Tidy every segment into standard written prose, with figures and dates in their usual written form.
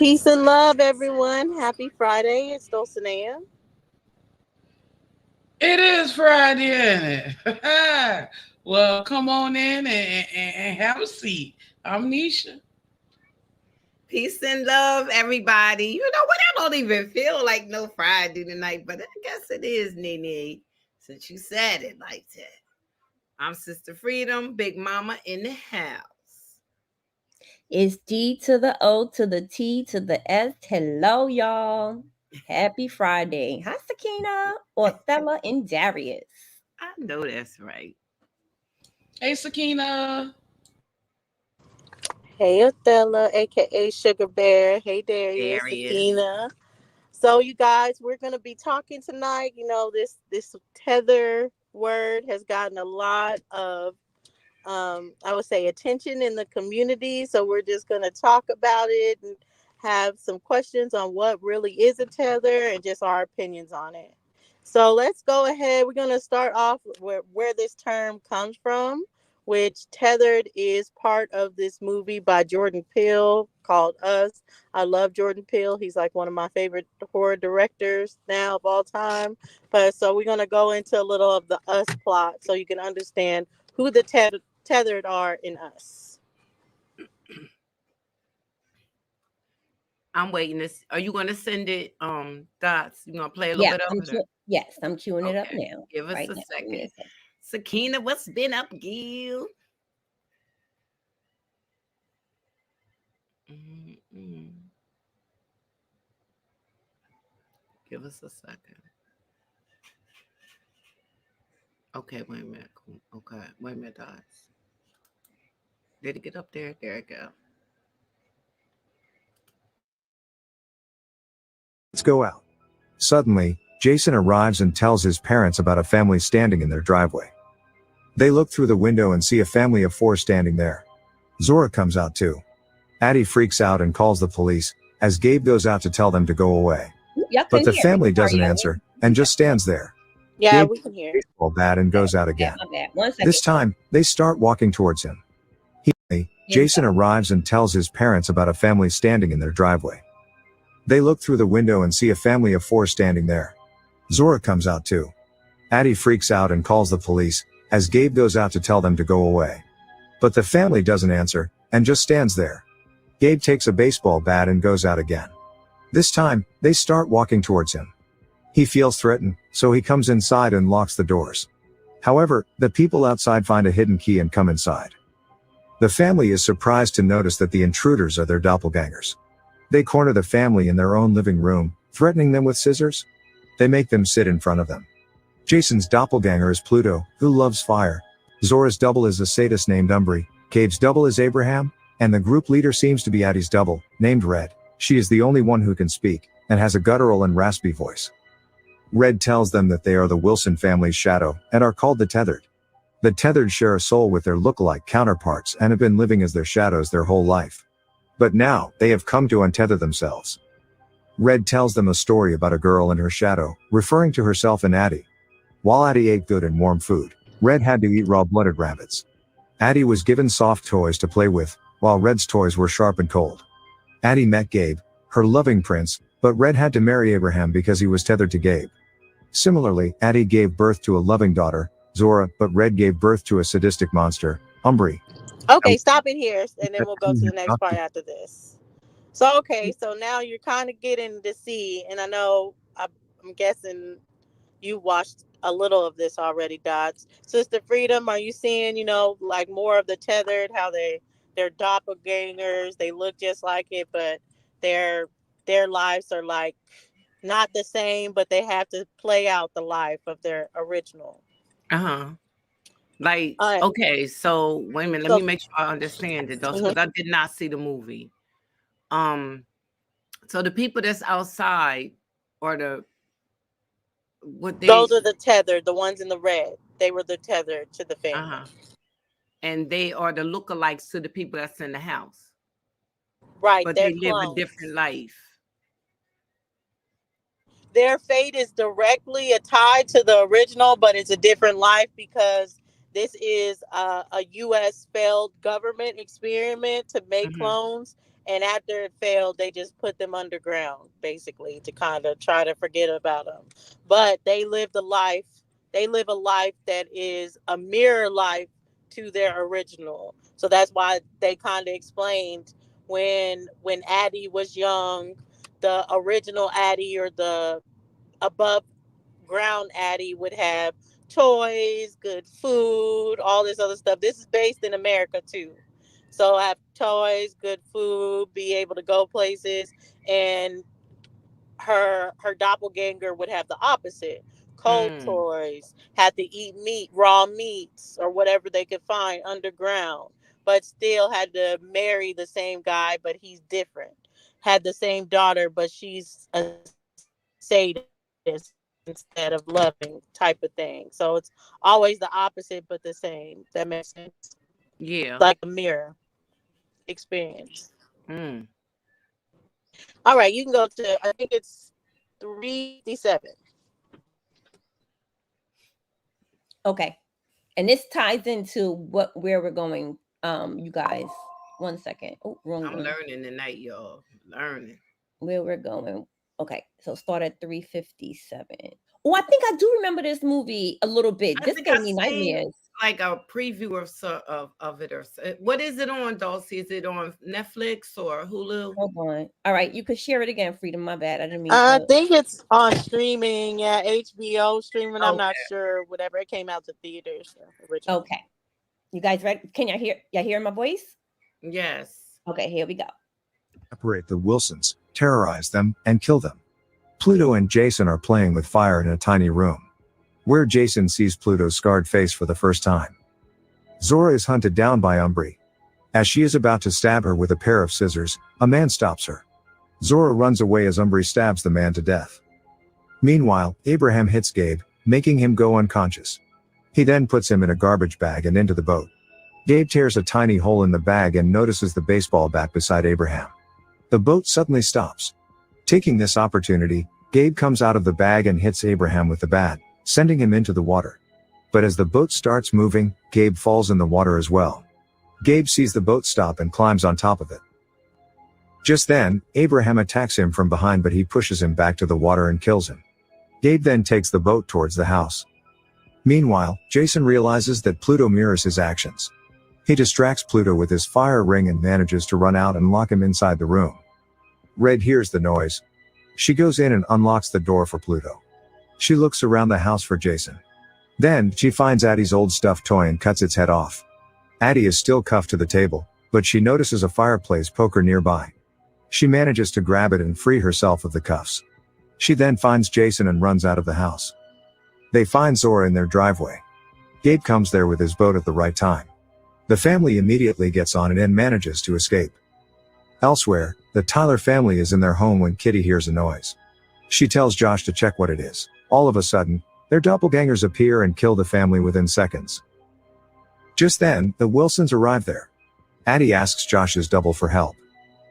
Peace and love, everyone. Happy Friday. It's Dulcinea. It is Friday, isn't it? Well, come on in and have a seat. I'm Nisha. Peace and love, everybody. You know what? I don't even feel like no Friday tonight, but I guess it is, Nene, since you said it like that. I'm Sister Freedom, Big Mama in the house. It's D to the O to the T to the S. Hello, y'all. Happy Friday. Hi, Sakina, Othello, and Darius. I know that's right. Hey, Sakina. Hey, Othello, aka Sugar Bear. Hey, Darius, Darius. Sakina. So, you guys, we're gonna be talking tonight. You know, this tether word has gotten a lot of, I would say, attention in the community. So, we're just gonna talk about it and have some questions on what really is a tether and just our opinions on it. So let's go ahead. We're going to start off where this term comes from, which Tethered is part of this movie by Jordan Peele called Us. I love Jordan Peele. He's like one of my favorite horror directors now of all time. But so we're going to go into a little of the Us plot so you can understand who the tethered are in Us. I'm waiting to are you going to send it, Dots? You going to play a little bit of it? Yes, I'm queuing it up now. Give us a second. Sakina, what's been up, Gil? Give us a second. Okay, wait a minute. Okay, wait a minute, Dots. Did it get up there? There it go. Let's go out. Suddenly, Jason arrives and tells his parents about a family standing in their driveway. They look through the window and see a family of 4 standing there. Zora comes out too. Addie freaks out and calls the police, as Gabe goes out to tell them to go away. But the family doesn't answer, and just stands there. Yeah, Gabe we can hear. Baseball bat and goes out again. This time, they start walking towards him. Jason arrives and tells his parents about a family standing in their driveway. They look through the window and see a family of 4 standing there. Zora comes out too. Addie freaks out and calls the police, as Gabe goes out to tell them to go away. But the family doesn't answer, and just stands there. Gabe takes a baseball bat and goes out again. This time, they start walking towards him. He feels threatened, so he comes inside and locks the doors. However, the people outside find a hidden key and come inside. The family is surprised to notice that the intruders are their doppelgangers. They corner the family in their own living room, threatening them with scissors. They make them sit in front of them. Jason's doppelganger is Pluto, who loves fire. Zora's double is a sadist named Umbri. Gabe's double is Abraham, and the group leader seems to be Addie's double, named Red. She is the only one who can speak, and has a guttural and raspy voice. Red tells them that they are the Wilson family's shadow, and are called the Tethered. The Tethered share a soul with their look-alike counterparts and have been living as their shadows their whole life. But now, they have come to untether themselves. Red tells them a story about a girl and her shadow, referring to herself and Addie. While Addie ate good and warm food, Red had to eat raw-blooded rabbits. Addie was given soft toys to play with, while Red's toys were sharp and cold. Addie met Gabe, her loving prince, but Red had to marry Abraham because he was tethered to Gabe. Similarly, Addie gave birth to a loving daughter, Zora, but Red gave birth to a sadistic monster, Umbri. Okay, stop it here, and then we'll go to the next part after this. So, okay, so now you're kind of getting to see, and I know, I'm guessing you watched a little of this already, Dots. Sister Freedom, are you seeing, like more of the tethered, how they're doppelgangers, they look just like it, but their lives are like not the same, but they have to play out the life of their original. Like, okay, so wait a minute, let me make sure I understand it, though, because I did not see the movie. So the people that's outside, or those are the tethered, the ones in the red. They were the tethered to the family. And they are the lookalikes to the people that's in the house. Right, but they live a different life. Their fate is directly tied to the original, but it's a different life because this is a U.S. failed government experiment to make clones, And after it failed, they just put them underground, basically, to kind of try to forget about them. But they lived a life. They live a life that is a mirror life to their original. So that's why they kind of explained when Addie was young, the original Addie or the above ground Addie would have toys, good food, all this other stuff. This is based in America too. So have toys, good food, be able to go places, and her doppelganger would have the opposite. Cold Mm. toys, had to eat meat, raw meats, or whatever they could find underground, but still had to marry the same guy, but he's different. Had the same daughter, but she's a sadist instead of loving type of thing. So it's always the opposite, but the same. That makes sense. Like a Yeah. mirror experience. Mm. All right, you can go to, I think it's 357. Okay. And this ties into where we're going. You guys, 1 second. Oh, wrong I'm one. learning tonight, y'all. Learning. Where we're going. Okay, so start at 357. Oh, I think I do remember this movie a little bit. I This think gave I me seen nightmares. like a preview of it or so. What is it on, Dulcie? Is it on Netflix or Hulu? Hold on. All right, you could share it again, Freedom. My bad. I didn't mean I to. think it's on streaming, yeah, HBO streaming. I'm not Okay. sure. Whatever, it came out to theaters originally. Okay. You guys ready? Can y'all hear my voice? Yes. Okay, here we go. Separate the Wilsons, terrorize them, and kill them. Pluto and Jason are playing with fire in a tiny room, where Jason sees Pluto's scarred face for the first time. Zora is hunted down by Umbri. As she is about to stab her with a pair of scissors, a man stops her. Zora runs away as Umbri stabs the man to death. Meanwhile, Abraham hits Gabe, making him go unconscious. He then puts him in a garbage bag and into the boat. Gabe tears a tiny hole in the bag and notices the baseball bat beside Abraham. The boat suddenly stops. Taking this opportunity, Gabe comes out of the bag and hits Abraham with the bat, sending him into the water. But as the boat starts moving, Gabe falls in the water as well. Gabe sees the boat stop and climbs on top of it. Just then, Abraham attacks him from behind, but he pushes him back to the water and kills him. Gabe then takes the boat towards the house. Meanwhile, Jason realizes that Pluto mirrors his actions. He distracts Pluto with his fire ring and manages to run out and lock him inside the room. Red hears the noise. She goes in and unlocks the door for Pluto. She looks around the house for Jason. Then, she finds Addie's old stuffed toy and cuts its head off. Addie is still cuffed to the table, but she notices a fireplace poker nearby. She manages to grab it and free herself of the cuffs. She then finds Jason and runs out of the house. They find Zora in their driveway. Gabe comes there with his boat at the right time. The family immediately gets on it and manages to escape. Elsewhere, the Tyler family is in their home when Kitty hears a noise. She tells Josh to check what it is. All of a sudden, their doppelgangers appear and kill the family within seconds. Just then, the Wilsons arrive there. Addie asks Josh's double for help.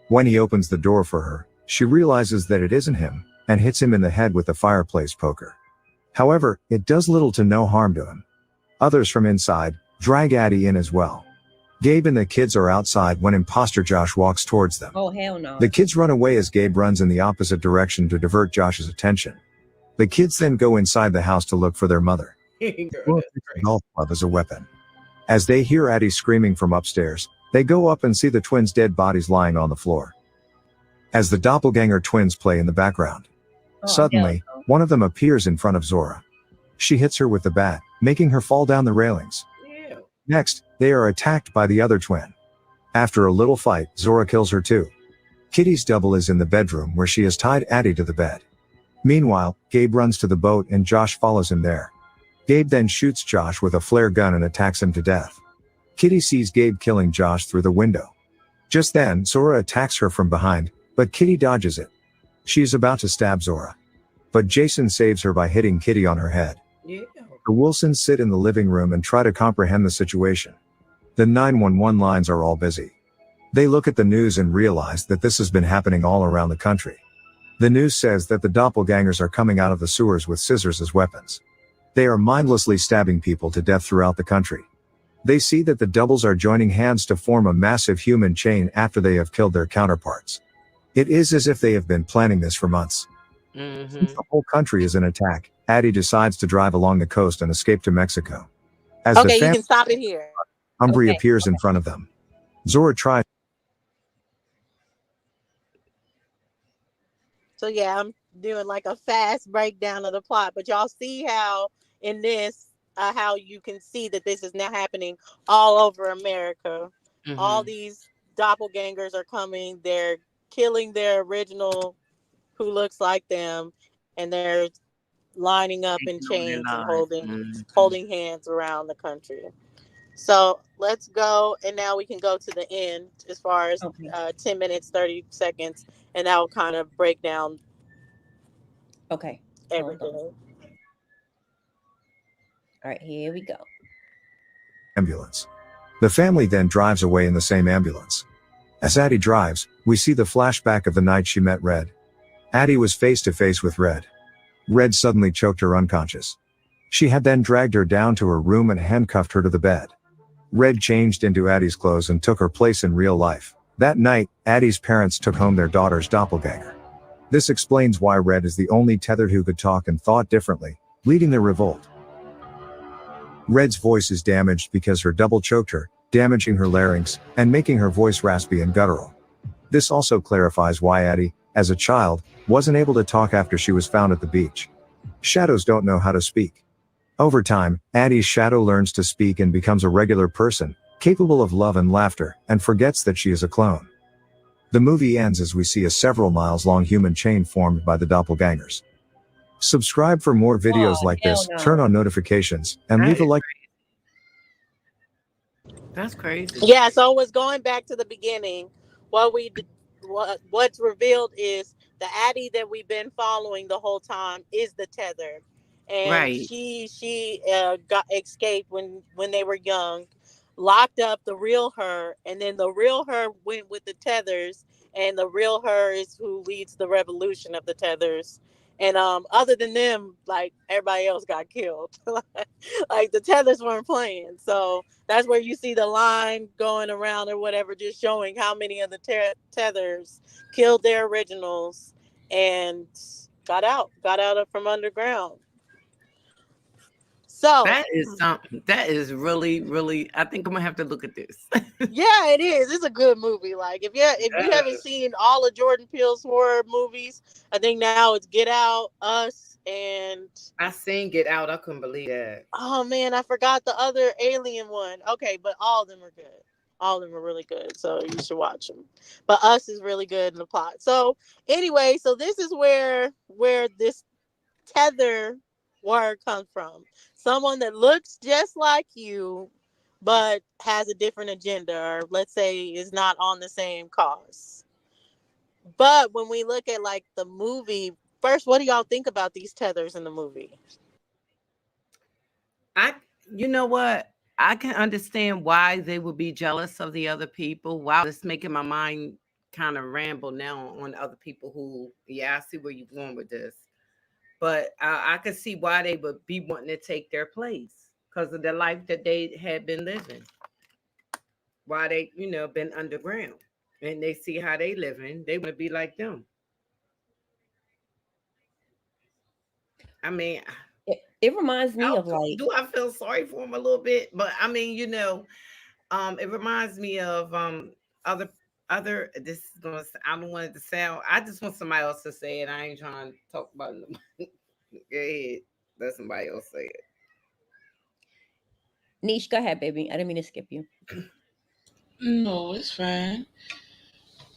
When he opens the door for her, she realizes that it isn't him, and hits him in the head with the fireplace poker. However, it does little to no harm to him. Others from inside drag Addie in as well. Gabe and the kids are outside when imposter Josh walks towards them. Oh, hell no. The kids run away as Gabe runs in the opposite direction to divert Josh's attention. The kids then go inside the house to look for their mother. Girl, that's The golf club as a weapon. As they hear Addie screaming from upstairs, they go up and see the twins' dead bodies lying on the floor. As the doppelganger twins play in the background. Oh, Suddenly, hell no. one of them appears in front of Zora. She hits her with the bat, making her fall down the railings. Ew. Next, they are attacked by the other twin. After a little fight, Zora kills her too. Kitty's double is in the bedroom where she has tied Addie to the bed. Meanwhile, Gabe runs to the boat and Josh follows him there. Gabe then shoots Josh with a flare gun and attacks him to death. Kitty sees Gabe killing Josh through the window. Just then, Zora attacks her from behind, but Kitty dodges it. She is about to stab Zora. But Jason saves her by hitting Kitty on her head. Yeah. The Wilsons sit in the living room and try to comprehend the situation. The 911 lines are all busy. They look at the news and realize that this has been happening all around the country. The news says that the doppelgangers are coming out of the sewers with scissors as weapons. They are mindlessly stabbing people to death throughout the country. They see that the doubles are joining hands to form a massive human chain after they have killed their counterparts. It is as if they have been planning this for months. Since the whole country is in attack, Addie decides to drive along the coast and escape to Mexico. As the Okay, you family, can stop it here. Humphrey Okay. appears in front of them. Zora tries. So yeah, I'm doing like a fast breakdown of the plot, but y'all see how in this, how you can see that this is now happening all over America. All these doppelgangers are coming. They're killing their original, who looks like them, and they're lining up in Taking over their chains and lives. holding hands around the country. So let's go, and now we can go to the end as far as Okay. 10 minutes, 30 seconds, and that will kind of break down Okay. Hold on. everything. All right, here we go. Ambulance. The family then drives away in the same ambulance. As Addie drives, we see the flashback of the night she met Red. Addie was face to face with Red. Red suddenly choked her unconscious. She had then dragged her down to her room and handcuffed her to the bed. Red changed into Addie's clothes and took her place in real life. That night, Addie's parents took home their daughter's doppelganger. This explains why Red is the only tethered who could talk and thought differently, leading the revolt. Red's voice is damaged because her double choked her, damaging her larynx, and making her voice raspy and guttural. This also clarifies why Addie, as a child, wasn't able to talk after she was found at the beach. Shadows don't know how to speak. Over time, Addie's shadow learns to speak and becomes a regular person, capable of love and laughter, and forgets that she is a clone. The movie ends as we see a several miles long human chain formed by the doppelgangers. Subscribe for more videos like this, no. turn on notifications, and leave a like. That's crazy. Yeah, so it was going back to the beginning. What's revealed is the Addie that we've been following the whole time is the Tether, and Right. she got escaped when they were young, locked up the real her, and then the real her went with the Tethers, and the real her is who leads the revolution of the Tethers. And other than them, like everybody else got killed. Like the Tethers weren't playing, so that's where you see the line going around or whatever, just showing how many of the Tethers killed their originals and got out from underground. So That is something. That is really, really. I think I'm gonna have to look at this. yeah, it is. It's a good movie. Like if you haven't seen all of Jordan Peele's horror movies, I think now it's Get Out, Us, and I seen Get Out. I couldn't believe that. oh man, I forgot the other alien one. Okay, but all of them are good. All of them are really good, so you should watch them. But Us is really good in the plot. So anyway, so this is where this tether word comes from. Someone that looks just like you, but has a different agenda, or let's say is not on the same cause. But when we look at like the movie, first, what do y'all think about these tethers in the movie? I, you know what? I can understand why they would be jealous of the other people. Wow, it's making my mind kind of ramble now on other people who, yeah, I see where you're going with this. But I could see why they would be wanting to take their place because of the life that they had been living. Why they, been underground. And they see how they living. They want to be like them. I mean, It reminds me of like do I feel sorry for them a little bit? But I mean, it reminds me of other this is gonna I don't want it to sound I just want somebody else to say it. I ain't trying to talk about them. Go ahead. Let somebody else say it. Niche. Go ahead, baby. I didn't mean to skip you. No, it's fine.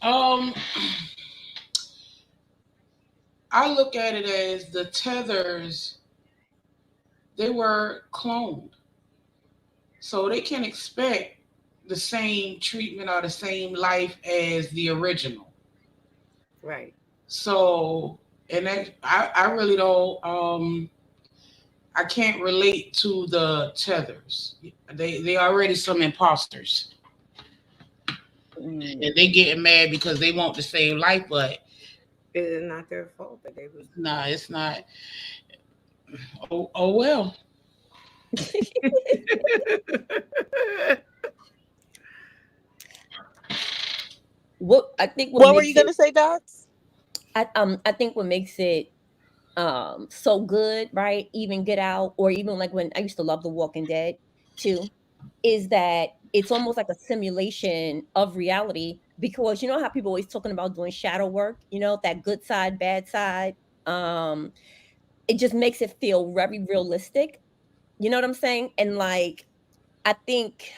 Um, I look at it as the tethers, they were cloned. So they can expect the same treatment or the same life as the original. Right. So, and that, I really don't, I can't relate to the tethers. They already some imposters. And they getting mad because they want the same life, but it is not their fault that they was. Nah, it's not. Oh well. What I think what What were you makes it gonna say, Dots? I think what makes it so good, right? Even Get Out, or even like when I used to love The Walking Dead too, is that it's almost like a simulation of reality, because you know how people always talking about doing shadow work, that good side, bad side. Um, it just makes it feel very realistic. You know what I'm saying? And like I think,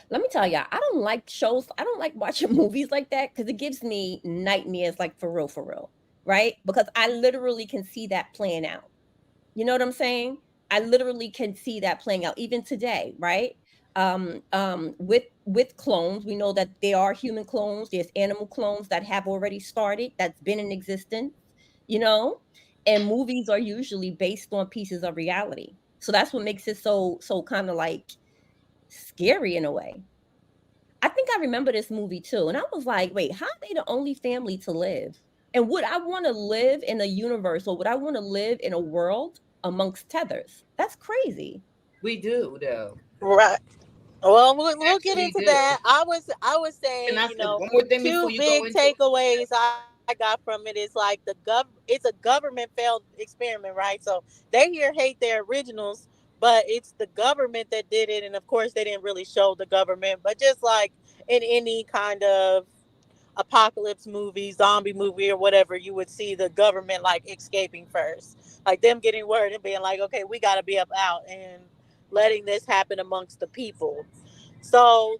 let me tell y'all, I don't like shows. I don't like watching movies like that because it gives me nightmares, like for real, right? Because I literally can see that playing out. You know what I'm saying? I literally can see that playing out even today, right? With clones, we know that there are human clones. There's animal clones that have already started, that's been in existence, you know. And movies are usually based on pieces of reality, so that's what makes it so kind of like scary in a way. I think I remember this movie too, and I was like, wait, how are they the only family to live? And would I want to live in a universe, or would I want to live in a world amongst tethers? That's crazy. We do though. Right. Well, we'll get Actually into do. that. I was Can saying, I say one more thing two before you go big into it? takeaways I got from it is like it's a government failed experiment, right? So they here hate their originals, but it's the government that did it, and of course they didn't really show the government, but just like in any kind of apocalypse movie, zombie movie, or whatever, you would see the government like escaping first, like them getting word and being like, okay, we got to be up out and letting this happen amongst the people. So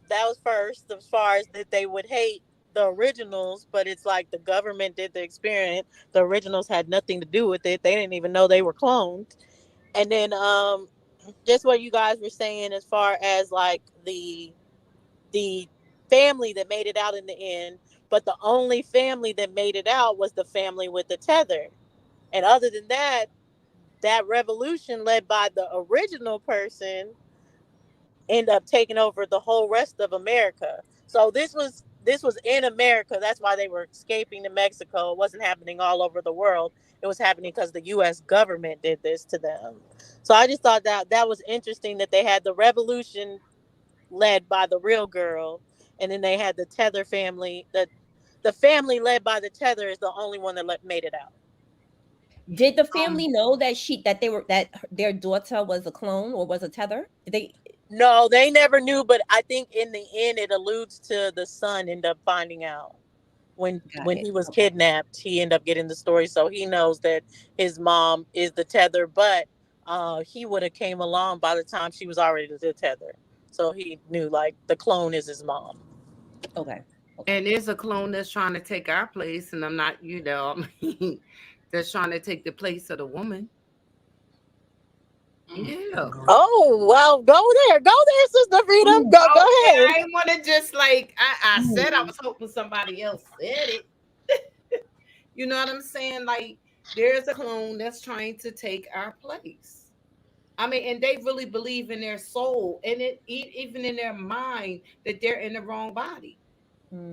that was first, as far as that they would hate the originals, but it's like the government did the experiment. The originals had nothing to do with it. They didn't even know they were cloned. And then just what you guys were saying as far as like the family that made it out in the end, but the only family that made it out was the family with the tether. And other than that, that revolution led by the original person end up taking over the whole rest of America. So this was in America. That's why they were escaping to Mexico. It wasn't happening all over the world. It was happening because the U.S. government did this to them. So I just thought that that was interesting that they had the revolution led by the real girl, and then they had the Tether family. The family led by the Tether is the only one that made it out. Did the Um, family know that their daughter was a clone or was a tether? Did they? No, they never knew, but I think in the end it alludes to the son end up finding out Got when it. he was Okay. kidnapped. He ended up getting the story, so he knows that his mom is the Tether, but he would have came along by the time she was already the Tether, so he knew like the clone is his mom. Okay. Okay. and there's a clone that's trying to take our place, and I'm not, I mean, that's trying to take the place of the woman. Yeah. Oh well, go there, Sister Freedom. Go Okay, ahead. I didn't want to just like I said I was hoping somebody else said it. You know what I'm saying? Like there's a clone that's trying to take our place. I mean, and they really believe in their soul and even in their mind that they're in the wrong body.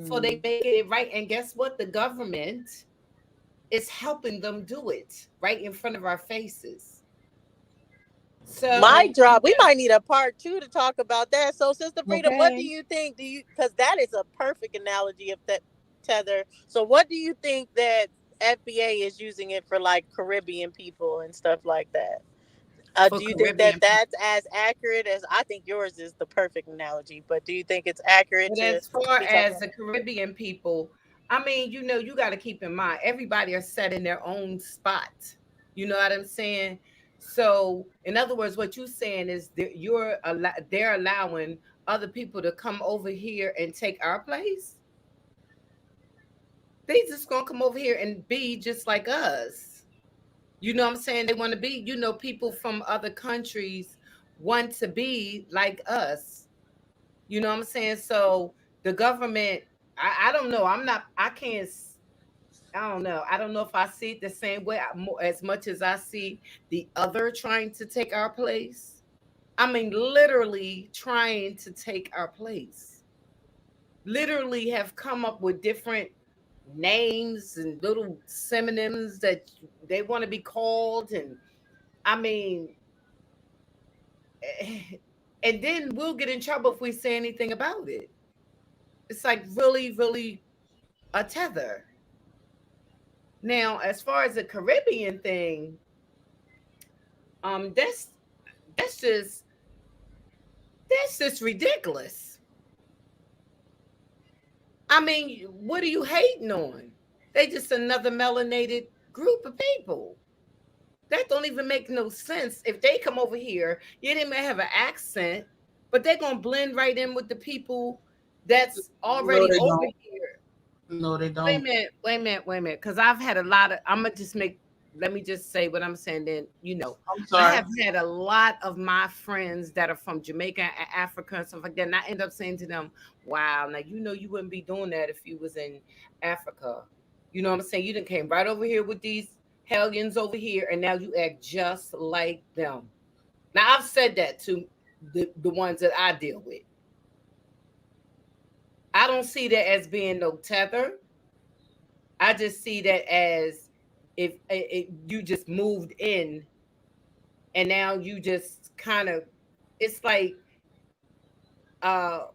So they Mm. make it right. And guess what? The government is helping them do it right in front of our faces. My So drop. We might need a part two to talk about that. So, Sister Freedom, what do Okay. you think? Do you, because that is a perfect analogy of that tether. So, what do you think that FBA is using it for, like Caribbean people and stuff like that? for Do you think that Caribbean people. that's as accurate as I think yours is the perfect analogy? But do you think it's accurate But to as far be talking as about? the Caribbean people, I mean, you got to keep in mind everybody are set in their own spot. You know what I'm saying? So, in other words, what you're saying is that they're allowing other people to come over here and take our place. They just gonna come over here and be just like us. You know what I'm saying? They want to be, people from other countries want to be like us. You know what I'm saying? So the government, I don't know. I can't, I don't know. I don't know if I see it the same way as much as I see the other trying to take our place. I mean, literally trying to take our place. Literally have come up with different names and little synonyms that they want to be called. And I mean, and then we'll get in trouble if we say anything about it. It's like really, really a tether. Now, as far as the Caribbean thing, that's that's just that's just ridiculous. I mean, what are you hating on? They just another melanated group of people. That don't even make no sense. If they come over here, yeah, they may have an accent, but they're gonna blend right in with the people that's No, already they over don't. here. No, they Wait a don't. minute, wait a minute, wait a minute. Because I've had a lot of. I'm gonna just make. Let me just say what I'm saying. Then I'm I sorry. have had a lot of my friends that are from Jamaica and Africa and stuff like that, and I end up saying to them, "Wow, now you wouldn't be doing that if you was in Africa. You know what I'm saying? You done came right over here with these hellions over here, and now you act just like them." Now I've said that to the ones that I deal with. I don't see that as being no tether. I just see that as if you just moved in and now you just kind of it's like uh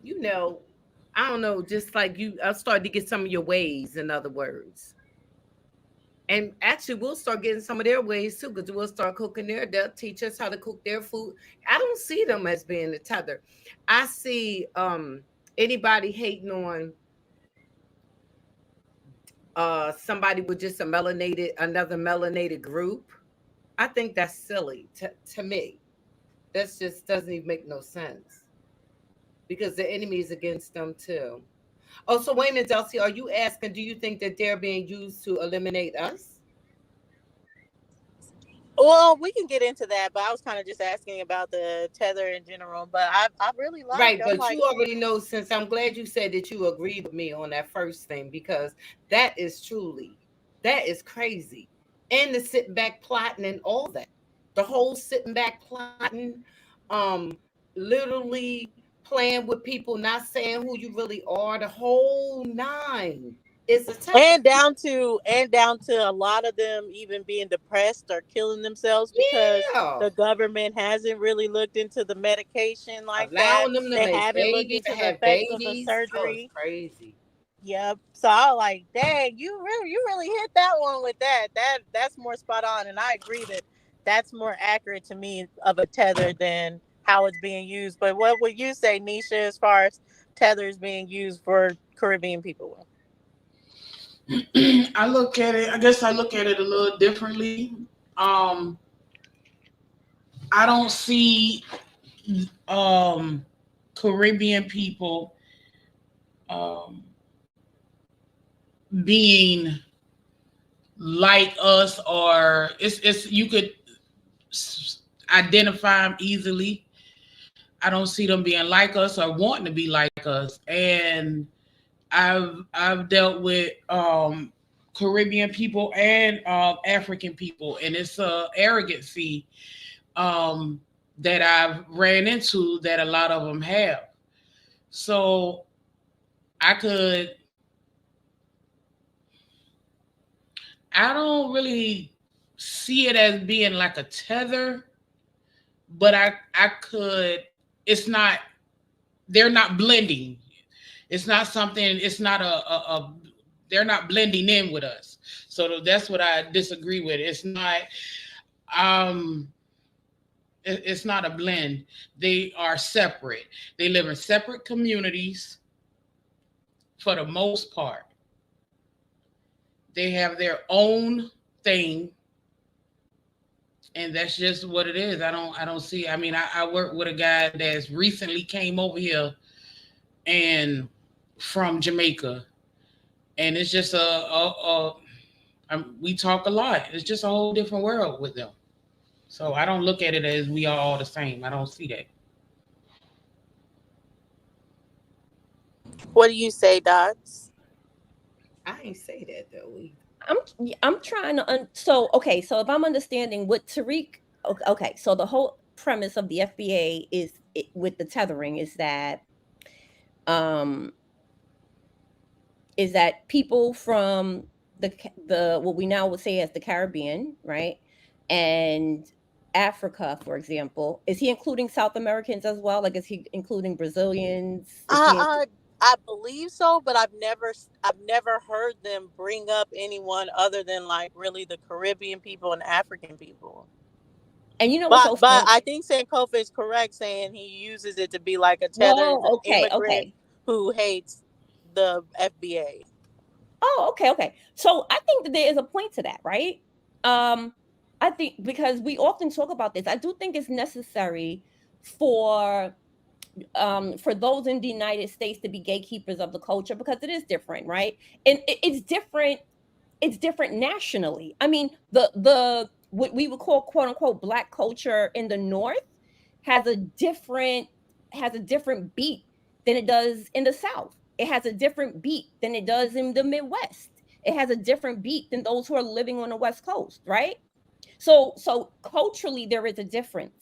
you know I don't know, just like you I started to get some of your ways, in other words. And actually we'll start getting some of their ways too, because we'll start cooking they'll teach us how to cook their food. I don't see them as being the tether. I see anybody hating on somebody with just a melanated another melanated group. I think that's silly to me. That just doesn't even make no sense because the enemy is against them too. Oh, so wait a minute, Delcy, are you asking, do you think that they're being used to eliminate us? Well, we can get into that, but I was kind of just asking about the tether in general. But I really like. Right, I'm but like, you already know, since I'm glad you said that you agreed with me on that first thing, because that is truly, that is crazy. And the sitting back plotting and all that. The whole sitting back plotting, um, literally playing with people, not saying who you really are, the whole nine is a tether. and down to a lot of them even being depressed or killing themselves because Yeah. the government hasn't really looked into the medication like that. Allowing them to They make haven't looked babies, to into the have effects of the babies. Oh, it's surgery. crazy. Yep. So I was like, dang, you really hit that one with that. That's more spot on, and I agree that that's more accurate to me of a tether than how it's being used. But what would you say, Nisha, as far as tethers being used for Caribbean people? I look at it. I guess I look at it a little differently. Um, I don't see um Caribbean people um being like us, or it's you could identify them easily. I don't see them being like us or wanting to be like us. And I've dealt with Caribbean people and African people, and it's a arrogancy um, that I've ran into that a lot of them have. So I could, I don't really see it as being like a tether, but I could. It's not. They're not blending. It's not something. It's not a they're not blending in with us. So that's what I disagree with. It's not um it's not a blend. They are separate. They live in separate communities for the most part. They have their own thing, and that's just what it is. I don't see. I mean, I work with a guy that's recently came over here and from Jamaica, and it's just we talk a lot. It's just a whole different world with them. So I don't look at it as we are all the same. I don't see that. What do you say, Dots? I ain't say that though. I'm I'm trying to so okay, so if I'm understanding what Tariq, okay, so the whole premise of the FBA with the tethering um is that people from the what we now would say as the Caribbean, right? and Africa, for example. Is he including South Americans as well? Like, is he including Brazilians? Is he I believe so, but I've never heard them bring up anyone other than like really the Caribbean people and African people. and you know what's But so but funny? I think Sankofa is correct saying he uses it to be like a tether is an Well, okay, immigrant okay. who hates the FBA. Oh, okay, okay. So I think that there is a point to that, right? Um, I think because we often talk about this, I do think it's necessary for for those in the United States to be gatekeepers of the culture because it is different, right? And it's different nationally. I mean, the what we would call quote unquote black culture in the north has a different has a different beat than it does in the south. It has a different beat than it does in the Midwest. It has a different beat than those who are living on the West Coast, right? So culturally there is a difference.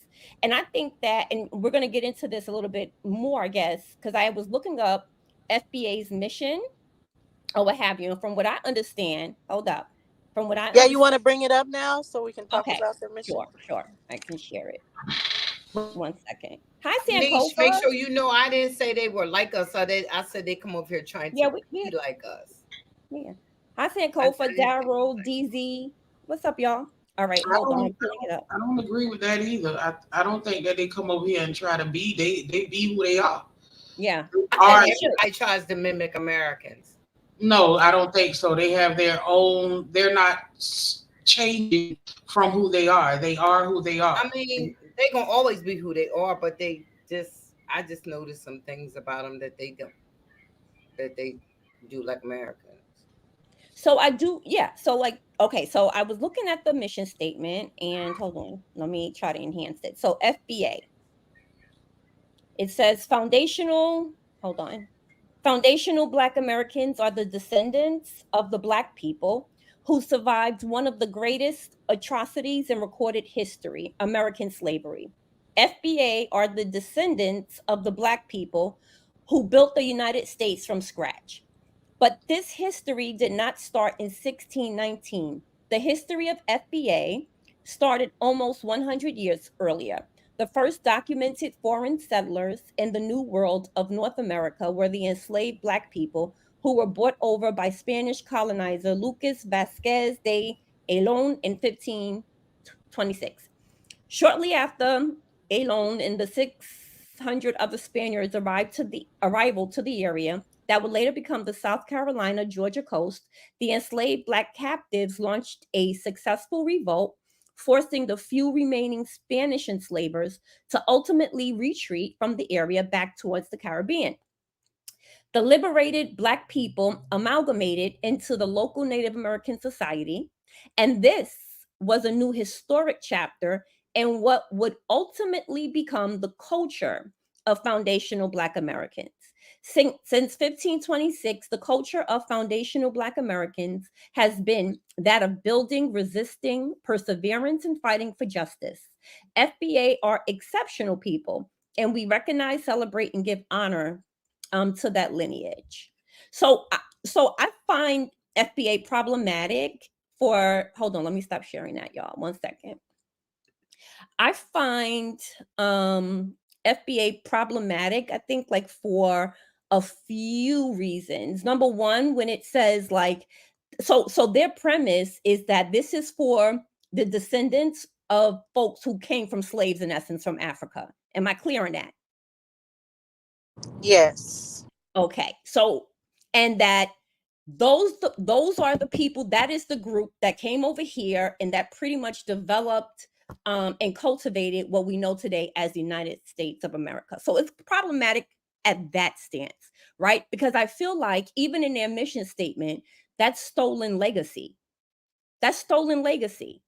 And I think that, and we're going to get into this a little bit more, I guess, because I was looking up FBA's mission or what have you. And from what I understand, hold up. From what I Yeah, you understand, want to bring it up now so we can talk okay, about their mission? sure. I can share it. 1 second. Hi, Niche, make Sankofa. sure you know I didn't say they were like us. I said they come over here trying Yeah, to yeah, be like us. yeah. Hi, I Sankofa, didn't say they Daryl, DZ. What's up, y'all? All right, I hold on. don't, I'm pulling it up. I don't agree with that either. I don't think that they come over here and try to be. They be who they are. Yeah, I All think right. everybody tries to mimic Americans. No, I don't think so. They have their own. They're not changing from who they are. They are who they are. I mean, they gonna always be who they are, but I just noticed some things about them that they don't, that they do like Americans. so I do, yeah. So like, okay, so I was looking at the mission statement and hold on, let me try to enhance it. So FBA, it says hold on. Foundational Black Americans are the descendants of the Black people who survived one of the greatest atrocities in recorded history, American slavery. FBA are the descendants of the Black people who built the United States from scratch. But this history did not start in 1619. The history of FBA started almost 100 years earlier. The first documented foreign settlers in the New World of North America were the enslaved Black people who were brought over by Spanish colonizer Lucas Vasquez de Ayllón in 1526. Shortly after Ayllón and the 600 other Spaniards arrival to the area that would later become the South Carolina Georgia coast, the enslaved Black captives launched a successful revolt, forcing the few remaining Spanish enslavers to ultimately retreat from the area back towards the Caribbean. The liberated Black people amalgamated into the local Native American society, and this was a new historic chapter in what would ultimately become the culture of foundational Black Americans. Since 1526, the culture of foundational Black Americans has been that of building, resisting, perseverance, and fighting for justice. FBA are exceptional people, and we recognize, celebrate, and give honor to that lineage. So I find FBA problematic for hold on, let me stop sharing that, y'all. 1 second. I find FBA problematic, I think, like for a few reasons. Number one, when it says like so their premise is that this is for the descendants of folks who came from slaves in essence from Africa. Am I clear on that? Yes. Okay. So, and that those are the people, that is the group that came over here and that pretty much developed and cultivated what we know today as the United States of America. So it's problematic at that stance, right? Because I feel like even in their mission statement, that's stolen legacy. That's stolen legacy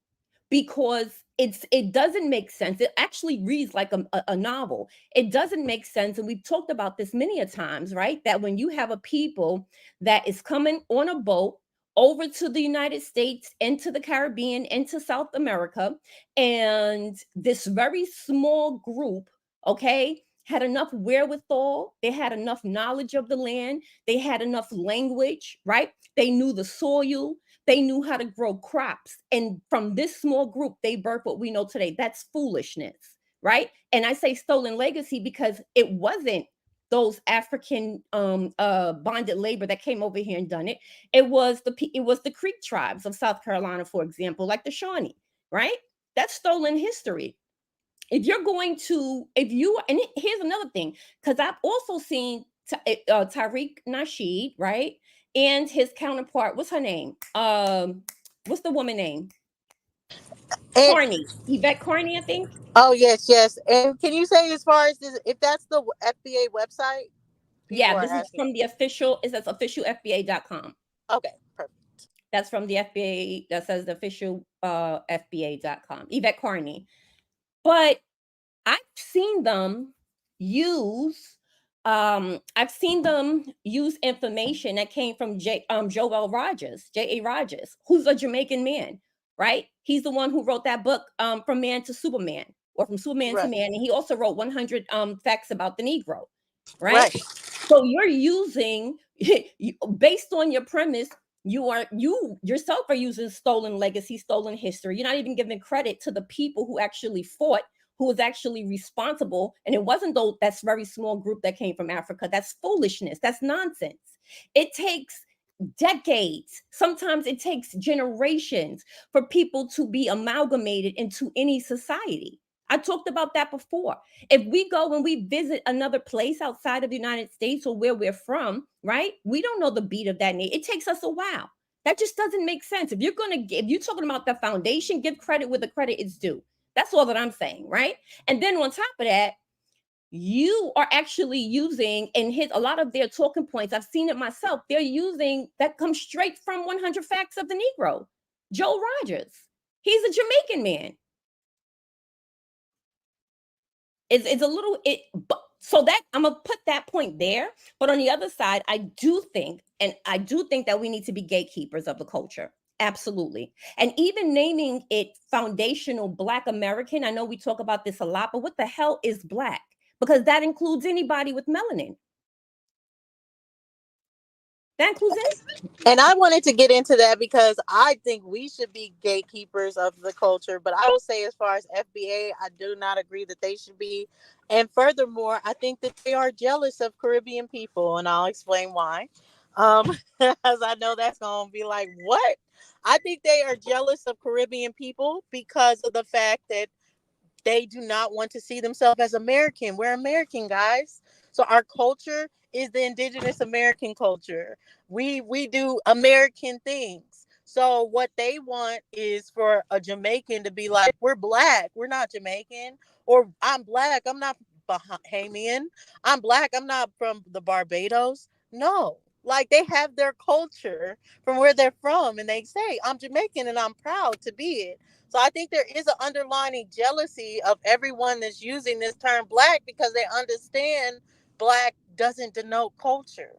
because it doesn't make sense. It actually reads like a novel. It doesn't make sense, and we've talked about this many a times, right? That when you have a people that is coming on a boat over to the United States, into the Caribbean, into South America, and this very small group, okay, had enough wherewithal, they had enough knowledge of the land, they had enough language, right? They knew the soil, they knew how to grow crops. And from this small group, they birthed what we know today. That's foolishness, right? And I say stolen legacy because it wasn't those African bonded labor that came over here and done it. It was the Creek tribes of South Carolina, for example, like the Shawnee, right? That's stolen history. If you're going to, if you, and here's another thing, because I've also seen Tariq Nasheed, right? And his counterpart, what's her name? What's the woman name? And Carney, Yvette Carney, I think. oh yes, yes. And can you say as far as this, if that's the FBA website? People Yeah, are this is asking. from the official, it says officialfba.com. Okay, perfect. That's from the FBA, that says the official FBA.com. Yvette Carney. But I've seen them use information that came from Joel Rogers, J.A. Rogers, who's a Jamaican man, right? He's the one who wrote that book, From Man to Superman, or From Superman to Right, Man, and he also wrote 100 facts about the Negro, right? right. So you're using based on your premise, you yourself are using stolen legacy, stolen history. You're not even giving credit to the people who actually fought, who was actually responsible. And it wasn't though that's very small group that came from Africa. That's foolishness. That's nonsense. It takes decades. Sometimes it takes generations for people to be amalgamated into any society. I talked about that before. If we go and we visit another place outside of the United States or where we're from, right? We don't know the beat of that name. It takes us a while. That just doesn't make sense. If you're talking about the foundation, give credit where the credit is due. That's all that I'm saying, right? And then on top of that, you are actually using and hit a lot of their talking points. I've seen it myself. They're using that comes straight from 100 Facts of the Negro, Joe Rogers. He's a Jamaican man. It's a little it. So that I'm gonna put that point there. But on the other side, I do think that we need to be gatekeepers of the culture. Absolutely. And even naming it foundational Black American. I know we talk about this a lot, but what the hell is Black? Because that includes anybody with melanin. That includes anybody. And I wanted to get into that because I think we should be gatekeepers of the culture. But I will say, as far as FBA, I do not agree that they should be. And furthermore, I think that they are jealous of Caribbean people, and I'll explain why. Because I know that's going to be like, what? I think they are jealous of Caribbean people because of the fact that they do not want to see themselves as American. We're American, guys. So our culture is the indigenous American culture. We do American things. So what they want is for a Jamaican to be like, we're Black, we're not Jamaican, or I'm Black, I'm not Bahamian, I'm Black, I'm not from the Barbados. No, like they have their culture from where they're from, and they say, I'm Jamaican and I'm proud to be it. So I think there is an underlying jealousy of everyone that's using this term Black because they understand Black doesn't denote culture.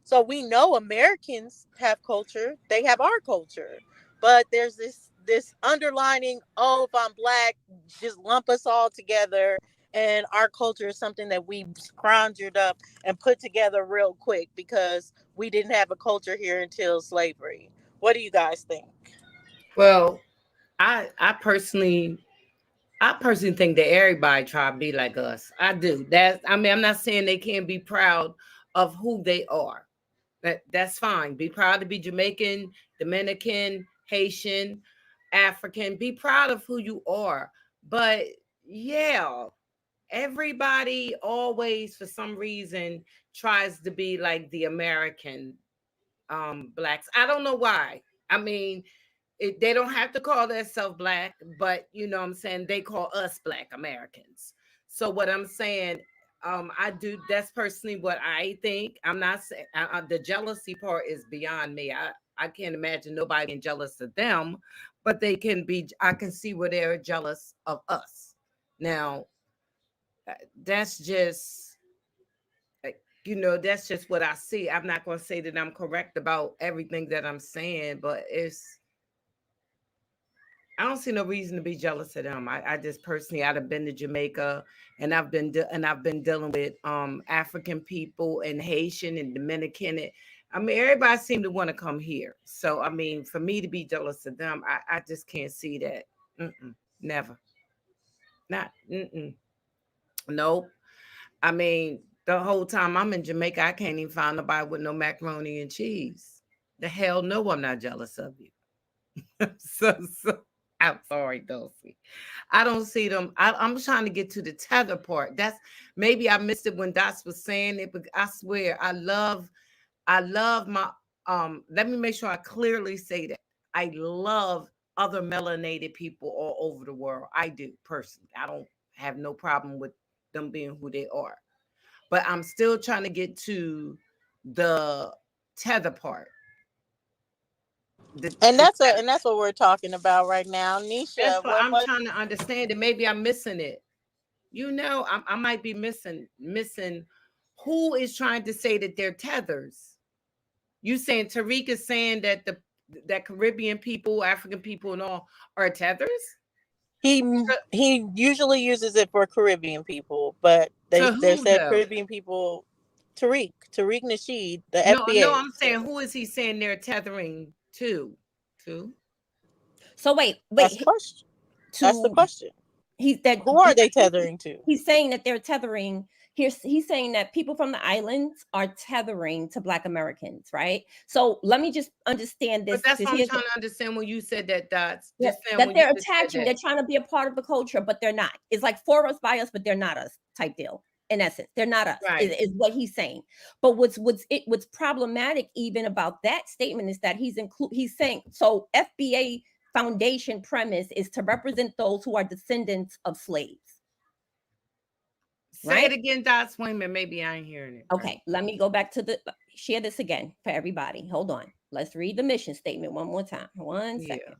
So we know Americans have culture; they have our culture, but there's this underlining. Oh, if I'm Black, just lump us all together, and our culture is something that we conjured up and put together real quick because we didn't have a culture here until slavery. What do you guys think? Well, I personally think that everybody try to be like us. I do. I mean, I'm not saying they can't be proud of who they are. That's fine. Be proud to be Jamaican, Dominican, Haitian, African. Be proud of who you are. But yeah, everybody always for some reason tries to be like the American blacks. I don't know why. I mean, they don't have to call themselves Black, but you know what I'm saying, they call us Black Americans. So what I'm saying, I do, that's personally what I think. I'm not saying the jealousy part is beyond me. I can't imagine nobody being jealous of them, but they can be. I can see where they're jealous of us. Now, that's just that's just what I see. I'm not going to say that I'm correct about everything that I'm saying, but I don't see no reason to be jealous of them. I just personally, I'd have been to Jamaica, and I've been dealing with African people and Haitian and Dominican. I mean, everybody seem to want to come here. So, I mean, for me to be jealous of them, I just can't see that. Never. Not. Nope. I mean, the whole time I'm in Jamaica, I can't even find nobody with no macaroni and cheese. The hell no, I'm not jealous of you. so I'm sorry, Dulcie. I don't see them. I'm trying to get to the tether part. That's maybe I missed it when Dots was saying it, but I swear I love my let me make sure I clearly say that. I love other melanated people all over the world. I do personally. I don't have no problem with them being who they are. But I'm still trying to get to the tether part. And that's what we're talking about right now. That's Nisha, what I'm trying to understand, and maybe I'm missing it. You know, I might be missing who is trying to say that they're tethers. You saying Tariq is saying that that Caribbean people, African people, and all are tethers? He usually uses it for Caribbean people, but they who said though? Caribbean people. Tariq Nasheed, the No, FBA. I'm saying who is he saying they're tethering to? To? So wait. That's the question. That's the question. Who are they tethering to? He's saying that they're tethering. He's saying that people from the islands are tethering to Black Americans, right? So let me just understand this. But that's what I'm trying to understand when you said that. That's just that they're attaching. They're trying to be a part of the culture, but they're not. It's like for us, by us, but they're not us type deal. In essence, they're not us. Right. Is what he's saying. But what's problematic even about that statement is that he's saying so. FBA foundation premise is to represent those who are descendants of slaves. Say it again, Dots. Wait a minute, maybe I ain't hearing it. Okay, let me go back to share this again for everybody. Hold on. Let's read the mission statement one more time. One second.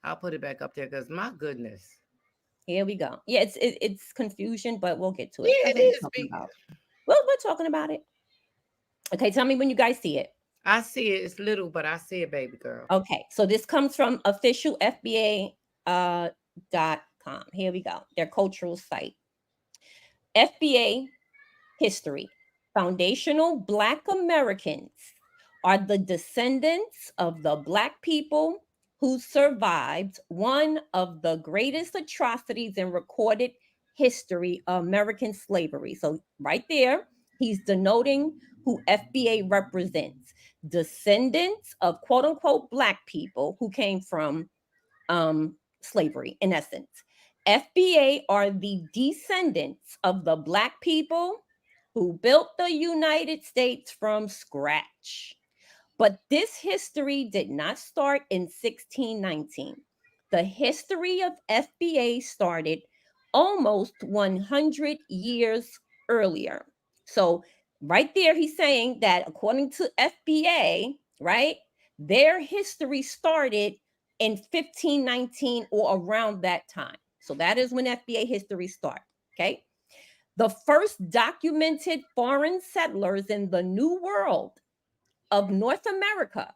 I'll put it back up there because my goodness. Here we go. Yeah, it's confusion, but we'll get to it. Yeah, it is. Well, we're talking about it. Okay, tell me when you guys see it. I see it. It's little, but I see it, baby girl. Okay, so this comes from official FBA .com. Here we go. Their cultural site. FBA history. Foundational Black Americans are the descendants of the Black people who survived one of the greatest atrocities in recorded history, American slavery. So right there, he's denoting who FBA represents. Descendants of quote unquote Black people who came from slavery, in essence. FBA are the descendants of the Black people who built the United States from scratch. But this history did not start in 1619. The history of FBA started almost 100 years earlier. So right there, he's saying that according to FBA, right, their history started in 1519 or around that time. So that is when FBA history started, okay? The first documented foreign settlers in the New World of North America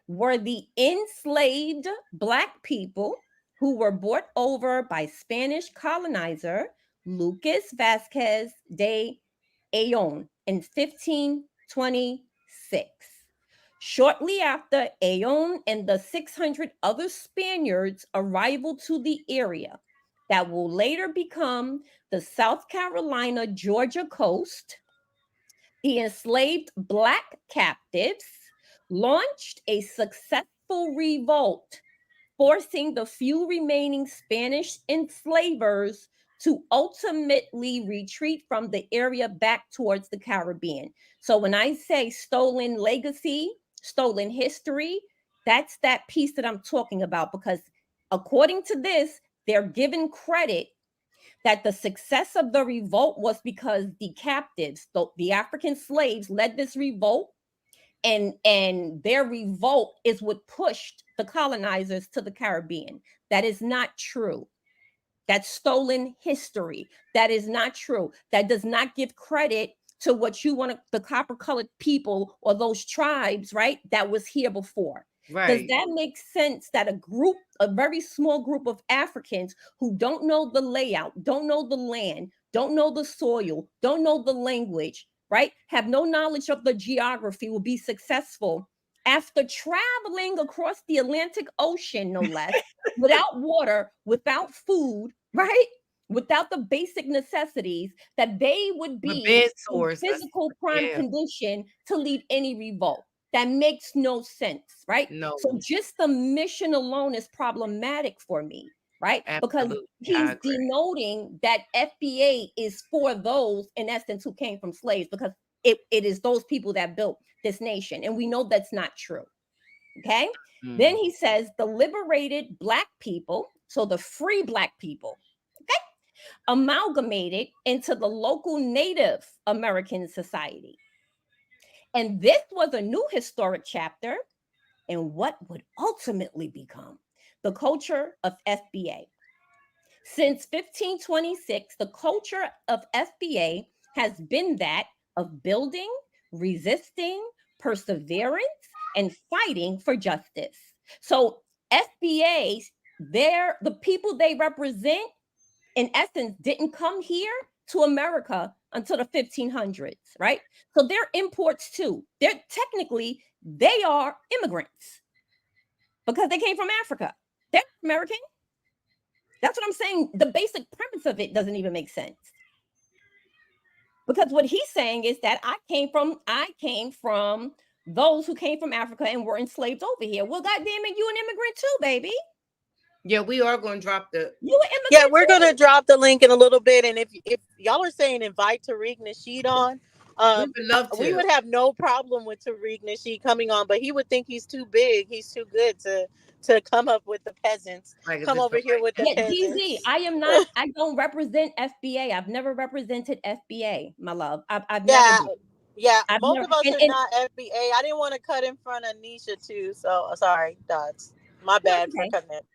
were the enslaved Black people who were brought over by Spanish colonizer Lucas Vasquez de Ayllón in 1526. Shortly after Ayllón and the 600 other Spaniards' arrival to the area that will later become the South Carolina, Georgia coast, the enslaved Black captives launched a successful revolt, forcing the few remaining Spanish enslavers to ultimately retreat from the area back towards the Caribbean. So when I say stolen legacy, stolen history, that's that piece that I'm talking about, because according to this, they're given credit that the success of the revolt was because the captives, the African slaves, led this revolt, and their revolt is what pushed the colonizers to the Caribbean. That is not true. That's stolen history. That is not true. That does not give credit to what you want the copper-colored people or those tribes, right, that was here before. Right. Does that make sense that a very small group of Africans who don't know the layout, don't know the land, don't know the soil, don't know the language, right, have no knowledge of the geography will be successful after traveling across the Atlantic Ocean, no less, without water, without food, right? Without the basic necessities, that they would The be bed in sores. physical prime Yeah. condition to lead any revolt. That makes no sense, right? No. So just the mission alone is problematic for me, right? Because Absolutely. I he's agree. denoting that FBA is for those, in essence, who came from slaves, because it is those people that built this nation. And we know that's not true. Okay. Then he says the liberated Black people, so the free Black people, okay, amalgamated into the local Native American society. And this was a new historic chapter in what would ultimately become the culture of FBA. Since 1526, the culture of FBA has been that of building, resisting, perseverance, and fighting for justice. So FBAs, the people they represent, in essence, didn't come here to America until the 1500s, right? So they're imports too. They're technically, they are immigrants because they came from Africa. They're American. That's what I'm saying. The basic premise of it doesn't even make sense. Because what he's saying is that I came from those who came from Africa and were enslaved over here. Well, goddamn it, you an immigrant too, baby. Yeah, we are going to drop the. You an immigrant. Yeah, we're too. gonna drop the link in a little bit, and if y'all are saying invite Tariq Nasheed on, We would love we to. would have no problem with Tariq Nasheed coming on, but he would think he's too big, he's too good to come up with the peasants, Like, come over here with the Yeah, DZ, peasants. I don't represent FBA. I've never represented FBA, my love. I've never Yeah, been. yeah. I've Most never, of us are and not FBA. I didn't want to cut in front of Nisha too, so sorry, Dots. My no, it's bad for okay. cutting it.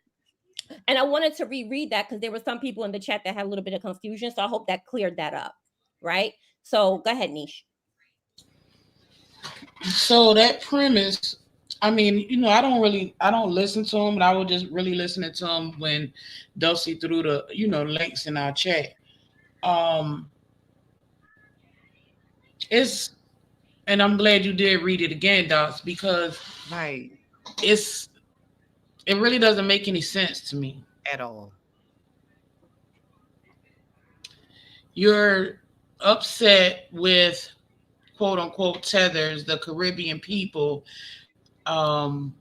And I wanted to reread that because there were some people in the chat that had a little bit of confusion. So I hope that cleared that up. Right. So go ahead, Niche. So that premise, I mean, I don't listen to him, but I was just really listening to him when Dulcie threw the, links in our chat. Um, it's, and I'm glad you did read it again, Docs, because Right. it's, it really doesn't make any sense to me. At all. You're upset with quote unquote tethers, the Caribbean people. Um,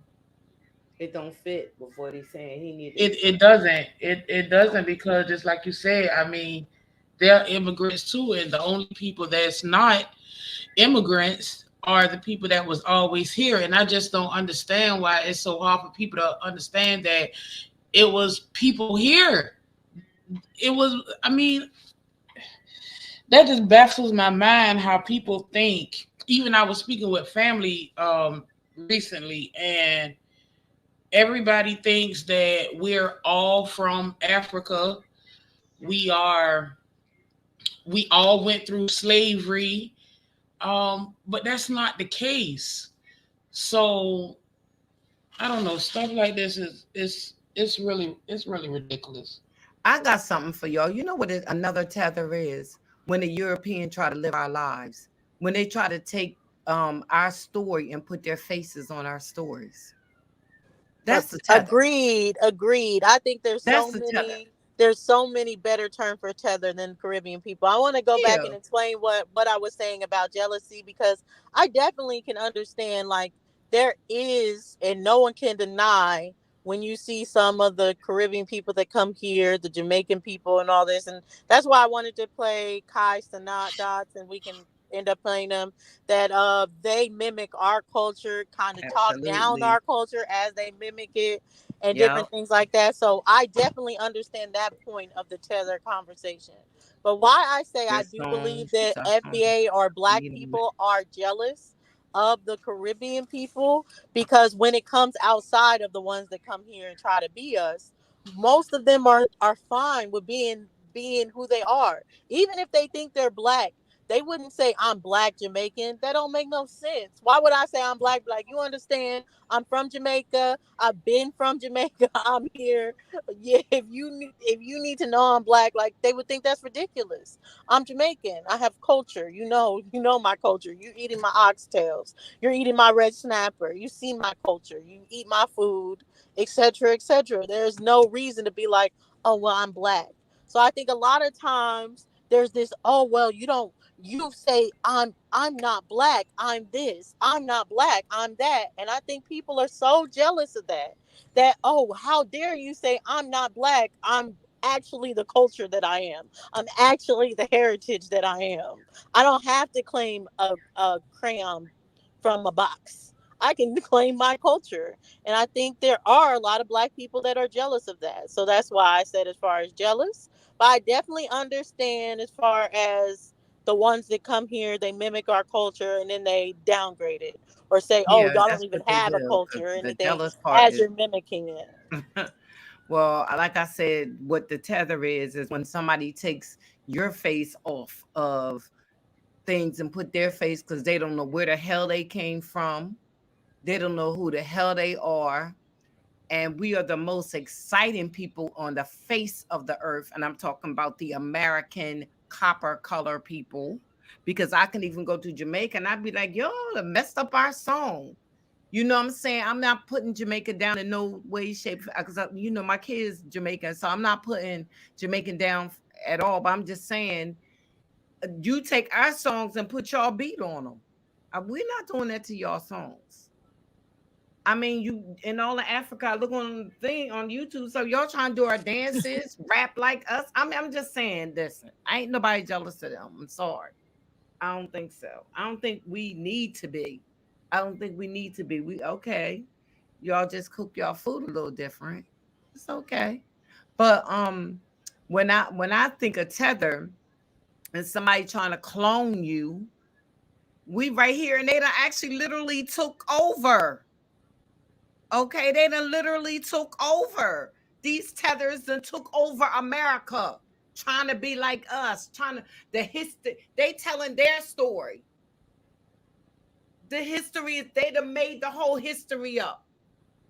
It don't fit with what he's saying. He needed. it doesn't. It doesn't, because just like you said, I mean, they're immigrants too, and the only people that's not immigrants are the people that was always here. And I just don't understand why it's so hard for people to understand that it was people here. It was, I mean, that just baffles my mind how people think. Even I was speaking with family recently, and everybody thinks that we're all from Africa. We are, we all went through slavery, but that's not the case. So I don't know. Stuff like this it's really ridiculous. I got something for y'all. You know what another tether is? When the European try to live our lives. When they try to take our story and put their faces on our stories. That's the tether. Agreed. I think That's the tether. there's so many better terms for tether than Caribbean people. I want to go back Yeah. and explain what I was saying about jealousy, because I definitely can understand, like, there is, and no one can deny, when you see some of the Caribbean people that come here, the Jamaican people and all this, and that's why I wanted to play Kai Sanat Dots, and we can end up playing them, that they mimic our culture, kind of talk down Absolutely. our culture as they mimic it, and Yeah. different things like that. So I definitely understand that point of the tether conversation. But why I say I Your do song. believe that Our song. FBA or Black You know, people are jealous of the Caribbean people, because when it comes outside of the ones that come here and try to be us, most of them are fine with being who they are, even if they think they're Black. They wouldn't say I'm black Jamaican. That don't make no sense. Why would I say I'm black? You understand? I'm from Jamaica. I've been from Jamaica. I'm here. Yeah, if you need to know I'm black, like they would think that's ridiculous. I'm Jamaican. I have culture. You know my culture. You eating my oxtails. You're eating my red snapper. You see my culture. You eat my food, etc., etc. There's no reason to be like, oh well, I'm black. So I think a lot of times there's this, oh well, you say I'm not black, I'm this, I'm not black, I'm that. And I think people are so jealous of that, oh, how dare you say I'm not black, I'm actually the culture that I am, I'm actually the heritage that I am. I don't have to claim a crayon from a box. I can claim my culture. And I think there are a lot of black people that are jealous of that. So that's why I said as far as jealous. But I definitely understand as far as the ones that come here, they mimic our culture and then they downgrade it or say, oh, Yeah, y'all don't that's even what they have a do. culture or The anything jealous part as is you're mimicking it. well, like I said, what the tether is when somebody takes your face off of things and put their face because they don't know where the hell they came from. They don't know who the hell they are. And we are the most exciting people on the face of the earth. And I'm talking about the American copper color people. Because I can even go to Jamaica and I'd be like, yo, they messed up our song. You know what I'm saying? I'm not putting Jamaica down in no way, shape, because my kid's Jamaican, so I'm not putting Jamaican down at all. But I'm just saying, you take our songs and put y'all beat on them. We're not doing that to y'all songs. I mean, you in all of Africa, I look on the thing on YouTube. So y'all trying to do our dances, rap like us. I mean, I'm just saying, listen, I ain't nobody jealous of them. I'm sorry. I don't think so. I don't think we need to be. I don't think we need to be. We okay. Y'all just cook y'all food a little different. It's okay. But when I think of tether and somebody trying to clone you, we right here and they done actually literally took over. Okay, they done literally took over. These tethers done took over America, trying to be like us, trying to the history. They telling their story. The history is they done made the whole history up.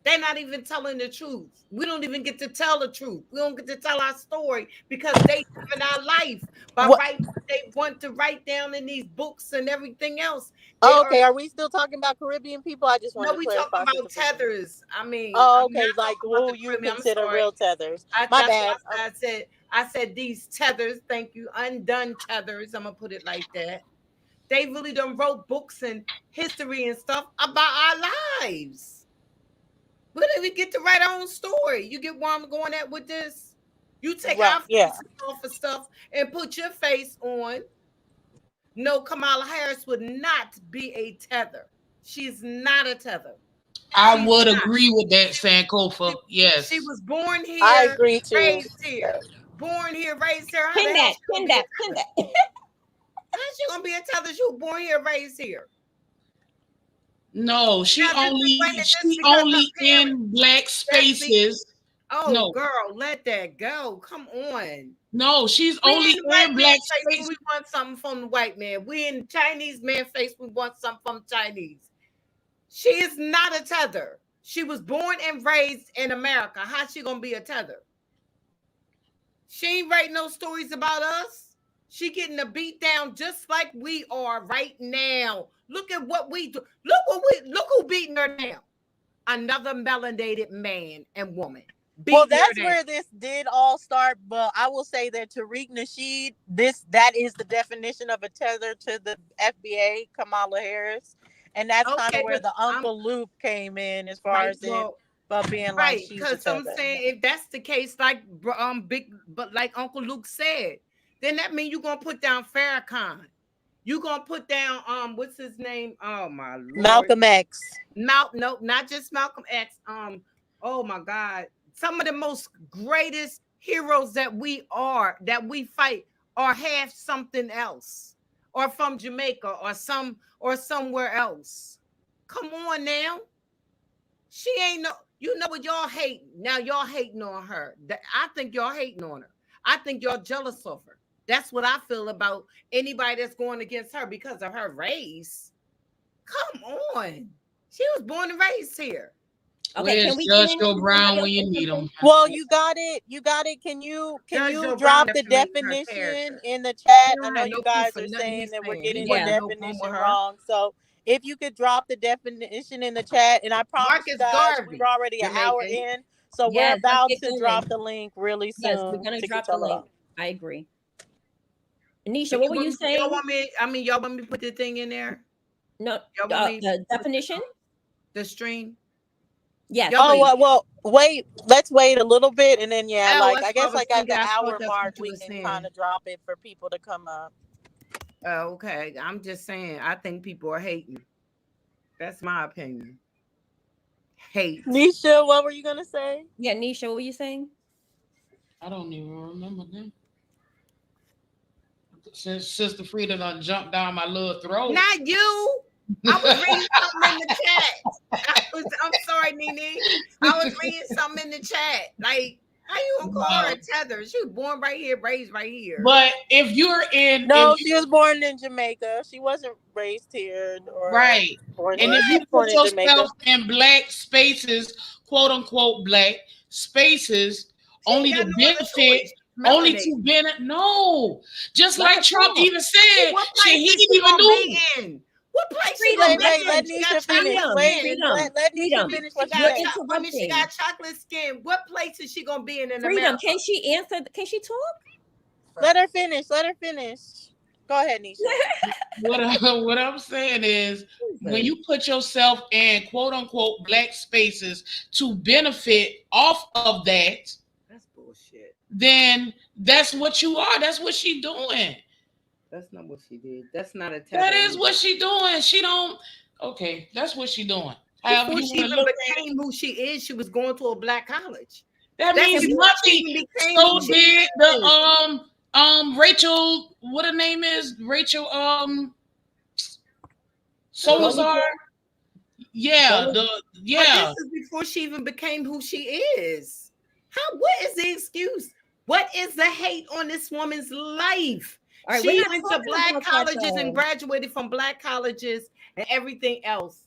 They're not even telling the truth. We don't even get to tell the truth. We don't get to tell our story because they live in our life by What? writing what they want to write down in these books and everything else. They Oh, are okay. Are we still talking about Caribbean people? I just no, wanted to we talking clarify about something for sure. tethers. I mean, Oh, I'm not okay. Like talking about who the you Caribbean. I'm consider sorry. real tethers. My That's bad. why I said these tethers. Thank you, undone tethers. I'm gonna put it like that. They really done wrote books and history and stuff about our lives. We didn't even get to write our own story. You get where I'm going at with this? You take Right. our Yeah. faces off of stuff and put your face on. No, Kamala Harris would not be a tether. She's not a tether. I She's would not. agree with that, She, Sankofa. she Yes. was born I here, agree too. raised here. Born here, raised here. How the Pin hell that, she gonna pin be a that, pin tether? that. How's she gonna be a tether? She was born here, raised here. No, Now just just she because her only parents in black just be spaces. oh No, girl, let that go. Come on. no, she's We only in the white in man black face when spaces. we want something from the white man. We in Chinese man face we want something from Chinese. She is not a tether. She was born and raised in America. How's she gonna be a tether? She ain't writing no stories about us. She getting a beat down just like we are right now. Look at what we do. Look who beating her down. Another melanated man and woman Well, beating her that's down. where this did all start. But I will say that Tariq Nasheed, that is the definition of a tether to the FBA, Kamala Harris, and that's kind of Okay, where but the I'm Uncle Luke came in as far right. as it, Well, but being like right, she's a because I'm tether. saying if that's the case, like big, but like Uncle Luke said, then that means you're gonna put down Farrakhan. You gonna put down what's his name? Oh my lord, Malcolm X. no, not just Malcolm X. Oh my God, some of the most greatest heroes that we fight are half something else, or from Jamaica, or somewhere else. Come on now. She ain't no, you know what y'all hate now? Y'all hating on her. I think y'all hating on her. I think y'all jealous of her. That's what I feel about anybody that's going against her because of her race. Come on. She was born and raised here. Okay, Where's can we Judge finish? Joe Did Brown somebody else when you say need something? him? Well, you got it. You got it. Can you Judge Joe Brown drop the defamation her definition character. in the He chat? I don't know have you no proof guys for are nothing saying he's that we're saying. He getting the Yeah. wasn't no home definition with her. wrong. So if you could drop the definition in the chat, and I promise you Marcus guys, we're Garvey, already an hour Jamaican. in, so we're Yes, let's about get to going. drop the link really Yes, we're soon gonna to drop get the y'all link. up. I agree. So Nisha, what were you y'all saying? want me? I mean, y'all want me to put the thing in there? No, Y'all want me the definition. the stream? Yes, Y'all Oh please. please. well, wait. Let's wait a little bit, and then Oh, like that's I what I guess was like at thinking. the I thought hour that's mark, what you we were can saying. kind of drop it for people to come up. Oh, okay. I'm just saying. I think people are hating. That's my opinion. Hate. Nisha, what were you gonna say? Yeah, Nisha, what were you saying? I don't even remember them. Since Sister Frida done jumped down my little throat. Not you. I was reading something in the chat. I'm sorry, Nene. I was reading something in the chat. Like, how you gonna call her a tether? She was born right here, raised right here. But if you're in, No, she was born in Jamaica. She wasn't raised here or right, born and in, if she you was put born in Jamaica. yourself in black spaces, quote unquote black spaces, She only ain't to got no other benefit, choice. only Melanated. to benefit. No, just Let like her Trump talk. even said, What shit, place he is didn't she even gonna be know. in? What place she Freedom. gonna Wait, be wait, let in? She got Nisha finish. chocolate Freedom. Wait, skin. Freedom. let Nisha Freedom. finish She what she's You're got saying. she interrupting. got chocolate skin. What place is she gonna be in Freedom. America? Can she answer? Can she talk? Let her finish. Let her finish. Go ahead, Nisha. What I'm saying is, when you put yourself in quote unquote black spaces to benefit off of that, That's bullshit. then that's what you are. That's what she doing. That's not what she did. That's not a tether. That is what she doing. She don't. Okay, that's what she doing. However Before you she want to even look at it. became who she is, she was going to a black college. That That's means before she nothing. even became who So she did the is. Rachel, what her name is, Rachel Solazar. Yeah, But this yeah. is before she even became who she is. What is the excuse? What is the hate on this woman's life? All right, we're She not went to talking black about that colleges and though. graduated from black colleges and everything else.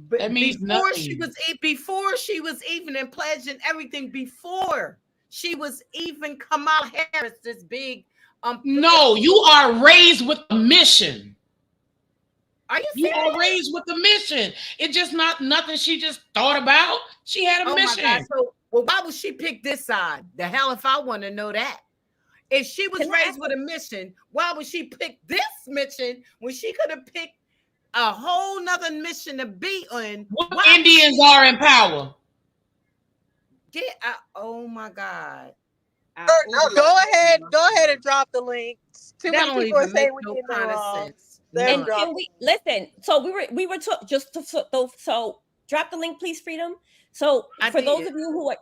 But That means nothing. before she was even in pledge and everything, before she was even Kamala Harris, this big No, you are raised with a mission. Are you You serious? are raised with a mission. It's just not nothing she just thought about. She had a mission. My God. So, well, why would she pick this side? The hell if I want to know that. If she was raised with a mission, why would she pick this mission when she could have picked a whole nother mission to be on? What Indians are in power? Oh my God. Go ahead and drop the link. Too many don't people are even make saying we're no getting it kind of wrong. sense. And can we listen? So we were so drop the link, please, Freedom. So for those of you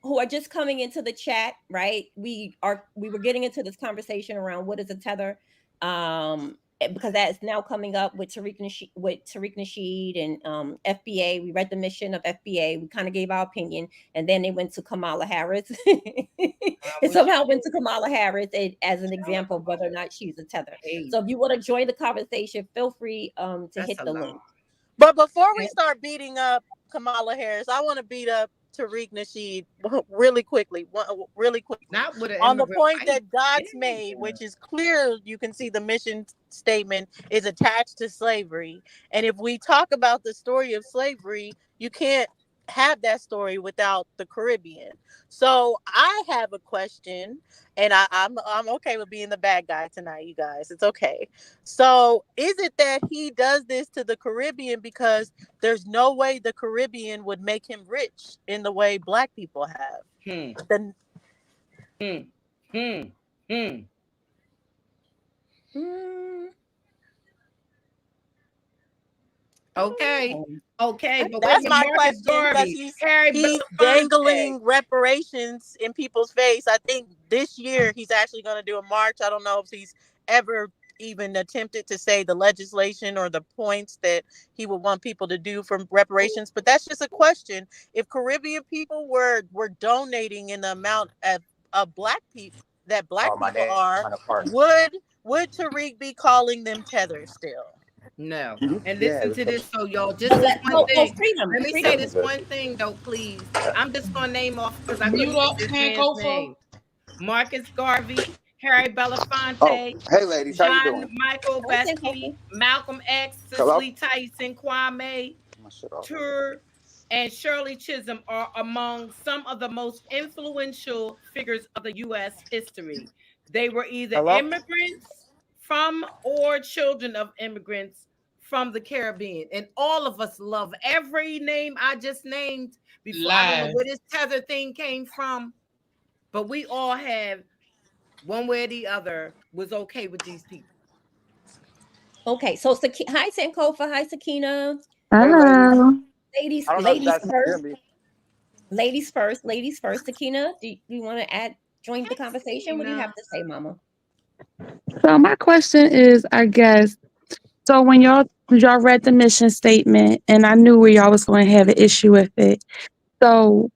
who are just coming into the chat, right? We were getting into this conversation around what is a tether, because that is now coming up with Tariq Nasheed and FBA. We read the mission of FBA. We kind of gave our opinion, and then they went to Kamala Harris. It somehow went to Kamala Harris as an example of whether or not she's a tether. So if you want to join the conversation, feel free to hit the link. But before we start beating up Kamala Harris, I want to beat up Tariq Nasheed really quickly. Not with on the point that Dots made, which is clear. You can see the mission statement is attached to slavery. And if we talk about the story of slavery, you can't have that story without the Caribbean. So I have a question, and I'm okay with being the bad guy tonight, you guys. It's okay. So is it that he does this to the Caribbean because there's no way the Caribbean would make him rich in the way Black people have? Okay, but that's my question, because he's dangling reparations in people's face. I think this year he's actually going to do a march. I don't know if he's ever even attempted to say the legislation or the points that he would want people to do for reparations, but that's just a question. If Caribbean people were donating in the amount of Black people, that black people are, would would Tariq be calling them tethers still? No. And listen to this, so y'all, just this one No, thing. freedom, Let me say freedom. this one thing though, please. I'm just gonna name off because I Mute couldn't get up, this man's Sankofa. name. Marcus Garvey, Harry Belafonte, John Michael Hi, Besky, Sankofa. Malcolm X, Cicely Tyson, Kwame, Tur, and Shirley Chisholm are among some of the most influential figures of the U.S. history. They were either immigrants from or children of immigrants from the Caribbean. And all of us love every name I just named before. I don't know Live. where this tether thing came from, but we all have one way or the other was okay with these people. Okay, so hi Sankofa, hi Sakina. Hello. Ladies first. Ladies first. Sakina, do you want to join the conversation? What do you have to say, Mama? So my question is, I guess, so when y'all read the mission statement, and I knew where y'all was going to have an issue with it. So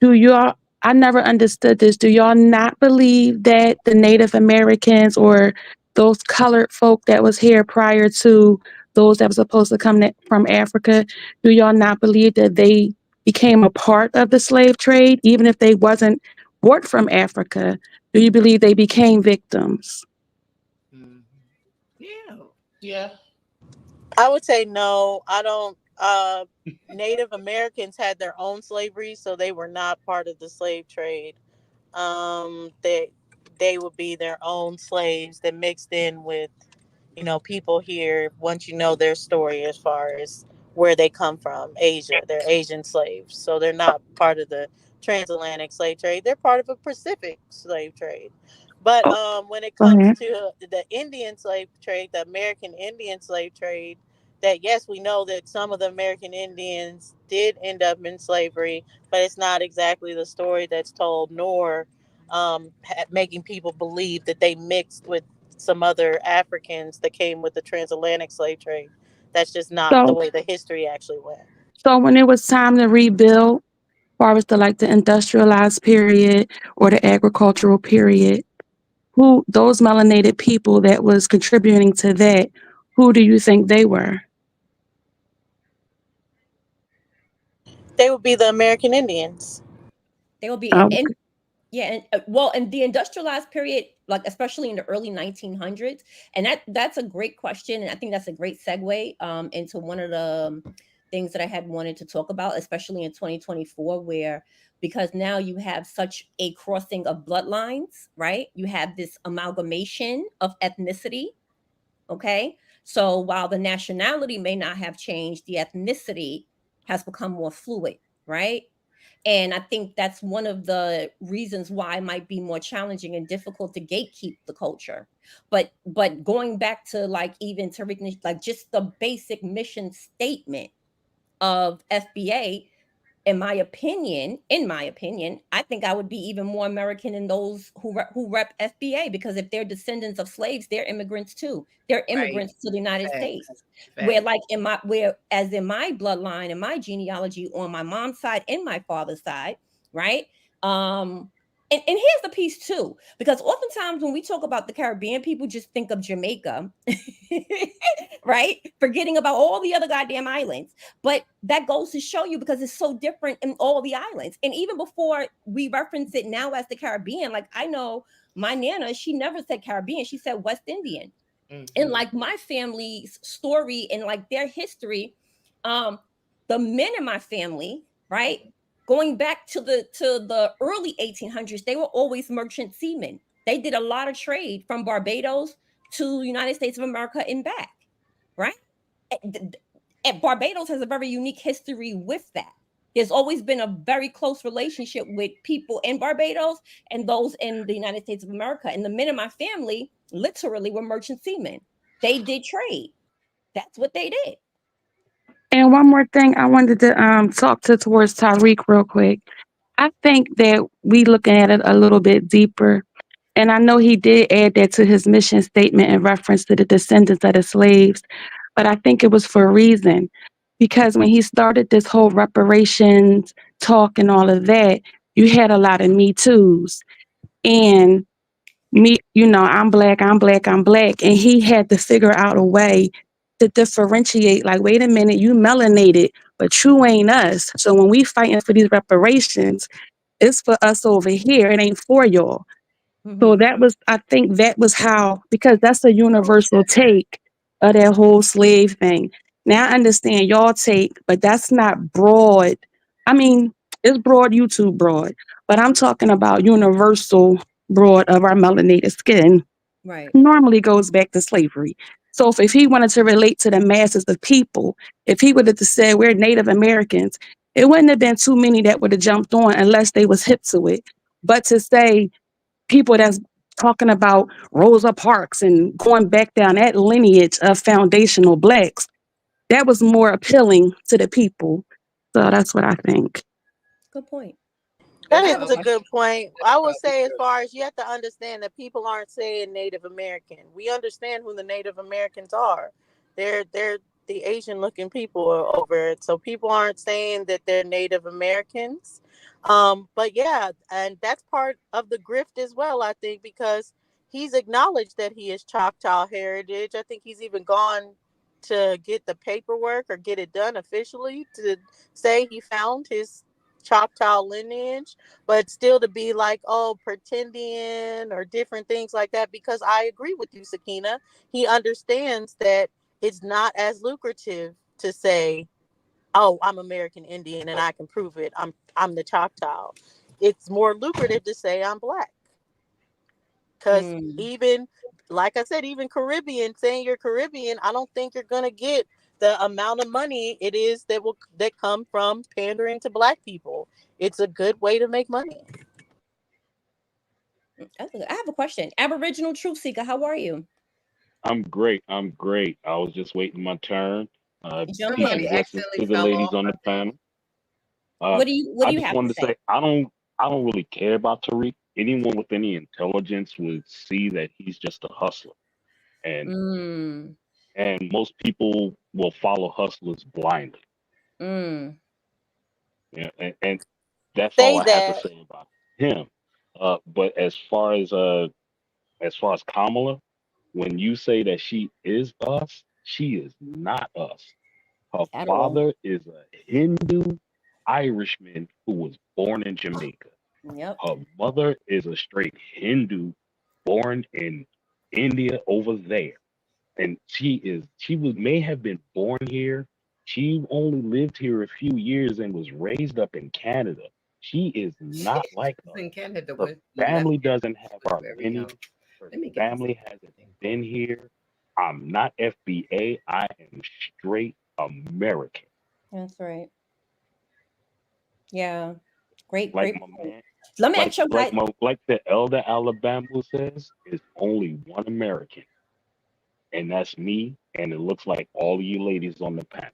do y'all? I never understood this. Do y'all not believe that the Native Americans or those colored folk that was here prior to those that were supposed to come from Africa, do y'all not believe that they became a part of the slave trade, even if they wasn't brought from Africa? Do you believe they became victims? Mm-hmm. Yeah. Yeah. I would say no. I don't. Native Americans had their own slavery, so they were not part of the slave trade. They would be their own slaves that mixed in with, people here. Once you know their story as far as where they come from, Asia, they're Asian slaves, so they're not part of the transatlantic slave trade. They're part of a Pacific slave trade. But Oh, when it go comes ahead. to the Indian slave trade, the American Indian slave trade, that yes, we know that some of the American Indians did end up in slavery, but it's not exactly the story that's told, nor making people believe that they mixed with some other Africans that came with the transatlantic slave trade. That's just not the So, way the history actually went. so when it was time to rebuild, far as the industrialized period or the agricultural period, who those melanated people that was contributing to that, who do you think they were? They would be the American Indians. They will be Oh, in. Yeah, and well, in the industrialized period, like especially in the early 1900s, and that's a great question, and I think that's a great segue into one of the things that I had wanted to talk about, especially in 2024, where because now you have such a crossing of bloodlines, right? You have this amalgamation of ethnicity. Okay, so while the nationality may not have changed, the ethnicity has become more fluid, right? And I think that's one of the reasons why it might be more challenging and difficult to gatekeep the culture. But going back to like even Tariq, like just the basic mission statement of FBA, in my opinion, I think I would be even more American than those who rep FBA, because if they're descendants of slaves, they're immigrants too. They're Right. immigrants to the United Facts. States. Where Facts. like whereas in my bloodline and my genealogy on my mom's side and my father's side, right? And here's the piece too, because oftentimes when we talk about the Caribbean, people just think of Jamaica, right? Forgetting about all the other goddamn islands. But that goes to show you because it's so different in all the islands. And even before we reference it now as the Caribbean, like I know my Nana, she never said Caribbean, she said West Indian. And like my family's story and like their history, the men in my family, right, going back to the early 1800s, they were always merchant seamen. They did a lot of trade from Barbados to United States of America and back, right? And Barbados has a very unique history with that. There's always been a very close relationship with people in Barbados and those in the United States of America. And the men in my family literally were merchant seamen. They did trade. That's what they did. and one more thing I wanted to talk to towards Tariq real quick. I think that we looking at it a little bit deeper. And I know he did add that to his mission statement in reference to the descendants of the slaves, but I think it was for a reason. Because when he started this whole reparations talk and all of that, you had a lot of Me Too's. And me, I'm black, I'm black, I'm black. And he had to figure out a way to differentiate, like, wait a minute, you melanated, but you ain't us. So when we fighting for these reparations, it's for us over here. It ain't for y'all. So Mm-hmm. that was, I think that was how, because that's a universal take of that whole slave thing. Now I understand y'all take, but that's not broad. I mean, it's broad, YouTube broad, but I'm talking about universal broad of our melanated skin Right. normally goes back to slavery. So if he wanted to relate to the masses of people, if he would have said we're Native Americans, it wouldn't have been too many that would have jumped on unless they was hip to it. But to say people that's talking about Rosa Parks and going back down that lineage of foundational blacks, that was more appealing to the people. So that's what I think. Good point. That That's I have a is a probably good question. point. that's I would probably say, as true. far as you have to understand that people aren't saying Native American. We understand who the Native Americans are. They're the Asian looking people over it. So people aren't saying that they're Native Americans. But yeah, and that's part of the grift as well, I think, because he's acknowledged that he is Choctaw heritage. I think he's even gone to get the paperwork or get it done officially to say he found his Choctaw lineage, but still to be like, oh, pretending or different things like that. Because I agree with you, Sakina. He understands that it's not as lucrative to say, oh, I'm American Indian and I can prove it. I'm the Choctaw. It's more lucrative to say I'm black. Because Mm, even, like I said, even Caribbean, saying you're Caribbean, I don't think you're gonna get the amount of money it is that come from pandering to black people. It's a good way to make money. I have a question. Aboriginal Truth Seeker, how are you? I'm great. I'm great. I was just waiting my turn. Jump Peace Somebody and in. blessings accidentally to the fell ladies off, on I the think. panel. Uh, What I do you just have to wanted to say? say I don't really care about Tariq. Anyone with any intelligence would see that he's just a hustler, and Mm, most people will follow hustlers blindly. mm. Yeah, and that's all Say I have to that. say about him. But as far as Kamala, when you say that she is us, she is not us. Her At all. father is a Hindu Irishman who was born in Jamaica. Yep. Her mother is a straight Hindu born in India over there. And she was may have been born here. She only lived here a few years and was raised up in Canada. She is She not like was us. in Canada Her when left family Canada doesn't when she have was our very young. lineage. Her Let me get this family hasn't thing been going. here. I'm not FBA. I am straight American. That's right. Yeah. Great, Like great my point. man, Let me ask you guys. like the elder Alabama says, is only one American, and that's me. And it looks like all of you ladies on the panel.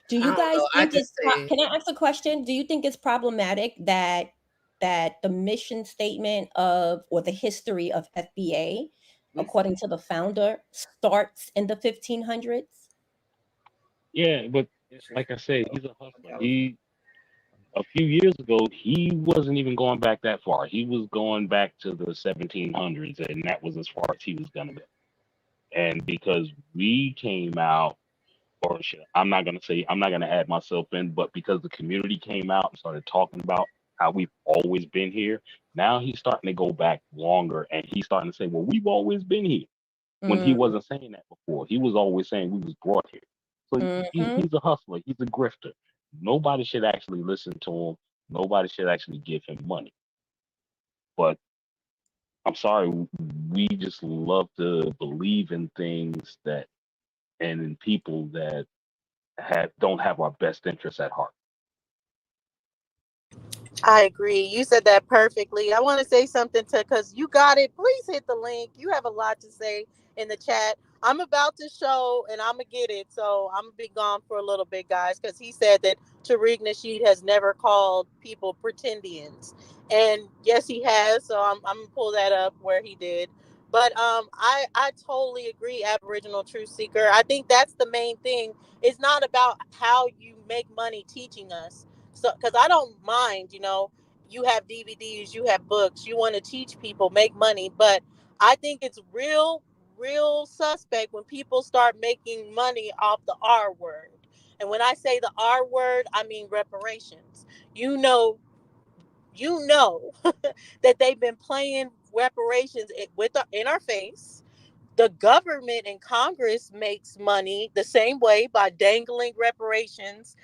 Do I you don't guys know. I think just say can I ask a question? Do you think it's problematic that the mission statement of or the history of FBA, according to the founder, starts in the 1500s? Yeah, but like I said, he's a hustler. He A few years ago, he wasn't even going back that far. He was going back to the 1700s, and that was as far as he was gonna go. And because we came out, or shit, I'm not gonna add myself in, but because the community came out and started talking about how we've always been here, now he's starting to go back longer, and he's starting to say, "Well, we've always been here." When he Mm, wasn't saying that before, he was always saying we was brought here. So mm-hmm. he's a hustler. He's a grifter. Nobody should actually listen to him. Nobody should actually give him money. But I'm sorry, we just love to believe in things that and in people that have don't have our best interests at heart. I agree. You said that perfectly. I want to say something to, because you got it. Please hit the link. You have a lot to say in the chat. I'm about to show and I'm going to get it. So I'm going to be gone for a little bit, guys, because he said that Tariq Nasheed has never called people pretendians. And yes, he has. So I'm going to pull that up where he did. But I totally agree, Aboriginal Truth Seeker. I think that's the main thing. It's not about how you make money teaching us, so because I don't mind, you have DVDs, you have books, you want to teach people, make money. But I think it's real suspect when people start making money off the R word. And when I say the R word, I mean reparations. You know, you know that they've been playing reparations in our face. The government and Congress makes money the same way by dangling reparations,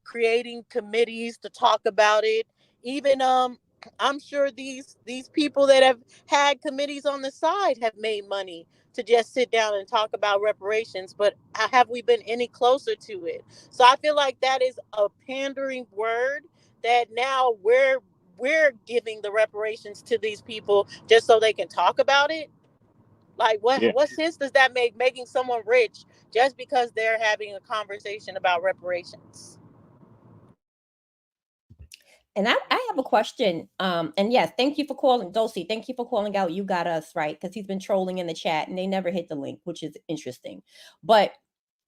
creating committees to talk about it. Even I'm sure these people that have had committees on the side have made money to just sit down and talk about reparations. But have we been any closer to it? So I feel like that is a pandering word that now we're giving the reparations to these people just so they can talk about it. Like Yeah. what sense does that make, making someone rich just because they're having a conversation about reparations? And I have a question. And yes, thank you for calling, Dulcie. Thank you for calling out. You got us right, because he's been trolling in the chat and they never hit the link, which is interesting. But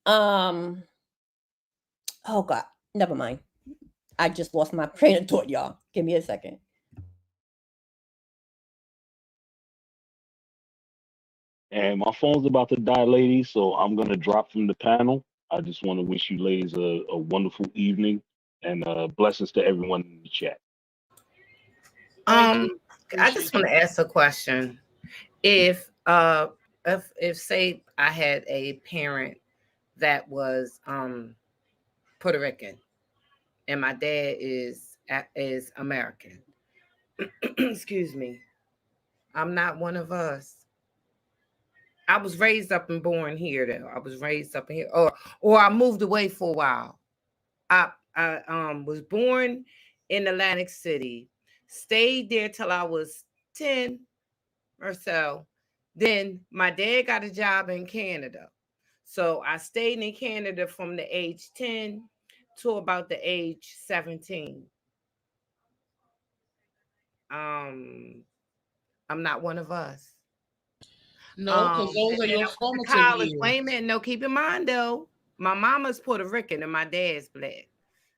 oh God, never mind. I just lost my train of thought, y'all. Give me a second. And my phone's about to die, ladies, so I'm gonna drop from the panel. I just want to wish you ladies a wonderful evening and blessings to everyone in the chat. I just want to ask a question. If say I had a parent that was Puerto Rican and my dad is American, excuse me, I'm not one of us. I was raised up and born here though. I was raised up in here, or I moved away for a while. I was born in Atlantic City, stayed there till I was 10 or so. Then my dad got a job in Canada. So I stayed in Canada from the age 10 to about the age 17. I'm not one of us. No, because those are your formative college. years. Wait a minute. No, keep in mind though, my mama's Puerto Rican and my dad's black.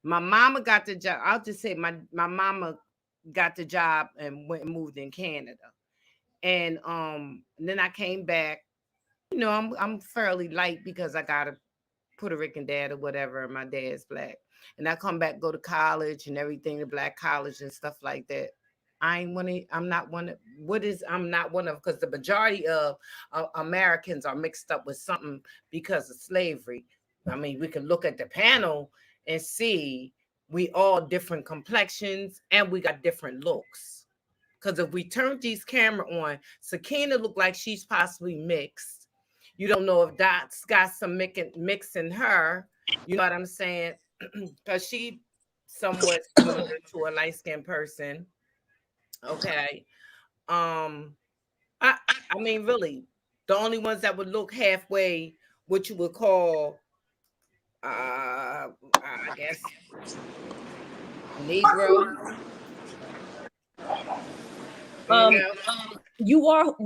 My mama got the job. I'll just say my mama got the job and went and moved in Canada. And then I came back. You know, I'm fairly light because I got a Puerto Rican dad or whatever, and my dad's black. And I come back, go to college and everything, the black college and stuff like that. I'm not one of I'm not one of, because the majority of Americans are mixed up with something because of slavery. I mean, we can look at the panel and see we all different complexions and we got different looks. Because if we turn these camera on, Sakina looked like she's possibly mixed. You don't know if Dot's got some mix in her. You know what I'm saying? Because she somewhat similar to a light-skinned person. Okay. I mean, really, the only ones that would look halfway, what you would call, I guess, Negro. You are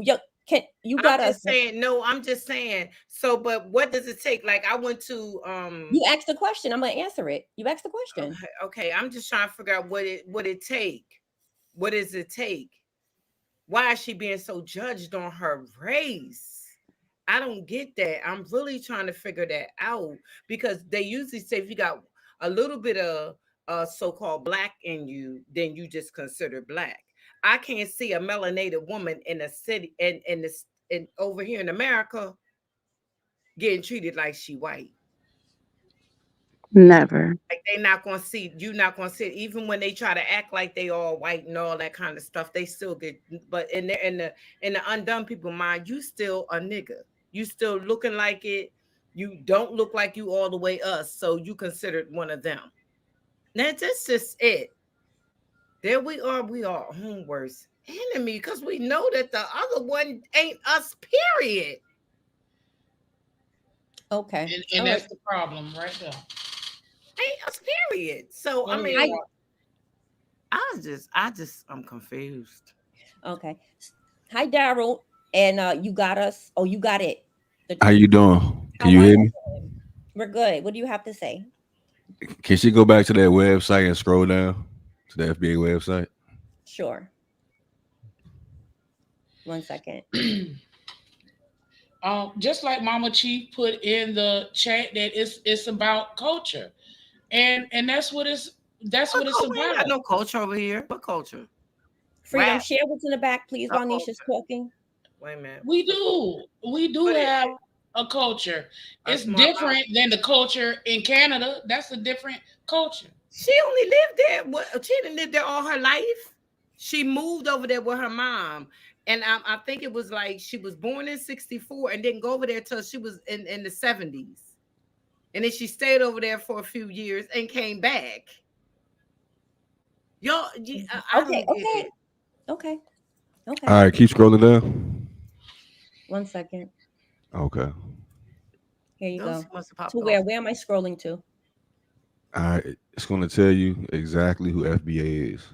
you got I'm us. just saying, no, I'm just saying. So, but what does it take? Like, I went to You asked the question. I'm gonna answer it. You asked the question. Okay, I'm just trying to figure out what it take. What does it take? Why is she being so judged on her race? I don't get that. I'm really trying to figure that out, because they usually say if you got a little bit of so-called black in you, then you just consider black. I can't see a melanated woman in a city and over here in America getting treated like she white. Never. Like you're not gonna see, even when they try to act like they all white and all that kind of stuff, they still get. But in the undone people mind, you still a nigga. You still looking like it. You don't look like you all the way us, so you considered one of them. That's just it. There we are home worst enemy, because we know that the other one ain't us, period. Okay. And that's the problem right there. Ain't us, period. So I mean, I'm confused. Okay. Hi, Daryl. And you got us. Oh, you got it. How you doing? Can you hear me? We're good. What do you have to say? Can she go back to that website and scroll down to the FBA website? Sure. 1 second. Just like Mama Chief put in the chat that it's about culture, and that's what it's We ain't about. got no culture over here. What culture? Freedom, Rap. share what's in the back, please, No while Nisha's culture. talking. Wait a minute. We do Put it have a culture. a It's smart mouth. different than the culture in Canada. That's a different culture. She only lived there. What? She didn't live there all her life. She moved over there with her mom, and I think it was like she was born in '64 and didn't go over there till she was in the '70s, and then she stayed over there for a few years and came back. Y'all, I Okay, don't get okay, it. okay, okay. All right, keep scrolling down. 1 second. Okay. Here you Those go. must have To popped where? off. Where am I scrolling to? All right, it's going to tell you exactly who FBA is.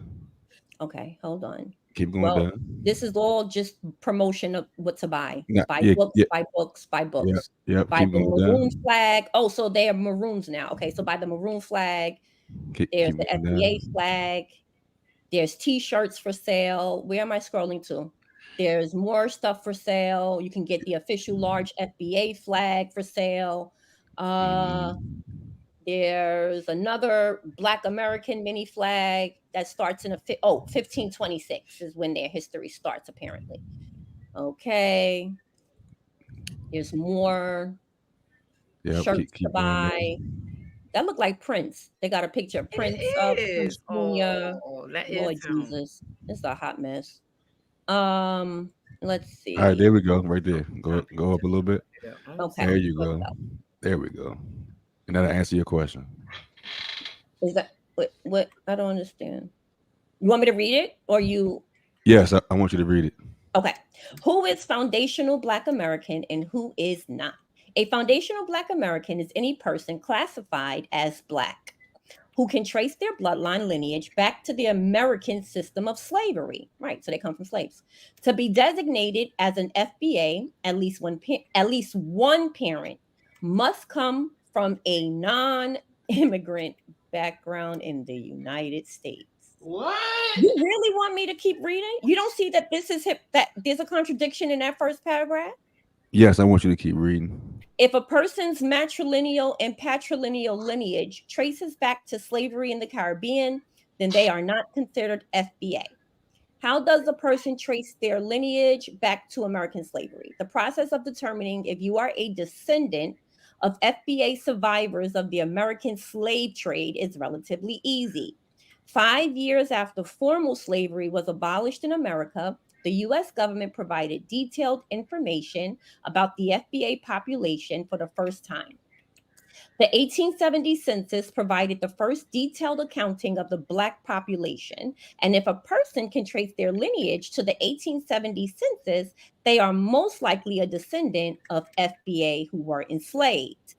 Okay, hold on. Keep going Well, down. this is all just promotion of what to buy. Yeah, Buy yeah, books, yeah, buy books, buy yeah, books. yep. Buy Keep the going maroon down. flag. Oh, so they are maroons now. Okay, so buy the maroon flag. There's Keep the going FBA down. flag. There's t-shirts for sale. Where am I scrolling to? There's more stuff for sale. You can get the official large FBA flag for sale. Uh Mhm. there's another Black American mini flag that starts in 1526 is when their history starts, apparently. Okay. There's more Yep. shirts to Keep going buy. down. That look like Prince. They got a picture of Prince up, It Prince is. Jr. Oh, that is Lord him. Jesus. It's a hot mess. Um, let's All right, see. there we go. Right there. Go up a little bit. Yeah, I don't Okay. see There it. you Here we go. go. There we go. And that'll answer your question. Is that what I don't understand. You want me to read it or you Yes, I want you to read it. okay. Who is foundational Black American and who is not? A foundational Black American is any person classified as Black who can trace their bloodline lineage back to the American system of slavery. Right, so they come from slaves. To be designated as an FBA, at least one parent must come from a non-immigrant background in the United States. What? You really want me to keep reading? You don't see that that there's a contradiction in that first paragraph? Yes, I want you to keep reading. If a person's matrilineal and patrilineal lineage traces back to slavery in the Caribbean, then they are not considered FBA. How does a person trace their lineage back to American slavery? The process of determining if you are a descendant of FBA survivors of the American slave trade is relatively easy. 5 years after formal slavery was abolished in America, the US government provided detailed information about the FBA population for the first time. The 1870 census provided the first detailed accounting of the Black population. And if a person can trace their lineage to the 1870 census, they are most likely a descendant of FBA who were enslaved.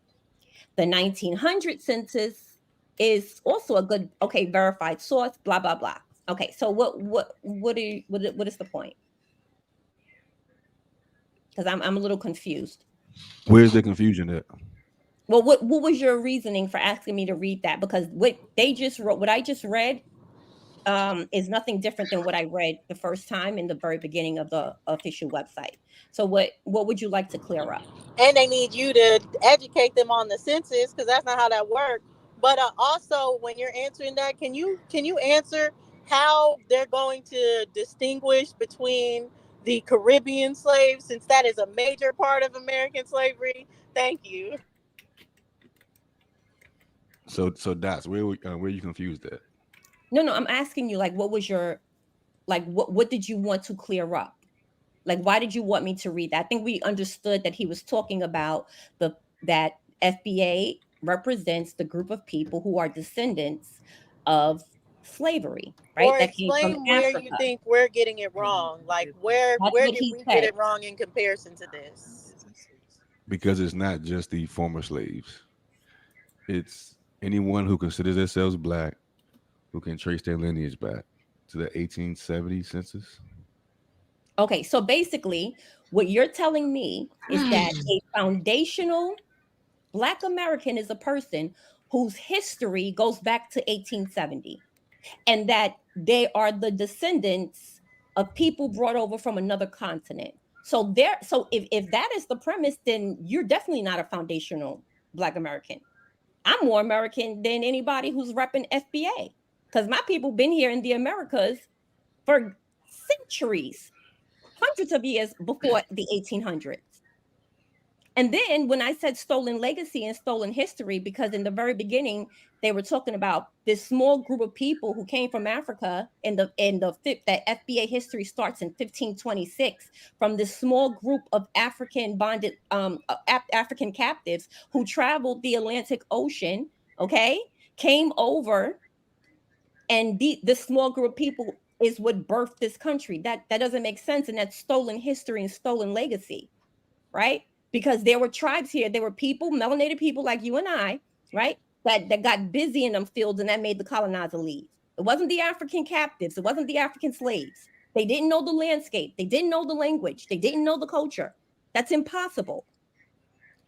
The 1900 census is also a good, okay, verified source, blah, blah, blah. Okay, so what is the point? Because I'm a little confused. Where's the confusion at? Well, what was your reasoning for asking me to read that? Because what they just wrote, what I just read, is nothing different than what I read the first time in the very beginning of the official website. So what would you like to clear up? And they need you to educate them on the census because that's not how that works. But also, when you're answering that, can you answer how they're going to distinguish between the Caribbean slaves, since that is a major part of American slavery? Thank you. So dots. Where you confused at? No, I'm asking you, like, what was your, like, what did you want to clear up? Like, why did you want me to read that? I think we understood that he was talking about that FBA represents the group of people who are descendants of slavery, right? Or That came from explain where you Africa. think we're getting it wrong. Like where That's where what did he we get said. it wrong in comparison to this? Because it's not just the former slaves. It's anyone who considers themselves Black who can trace their lineage back to the 1870 census. Okay, so basically, what you're telling me is that a foundational Black American is a person whose history goes back to 1870. and that they are the descendants of people brought over from another continent. So if that is the premise, then you're definitely not a foundational Black American. I'm more American than anybody who's repping FBA, because my people been here in the Americas for centuries, hundreds of years before the 1800s. And then when I said stolen legacy and stolen history, because in the very beginning they were talking about this small group of people who came from Africa, that FBA history starts in 1526 from this small group of African bonded African captives who traveled the Atlantic Ocean, okay, came over, and this small group of people is what birthed this country. That doesn't make sense, and that's stolen history and stolen legacy, right? Because there were tribes here, there were people, melanated people like you and I, right? That got busy in them fields, and that made the colonizer leave. It wasn't the African captives, it wasn't the African slaves. They didn't know the landscape, they didn't know the language, they didn't know the culture. That's impossible.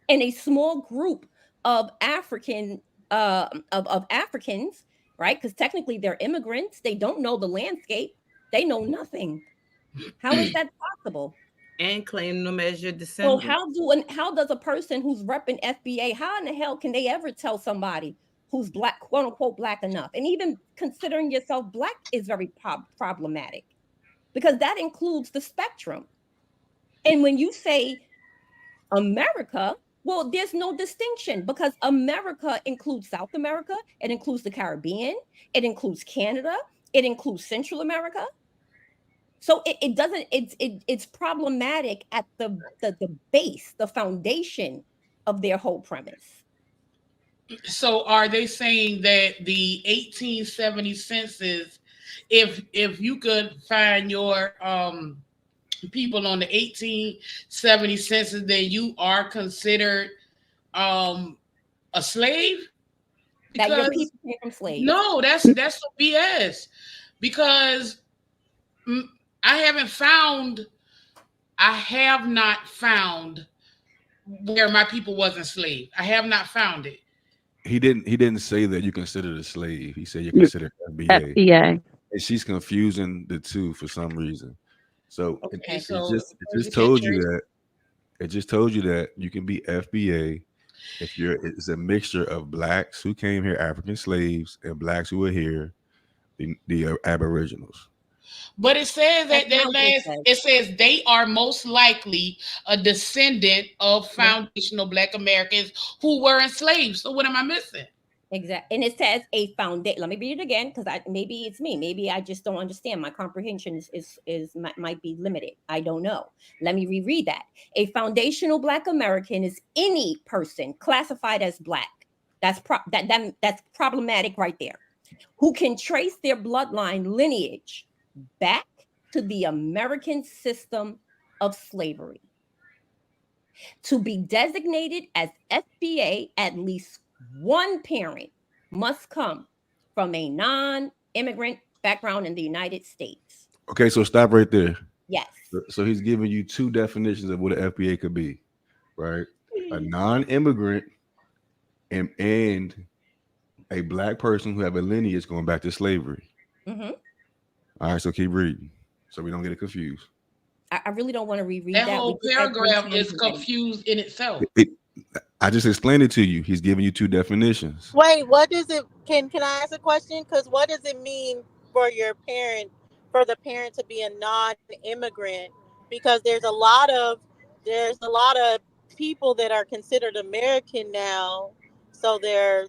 And a small group of Africans, right? Because technically they're immigrants, they don't know the landscape, they know nothing. How is that possible? And claim them as your So descendants. how does a person who's repping FBA, how in the hell can they ever tell somebody who's Black, quote unquote, Black enough? And even considering yourself Black is very problematic, because that includes the spectrum. And when you say America, well, there's no distinction, because America includes South America, it includes the Caribbean, it includes Canada, it includes Central America. So it doesn't, it's problematic at the base, the foundation of their whole premise. So are they saying that the 1870 census, if you could find your people on the 1870 census, then you are considered a slave? That your Because people came from slaves. no, that's some BS. Because I have not found where my people wasn't slave. I have not found it. He didn't say that you considered a slave. He said you're considered FBA. FBA. And she's confusing the two for some reason. So Okay, it so just told you that you can be FBA if it's a mixture of blacks who came here, African slaves, and blacks who were here, the Aboriginals. But it says That's not what it says. it says they are most likely a descendant of foundational Black Americans who were enslaved. So what am I missing? Exactly. And it says a foundation. Let me read it again, because maybe it's me. Maybe I just don't understand. My comprehension might be limited. I don't know. Let me reread that. A foundational Black American is any person classified as Black. That's problematic right there. Who can trace their bloodline lineage back to the American system of slavery. To be designated as FBA, at least one parent must come from a non-immigrant background in the United States. Okay, so stop right there. Yes. So he's giving you two definitions of what an FBA could be, right? A non-immigrant and a Black person who have a lineage going back to slavery. Mm-hmm. All right, so keep reading so we don't get it confused. I really don't want to reread that. That whole paragraph is confused in itself. I just explained it to you. He's giving you two definitions. Wait, what does it? Can I ask a question? Because what does it mean for the parent to be a non-immigrant? Because there's a lot of people that are considered American now, so they're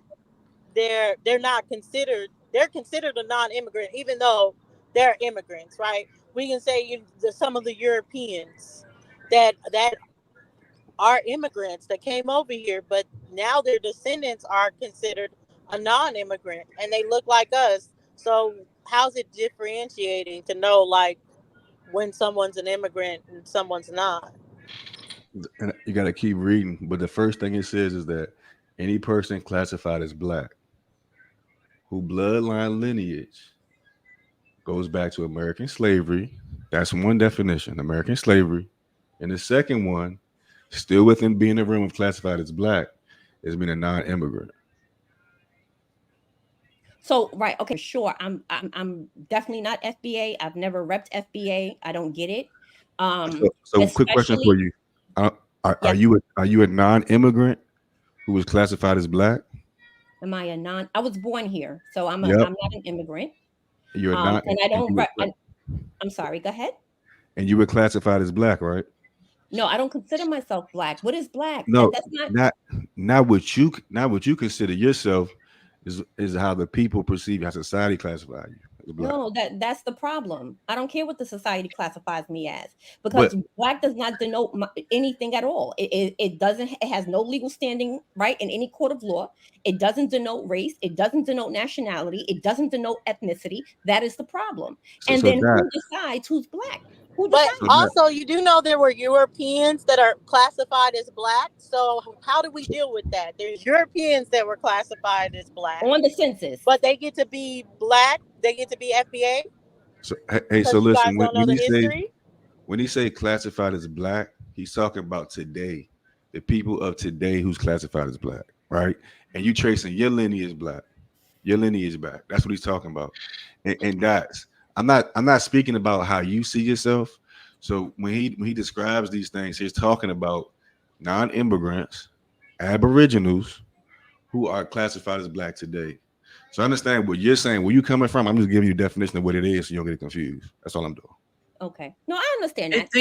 not considered. They're considered a non-immigrant, even though they're immigrants, right? We can say some of the Europeans that are immigrants that came over here, but now their descendants are considered a non-immigrant and they look like us. So how's it differentiating to know like when someone's an immigrant and someone's not? And you got to keep reading. But the first thing it says is that any person classified as Black who bloodline lineage goes back to American slavery. That's one definition, American slavery. And the second one, still within being a realm of classified as Black, is being a non-immigrant. So right, okay, sure. I'm definitely not FBA. I've never repped FBA. I don't get it. So quick question for Especially, you: are, are yes. you a non-immigrant who was classified as black? Am I a non? I was born here, so Yep, I'm not an immigrant. you're not, And I and don't. I'm sorry. Go ahead. you were classified as black, right? No, I don't consider myself black. What is black? No, That's not. not what you consider yourself is how the people perceive, how society classify you as black. No, that's the problem. I don't care what the society classifies me as, But because black does not denote anything at all. It doesn't. It has no legal standing, right, in any court of law. It doesn't denote race. It doesn't denote nationality. It doesn't denote ethnicity. That is the problem. so And so then that who decides who's black? Who But so decides? that also, you do know there were Europeans that are classified as black. So how do we so, deal with that? There's Europeans that were classified as black, On the census? but they get to be black. They get to be FBA hey, so because you guys listen, don't know the history. when he say classified as black, he's talking about today, the people of today who's classified as black, right? And you tracing your lineage black, your lineage back. That's what he's talking about. And that's I'm not speaking about how you see yourself. So when he describes these things, he's talking about non-immigrants, aboriginals who are classified as black today. So I understand what you're saying, where you coming from. I'm just giving you a definition of what it is so you don't get confused. That's all I'm doing. Okay. No, I understand that. Do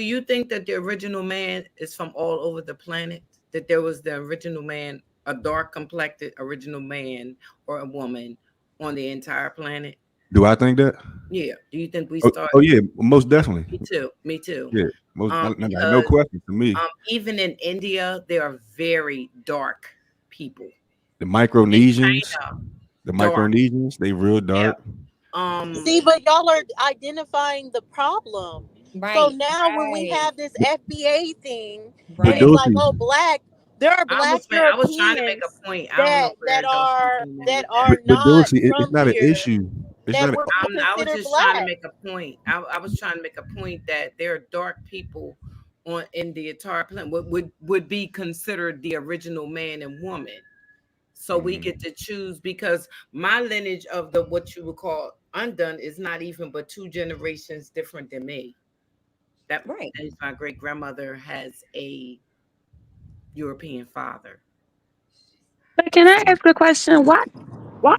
you think that the original man is from all over the planet? That there was the original man, a dark complected original man or a woman on the entire planet? Do I think that? Yeah. Do you think we Oh, start? oh yeah, most definitely. Me too. Me too. Yeah, most no Because question to me. even in India, there are very dark people. The In Micronesians, China, the dark. Micronesians, they real Yeah. dark. Um. See, but y'all are identifying the problem. So Right. now when we Right. have this FBA thing, But and it's Right. like, Dorothy, oh, black, there are black I was trying to make Europeans a point. I don't know where Dawson came in that with that. are but not Dorothy, it's from not an here issue. It's that not. were I was considered just trying to black. make a point. I was trying to make a point that there are dark people on in the entire planet would be considered the original man and woman. So we Mhm. get to choose because my lineage of the what you would call undone is not even but two generations different than me. That Right. is my great grandmother has a European father. But can I ask a question? Why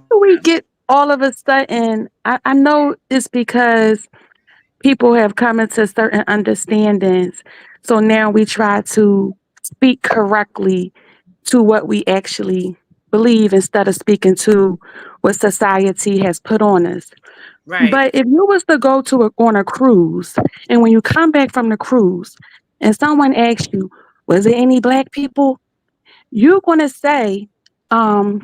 do we get all of a sudden? I know it's because people have come into certain understandings. So now we try to speak correctly to what we actually believe instead of speaking to what society has put on us. Right. But if you was to go on a cruise, and when you come back from the cruise, and someone asks you, "Was there any black people?" You're gonna say, "No,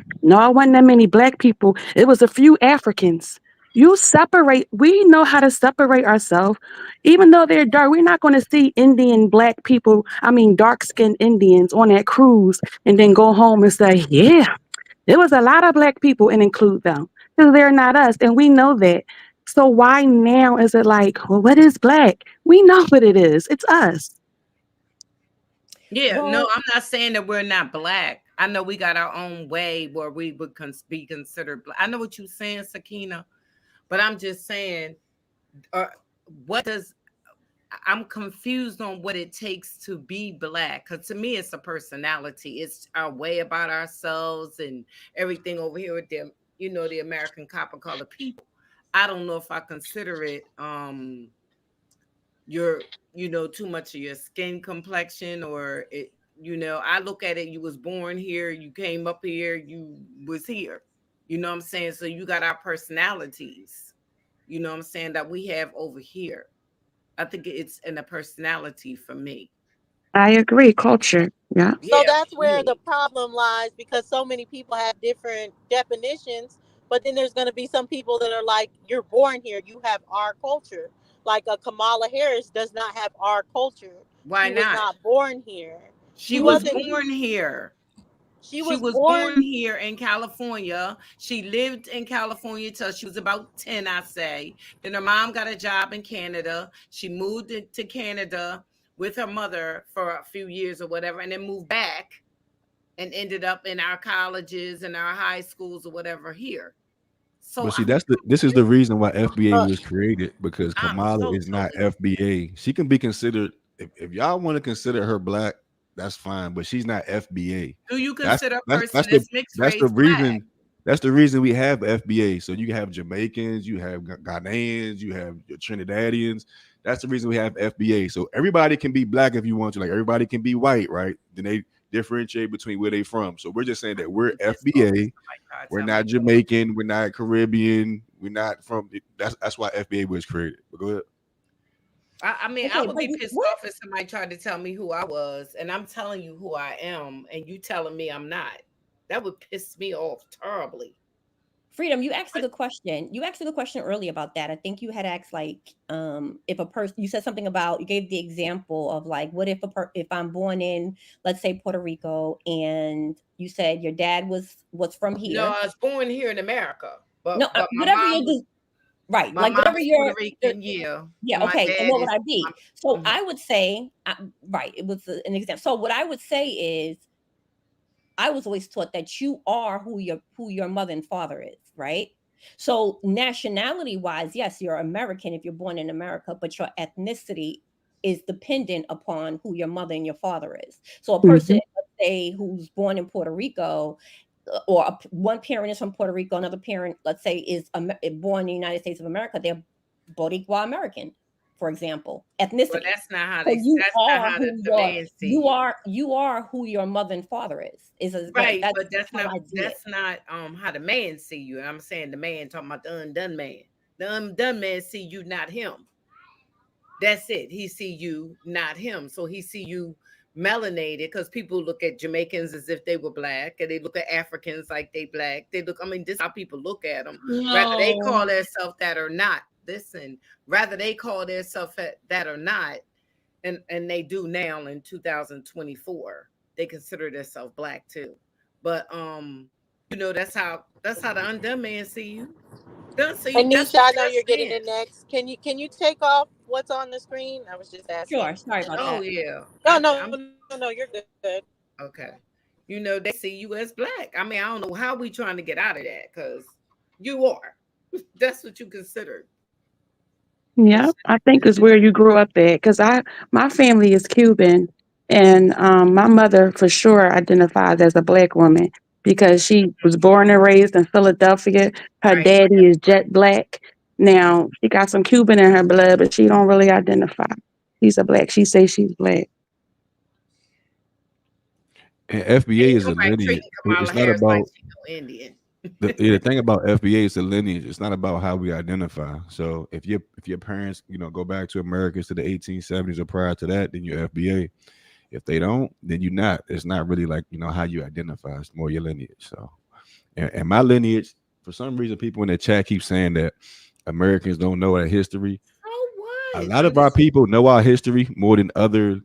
it wasn't that many black people. It was a few Africans." You separate. We know how to separate ourselves, even though they're dark. We're not going to see Indian black people. I mean, dark skinned Indians on that cruise, and then go home and say, "Yeah, there was a lot of black people," and include them because they're not us, and we know that. So why now is it like, well, what is black? We know what it is. It's us. Yeah, no, Well, I'm not saying that we're not black. I know we got our own way where we would be considered black. I know what you're saying, Sakina, but I'm just saying, uh, what does I'm confused on what it takes to be black. Because to me, it's a personality. It's our way about ourselves and everything over here with them. You know, the American copper color people. I don't know if I consider it. Your too much of your skin complexion or it. I look at it. You was born here. You came up here. You was here. You know what I'm saying? So you got our personalities. You know what I'm saying that we have over here. I think it's in the personality for me. I agree. Culture. Yeah. So Yeah, that's for where the me. problem lies because so many people have different definitions. But then there's going to be some people that are like, you're born here, you have our culture. Like a Kamala Harris does not have our culture. Why She was not? not born here. She She was wasn't. born here. She She was was born born. here in California. She lived in California till she was about 10, I say. Then her mom got a job in Canada. She moved to Canada with her mother for a few years or whatever, and then moved back. and ended up in our colleges and our high schools or whatever here. So But see, this is the reason why FBA Uh, was created, because I'm Kamala so is not totally FBA. She can be considered, if y'all want to consider her black, that's fine, but she's not FBA. do you That's consider a that's person that's the that's mixed that's the race black? reason. That's the reason we have FBA. So you have Jamaicans, you have Ghanaians, you have your Trinidadians. That's the reason we have FBA. So everybody can be black if you want to. Like everybody can be white, right? Then they differentiate between where they from. So we're just saying that we're But this FBA. office, somebody try to We're tell me not Jamaican. We're not Caribbean. We're not from. That's why FBA was created. But go ahead. I mean, I Okay, would but be pissed what? off if somebody tried to tell me who I was, and I'm telling you who I am, and you telling me I'm not. That would piss me off terribly. Freedom, you asked a But good question. You asked a good question earlier about that. I think you had asked like, if a person, you said something about, you gave the example of like, what if if I'm born in, let's say Puerto Rico, and you said your dad was from no, here. I was born here in America, No, but my whatever mom was right, my like whatever mom's Puerto your Rican, yeah, yeah, and my okay. And dad what would is I my. be? So Mhm. I would say, right, it was an example. So what I would say is, I was always taught that you are who your mother and father is, right? So nationality wise, yes, you're American if you're born in America, but your ethnicity is dependent upon who your mother and your father is. So a person, Mhm. let's say, who's born in Puerto Rico, or one parent is from Puerto Rico, another parent, let's say, is born in the United States of America, they're Boricua American, for example, Well, ethnicity. that's not how So they. That's not how the man see you. you are who your mother and father is. What Right, but that's how not I see it. how the man see you. And I'm saying the man talking about the undone man. The undone man see you, not him. That's it. He see you, not him. So he see you melanated because people look at Jamaicans as if they were black, and they look at Africans like they black. They look. I mean, this is how people look at them. Whether they call no. themselves that or not. Listen, rather they call themselves that or not, and they do now in 2024. They consider themselves black too. But that's how the undone man see you. Done see you. That's Anisha, what I know you're you're getting saying. it next. Can you take off what's on the screen? I was just Sure, asking. sorry about Oh that. yeah. No, I'm no, no, you're good. okay. They see you as black. I mean, I don't know how we trying to get out of that because you are. That's what you consider. Yeah, It's I think it's it's just where you grew up at, because my family is Cuban, and my mother for sure identifies as a black woman because she was born and raised in Philadelphia. Her right. daddy is jet black. Now she got some Cuban in her blood, but she don't really identify. She's a black. She says she's black. And And FBA you is come a back lineage. treating It's Kamala not Harris like about she no Indian. the thing about FBA is a lineage. It's not about how we identify. So if your parents go back to America to the 1870s or prior to that, then you're FBA. If they don't, then you're not. It's not really like how you identify. It's more your lineage. So and my lineage, for some reason, people in the chat keep saying that Americans don't know our history. So A what? lot I'm of our just people know our history more than other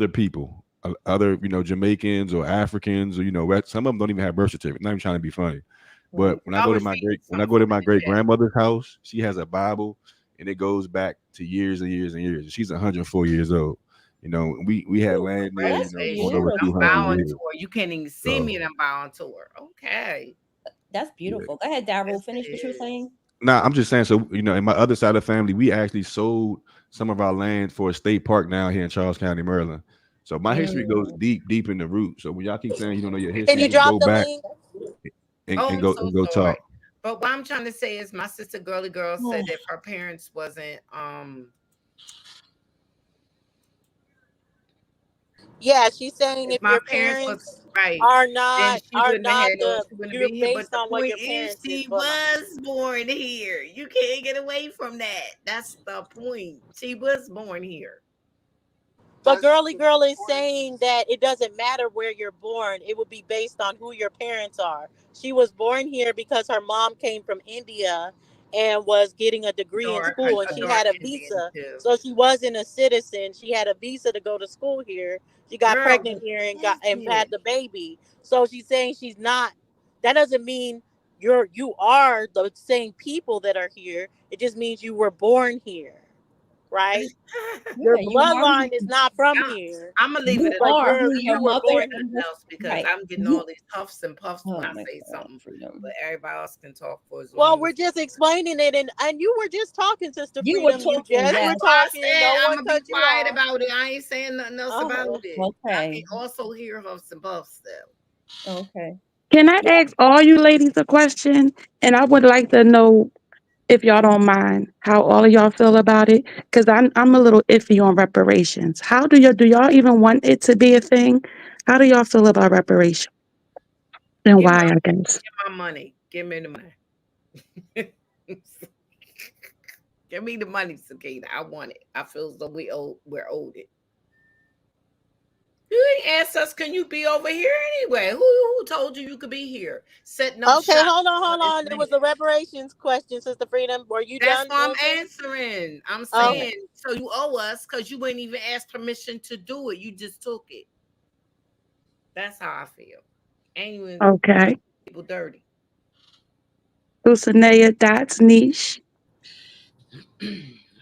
people, other Jamaicans or Africans, or some of them don't even have birth certificates. Not even trying to be funny, but Right. when I I go to was my reading great when I something go to from my in the great chat. grandmother's house, she has a Bible, and it goes back to years and years and years. She's 104 years old. We had Ooh, land Oh, there, that's going over congratulations. I'm beautiful. 200 bowing years. to her. You can't even see So me and I'm bowing to her. Okay. That's yeah. beautiful. Go ahead, Daryl. Yes, it Finish what you were is. saying. Nah, I'm just saying. So in my other side of the family, we actually sold some of our land for a state park down here in Charles County, Maryland. So my history goes Mm. deep, deep in the root. So when y'all keep saying you don't know your Can history, you just drop go the back link? Oh, and I'm go so and go sorry. talk. But what I'm trying to say is my sister girly girl said Oh, if her parents wasn't Yeah, she's saying if if my your parents was parents right, are then not she wouldn't have had no, the she wouldn't you're be here. But based the on what point your is parents is she bloodline. was born here. You can't get away from that. That's the point. She was born here. But girly girl is saying that it doesn't matter where you're born. It would be based on who your parents are. She was born here because her mom came from India and was getting a degree in school, and A she dark had a Indian visa. too. So she wasn't a citizen. She had a visa to go to school here. She got Girl, pregnant here and that's got and it. had the baby. So she's saying she's not, that doesn't mean you are the same people that are here. It just means you were born here. right? Yeah, Your you are bloodline is not from here, I'm gonna leave it at but that. who you your were mother born Something and here. else because right. I'm getting all You these huffs and puffs oh when I my say God, something, Freedom. but everybody else can talk for as Well, long we're as. just explaining it, and you were just talking, Sister You were Freedom. You talking, just That's were yes. why I talking. said No I'm one gonna be cut you quiet off. about it. I ain't saying nothing else about Uh-huh. it. I Okay. can also hear huffs and puffs though. Okay. Can I Yeah. ask all you ladies a question? And I would like to know, if y'all don't mind, how all of y'all feel about it. Because I'm a little iffy on reparations. How do y'all even want it to be a thing? How do y'all feel about reparations? And Give why, I guess. my money. Give me the money. Give me the money, Sakina. I want it. I feel as though we're owed it. You ain't asked us, can you be over here anyway? Who told you could be here? Setting up Okay, shop hold on, for hold this on. It was minute. a reparations question, Sister Freedom. Were you That's done why I'm answering? answering. I'm Okay. saying, so you owe us because you ain't even asked permission to do it. You just took it. That's how I feel. And you ain't Okay. people dirty. Lucinea, that's niche.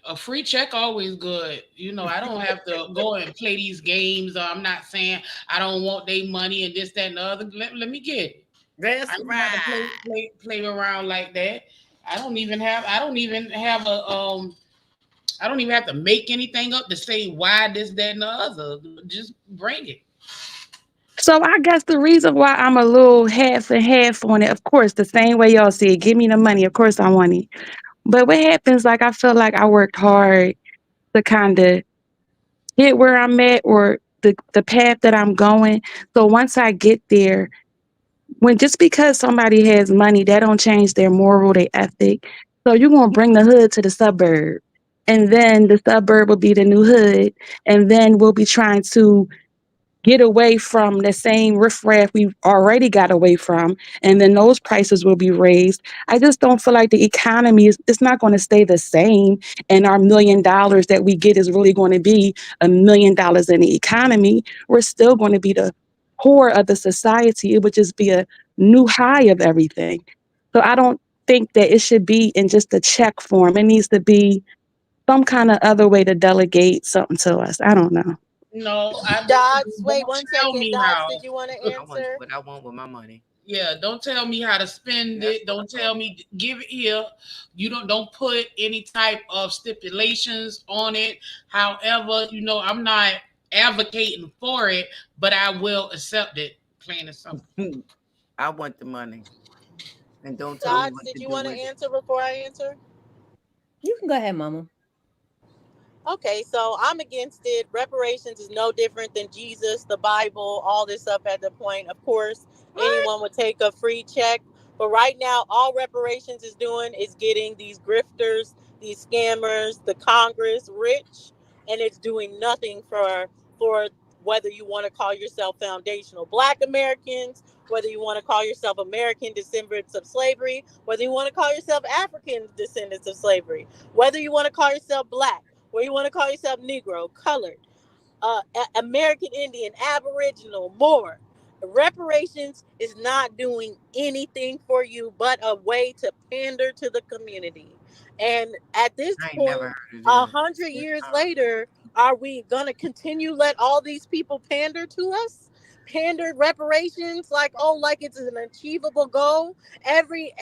A free check always good. I don't have to go and play these games. I'm not saying I don't want their money and this, that, and the other. Let me get it. I That's don't have to right. play around like that. I don't even have to make anything up to say why this, that, and the other. Just bring it. So I guess the reason why I'm a little half and half on it, of course, the same way y'all see it, give me the money, of course I want it. But what happens, like I feel like I worked hard to kind of get where I'm at or the path that I'm going. So once I get there, when just because somebody has money, that don't change their moral, their ethic. So you're gonna bring the hood to the suburb. And then the suburb will be the new hood. And then we'll be trying to get away from the same riffraff we've already got away from, and then those prices will be raised. I just don't feel like the economy is it's not going to stay the same, and our $1 million that we get is really going to be $1 million in the economy. We're still going to be the core of the society. It would just be a new high of everything. So I don't think that it should be in just a check form. It needs to be some kind of other way to delegate something to us. I don't know. No, I Dots, disagree. wait Don't one tell second. me Dots, how. did you want to I want answer? what I want with my money. Yeah, don't tell me how to spend That's it. what Don't I want. tell me give it here. You don't put any type of stipulations on it. However, I'm not advocating for it, but I will accept it. Plain and simple. I want the money. And don't tell me Dots, what did to you do want to with it. answer before I answer? You can go ahead, Mama. Okay, so I'm against it. Reparations is no different than Jesus, the Bible, all this stuff at the point. Of course, What? anyone would take a free check. But right now, all reparations is doing is getting these grifters, these scammers, the Congress rich, and it's doing nothing for whether you want to call yourself foundational Black Americans, whether you want to call yourself American descendants of slavery, whether you want to call yourself African descendants of slavery, whether you want to call yourself Black, where you want to call yourself Negro, colored, American Indian, Aboriginal, more. Reparations is not doing anything for you but a way to pander to the community. And at this I ain't never point, heard of a this. hundred years later, are we gonna continue let all these people pander to us? Pander reparations like, oh, like it's an achievable goal. Every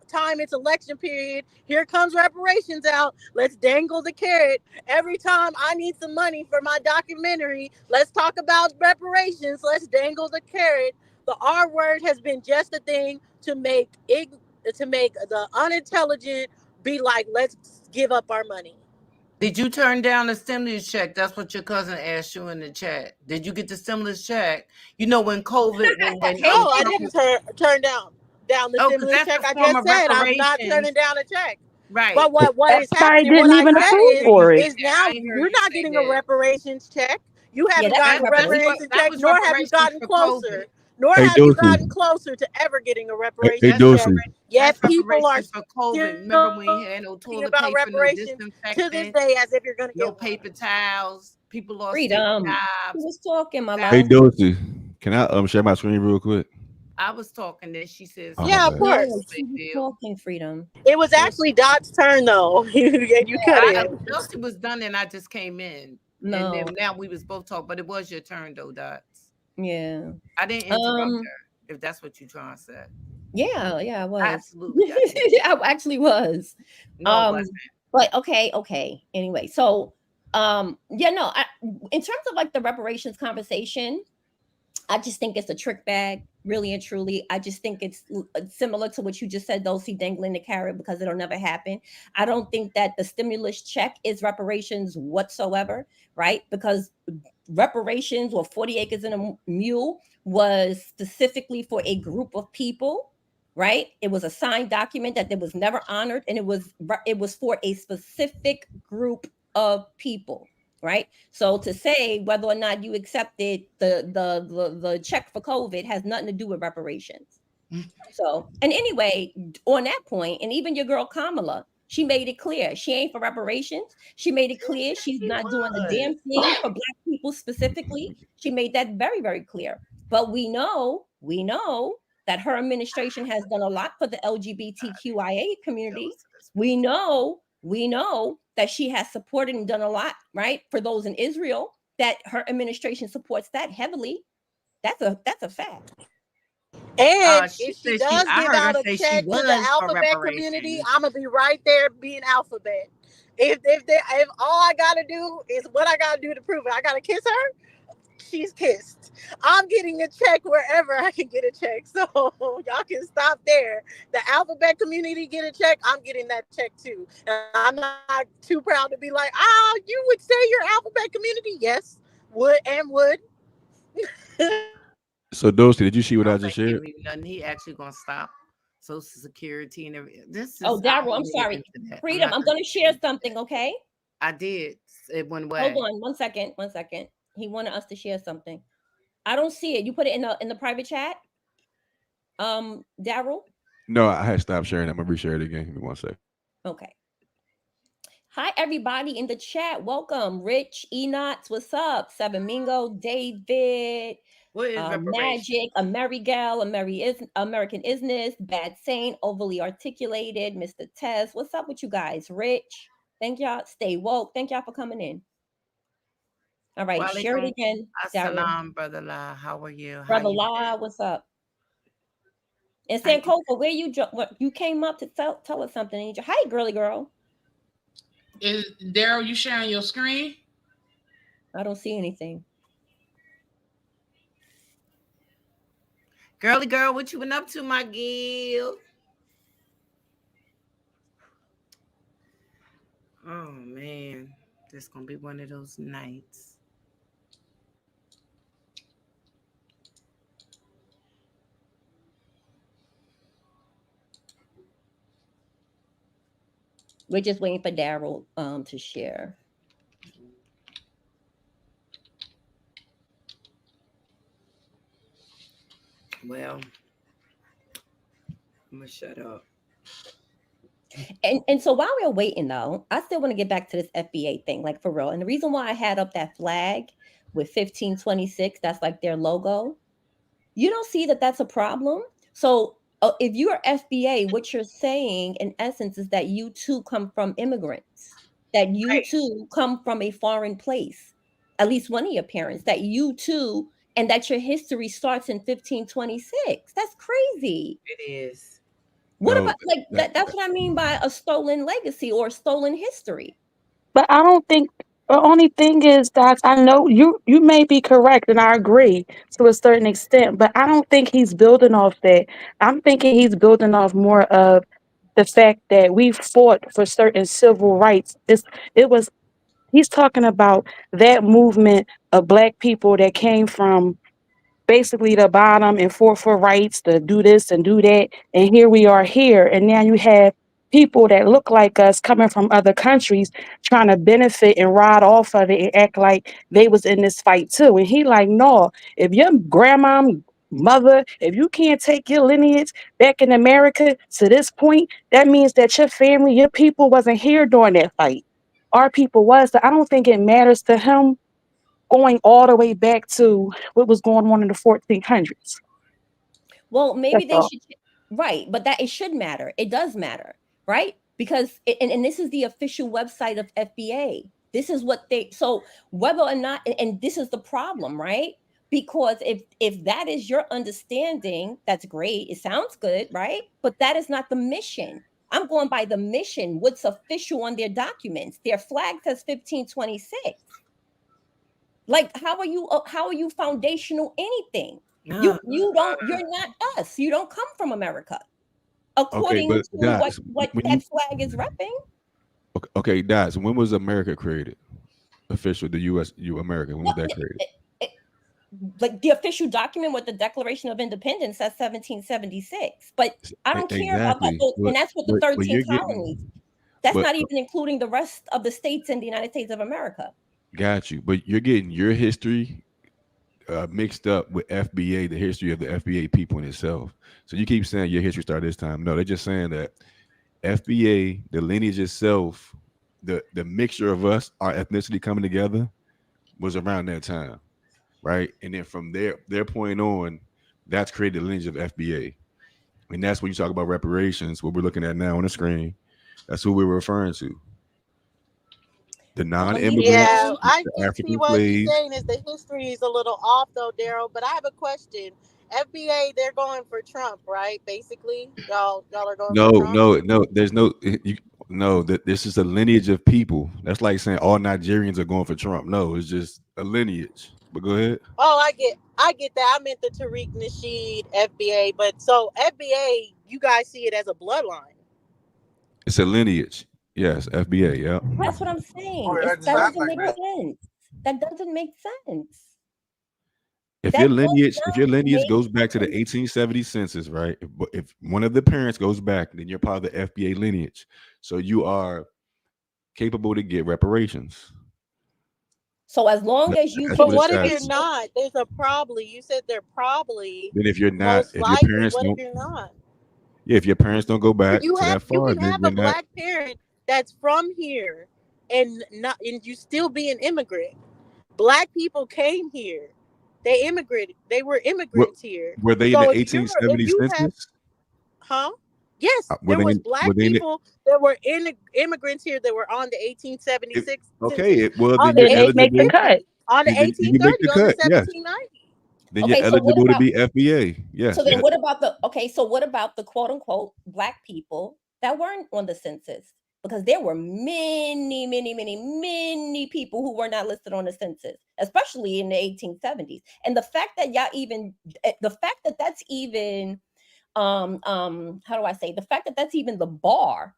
time it's election period, here comes reparations out. Let's dangle the carrot. Every time I need some money for my documentary, let's talk about reparations. Let's dangle the carrot. The R word has been just a thing to make the unintelligent be like, let's give up our money. Did you turn down the stimulus check? That's what your cousin asked you in the chat. Did you get the stimulus check? You know when COVID, when No, I Trump didn't turn down the oh, because stimulus that's check. a I form just of said I'm not reparations. turning down a check. Right. But what is Everybody happening? What didn't I even I said ain't approve hear you for it. say is that. now I ain't hear you're you not say getting a that. reparations check. You Yeah, haven't that's gotten That's a reparations that check, was nor have you reparations gotten for COVID. closer, nor Hey have you Dorsey. gotten closer to ever getting a Hey reparations That's check. Dorsey. Yet that's people are reparations for still COVID. Remember when you had no talking toilet about paper, no reparations to this disinfectant, day as if you're going to no get one. paper towels, people lost their Freedom. Who jobs, was talking, my Hey love? thousands. Dorsey. Can I share my screen real quick? I was talking, then she said Oh, my Yeah, of something. bad. No, course. she Big was deal. talking, Freedom. It was She was actually Dot's turn though. You cut I it. Chelsea was done and I just came in. And then No, now we was both talking, but it was your turn though, Dots. yeah. I didn't interrupt Um, her, if that's what you're trying to say. yeah, I was. Absolutely, I did. I actually was. No, it wasn't. Um, but okay. Anyway, so yeah, no, in terms of like the reparations conversation, I just think it's a trick bag, really and truly. I just think it's similar to what you just said, Dulcie dangling the carrot because it'll never happen. I don't think that the stimulus check is reparations whatsoever, right? Because reparations or 40 acres and a mule was specifically for a group of people, right? It was a signed document that was never honored, and it was for a specific group of people, right? So to say whether or not you accepted the check for COVID has nothing to do with reparations. So, and anyway, on that point, and even your girl Kamala, she made it clear she ain't for reparations. She made it She clear said she's she not doing a was. damn thing for Black people specifically. She made that very, very clear. But we know that her administration has done a lot for the LGBTQIA community. Jealous of this one. We know that she has supported and done a lot, right, for those in Israel. That her administration supports that heavily. That's a fact. And She if she said she does I give heard her out a say she check to the was for alphabet community, reparations. I'm gonna be right there being alphabet. If all I gotta do is what I gotta do to prove it, I gotta kiss her. She's kissed. I'm getting a check wherever I can get a check. So y'all can stop there. The alphabet community get a check. I'm getting that check too. And I'm not too proud to be like, oh, you would say you're alphabet community? Yes, would and would. So, Dosti, did you see what I Trump just ain't giving shared? me nothing. He actually gonna stop Social Security and everything. This Oh, is I Daryl, don't I'm want to get sorry. into that. I'm Freedom, not I'm gonna going to get share into something, that. okay? I did. It went Hold away. on, 1 second, 1 second. He wanted us to share something. I don't see it. You put it in the private chat, Daryl. No, I had stopped sharing. I'm gonna reshare it again. Give me 1 second. Okay. Hi, everybody in the chat. Welcome, Rich, Enots. What's up? Seven Mingo, David, What is reparations? Magic, Amerigal, American Isness, Bad Saint, Overly Articulated, Mr. Tess. What's up with you guys? Rich, thank y'all. Stay woke. Thank y'all for coming in. All right, share it Walaikum again, Daryl. assalam, brother La. How are you? How Brother you La, been? what's up? And How you Sankofa, where you came up to tell us something. Hi, girly girl. Is Daryl, you sharing your screen? I don't see anything. Girly girl, what you been up to, my girl? Oh man, this gonna be one of those nights. We're just waiting for Daryl to share. Well, I'm gonna shut up. And so while we're waiting though, I still want to get back to this FBA thing, like for real. And the reason why I had up that flag with 1526, that's like their logo. You don't see that that's a problem. So if you're FBA, what you're saying in essence is that you too come from immigrants, that you Right. too come from a foreign place, at least one of your parents, that you too, and that your history starts in 1526. That's crazy. It is. What No, about like that, that's what I mean by a stolen legacy or stolen history. But I don't think the only thing is that I know you may be correct and I agree to a certain extent, but I don't think he's building off that. I'm thinking he's building off more of the fact that we fought for certain civil rights. It was he's talking about that movement of black people that came from basically the bottom and fought for rights to do this and do that. And here we are here. And now you have people that look like us coming from other countries trying to benefit and ride off of it and act like they was in this fight too. And he like, no, if your grandma, mother, if you can't take your lineage back in America to this point, that means that your family, your people wasn't here during that fight. Our people was. So I don't think it matters to him going all the way back to what was going on in the 1400s. Well, maybe That's they all. should, right? But that it should matter. It does matter, right? Because and this is the official website of FBA. This is what they so whether or not, and this is the problem, right? Because if that is your understanding, that's great. It sounds good, right? But that is not the mission. I'm going by the mission. What's official on their documents? Their flag says 1526. Like, how are you foundational anything? You're not us. You don't come from America, Okay, according but to guys, what when that you flag is repping. okay, guys, when was America created? Official, the U.S. America. When was Well, that created? like the official document with the Declaration of Independence, that's 1776. But I don't care about that. Exactly. Oh, and that's with the But 13 you're colonies. getting, That's but not even including the rest of the states in the United States of America. got you. But you're getting your history mixed up with FBA, the history of the FBA people in itself. So you keep saying your history started this time. No, they're just saying that FBA, the lineage itself, the mixture of us, our ethnicity coming together, was around that time, right? And then from their point on, that's created the lineage of FBA, and that's when you talk about reparations. What we're looking at now on the screen, that's who we're referring to. The You Yeah, non-immigrants, know, I the can see African what he's slaves. saying is the history is a little off though, Daryl. But I have a question. FBA, they're going for Trump, right? Basically, y'all are going for No, Trump. no, no. There's no. No, that this is a lineage of people. That's like saying all Nigerians are going for Trump. No, it's just a lineage. But go ahead. Oh, I get that. I meant the Tariq Nasheed FBA, but so FBA, you guys see it as a bloodline. It's a lineage. Yes, FBA. Yeah. that's what I'm saying. That doesn't make sense. That doesn't make sense. That does If your not lineage make goes back to the sense. 1870 census, right? If one of the parents goes back, then you're part of the FBA lineage. So you are capable to get reparations. So as long as you That's But what can it what if says. you're trace it, not? There's a probably. You said they're probably Then if you're not, most if your likely. parents What if don't, you're not? yeah, if your parents don't go back to that You far, can then have you're a not. black parent that's from here and you still be an immigrant. Black people came here. They immigrated. They were Were, immigrants here. were they in So the if 1870 you have census? huh? Yes, Were there they was in? Were black they in the? people that were immigrants here that were on the It, 1876 okay, census, well on then the you're Then they make the eligible. 1850, cut. on the Then you make 1830, the on the cut. Yes. 1790. Then you're okay, so what eligible to about be FBA. so Yes. then what about the okay, so what about the quote unquote black people that weren't on the census? Because there were many, many, many, many people who were not listed on the census, especially in the 1870s. And the fact that the fact that that's even how do I say, the fact that that's even the bar,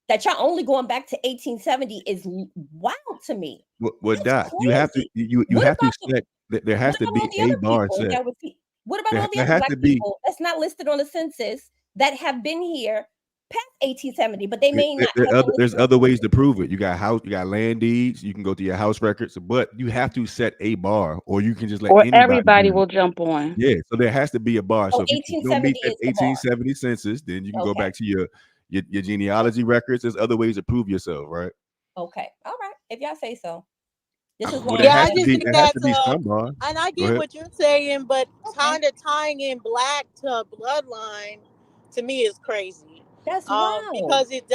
that y'all only going back to 1870 is wild to me. Well, That's Doc, you have to crazy. you What have to about the set. There has what to about all be the a other bar people set. that was what about all the There other has black to be. people that's not listed on the census that have been here past 1870, but they may not have been There's listed on other the ways census? to prove it. You got house, you got land deeds. You can go to your house records, but you have to set a bar, or you can just let Or anybody everybody do it. will jump on. Yeah, so there has to be a bar. So So if you don't meet 1870 that is the bar. 1870 census, then you can go Okay. back to your genealogy records. There's other ways to prove yourself, right? Okay. All right. If y'all say so. This is Well, why there Yeah, I'm I has to just be think there asking. has to that's be some bar. and I Go get ahead. what you're saying, but Okay. kind of tying in black to bloodline to me is crazy. That's wild. Because it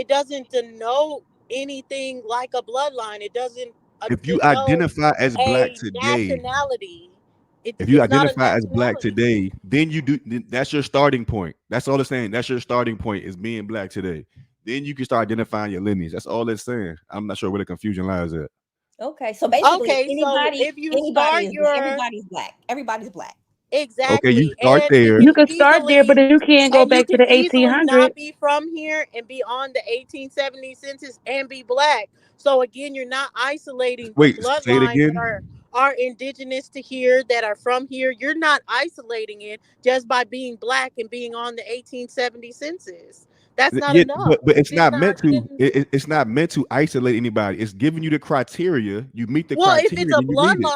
doesn't denote anything like a bloodline. It doesn't If you denote identify as black a today, nationality. if you It's not a identify as black nationality. today, then that's your starting point. That's all it's saying. That's your starting point is being black today. Then you can start identifying your lineage. That's all it's saying. I'm not sure where the confusion lies at. Okay. So basically Okay, so if you start your everybody's black. Everybody's black. Okay, you exactly, start and there. You can start there, but you can't go you back to can the easily not 1800s. be from here and be on the 1870 census and be black. So again, you're not isolating the Wait, say it bloodlines that again. are indigenous to here, that are from here. You're not isolating it just by being black and being on the 1870 census. That's not Yeah, enough. but it's You did not not meant to. didn't It's not meant to isolate anybody. It's giving you the criteria. You meet the Well, if criteria, it's a then you need it.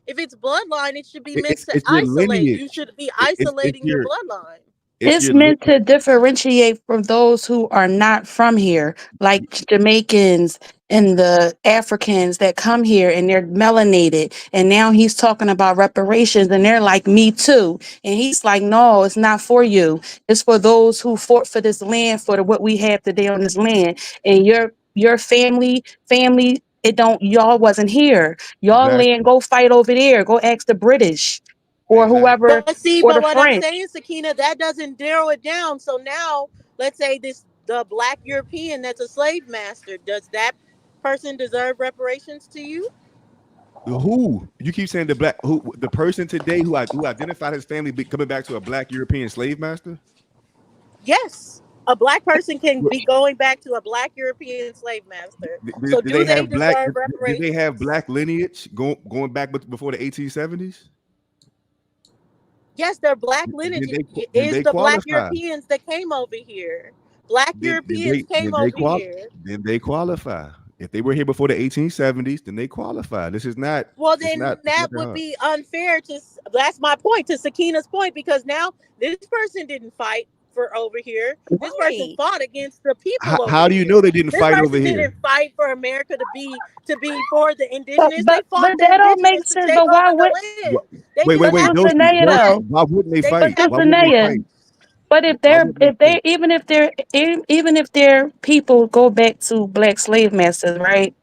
bloodline, it should be meant to It's your isolate. lineage. You should be It's isolating your your bloodline. It's meant to differentiate from those who are not from here, like Jamaicans and the Africans that come here and they're melanated. And now he's talking about reparations and they're like, me too. And he's like, no, it's not for you. It's for those who fought for this land, for what we have today on this land. And your family, it don't, y'all wasn't here. Y'all land, go fight over there. Go ask the British or whoever, But see, or but the what I'm French. saying, Sakina, that doesn't narrow it down. So now, let's say the black European that's a slave master, does that person deserve reparations to you? Who you keep saying the person today who identified his family coming back to a black European slave master? Yes. A black person can be going back to a black European slave master. So Did do they they have black? deserve Did they have reparations? black lineage going back before the 1870s? Yes, they're black lineage. Then Is they the black qualify. Europeans that came over here. Black Then Europeans came over here. then they qualify. If they were here before the 1870s, then they qualify. This is not. Well, It's then not. It's that not that would hard. be unfair to. That's my point, to Sakina's point, because now this person didn't fight for over here. This person Right. fought against the people over How do you know here. they didn't This fight over person here? didn't fight for America to be for the But indigenous. They but fought but the that don't make indigenous to sense. take But over why the would land. They Wait, didn't but wait, have to Dosey, do Dulcinea that. though? Why wouldn't they They But didn't fight? have Why to wouldn't do they Dulcinea, fight? that. but if Why they're wouldn't they if fight? they even if their people go back to black slave masters, right?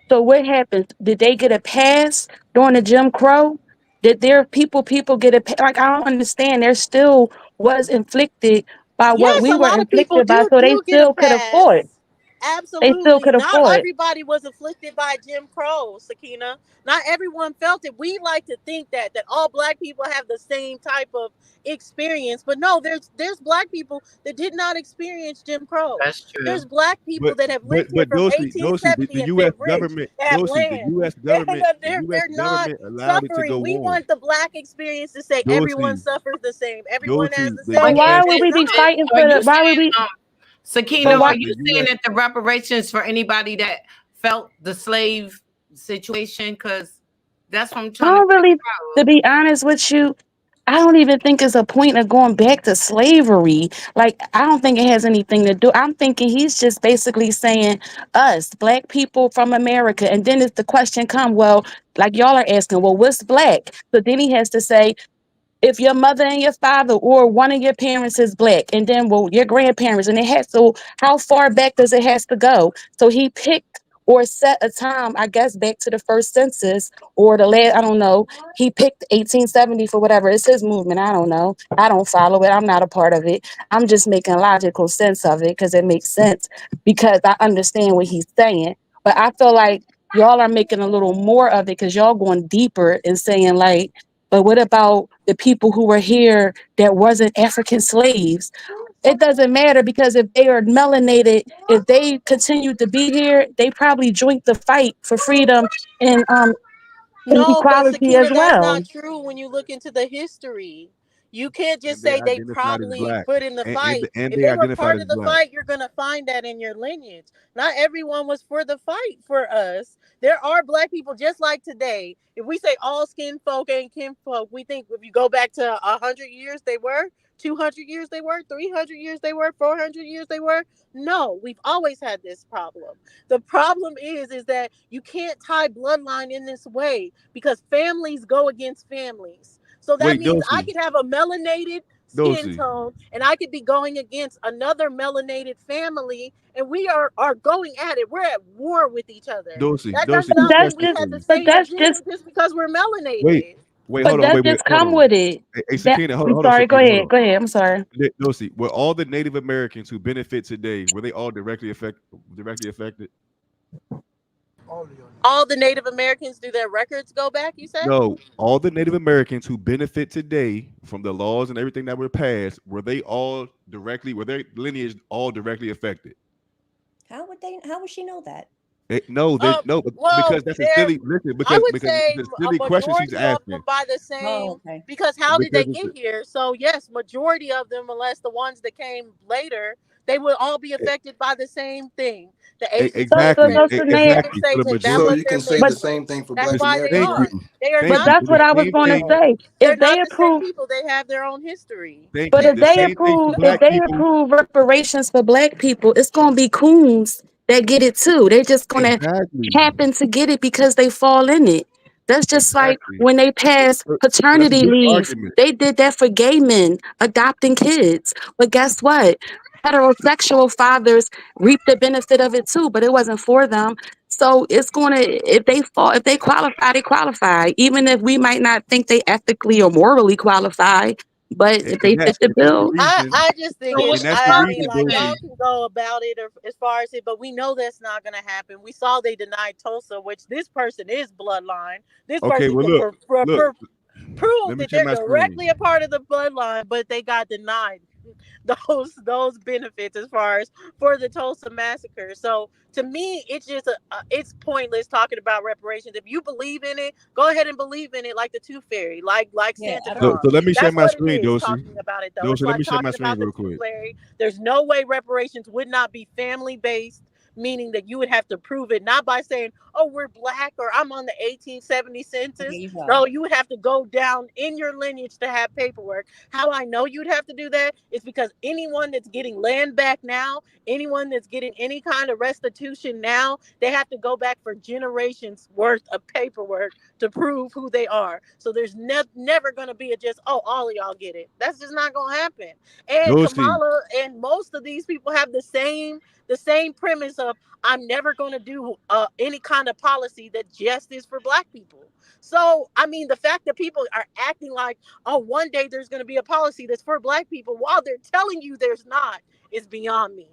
So what happened? Did they get a pass during the Jim Crow? Did their people get a pass? Like I don't understand. There still was inflicted by what Yes, we a were lot of people inflicted by, do so they do get a still could have fought. pass. They still Absolutely. could have Not fought. everybody was afflicted by Jim Crow, Sakina. Not everyone felt it. We like to think that all black people have the same type of experience, but no, there's black people that did not experience Jim Crow. That's true. There's black people But that have lived here from Dosey, 1870 the and U.S. been rich, government, have Dosey, land, and The U.S. they're not government allowed it to suffering. go We on. want the black experience to say everyone Dosey, suffers the same, everyone has Dosey, the the But same U.S. why land. would It's we be not. fighting Are for you the? Why would saying, we? Sakina, But are why? you The saying U.S. that the reparations for anybody that felt the slave situation? Because that's what I'm I trying to don't figure really. To out. be honest with you, I don't even think it's a point of going back to slavery. Like, I don't think it has anything to do. I'm thinking he's just basically saying us, black people from America. And then if the question come, well, like y'all are asking, well, what's black? So then he has to say, if your mother and your father or one of your parents is black, and then well your grandparents, and it has to, how far back does it has to go? So he picked or set a time, I guess back to the first census or the last, I don't know. He picked 1870 for whatever. It's his movement. I don't know. I don't follow it. I'm not a part of it. I'm just making logical sense of it because it makes sense because I understand what he's saying. But I feel like y'all are making a little more of it because y'all going deeper and saying like, but what about the people who were here that wasn't African slaves? It doesn't matter because if they are melanated, if they continue to be here, they probably joined the fight for freedom and No, but equality as Sakina, that's well. not true when you look into the history. You can't just And they say they identified as probably black. put in the And fight. and If they they were identified part as of the black. fight, you're going to find that in your lineage. Not everyone was for the fight for us. There are black people just like today. If we say all skin folk ain't kin folk, we think if you go back to 100 years they were, 200 years they were, 300 years they were, 400 years they were. No, we've always had this problem. The problem is that you can't tie bloodline in this way because families go against families. So that Wait, means I Dosey, could have a melanated skin Dosey, tone and I could be going against another melanated family and we are going at it. We're at war with each other. That does Dosey. But This not that's mean question we just for had the you. but same that's agenda just just because we're Wait, melanated. hold but on, that wait. just Hold come on. with it. Hey, That Sakina, I'm hold on, sorry, Sakina, hold on. go ahead. I'm sorry. Dosey, were all the Native Americans who benefit today, were they all directly affected? All the Native Americans, do their records go back, you said? No, all the Native Americans who benefit today from the laws and everything that were passed, were their lineage all directly affected? How would she know that? No, Well, because that's a they're, silly listen, I would because say it's a a silly question she's majority of asking. them by the Oh, same, okay. because how did Because they it's get here? So yes, majority of them, unless the ones that came later, They will all be affected by the same thing. The Asian Exactly. slavery, Exactly. and For the Satan. That's So what majority. you they're can say But the linked with. same thing for That's Black why they Thank Americans. are. you. They are Thank but not you. that's It's what the I was same going to thing. say. they're If not they the same approve, people. They have their own history. Thank but you. if The they same thing for approve, if black they people. approve reparations for black people, it's gonna be coons that get it too. They're just gonna Exactly. happen to get it because they fall in it. That's just like Exactly. when they passed So that's a paternity good leave. argument. They did that for gay men adopting kids. But guess what? Heterosexual fathers reap the benefit of it too, but it wasn't for them. So it's gonna if they fall if they qualify, they qualify. Even if we might not think they ethically or morally qualify, but if they fit the That's the bill, reason. I just think So it. what's And the that's the I mean, reason, argument like Doshi. y'all then? can go about it or as far as it, but we know that's not going to happen. We saw they denied Tulsa, which this person is bloodline. This Okay, person well can look, prove let me that share they're my screen. directly a part of the bloodline, but they got denied those benefits as far as for the Tulsa massacre. So to me, it's just it's pointless talking about reparations. If you believe in it, go ahead and believe in it, like the Tooth Fairy, like Yeah, Santa I So, don't. Claus. so let me share That's my what it screen, is Doshi. talking about it though. It's Doshi, let like me share my talking screen about the real Tooth quick. Fairy. There's no way reparations would not be family based, meaning that you would have to prove it not by saying, oh, we're black or I'm on the 1870 There census. you go. No, you would have to go down in your lineage to have paperwork. How I know you'd have to do that is because anyone that's getting land back now, anyone that's getting any kind of restitution now, they have to go back for generations worth of paperwork to prove who they are. So there's never going to be a just, oh, all of y'all get it. That's just not going to happen. And Doshi, Kamala and most of these people have the same premise of I'm never going to do any kind of policy that just is for black people. So, I mean, the fact that people are acting like, oh, one day there's going to be a policy that's for black people while they're telling you there's not is beyond me.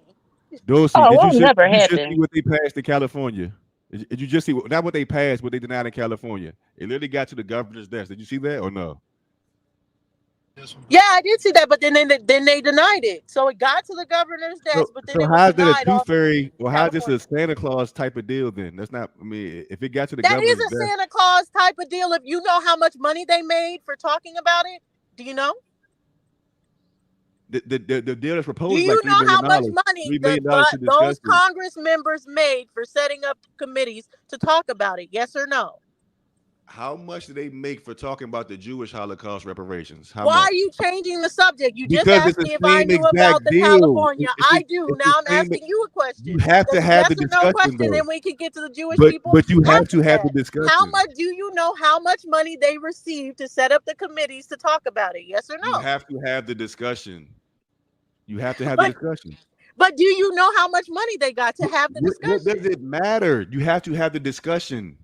Doshi, oh, it won't never did you just see happen. what they passed in California? Did you just see not what they passed, what they denied in California? It literally got to the governor's desk. Did you see that or no? Yeah, I did see that, but then they denied it. So it got to the governor's So, desk, but then so it was how's that a denied tooth all fairy? in Or how's this a California. Santa Claus type of deal? Then that's not. I mean, if it got to the That is governor's a desk, Santa Claus type of deal. If you know how much money they made for talking about it, do you know? the deal that's Do proposed is like you three know million how much dollars. money $3 million dollars to discuss those it. Congress members made for setting up committees to talk about it? Yes or no? How much did they make for talking about the Jewish Holocaust reparations? How Why are much? you changing the subject? You just Because it's asked the me if I same knew exact about the deal. California. I do. It's the Now I'm same. asking you a You question. have to That's a have the yes or no discussion question, though. and we can get to the Jewish people But you have after to have the that. How discussion. much do you know how much money they received to set up the committees to talk about it? Yes or You no? have to have the discussion. You have to have the But discussion. but do you know how much money they got to have the What discussion? does it matter? You have to have the discussion.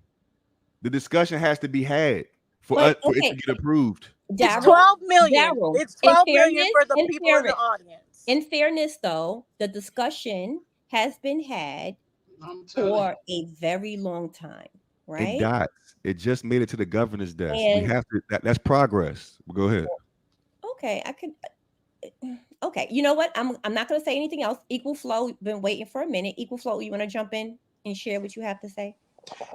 The discussion has to be had But for it to okay, get approved. It's Daryl, 12 million. Daryl. It's 12 million for the people in the audience. In fairness, though, the discussion has been had I'm telling for you. a very long time, It right? got. It just made it to the governor's desk. We And have to. That's progress. Go ahead. okay, I could. Okay, you know what? I'm not going to say anything else. Equal flow. Been waiting for a minute. Equal flow. You want to jump in and share what you have to say?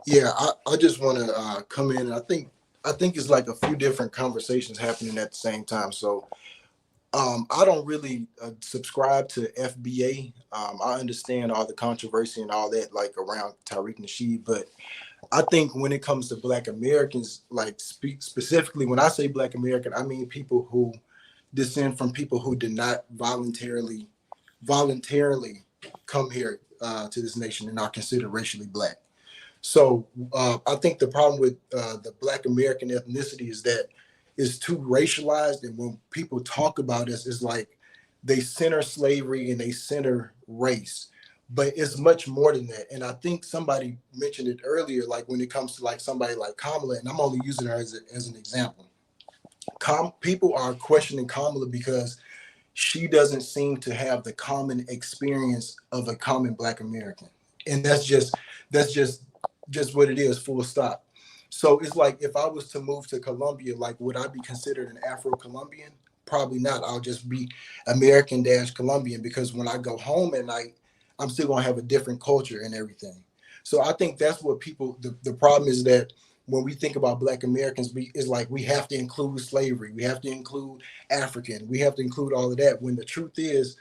Yeah, I just want to come in. I think it's like a few different conversations happening at the same time. So I don't really subscribe to FBA. I understand all the controversy and all that, like around Tariq Nasheed, but I think when it comes to Black Americans, like speak specifically, when I say Black American, I mean people who descend from people who did not voluntarily come here to this nation and are considered racially Black. So I think the problem with the Black American ethnicity is that it's too racialized, and when people talk about us, it's like they center slavery and they center race, but it's much more than that. And I think somebody mentioned it earlier, like when it comes to like somebody like Kamala, and I'm only using her as an example. People are questioning Kamala because she doesn't seem to have the common experience of a common Black American, and that's just what it is, full stop. So it's like if I was to move to Colombia, like would I be considered an Afro-Colombian? Probably not. I'll just be American dash Colombian, because when I go home at night, I'm still gonna have a different culture and everything. So I think that's what people. The problem is that when we think about Black Americans, it's like we have to include slavery, we have to include African, we have to include all of that. When the truth is,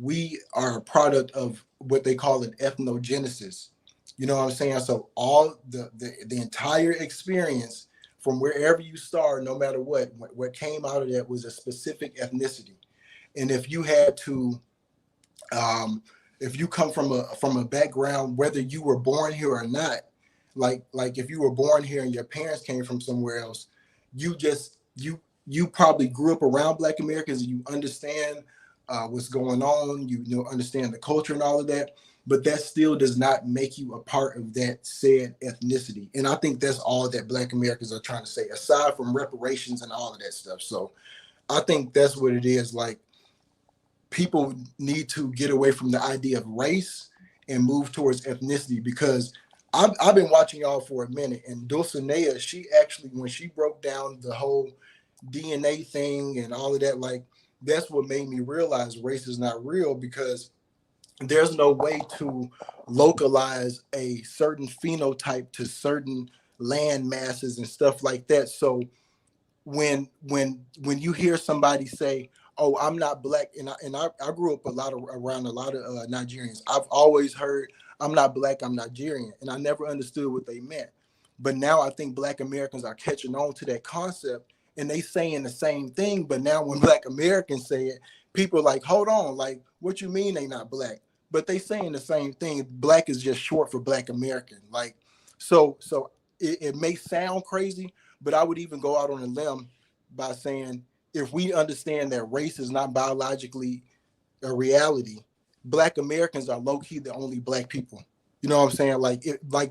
we are a product of what they call an ethnogenesis. You know what I'm saying? So all the entire experience from wherever you start, no matter what came out of that was a specific ethnicity. And if you had to, if you come from a background, whether you were born here or not, like if you were born here and your parents came from somewhere else, you just you probably grew up around Black Americans and you understand what's going on, you know, understand the culture and all of that, but that still does not make you a part of that said ethnicity. And I think that's all that Black Americans are trying to say, aside from reparations and all of that stuff. So I think that's what it is. Like, people need to get away from the idea of race and move towards ethnicity, because I've been watching y'all for a minute, and Dulcinea, she actually, when she broke down the whole DNA thing and all of that, like, that's what made me realize race is not real, because there's no way to localize a certain phenotype to certain land masses and stuff like that. So when you hear somebody say, "Oh, I'm not Black," and I grew up around a lot of Nigerians. I've always heard, "I'm not Black, I'm Nigerian," and I never understood what they meant. But now I think Black Americans are catching on to that concept, and they saying the same thing. But now when Black Americans say it, people are like, "Hold on, like, what you mean they not Black?" But they saying the same thing. Black is just short for Black American. Like, so it may sound crazy, but I would even go out on a limb by saying, if we understand that race is not biologically a reality, Black Americans are low key the only Black people. You know what I'm saying? Like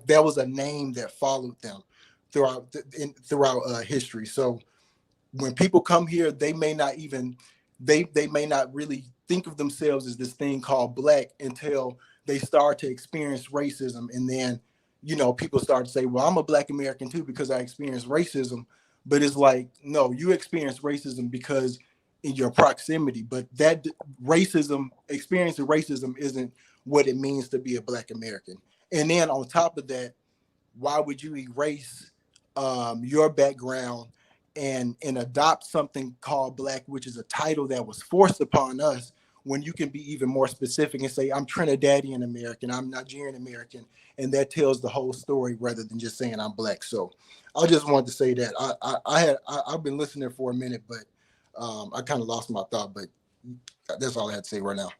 that was a name that followed them throughout history. So when people come here, they may not even they may not really think of themselves as this thing called Black until they start to experience racism, and then, you know, people start to say, "Well, I'm a Black American too because I experienced racism." But it's like, no, you experience racism because in your proximity, but that experiencing racism isn't what it means to be a Black American. And then on top of that, why would you erase your background and adopt something called Black, which is a title that was forced upon us, when you can be even more specific and say, "I'm Trinidadian American, I'm Nigerian American," and that tells the whole story rather than just saying I'm Black. So I just wanted to say that I've been listening for a minute, but I kind of lost my thought. But that's all I had to say right now.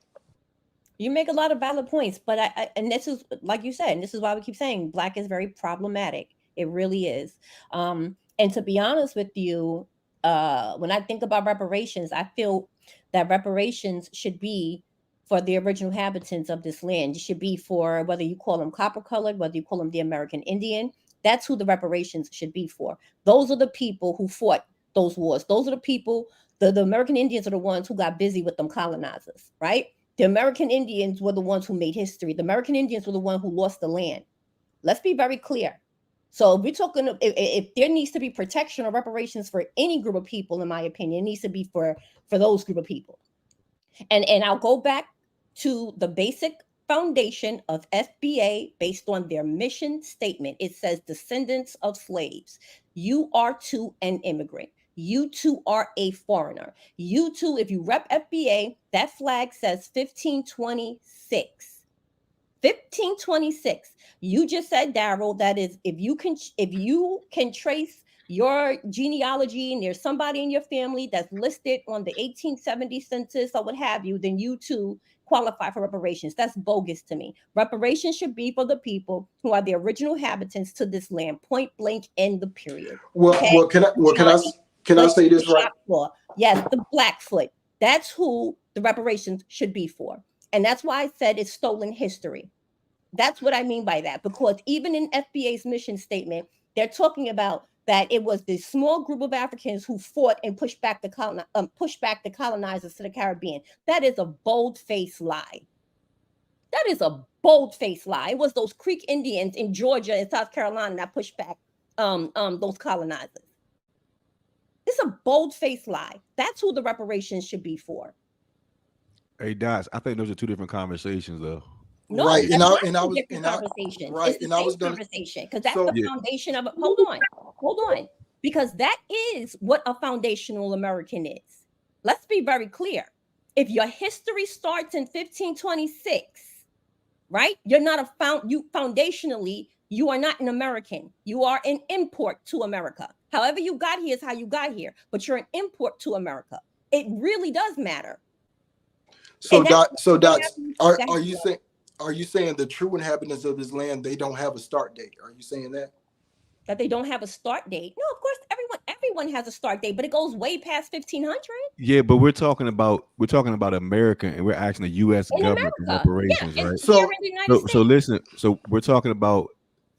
You make a lot of valid points, but and this is, like you said, and this is why we keep saying Black is very problematic. It really is. And to be honest with you, when I think about reparations, I feel that reparations should be for the original inhabitants of this land. It should be for, whether you call them copper colored, whether you call them the American Indian. That's who the reparations should be for. Those are the people who fought those wars. Those are the people, the American Indians are the ones who got busy with them colonizers, right? The American Indians were the ones who made history. The American Indians were the one who lost the land. Let's be very clear. So if we're talking, if there needs to be protection or reparations for any group of people, in my opinion, it needs to be for those group of people. And I'll go back to the basic foundation of FBA based on their mission statement. It says, descendants of slaves. You are too an immigrant. You too are a foreigner. You too, if you rep FBA, that flag says 1526. 1526. You just said, Daryl, that is, if you can trace your genealogy and there's somebody in your family that's listed on the 1870 census or what have you, then you too qualify for reparations. That's bogus to me. Reparations should be for the people who are the original inhabitants to this land, point blank, end the period. Well, can I say this right? Yes, the Blackfoot. That's who the reparations should be for. And that's why I said it's stolen history. That's what I mean by that, because even in FBA's mission statement, they're talking about that it was this small group of Africans who fought and pushed back the colonizers to the Caribbean. That is a bold-faced lie. That is a bold-faced lie. It was those Creek Indians in Georgia and South Carolina that pushed back those colonizers. It's a bold-faced lie. That's who the reparations should be for. Hey, Dots, I think those are two different conversations, though. No, right, and I was conversation. Right, it's the same conversation, because that's the foundation of it. Hold on, because that is what a foundational American is. Let's be very clear. If your history starts in 1526, right? You're not foundationally, you are not an American. You are an import to America. However you got here is how you got here, but you're an import to America. It really does matter. So Dots, are you saying the true inhabitants of this land, they don't have a start date? Are you saying that? That they don't have a start date? No, of course everyone has a start date, but it goes way past 1500. Yeah, but we're talking about America, and we're asking the U.S. In government for America, yeah, reparations, and right? here So in the United So States. listen. So we're talking about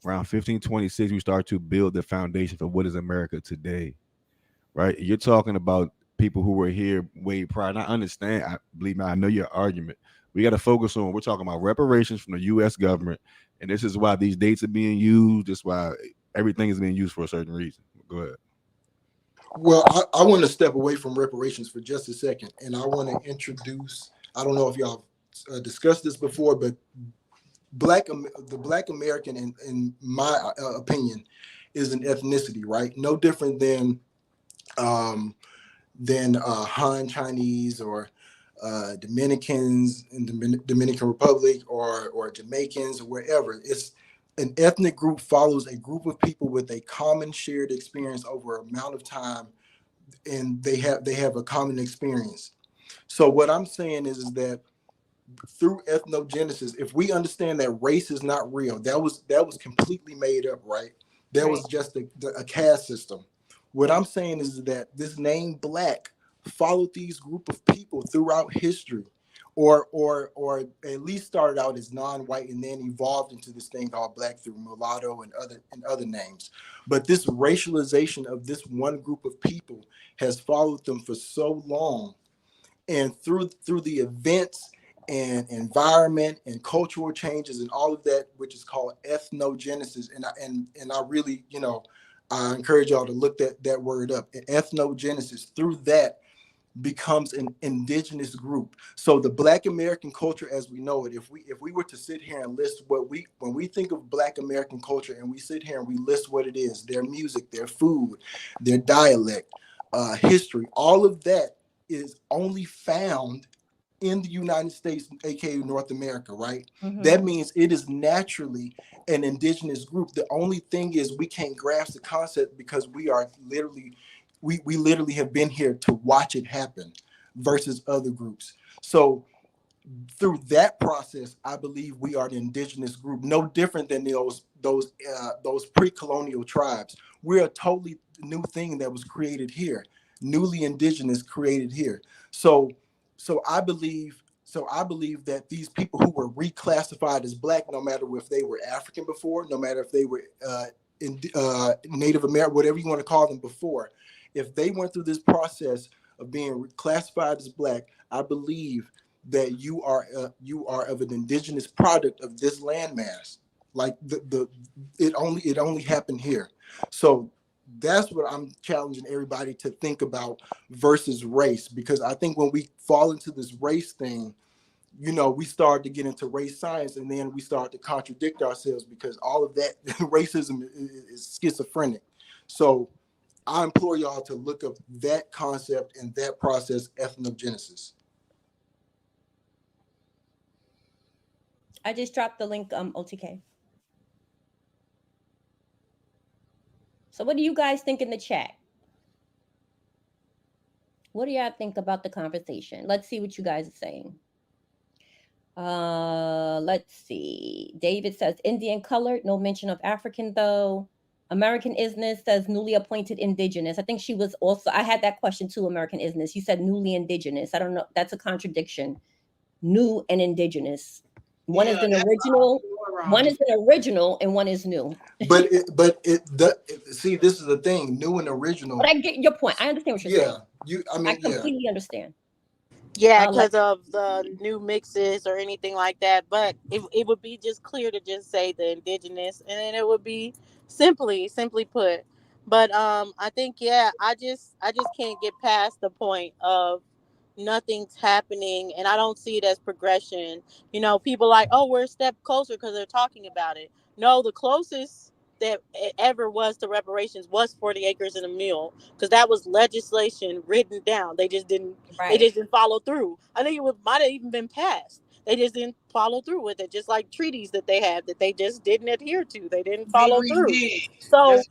around 1526. We start to build the foundation for what is America today, right? You're talking about people who were here way prior. And I understand. I believe me. I know your argument. We got to focus on. We're talking about reparations from the U.S. government, and this is why these dates are being used. This is why everything is being used for a certain reason. Go ahead. Well, I want to step away from reparations for just a second, and I want to introduce. I don't know if y'all discussed this before, but the Black American, in my opinion, is an ethnicity, right? No different um, than Han Chinese or Dominicans in the Dominican Republic or Jamaicans or wherever. It's an ethnic group follows a group of people with a common shared experience over an amount of time, and they have a common experience. So what I'm saying is that through ethnogenesis, if we understand that race is not real, that was completely made up, right? That Right. was just a caste system. What I'm saying is that this name Black followed these group of people throughout history, or at least started out as non-white and then evolved into this thing called Black through mulatto and other names. But this racialization of this one group of people has followed them for so long, and through the events and environment and cultural changes and all of that, which is called ethnogenesis. And I really, I encourage y'all to look that word up. Ethnogenesis, through that, becomes an indigenous group. So the Black American culture as we know it, if we were to sit here and list when we think of Black American culture, and we sit here and we list what it is, their music, their food, their dialect, history, all of that is only found in the United States, aka North America, right? Mm-hmm. That means it is naturally an indigenous group. The only thing is we can't grasp the concept because we literally have been here to watch it happen versus other groups. So through that process, I believe we are the indigenous group, no different than those pre-colonial tribes. We're a totally new thing that was created here, newly indigenous, created here. So, so I believe that these people who were reclassified as Black, no matter if they were African before, no matter if they were Native American, whatever you want to call them before, if they went through this process of being classified as Black, I believe that you are of an indigenous product of this landmass. Like it only happened here. So that's what I'm challenging everybody to think about versus race, because I think when we fall into this race thing, we start to get into race science, and then we start to contradict ourselves because all of that racism is schizophrenic. So I implore y'all to look up that concept and that process, ethnogenesis. I just dropped the link, OTK. So what do you guys think in the chat? What do y'all think about the conversation? Let's see what you guys are saying. Let's see. David says Indian colored, no mention of African though. American Isness says newly appointed indigenous. I think she was also, I had that question too, American Isness. You said newly indigenous. I don't know. That's a contradiction. New and indigenous. One is an original, one is an original, and one is new. See, this is the thing, new and original. But I get your point. I understand what you're saying. I completely understand. Yeah, because of the new mixes or anything like that. But it would be just clear to just say the indigenous, and then it would be simply put. But I think I just can't get past the point of nothing's happening, and I don't see it as progression. People like, oh, we're a step closer because they're talking about it. No, the closest that ever was to reparations was 40 acres and a mule, because that was legislation written down. They just didn't. Right. They just didn't follow through. I think might have even been passed. They just didn't follow through with it, just like treaties that they have that they just didn't adhere to. They didn't follow through. So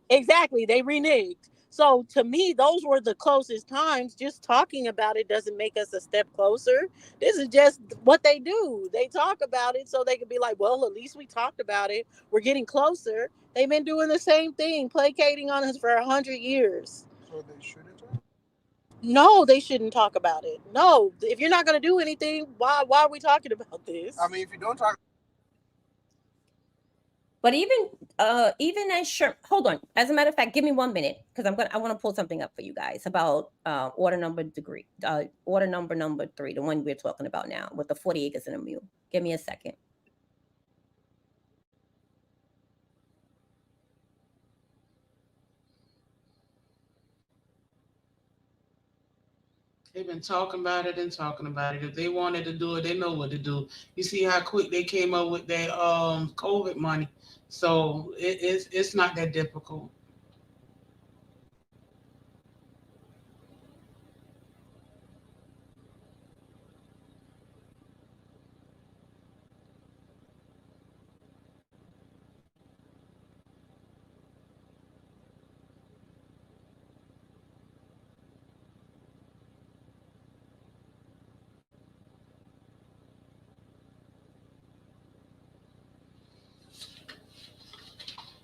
exactly, they reneged. So to me, those were the closest times. Just talking about it doesn't make us a step closer. This is just what they do. They talk about it so they can be like, well, at least we talked about it. We're getting closer. They've been doing the same thing, placating on us for 100 years. So they shouldn't talk? No, they shouldn't talk about it. No, if you're not going to do anything, why are we talking about this? I mean, if you don't talk. But even as sure, hold on. As a matter of fact, give me 1 minute, because I want to pull something up for you guys about order number 3, the one we're talking about now with the 40 acres and a mule. Give me a second. They've been talking about it and talking about it. If they wanted to do it, they know what to do. You see how quick they came up with that COVID money. So it's not that difficult.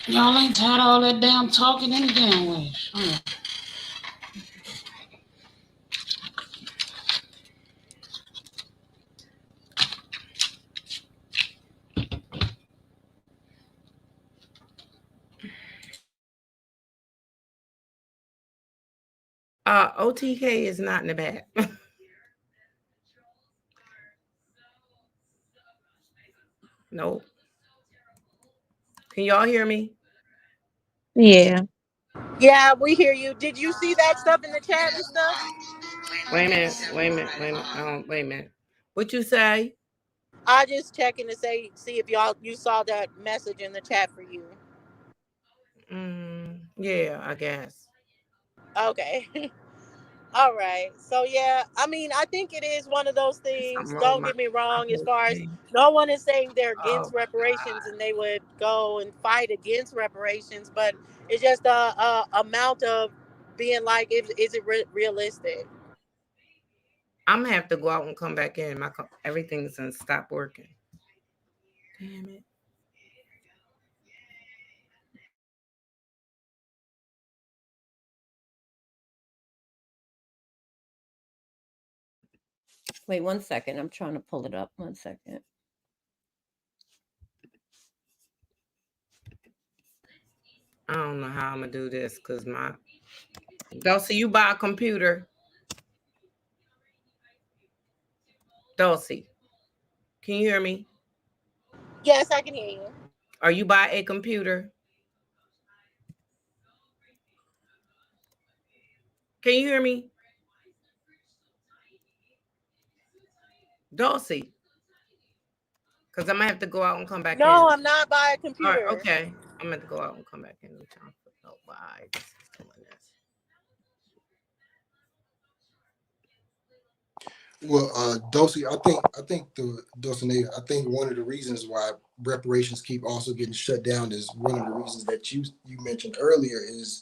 Y'all ain't tired of all that damn talking any damn way. OTK is not in the back. Nope. Can y'all hear me? Yeah. Yeah, we hear you. Did you see that stuff in the chat and stuff? Wait a minute. Wait a minute. What you say? I just checking to see if you saw that message in the chat for you. Yeah, I guess. Okay. All right. So yeah, I mean, I think it is one of those things. Don't get me wrong. As far as no one is saying they're against reparations and they would go and fight against reparations, but it's just a amount of being like, is it realistic? I'm gonna have to go out and come back in. Everything's gonna stop working. Damn it. Wait 1 second. I'm trying to pull it up. 1 second. I don't know how I'm gonna do this because Dulcie, you buy a computer. Dulcie, can you hear me? Yes, I can hear you. Are you buy a computer? Can you hear me? Dulcie. Because I'm gonna have to go out and come back in. No, I'm not buying a computer. All right, okay. I'm gonna have to go out and come back in. Why this is doing this. Well, Dulcie, I think one of the reasons why reparations keep also getting shut down is one of the reasons that you mentioned earlier is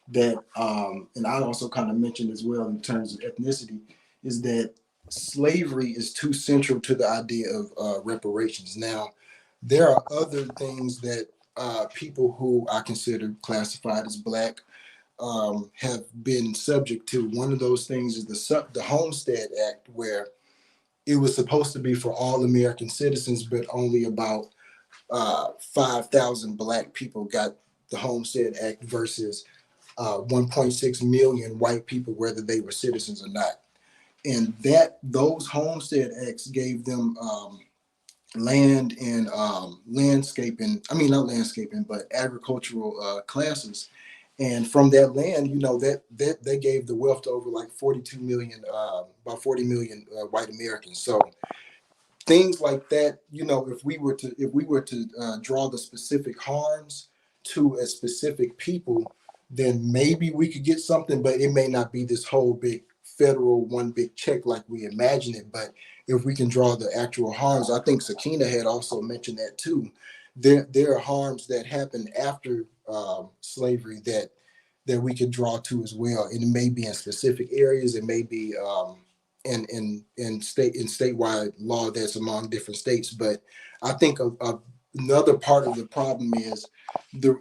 that, and I also kind of mentioned as well in terms of ethnicity, is that slavery is too central to the idea of reparations. Now, there are other things that people who I consider classified as Black have been subject to. One of those things is the Homestead Act, where it was supposed to be for all American citizens, but only about 5,000 Black people got the Homestead Act versus 1.6 million white people, whether they were citizens or not. And those Homestead Acts gave them land and landscaping. I mean, not landscaping, but agricultural classes. And from that land, that they gave the wealth to over like 42 million, about 40 million white Americans. So things like that, you know, if we were to draw the specific harms to a specific people, then maybe we could get something, but it may not be this whole big federal one big check like we imagine it. But if we can draw the actual harms, I think Sakina had also mentioned that too. There are harms that happen after slavery that we could draw to as well, and it may be in specific areas. It may be in statewide law that's among different states. But I think another part of the problem is the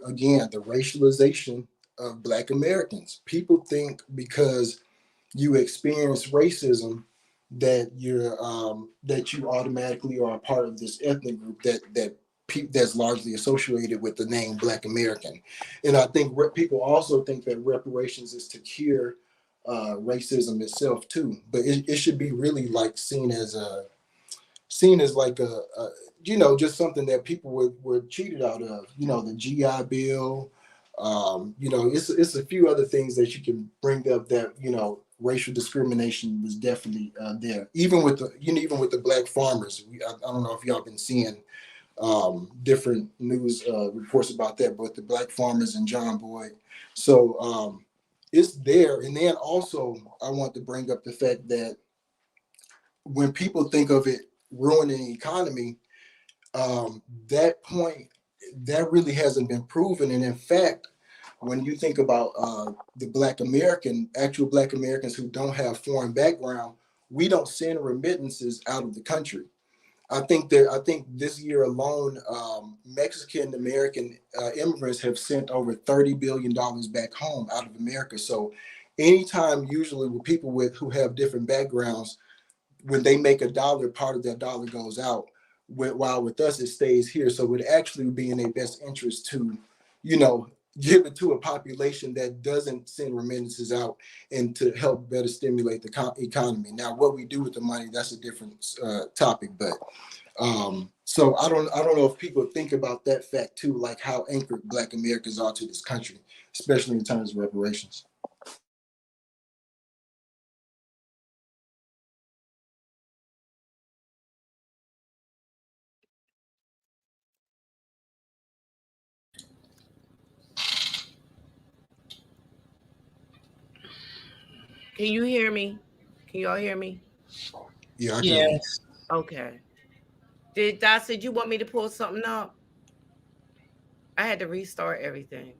racialization of Black Americans. People think because you experience racism that you automatically are a part of this ethnic group that's largely associated with the name Black American. And I think people also think that reparations is to cure racism itself too, but it should be really like seen as like a you know, just something that people were cheated out of. You know, the GI Bill. You know, it's a few other things that you can bring up that, you know, racial discrimination was definitely there. Even with the Black farmers. I don't know if y'all been seeing different news reports about that, but the Black farmers and John Boyd. So it's there. And then also I want to bring up the fact that when people think of it ruining the economy, that point that really hasn't been proven. And in fact, when you think about the actual Black Americans who don't have foreign background, we don't send remittances out of the country. I think this year alone, Mexican American immigrants have sent over $30 billion back home out of America. So anytime, usually with people who have different backgrounds, when they make a dollar, part of that dollar goes out. While with us, it stays here. So it would actually be in their best interest to, you know, give it to a population that doesn't send remittances out, and to help better stimulate the economy. Now, what we do with the money, that's a different topic. But so I don't know if people think about that fact too, like how anchored Black Americans are to this country, especially in terms of reparations. Can you hear me? Can y'all hear me? Yeah, I can hear you. Yes. Okay. Did you want me to pull something up? I had to restart everything.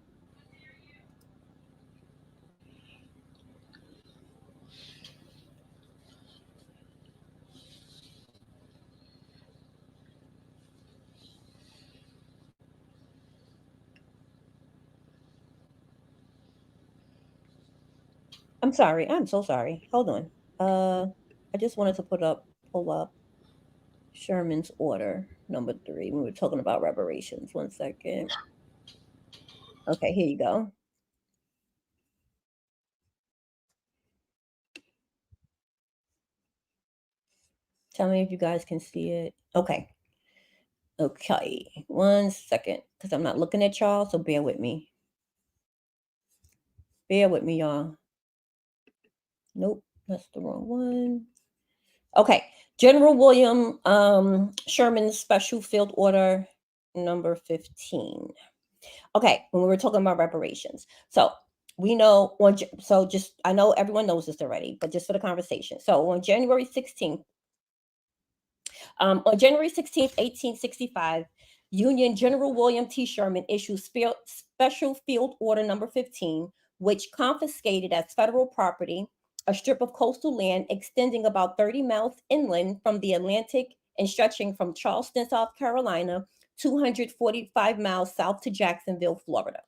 I'm sorry. I'm so sorry. Hold on. I just wanted to pull up Sherman's order number 3. We were talking about reparations. 1 second. Okay, here you go. Tell me if you guys can see it. Okay. Okay. 1 second, because I'm not looking at y'all, so bear with me. Bear with me, y'all. Nope, that's the wrong one. Okay. General William Sherman's Special Field Order number 15. Okay, when we were talking about reparations. So we know I know everyone knows this already, but just for the conversation. So on January 16th, 1865, Union General William T. Sherman issued Special Field Order number 15, which confiscated as federal property a strip of coastal land extending about 30 miles inland from the Atlantic and stretching from Charleston, South Carolina, 245 miles south to Jacksonville, Florida.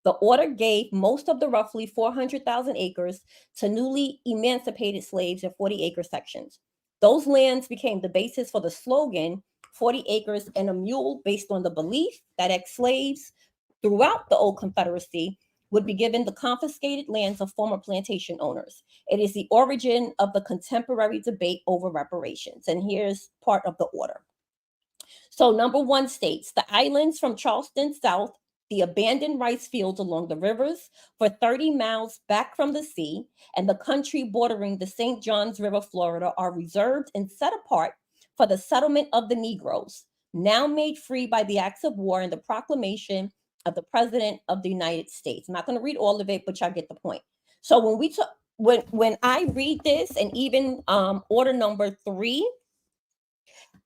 The order gave most of the roughly 400,000 acres to newly emancipated slaves in 40-acre sections. Those lands became the basis for the slogan, 40 acres and a mule, based on the belief that ex-slaves throughout the old Confederacy would be given the confiscated lands of former plantation owners. It is the origin of the contemporary debate over reparations. And here's part of the order. So number 1 states, the islands from Charleston south, the abandoned rice fields along the rivers for 30 miles back from the sea, and the country bordering the St. Johns River, Florida, are reserved and set apart for the settlement of the Negroes, now made free by the acts of war and the proclamation of the President of the United States. I'm not going to read all of it, but y'all get the point. So when we talk, when I read this, and even order number 3,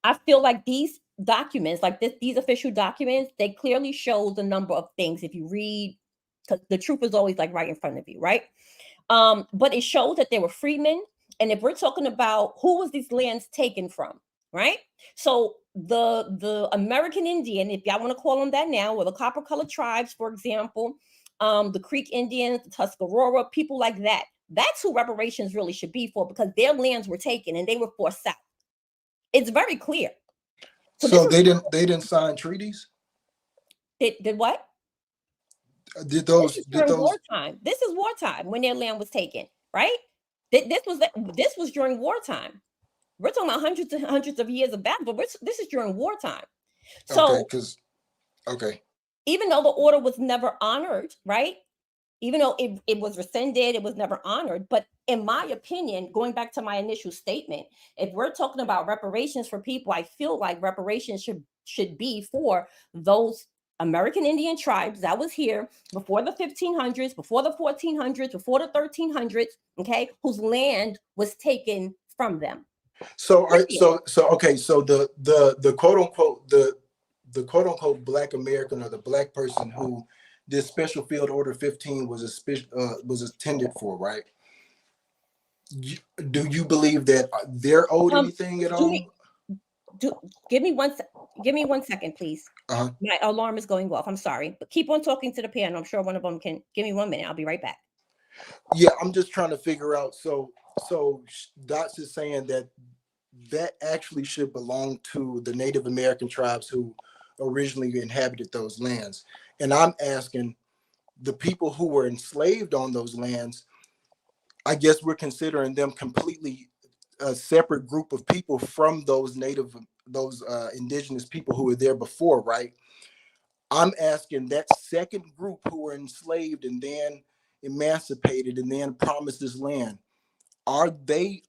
I feel like these documents, like these official documents, they clearly show the number of things. If you read, because the truth is always like right in front of you, right? But it shows that they were freemen. And if we're talking about who was these lands taken from, right? So the American Indian, if y'all want to call them that now, or the copper colored tribes, for example, the Creek Indians, the Tuscarora, people like that. That's who reparations really should be for, because their lands were taken and they were forced out. It's very clear. So they didn't sign treaties? Did what? Did those wartime? This is wartime when their land was taken, right? This was during wartime. We're talking about hundreds and hundreds of years of battle, but this is during wartime. So even though the order was never honored, right? Even though it was rescinded, it was never honored. But in my opinion, going back to my initial statement, if we're talking about reparations for people, I feel like reparations should be for those American Indian tribes that was here before the 1500s, before the 1400s, before the 1300s, okay, whose land was taken from them. So the quote unquote Black American, or the Black person who this Special Field Order 15 was intended for, right? Do you believe that they're owed anything at all? Give me one second, please. My alarm is going off. I'm sorry, but keep on talking to the panel. I'm sure one of them can. Give me 1 minute. I'll be right back. Yeah, I'm just trying to figure out. So Dots is saying that actually should belong to the Native American tribes who originally inhabited those lands. And I'm asking, the people who were enslaved on those lands, I guess we're considering them completely a separate group of people from those indigenous people who were there before, right? I'm asking that second group who were enslaved and then emancipated and then promised this land, are they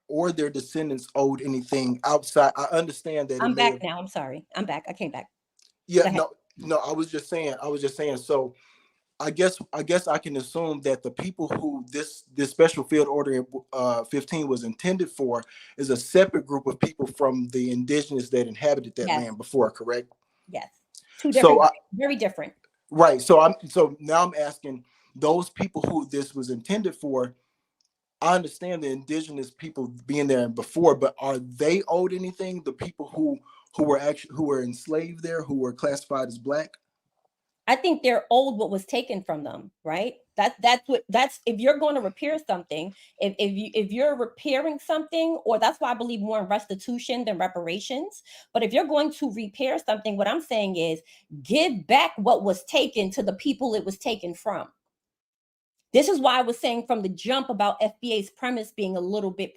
or their descendants owed anything outside? I understand that I'm back now. I'm sorry. I'm back. I came back. Yeah, no, I was just saying. So I guess I can assume that the people who this Special Field Order 15 was intended for is a separate group of people from the indigenous that inhabited that land before, correct? Yes. Two different, very different. Right. So now I'm asking those people who this was intended for. I understand the indigenous people being there before, but are they owed anything? The people who were enslaved there, who were classified as Black? I think they're owed what was taken from them, right? That's if you're going to repair something, if you're repairing something, or that's why I believe more in restitution than reparations. But if you're going to repair something, what I'm saying is give back what was taken to the people it was taken from. This is why I was saying from the jump about FBA's premise being a little bit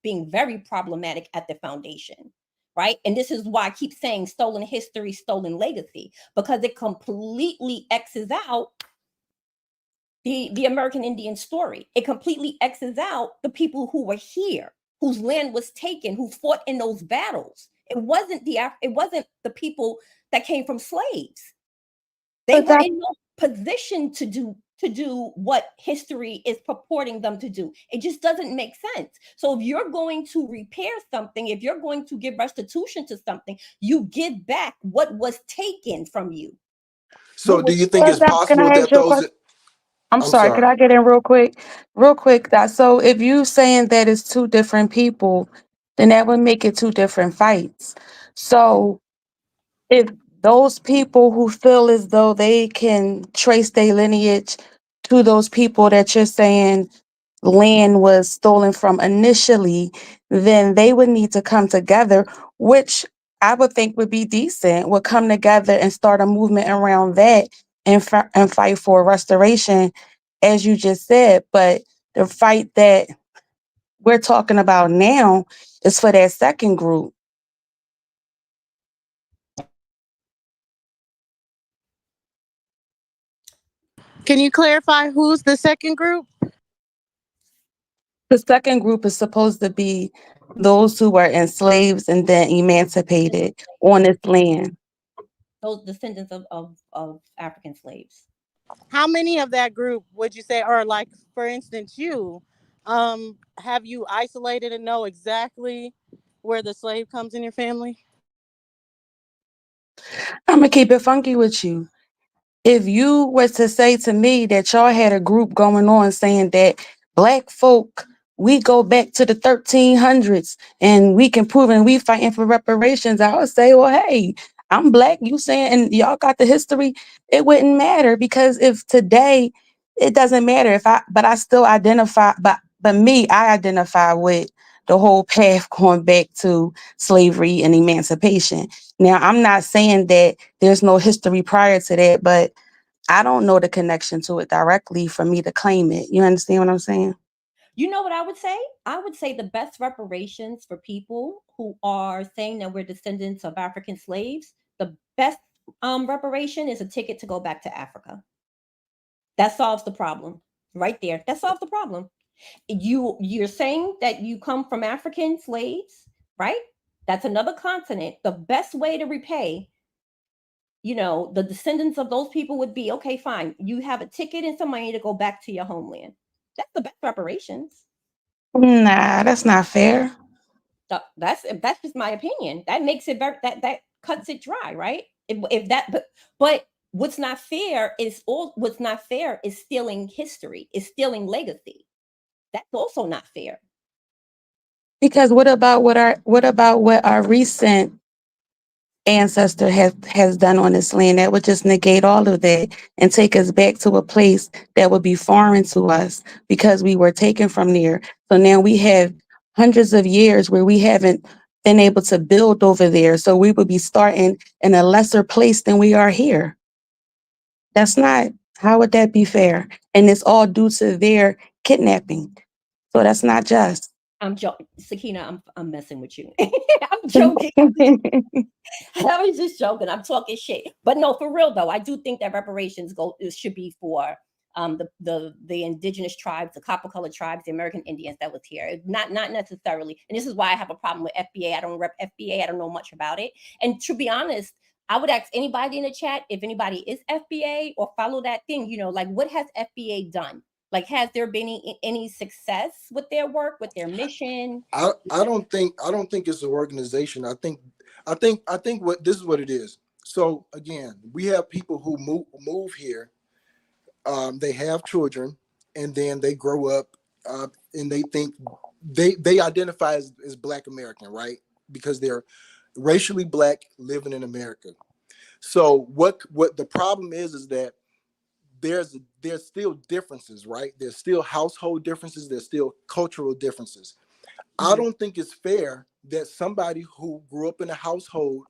being very problematic at the foundation. Right. And this is why I keep saying stolen history, stolen legacy, because it completely X's out the American Indian story. It completely X's out the people who were here, whose land was taken, who fought in those battles. It wasn't the people that came from slaves. They were in no position to do what history is purporting them to do. It just doesn't make sense. So if you're going to repair something, if you're going to give restitution to something, you give back what was taken from you. So do you think it's possible that those... I'm sorry, could I get in real quick? Real quick, so if you saying that it's two different people, then that would make it two different fights. So if those people who feel as though they can trace their lineage to those people that you're saying land was stolen from initially, then they would need to come together, which I would think would be decent, would come together and start a movement around that and fight for restoration, as you just said. But the fight that we're talking about now is for that second group. Can you clarify who's the second group? The second group is supposed to be those who were enslaved and then emancipated on this land. Those descendants of African slaves. How many of that group would you say, or like for instance, have you isolated and know exactly where the slave comes in your family? I'm gonna keep it funky with you. If you were to say to me that y'all had a group going on saying that black folk, we go back to the 1300s and we can prove and we fighting for reparations, I would say, well, hey, I'm black, you saying, and y'all got the history. It wouldn't matter because if today, it doesn't matter but I still identify, but me, I identify with the whole path going back to slavery and emancipation. Now, I'm not saying that there's no history prior to that, but I don't know the connection to it directly for me to claim it. You understand what I'm saying? You know what I would say? I would say the best reparations for people who are saying that we're descendants of African slaves, the best reparation is a ticket to go back to Africa. That solves the problem right there. That solves the problem. You're saying that you come from African slaves, right? That's another continent. The best way to repay, the descendants of those people would be, okay, fine. You have a ticket and some money to go back to your homeland. That's the best reparations. Nah, that's not fair. That's just my opinion. That makes it very that cuts it dry, right? If that but what's not fair is stealing history, is stealing legacy. That's also not fair. Because what about what our recent ancestor has done on this land that would just negate all of that and take us back to a place that would be foreign to us because we were taken from there. So now we have hundreds of years where we haven't been able to build over there. So we would be starting in a lesser place than we are here. That's not, how would that be fair? And it's all due to their kidnapping. So that's not just. I'm joking, Sakina. I'm messing with you. I'm joking. I was just joking. I'm talking shit. But no, for real though, I do think that reparations should be for the indigenous tribes, the copper colored tribes, the American Indians that was here. Not necessarily. And this is why I have a problem with FBA. I don't rep FBA. I don't know much about it. And to be honest, I would ask anybody in the chat if anybody is FBA or follow that thing, like what has FBA done? Like, has there been any success with their work, with their mission? I don't think it's an organization. I think what this is what it is. So again, we have people who move here. They have children, and then they grow up, and they think they identify as Black American, right? Because they're racially Black living in America. So what the problem is that there's still differences, right? There's still household differences. There's still cultural differences. I don't think it's fair that somebody who grew up in a household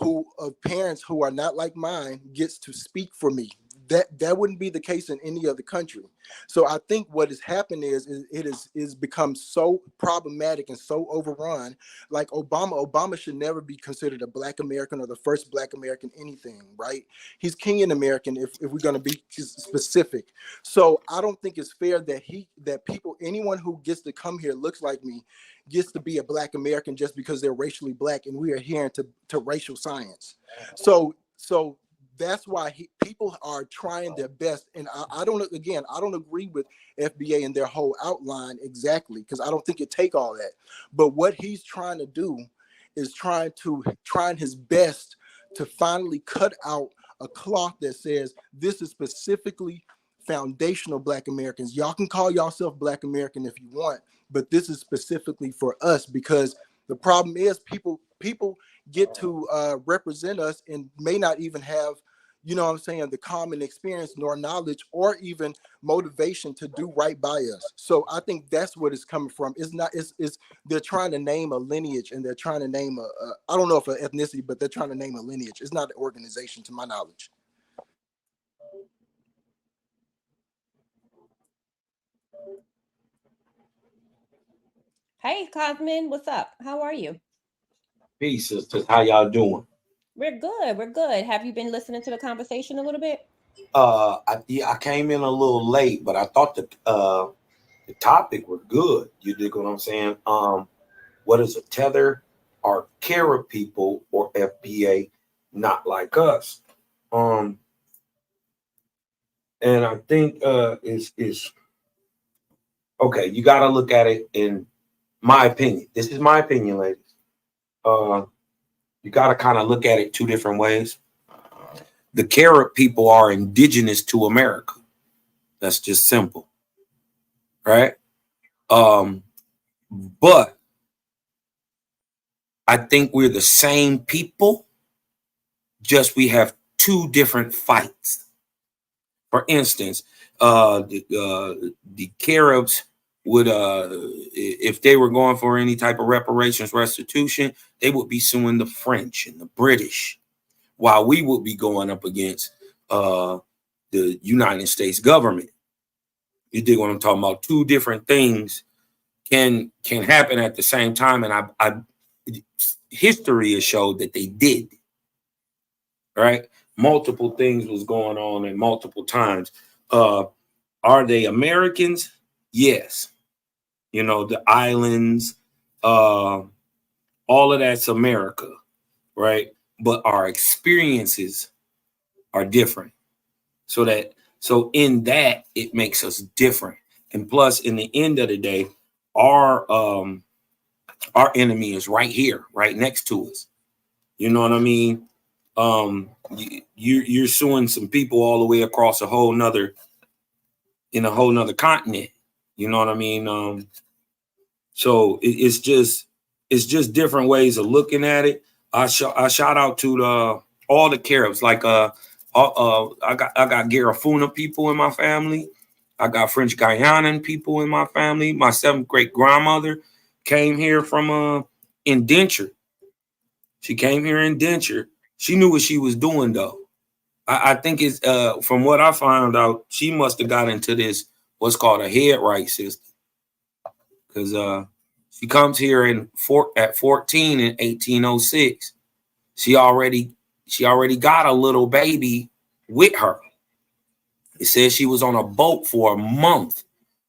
of parents who are not like mine gets to speak for me. That wouldn't be the case in any other country. So I think what has happened is become so problematic and so overrun. Like Obama should never be considered a Black American or the first Black American anything, right? He's Kenyan American if we're going to be specific. So I don't think it's fair that anyone who gets to come here looks like me gets to be a Black American just because they're racially Black, and we are adhering to racial science. So that's why people are trying their best. And I don't agree with FBA and their whole outline exactly, because I don't think it take all that. But what he's trying to do is trying his best to finally cut out a cloth that says this is specifically foundational Black Americans. Y'all can call yourself Black American if you want, but this is specifically for us, because the problem is people get to represent us and may not even have, the common experience nor knowledge or even motivation to do right by us. So I think that's what it's coming from. It's they're trying to name a lineage, and they're trying to name I don't know if an ethnicity, but they're trying to name a lineage. It's not an organization to my knowledge. Hey, Cosmin, what's up? How are you? Peace, sisters. How y'all doing? We're good. We're good. Have you been listening to the conversation a little bit? I came in a little late, but I thought the topic was good. You dig what I'm saying? what is a Tether, are Carib people or FBA, not like us. And I think is okay. You got to look at it in my opinion. This is my opinion, ladies. You got to kind of look at it two different ways. The Carib people are indigenous to America. That's just simple, right? But I think we're the same people, just we have two different fights. For instance, the Caribs would, if they were going for any type of reparations, restitution, they would be suing the French and the British, while we would be going up against the United States government. You dig what I'm talking about? Two different things can happen at the same time, and I history has showed that they did. Right? Multiple things was going on at multiple times. Are they Americans? Yes. You know, the islands, all of that's America, right? But our experiences are different. So in that, it makes us different. And plus, in the end of the day, our enemy is right here, right next to us. You know what I mean? You're suing some people all the way across a whole nother continent. You know what I mean? So it's just different ways of looking at it. I shout out to all the Caribs. Like I got Garifuna people in my family. I got French Guyanan people in my family. My 7th great grandmother came here from indentured. She came here indentured. She knew what she was doing though. I think it's from what I found out, she must have got into this what's called a head right system, because she comes here at 14 in 1806. She already got a little baby with her. It says she was on a boat for a month,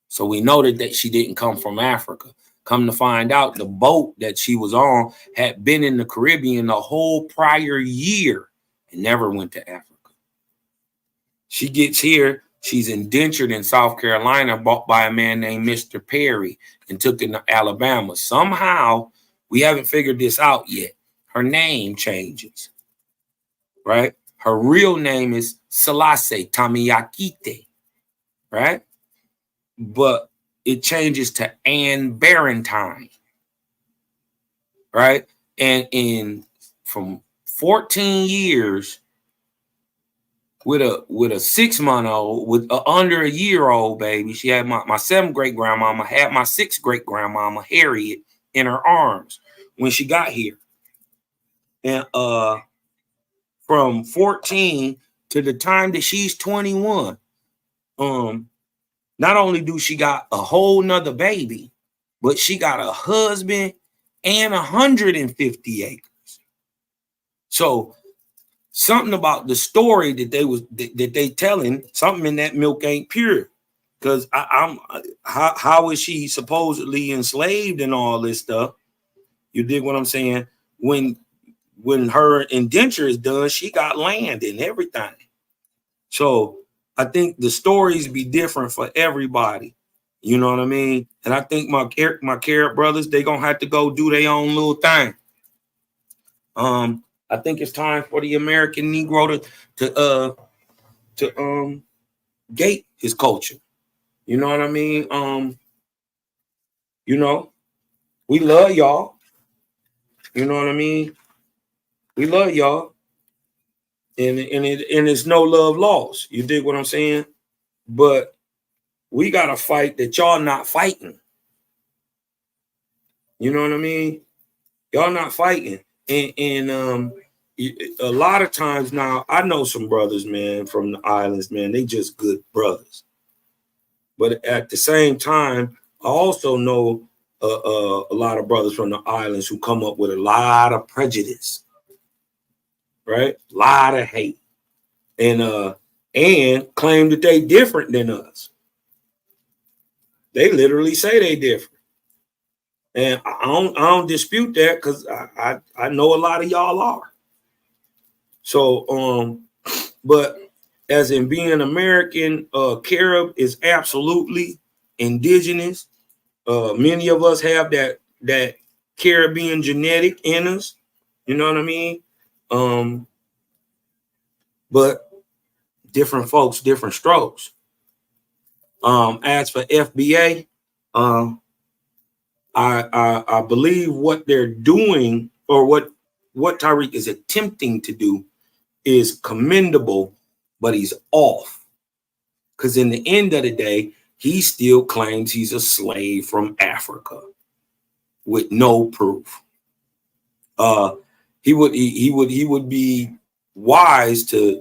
so we noted that she didn't come from Africa. Come to find out, the boat that she was on had been in the Caribbean the whole prior year and never went to Africa. She gets here. She's indentured in South Carolina, bought by a man named Mr. Perry, and took to Alabama. Somehow, we haven't figured this out yet. Her name changes, right? Her real name is Selassie Tamiyakite, right? But it changes to Anne Barrentine, right? And from 14 years with a 6-month-old, with under a year-old baby. She had my 7th great grandmama, had my 6th great grandmama Harriet in her arms when she got here. And from 14 to the time that she's 21, not only do she got a whole nother baby, but she got a husband and 150 acres. So something about the story that they telling, something in that milk ain't pure. Because how is she supposedly enslaved and all this stuff? You dig what I'm saying? When her indenture is done, she got land and everything. So I think the stories be different for everybody. You know what I mean? And I think my Carib brothers, they gonna have to go do their own little thing. I think it's time for the American Negro to gate his culture. You know what I mean? You know, we love y'all. You know what I mean? We love y'all. And it's no love lost. You dig what I'm saying? But we got to fight that y'all not fighting. You know what I mean? Y'all not fighting. And a lot of times now, I know some brothers, man, from the islands, man, they just good brothers. But at the same time, I also know a lot of brothers from the islands who come up with a lot of prejudice, right? A lot of hate, and claim that they different than us. They literally say they different. And I don't dispute that, because I know a lot of y'all are. So but as in being American, Carib is absolutely indigenous. Many of us have that Caribbean genetic in us. You know what I mean? But different folks, different strokes. As for FBA, I believe what they're doing, or what Tariq is attempting to do, is commendable, but he's off. Because in the end of the day, he still claims he's a slave from Africa with no proof. He would be wise to,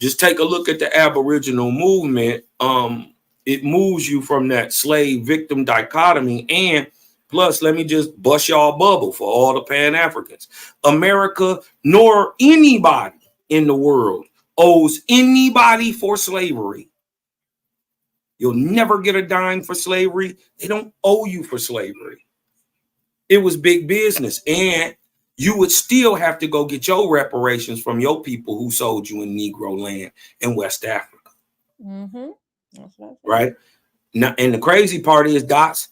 just take a look at the Aboriginal movement. It moves you from that slave victim dichotomy. And plus, let me just bust y'all bubble for all the Pan-Africans. America, nor anybody in the world, owes anybody for slavery. You'll never get a dime for slavery. They don't owe you for slavery. It was big business. And you would still have to go get your reparations from your people who sold you in Negro land in West Africa. Mm-hmm. That's what I said. Right? Now, and the crazy part is, Dots,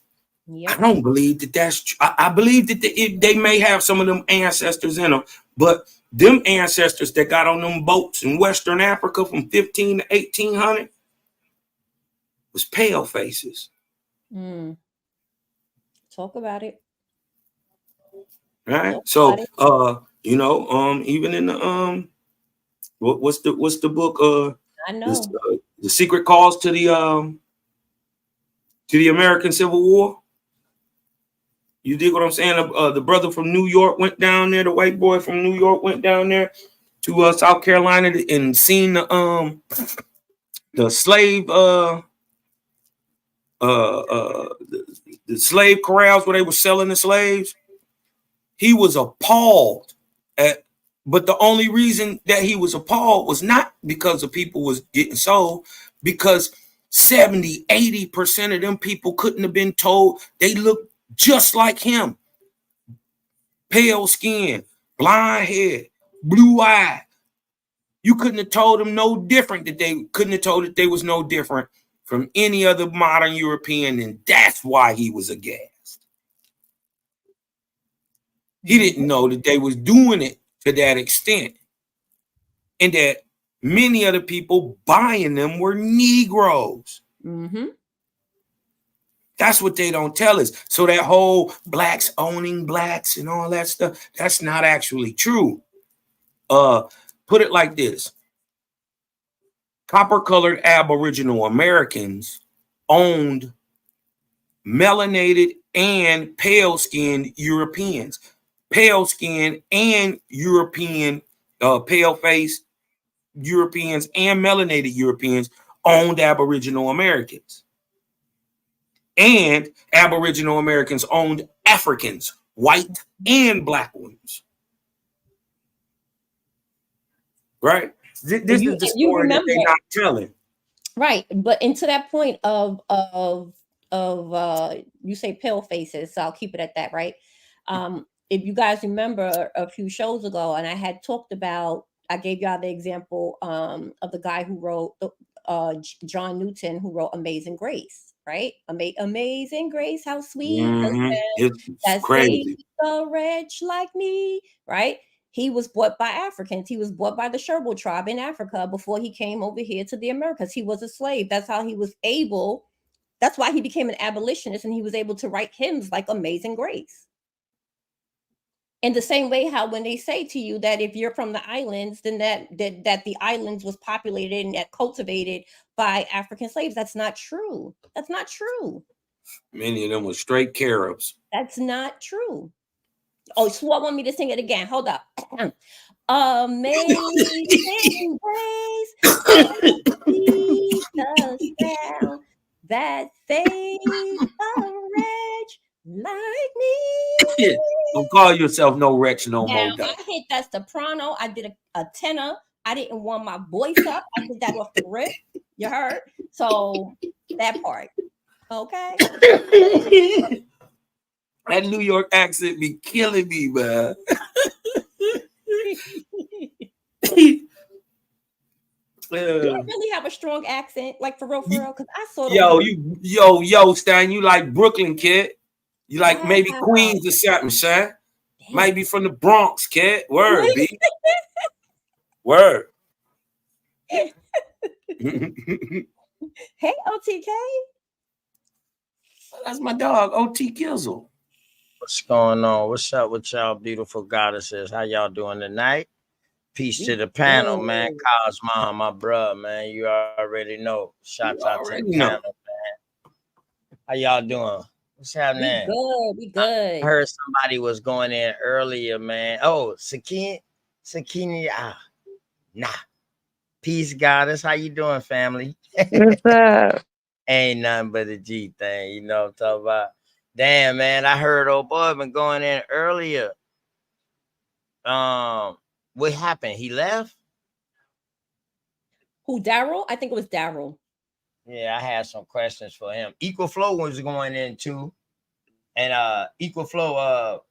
I don't believe that that's true. I believe that they may have some of them ancestors in them, but them ancestors that got on them boats in Western Africa from 15 to 1800 was pale faces. Talk about it. Right? So, even in the what's the book? I know. The Secret Cause to the American Civil War. You dig what I'm saying? The brother from New York went down there. The white boy from New York went down there to South Carolina and seen the slave the slave corrals where they were selling the slaves. He was appalled but the only reason that he was appalled was not because the people was getting sold, because 70-80% of them people couldn't have been told they looked just like him. Pale skin, blonde hair, blue eye. You couldn't have told them no different, that they couldn't have told that they was no different from any other modern European, and that's why he was aghast. He didn't know that they was doing it to that extent, and that many of the people buying them were Negroes. Mm-hmm. That's what they don't tell us. So that whole blacks owning blacks and all that stuff, that's not actually true. Put it like this. Copper-colored Aboriginal Americans owned melanated and pale-skinned Europeans. Pale-skinned and European, pale-faced Europeans and melanated Europeans owned Aboriginal Americans. And Aboriginal Americans owned Africans, white and black ones. Right? This is the story that they're not telling. Right. But into that point of you say pale faces, so I'll keep it at that, right? If you guys remember a few shows ago, and I had talked about, I gave y'all the example of the guy who wrote John Newton, who wrote Amazing Grace, right? Amazing Grace, how sweet that saved a wretch like me, right? He was bought by Africans. He was bought by the Sherwood tribe in Africa before he came over here to the Americas. He was a slave. That's how he was able. That's why he became an abolitionist, and he was able to write hymns like Amazing Grace. In the same way, how when they say to you that if you're from the islands, then that the islands was populated and cultivated by African slaves, that's not true. That's not true. Many of them were straight Caribs. That's not true. Oh, Swat want me to sing it again. Hold up. Amazing Grace, down that saved a wretch like me. Don't call yourself no wretch no more. I hit that soprano. I did a tenor. I didn't want my voice up. I did that off the rip. You heard? So that part. Okay. That New York accent be killing me, man. You don't really have a strong accent, like for real, because I sort of yo, Stan, you like Brooklyn, kid. You like maybe wow. Queens or something, son. Might be from the Bronx, kid. Word, B. Word. Hey, OTK. That's my dog, OT Kizzle. What's going on? What's up with y'all beautiful goddesses? How y'all doing tonight? Peace to the panel, man. Cosmo, my bruh, man. You already know. Shouts out to the panel, man. How y'all doing? What's happening? We good. I heard somebody was going in earlier, man. Oh, Sakini. Nah. Peace, goddess. How you doing, family? What's up? Ain't nothing but a G thing, you know what I'm talking about. Damn, man. I heard old boy been going in earlier. What happened? He left? Who, Daryl? I think it was Daryl. Yeah, I had some questions for him. Equal Flow was going in too. And Equal Flow,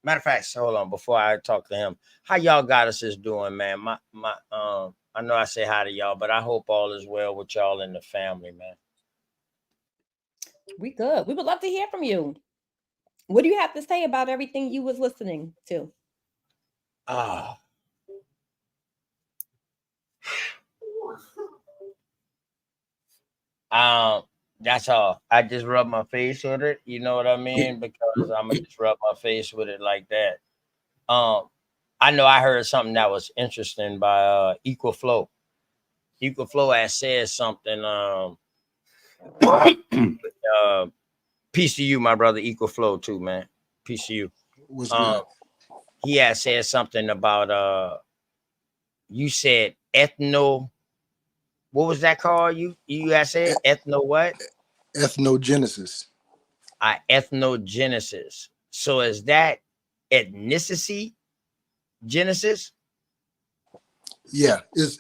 matter of fact, hold on before I talk to him. How y'all goddesses doing, man? I know I say hi to y'all, but I hope all is well with y'all and the family, man. We good. We would love to hear from you. What do you have to say about everything you was listening to? That's all. I just rub my face with it. You know what I mean? Because I'm gonna just rub my face with it like that. I know I heard something that was interesting by Equal Flow. Equal Flow has said something. Peace to you, my brother. Equal Flow too, man. Peace to you. What's good? He had said something about you said ethno. What was that called? You had said ethno what? Ethnogenesis. Ethnogenesis. So is that ethnicity genesis? Yeah, it's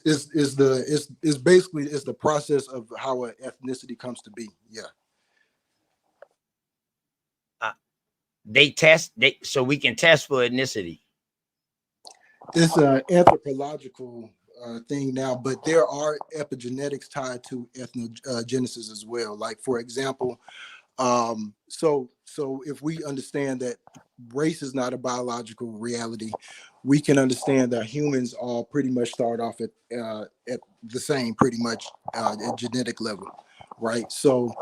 basically it's the process of how an ethnicity comes to be. Yeah. So we can test for ethnicity. It's an anthropological thing now, but there are epigenetics tied to ethnogenesis as well. Like for example, so if we understand that race is not a biological reality, we can understand that humans all pretty much start off at the same, pretty much at genetic level, right? So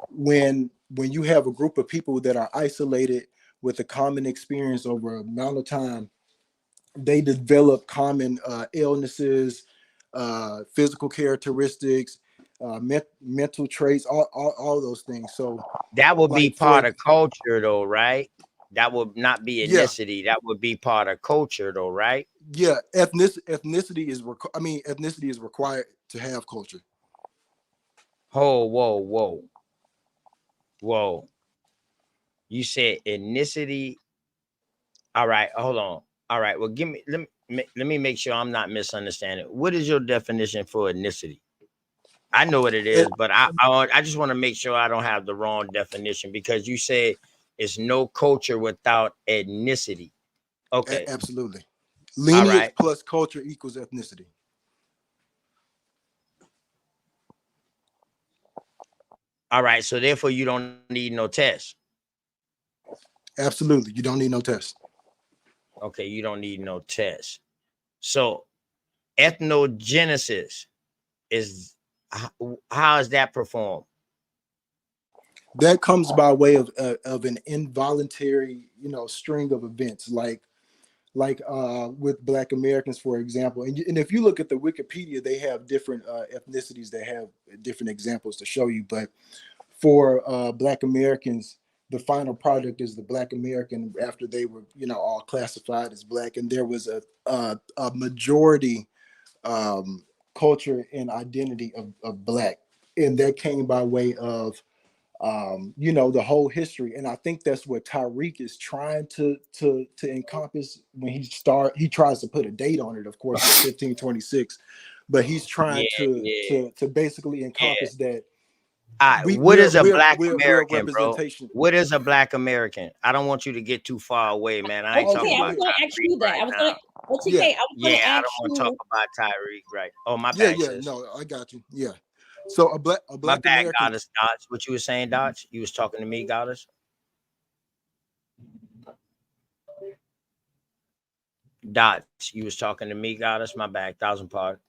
when you have a group of people that are isolated with a common experience over an amount of time, they develop common illnesses, physical characteristics, mental traits, all those things. So that would be part of culture, though, right? That would not be ethnicity. Yeah. That would be part of culture, though, right? Yeah, ethnicity is ethnicity is required to have culture. Oh, whoa! You said ethnicity. All right, hold on. All right, well, let me make sure I'm not misunderstanding. What is your definition for ethnicity? I know what it is, but I just want to make sure I don't have the wrong definition, because you say it's no culture without ethnicity. Okay. Absolutely. Lineage plus culture equals ethnicity. All right. So therefore you don't need no test. Absolutely. You don't need no test. Okay. You don't need no test. So ethnogenesis is, how is that performed? That comes by way of an involuntary, string of events, like with Black Americans, for example. And if you look at the Wikipedia, they have different ethnicities that have different examples to show you. But for Black Americans, the final product is the Black American after they were, all classified as Black. And there was a majority culture and identity of Black. And that came by way of the whole history. And I think that's what Tariq is trying to encompass when he tries to put a date on it, of course, with 1526, but he's trying to basically encompass that What is a black we're a American, bro? representation. What is a black American? I don't want you to get too far away, man. I ain't Okay, talking I about was going to ask Tyreek you that. right I was now. going to, OTK, Yeah, I was Yeah, going to I ask don't want to talk you. about Tyreek right. Oh, my yeah, bad, yeah. sis. No, I got you. Yeah. So a My black bad, American. Goddess Dodge. What you was saying, Dodge? You was talking to me, Goddess? Dodge, you was talking to me, Goddess? My bad, 1,000 pardon.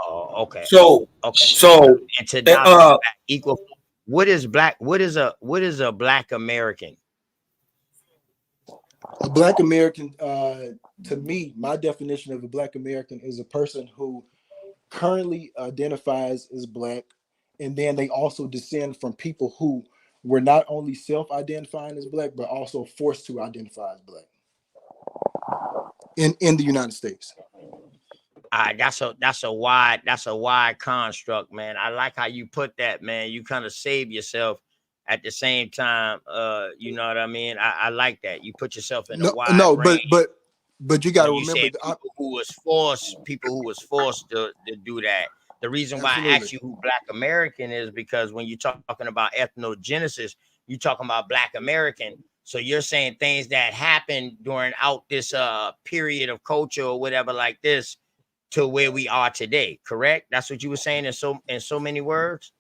Oh, okay. So, Okay. so, And to Dodge, uh, equal. What is black? What is a black American? A black American, to me, my definition of a black American is a person who currently identifies as black, and then they also descend from people who were not only self-identifying as black, but also forced to identify as black in the United States. That's a wide construct, man. I like how you put that, man. You kind of save yourself at the same time. You know what I mean? I like that. You put yourself in a No, wide no, range. but you got to When you remember, say people who was forced to do that. The reason why I absolutely. asked you who Black American is because when you're talking about ethnogenesis, you're talking about Black American. So you're saying things that happened during out this period of culture or whatever like this to where we are today, correct? That's what you were saying in so many words.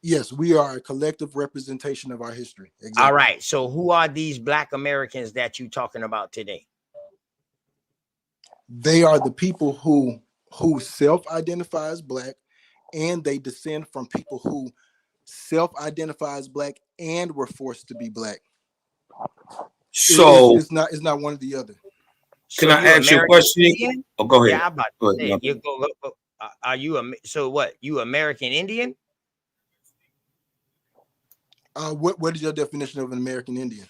Yes, we are a collective representation of our history. All Exactly. right. So who are these Black Americans that you talking about today? They are the people who self-identify as black, and they descend from people who self-identify as black and were forced to be black. so It's not one or the other. So can I you ask you a American question? Indian? Oh, go ahead. Yeah, I'm about Go to say ahead. it. You go. Are you so what? You American Indian? What is your definition of an American Indian?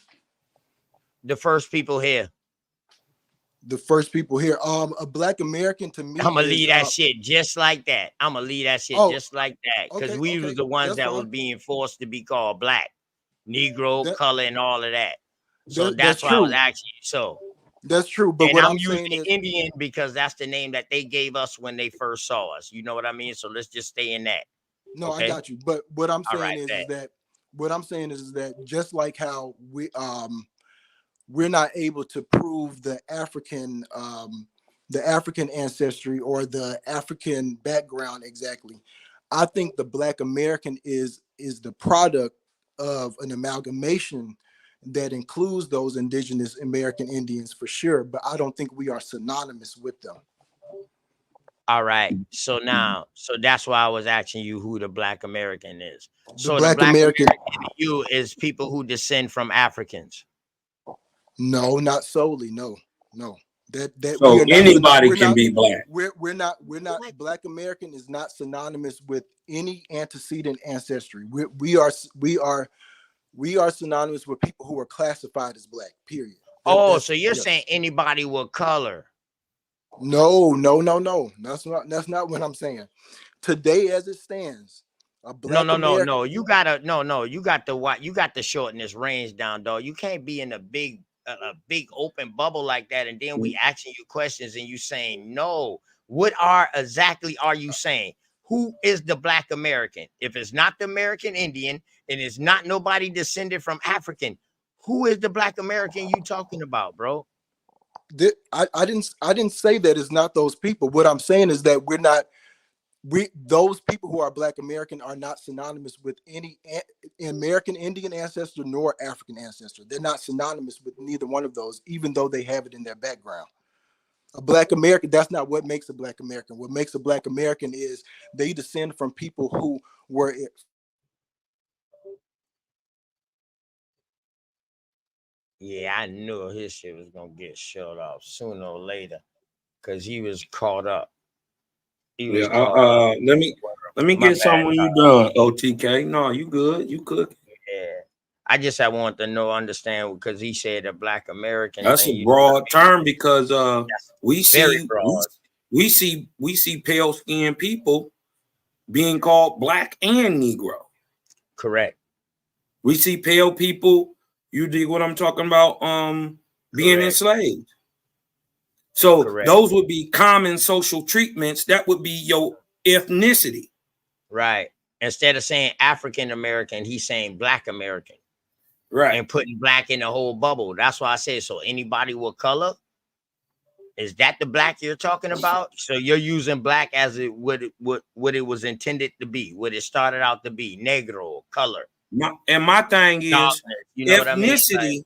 The first people here. The first people here. A black American to me I'm gonna is leave that shit just like that. I'm gonna leave that shit oh, just like that because okay, we was okay, the ones that's that was fine. being forced to be called black, Negro, That, color, and all of that. So that's that's why I was true. asking you. So, That's true. But and what I'm I'm using saying is Indian because that's the name that they gave us when they first saw us. You know what I mean? So let's just stay in that. no, I Okay. got you. But what I'm All saying right. is Bet. that just like how we're not able to prove the African ancestry or the African background exactly. I think the Black American is the product of an amalgamation that includes those indigenous American Indians for sure, but I don't think we are synonymous with them. All right. So now, so that's why I was asking you who the Black American is. The So the Black Black American, American to you is people who descend from Africans. no, not solely, no, no. That we So are not anybody we're can not be black. we're not Black American is not synonymous with any antecedent ancestry. We are synonymous with people who are classified as black. Period. Oh, That's so you're yes. saying anybody with color. No, no, no, no. That's not what I'm saying. Today, as it stands, a No, Black no, no, American. no. You gotta no. You got the what? You got to shorten this range down, dog. You can't be in a big open bubble like that, and then we asking you questions and you saying no. What are exactly are you saying? Who is the Black American? If it's not the American Indian and it's not nobody descended from African, who is the Black American you talking about, bro? I didn't say that it's not those people. What I'm saying is that those people who are Black American are not synonymous with any American Indian ancestor nor African ancestor. They're not synonymous with neither one of those, even though they have it in their background. A Black American, that's not what makes a Black American. What makes a Black American is they descend from people who were Yeah, I knew his shit was gonna get shut off sooner or later because he was caught up. He Yeah. was caught up. Let me My get bad. some when you done. OTK. No, you good. You cook. Yeah. I want to know, understand because he said a Black American That's a thing. You know what I broad mean? term because That's we very see broad. we see pale skinned people being called black and Negro. Correct. We see pale people. You dig what I'm talking about? being Correct. enslaved. So Correct. those would be common social treatments. That would be your ethnicity. Right. Instead of saying African American, he's saying Black American. Right. And putting black in the whole bubble. That's why I say, so anybody with color, is that the black you're talking about? So you're using black as what it was intended to be, what it started out to be, negro, color. My thing is, darkness, you know what I mean? ethnicity.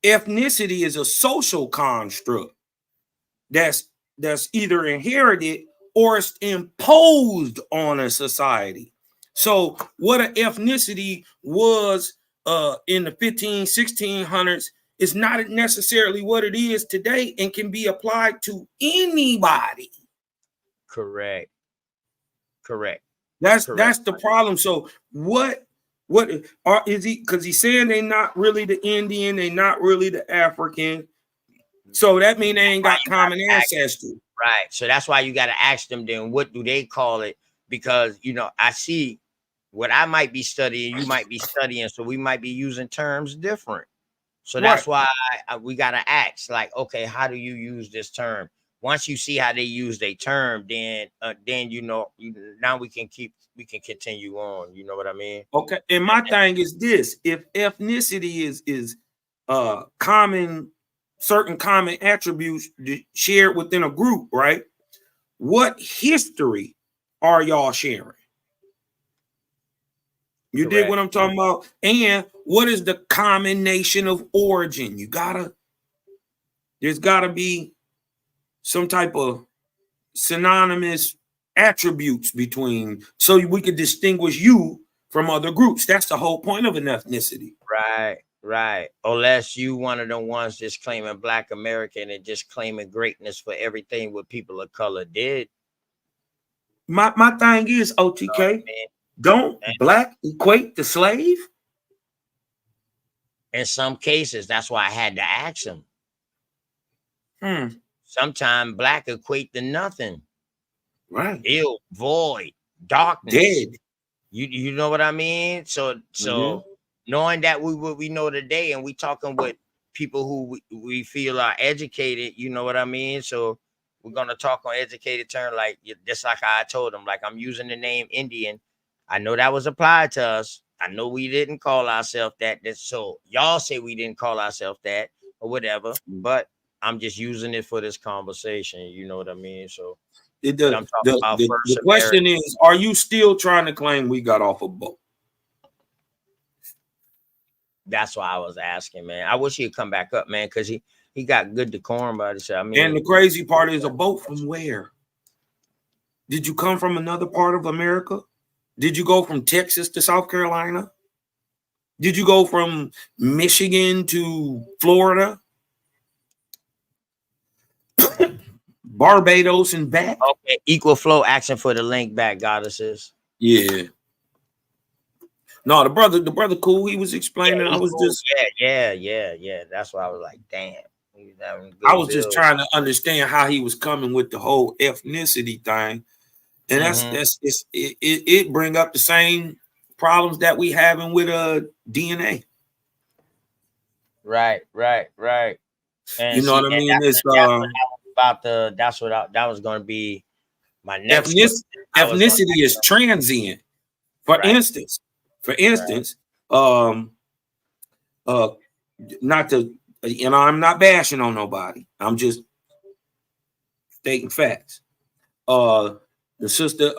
Ethnicity is a social construct that's either inherited or it's imposed on a society. So what an ethnicity was in the 1600s is not necessarily what it is today and can be applied to anybody. Correct. That's the problem. So what is he? Because he's saying they're not really the Indian, they're not really the African. So that means they ain't got common ancestry. Right. So that's why you got to ask them then, what do they call it? Because, I see what I might be studying, you might be studying. So we might be using terms different. So that's why we got to ask, like, okay, how do you use this term? Once you see how they use their term, then now we can continue on. You know what I mean? Okay. And my thing is this: if ethnicity is certain common attributes shared within a group, right? What history are y'all sharing? You dig what I'm talking about? And what is the common nation of origin? There's gotta be some type of synonymous attributes between, so we could distinguish you from other groups. That's the whole point of an ethnicity. Right. Unless you one of the ones just claiming Black American and just claiming greatness for everything what people of color did. My thing is, OTK, don't black equate to slave? In some cases, that's why I had to ask them. Sometimes black equate to nothing. Right. Ill, void, darkness. Dead. You know what I mean? So knowing that what we know today, and we talking with people who we feel are educated, you know what I mean? So we're gonna talk on educated term, like just like I told them, like I'm using the name Indian. I know that was applied to us. I know we didn't call ourselves that. So y'all say we didn't call ourselves that or whatever, but I'm just using it for this conversation. You know what I mean? So the question is, are you still trying to claim we got off a boat? That's why I was asking, man. I wish he'd come back up, man, because he got good decorum about it. I mean, and the crazy part is, a boat from where? Did you come from another part of America? Did you go from Texas to South Carolina? Did you go from Michigan to Florida? Barbados and back? Okay, equal flow action for the link back, goddesses. Yeah. No, the brother cool. He was explaining. Yeah, I was cool. just Yeah. That's why I was like, damn. I was just trying to understand how he was coming with the whole ethnicity thing. And it bring up the same problems that we having with DNA. Right. And you know what I mean? That was going to be my next ethnicity is transient. For instance, not to, I'm not bashing on nobody. I'm just stating facts. The sister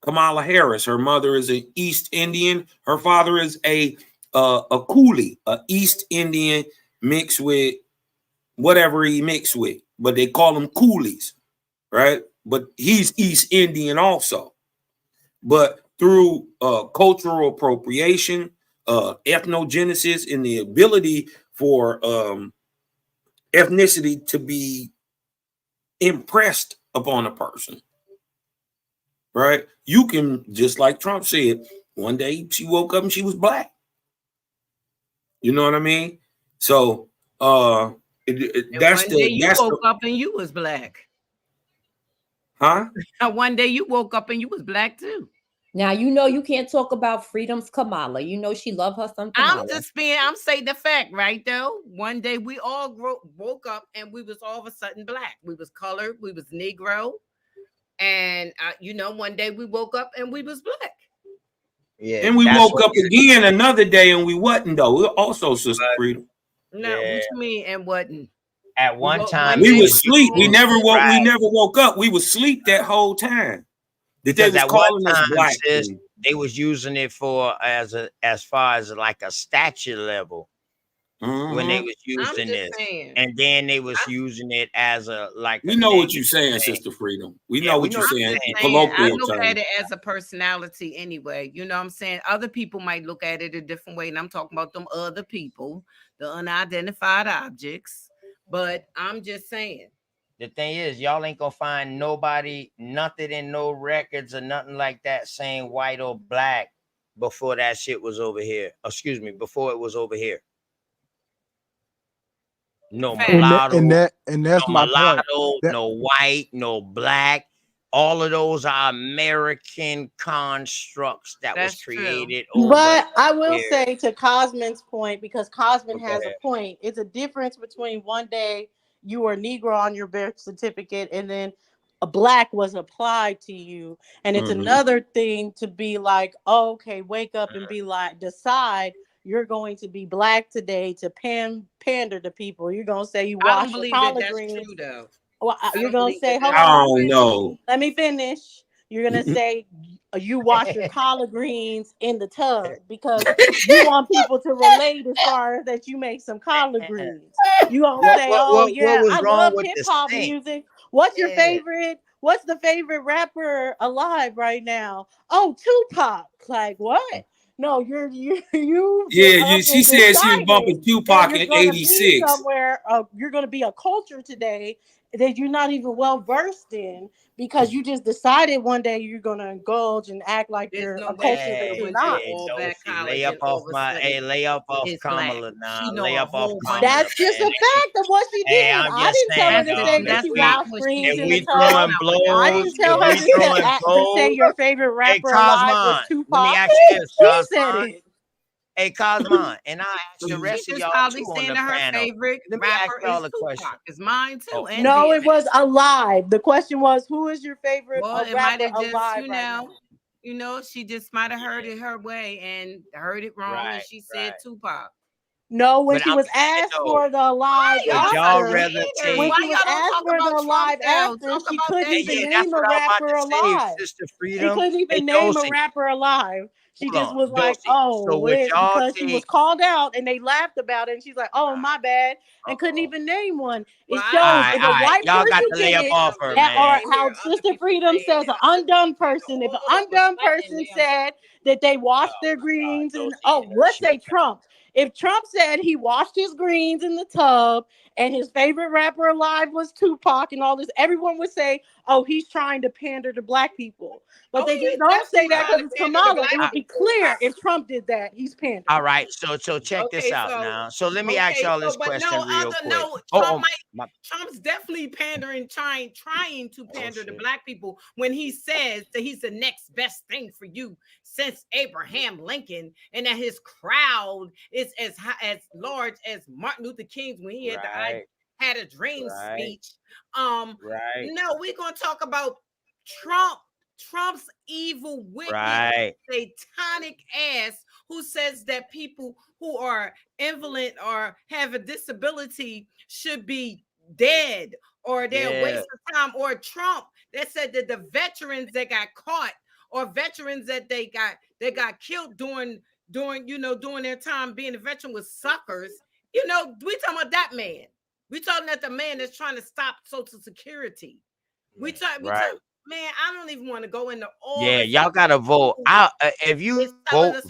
Kamala Harris, her mother is an East Indian. Her father is a coolie, a East Indian mixed with whatever he mixed with, but they call them coolies, right? But he's East Indian also. But through cultural appropriation, ethnogenesis, and the ability for ethnicity to be impressed upon a person, right? You can, just like Trump said, one day she woke up and she was black. You know what I mean? So woke up and you was black. Huh? One day you woke up and you was black too. Now you know you can't talk about Freedom's Kamala. You know she love her some Kamala. I'm saying the fact, right? Though one day we all woke up and we was all of a sudden black. We was colored. We was Negro, and one day we woke up and we was black. Yeah, and we woke up again another day and we wasn't though. We were also Sister Freedom. No, what you mean and wasn't? At one time we was asleep. We never woke. Right. We never woke up. We was asleep that whole time. Because at one time, sis, they was using it for as far as like a stature level. When they was using this, and then they was using it as a like. We know what you're saying, Sister Freedom. We know what you're saying. I look at it as a personality anyway. You know what I'm saying? Other people might look at it a different way, and I'm talking about them other people, the unidentified objects. But I'm just saying. The thing is, y'all ain't gonna find nobody, nothing in no records or nothing like that saying white or black before that shit was over here. Excuse me, before it was over here. No mulatto, and that's no my mulatto, point. no white, no black. All of those are American constructs that was created. But I will say to Cosman's point, because Cosman has a point, it's a difference between one day you were Negro on your birth certificate and then a black was applied to you. And it's another thing to be like, oh, okay, wake up and be like, decide you're going to be black today to pander to people. You're going to say you wash your collard greens. True, though. Well, you're going to say, hold on. No. Let me finish. You're going to say you wash your collard greens in the tub because you want people to relate as far as that you make some collard greens. You're going to say, I love hip-hop music. What's your favorite? What's the favorite rapper alive right now? Oh, Tupac. Like, what? No, you. Yeah, she said she was bumping Tupac in '86. Somewhere, you're going to be a culture today that you're not even well versed in because you just decided one day you're going to indulge and act like you're a culture that you're not. Lay up off Kamala now. Lay up off Kamala. That's just a fact of what she did. I didn't tell her to say that she washed greens in the tub. I didn't tell her to say your favorite rapper alive was Tupac. She said it. Hey, Cosman, and I asked the rest of y'all too on the panel. Favorite rapper is Tupac. It's mine too. And no, it was alive. The question was, who is your favorite rapper alive right now? She just might have heard it her way and heard it wrong, and she said Tupac. No, when she was asked for the live after, when she was asked for the live after, she couldn't even name a rapper alive. She couldn't even name a rapper alive. She just was like, because she was called out and they laughed about it. And she's like, oh, my bad. And couldn't even name one. It shows if a white person did it, or how Sister Freedom says an undone person. If an undone person said that they washed their greens and, let's say Trump. If Trump said he washed his greens in the tub and his favorite rapper alive was Tupac and all this, everyone would say, oh, he's trying to pander to black people. But they just don't say that because it's Kamala. It would be clear if Trump did that, he's pandering. All right, so check this out now. So let me ask y'all this question real quick. Trump's definitely pandering, trying to pander to black people when he says that he's the next best thing for you since Abraham Lincoln, and that his crowd is as large as Martin Luther King's when he had the I Had a Dream speech. No, we're gonna talk about Trump's evil, wicked, satanic ass who says that people who are invalid or have a disability should be dead or they're a waste of time. Or Trump that said that the veterans that got caught or veterans that they got killed during their time being a veteran was suckers. We talking about that man. We talking about the man that's trying to stop Social Security. We talk, man, I don't even want to go into all. Yeah, y'all gotta vote. If you vote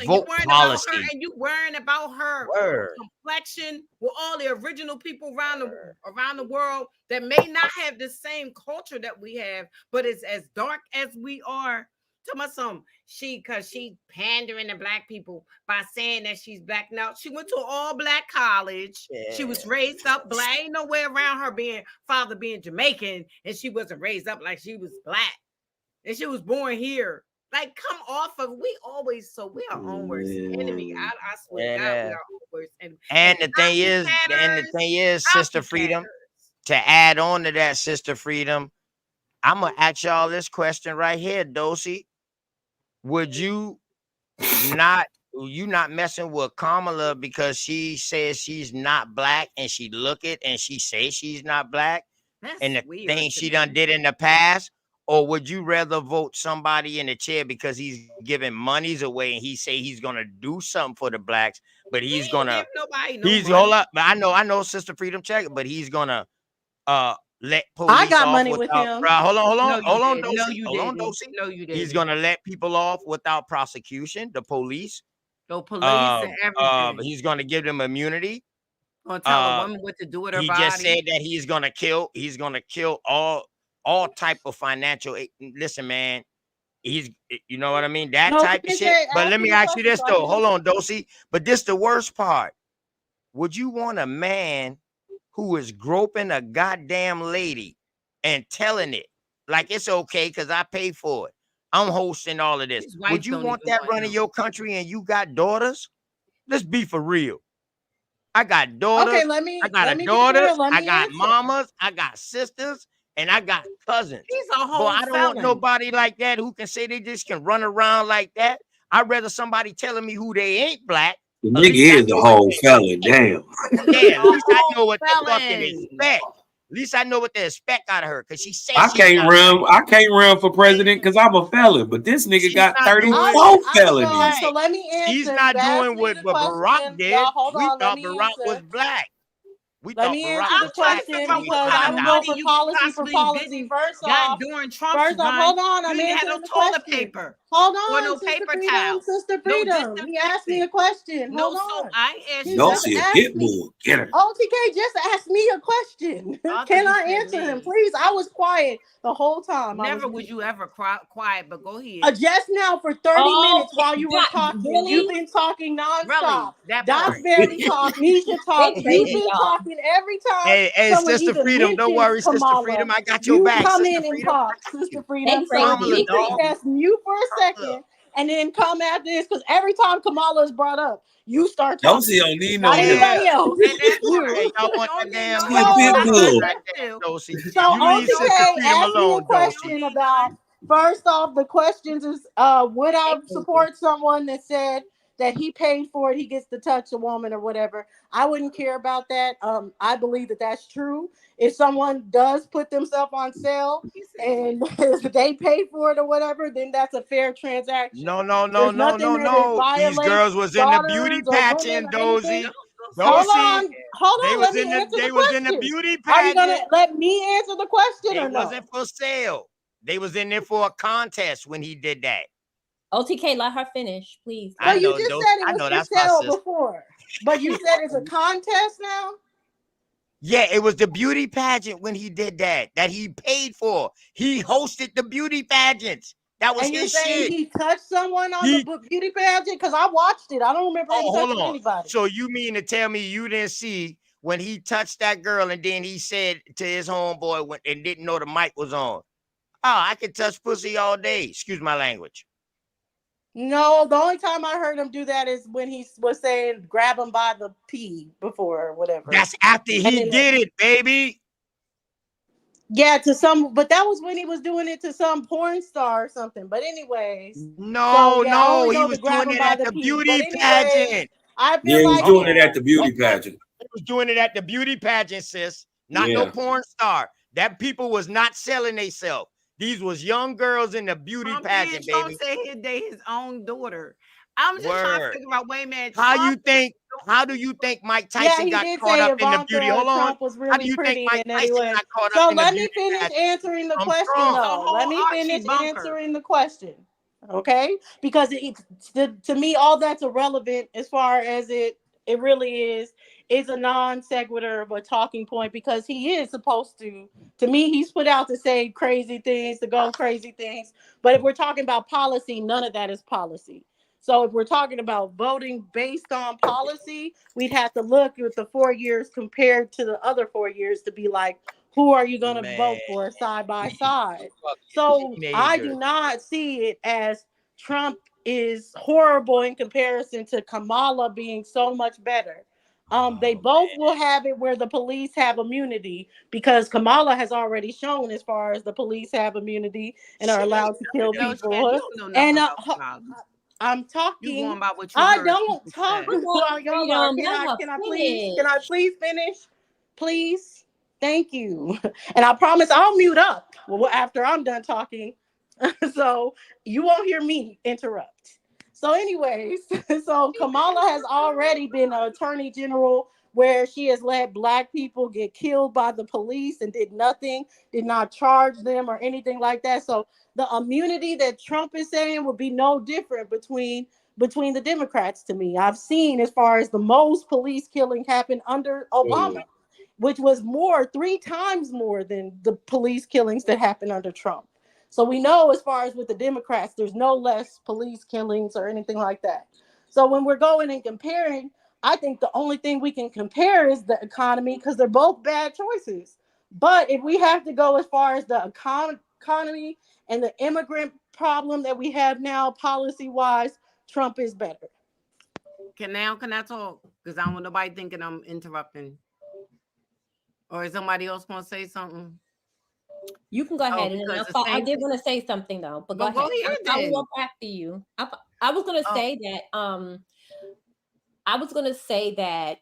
policy, and you worrying about her complexion with all the original people around the world that may not have the same culture that we have, but is as dark as we are. Tell me something. Because she pandering to black people by saying that she's black. Now, she went to an all-black college. Yeah. She was raised up black. Ain't no way around her father being Jamaican, and she wasn't raised up like she was black. And she was born here. Like, come off of. We always we are own worst enemy. I swear to God, we are our worst enemy. And the thing is, Sister Freedom, to add on to that, Sister Freedom, I'm gonna ask y'all this question right here, Dosey. Would you not messing with Kamala because she says she's not black and she look it and she says she's not black? That's and the weird things to she me. done did in the past? Or would you rather vote somebody in the chair because he's giving monies away and he say he's gonna do something for the blacks, but He he's ain't gonna give nobody no he's money. hold up, but I know Sister Freedom check, but he's gonna let I police got off money with without him. hold No, on, you didn't. No, Dosey. you Hold on, didn't. Dosey. No, you He's didn't. gonna let people off without prosecution, the police. No police and everything. He's gonna give them immunity. Gonna tell a woman what to do with her He just body. said that he's gonna kill all type of financial listen, man. He's, you know what I mean? That No, type of shit. PJ, But ask let me me the ask you question this so I though. can Hold answer. on, Dosey. But this the worst part. Would you want a man who is groping a goddamn lady and telling it like it's okay because I paid for it? I'm hosting all of this. His Would wife you don't want even that want running him. your country and you got daughters? Let's be for real. I got Okay, daughters. let I me got be clear. daughters. Let I me got answer. mamas. I got sisters, and I got cousins. He's a Boy, whole I don't want felon. nobody like that who can say they just can run around like that. I'd rather somebody telling me who they ain't black. The At nigga least I is a know what whole they felon. Damn. He's yeah, a at least I whole know what they fucking felon. expect. At least I know what they expect out of her because she says she's not black. I can't run for president because I'm a felon. But this nigga She's got not doing 34 felonies. So right. let me She's answer. not You asked doing me what the Barack question. did. Y'all, hold We on. Let thought me Barack was answer. black. We Let thought me Barack answer the was I'm trying black to figure question until out we what because found kind I of will out. go money for you policy for possibly policy. didn't First got off, during Trump's hold run. on. You I'm didn't have no answering the toilet question. paper Hold or on, no Sister paper Freedom. towels, Sister no Freedom. He asked me disinfectant. a question. No Hold soap. on. I ain't asked He you just nothing. Dosey a asked pit me. bull. Get her. OTK just asked me a question. I thought Can you I said answer him, me. please? I was quiet the whole time. I was Never was you ever quiet, but go ahead. just now for 30 Oh, minutes while you were talking. You've really? been talking nonstop. Really, that Doc part. barely talked. Nisha They talked. You've crazy, been y'all. talking every time Hey, someone Sister even Freedom, don't mentions worry, Sister Freedom. Kamala. I got your You back, come Sister in and Freedom. I talk, got Sister you. They Freedom. So crazy. Kamala, you can dog. just mute for a Look, second and then come at this because every time Kamala is brought up, you start Dosey talking. don't need no Not milk. yeah. anybody else. And that part. Hey, You. y'all You want don't that need damn no She a milk. pit I milk got bull. right that there, too. Dosey. So You leave No Sister OTK milk. Freedom asked me a alone, You Dosey. don't question need about none. first off the questions is would They I crazy. support someone that said that he paid for it, he gets to touch a woman or whatever. I wouldn't care about that. I believe that that's true. If someone does put themselves on sale He said that. and they pay for it or whatever, then that's a fair transaction. No, no, no, There's no, nothing no, that it no. These violates girls was in the beauty daughters or women pageant, or anything. Dozy. Don't go Hold so Dozy. on, far. hold They on. was Let in me the answer they the was in the question. beauty Are you gonna pageant. let me answer the question They or no? wasn't for sale. They was in there for a contest when he did that. OTK, let her finish, please. I But Let her you know, finish. just Dozy. said it I was know for that's my sale sister. before. But you said it's a contest now? Yeah, it was the beauty pageant when he did that he paid for. He hosted the beauty pageants. That was And you're his saying shit. he touched someone on the He beauty pageant? Because I watched it. I don't remember him hold touching on. anybody. So you mean to tell me you didn't see when he touched that girl and then he said to his homeboy and didn't know the mic was on? Oh, I can touch pussy all day. Excuse my language. No, the only time I heard him do that is when he was saying grab him by the pee before or whatever. That's after And he then, did it, baby. yeah, to some, but that was when he was doing it to some porn star or something. But anyways, so No, yeah, I no, only he know the was grab doing him it by at the the pee. But beauty anyways, pageant. I Yeah, feel he was like doing it. it at the beauty Okay. pageant. He was doing it at the beauty pageant, sis. Not no Yeah. porn star. That people was not selling themselves. These was young girls in the beauty Trump did. pageant, Trump baby. said he date his own daughter. I'm just trying to Word. figure out, wait a minute, How Trump you think? How do you think Mike Yeah, Tyson he got did caught say up in the beauty? Ivanka Hold on. Trump was How do really you think pretty Mike and that he Tyson was. got caught up So in the let me beauty finish pageant? answering the From question, he's Trump. a though. Let whole me Archie finish bunker. answering the question. Okay? Because to me, all that's irrelevant as far as it really is a non sequitur of a talking point because he is supposed to me, he's put out to say crazy things, to go crazy things. But if we're talking about policy, none of that is policy. So if we're talking about voting based on policy, we'd have to look at the 4 years compared to the other 4 years to be like, who are you going to Man, vote for side by these side? fucking So I do teenagers. not see it as Trump is horrible in comparison to Kamala being so much better. They both will have it where the police have immunity, because Kamala has already shown as far as the police have immunity and are allowed to kill No, people. you don't know And nothing about Kamala. I'm You talking. going by what you I heard don't people talk say. while y'all are. Can I please finish? Please. Thank you. And I promise I'll mute up after I'm done talking. So you won't hear me interrupt. So, anyways, so Kamala has already been an attorney general where she has let black people get killed by the police and did nothing, did not charge them or anything like that. So the immunity that Trump is saying would be no different between the Democrats to me. I've seen as far as the most police killing happened under Obama, which was 3 times more than the police killings that happened under Trump. So we know as far as with the Democrats, there's no less police killings or anything like that. So when we're going and comparing, I think the only thing we can compare is the economy, because they're both bad choices. But if we have to go as far as the economy and the immigrant problem that we have now, policy-wise, Trump is better. Can I talk? Because I don't want nobody thinking I'm interrupting. Or is somebody else going to say something? You can go ahead. And I did want to say something though, but go ahead. I'll walk after you. I was going to say that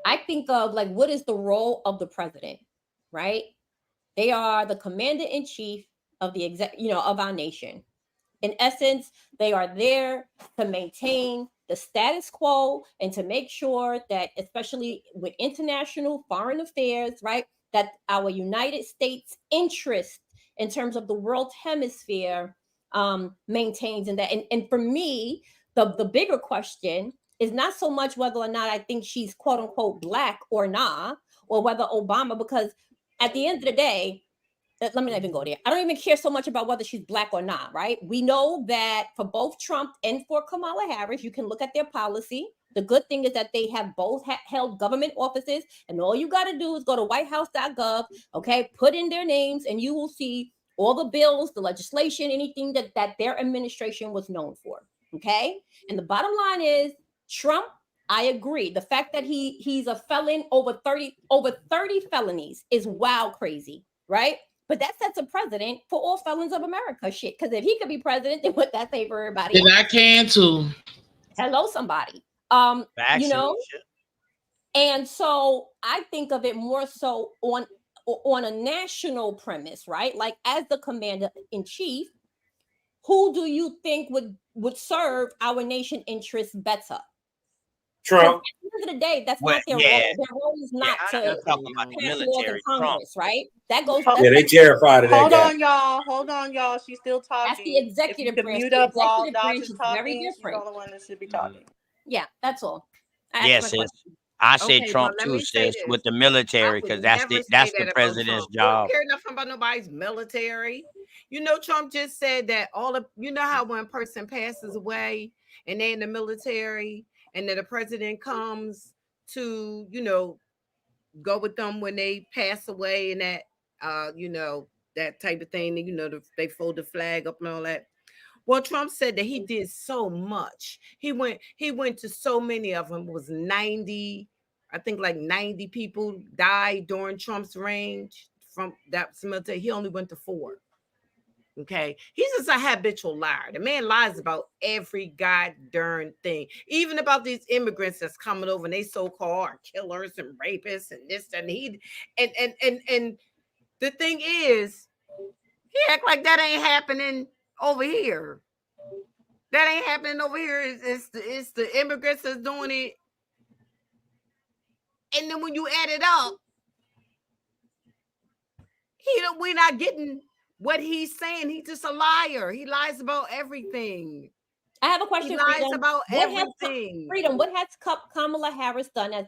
I think of like, what is the role of the president, right? They are the commander in chief of the of our nation. In essence, they are there to maintain the status quo and to make sure that, especially with international foreign affairs, right, that our United States interest in terms of the world hemisphere maintains. And that, and for me, the bigger question is not so much whether or not I think she's quote unquote black or not, or whether Obama, because at the end of the day, let me not even go there. I don't even care so much about whether she's black or not, right? We know that for both Trump and for Kamala Harris, you can look at their policy. The good thing is that they have both held government offices, and all you got to do is go to whitehouse.gov, okay, put in their names, and you will see all the bills, the legislation, anything that their administration was known for, okay? And the bottom line is, Trump, I agree. The fact that he's a felon, over 30 felonies is wild crazy, right? But that sets a precedent for all felons of America, shit. Because if he could be president, then what that say for everybody else? And I can too. Hello, somebody. And so I think of it more so on a national premise, right? Like, as the commander in chief, who do you think would serve our nation interests better? Trump. At the end of the day, that's not their role. Their role is not to pass laws in Congress, right? That goes. They terrified of that guy. Hold on, y'all. She's still talking. That's the executive branch. Mute up while Doc is talking. Very different. She's the only one that should be talking. Yeah, that's all. Yes, I say Trump too, sis, with the military, because that's the president's job. I don't care nothing about nobody's military. You know, Trump just said that you know how when a person passes away and they're in the military, and then the president comes to, go with them when they pass away, and that, that type of thing, they fold the flag up and all that. Well, Trump said that he did so much. He went to so many of them. It was 90, I think like 90 people died during Trump's reign from that military. He only went to 4. Okay, he's just a habitual liar. The man lies about every goddamn thing, even about these immigrants that's coming over and they so-called are killers and rapists and this and he and the thing is, he act like that ain't happening over here. That ain't happening over here. It's the immigrants that's doing it. And then when you add it up, we're not getting what he's saying. He's just a liar. He lies about everything. I have a question. He lies about everything. Freedom, what has Kamala Harris done as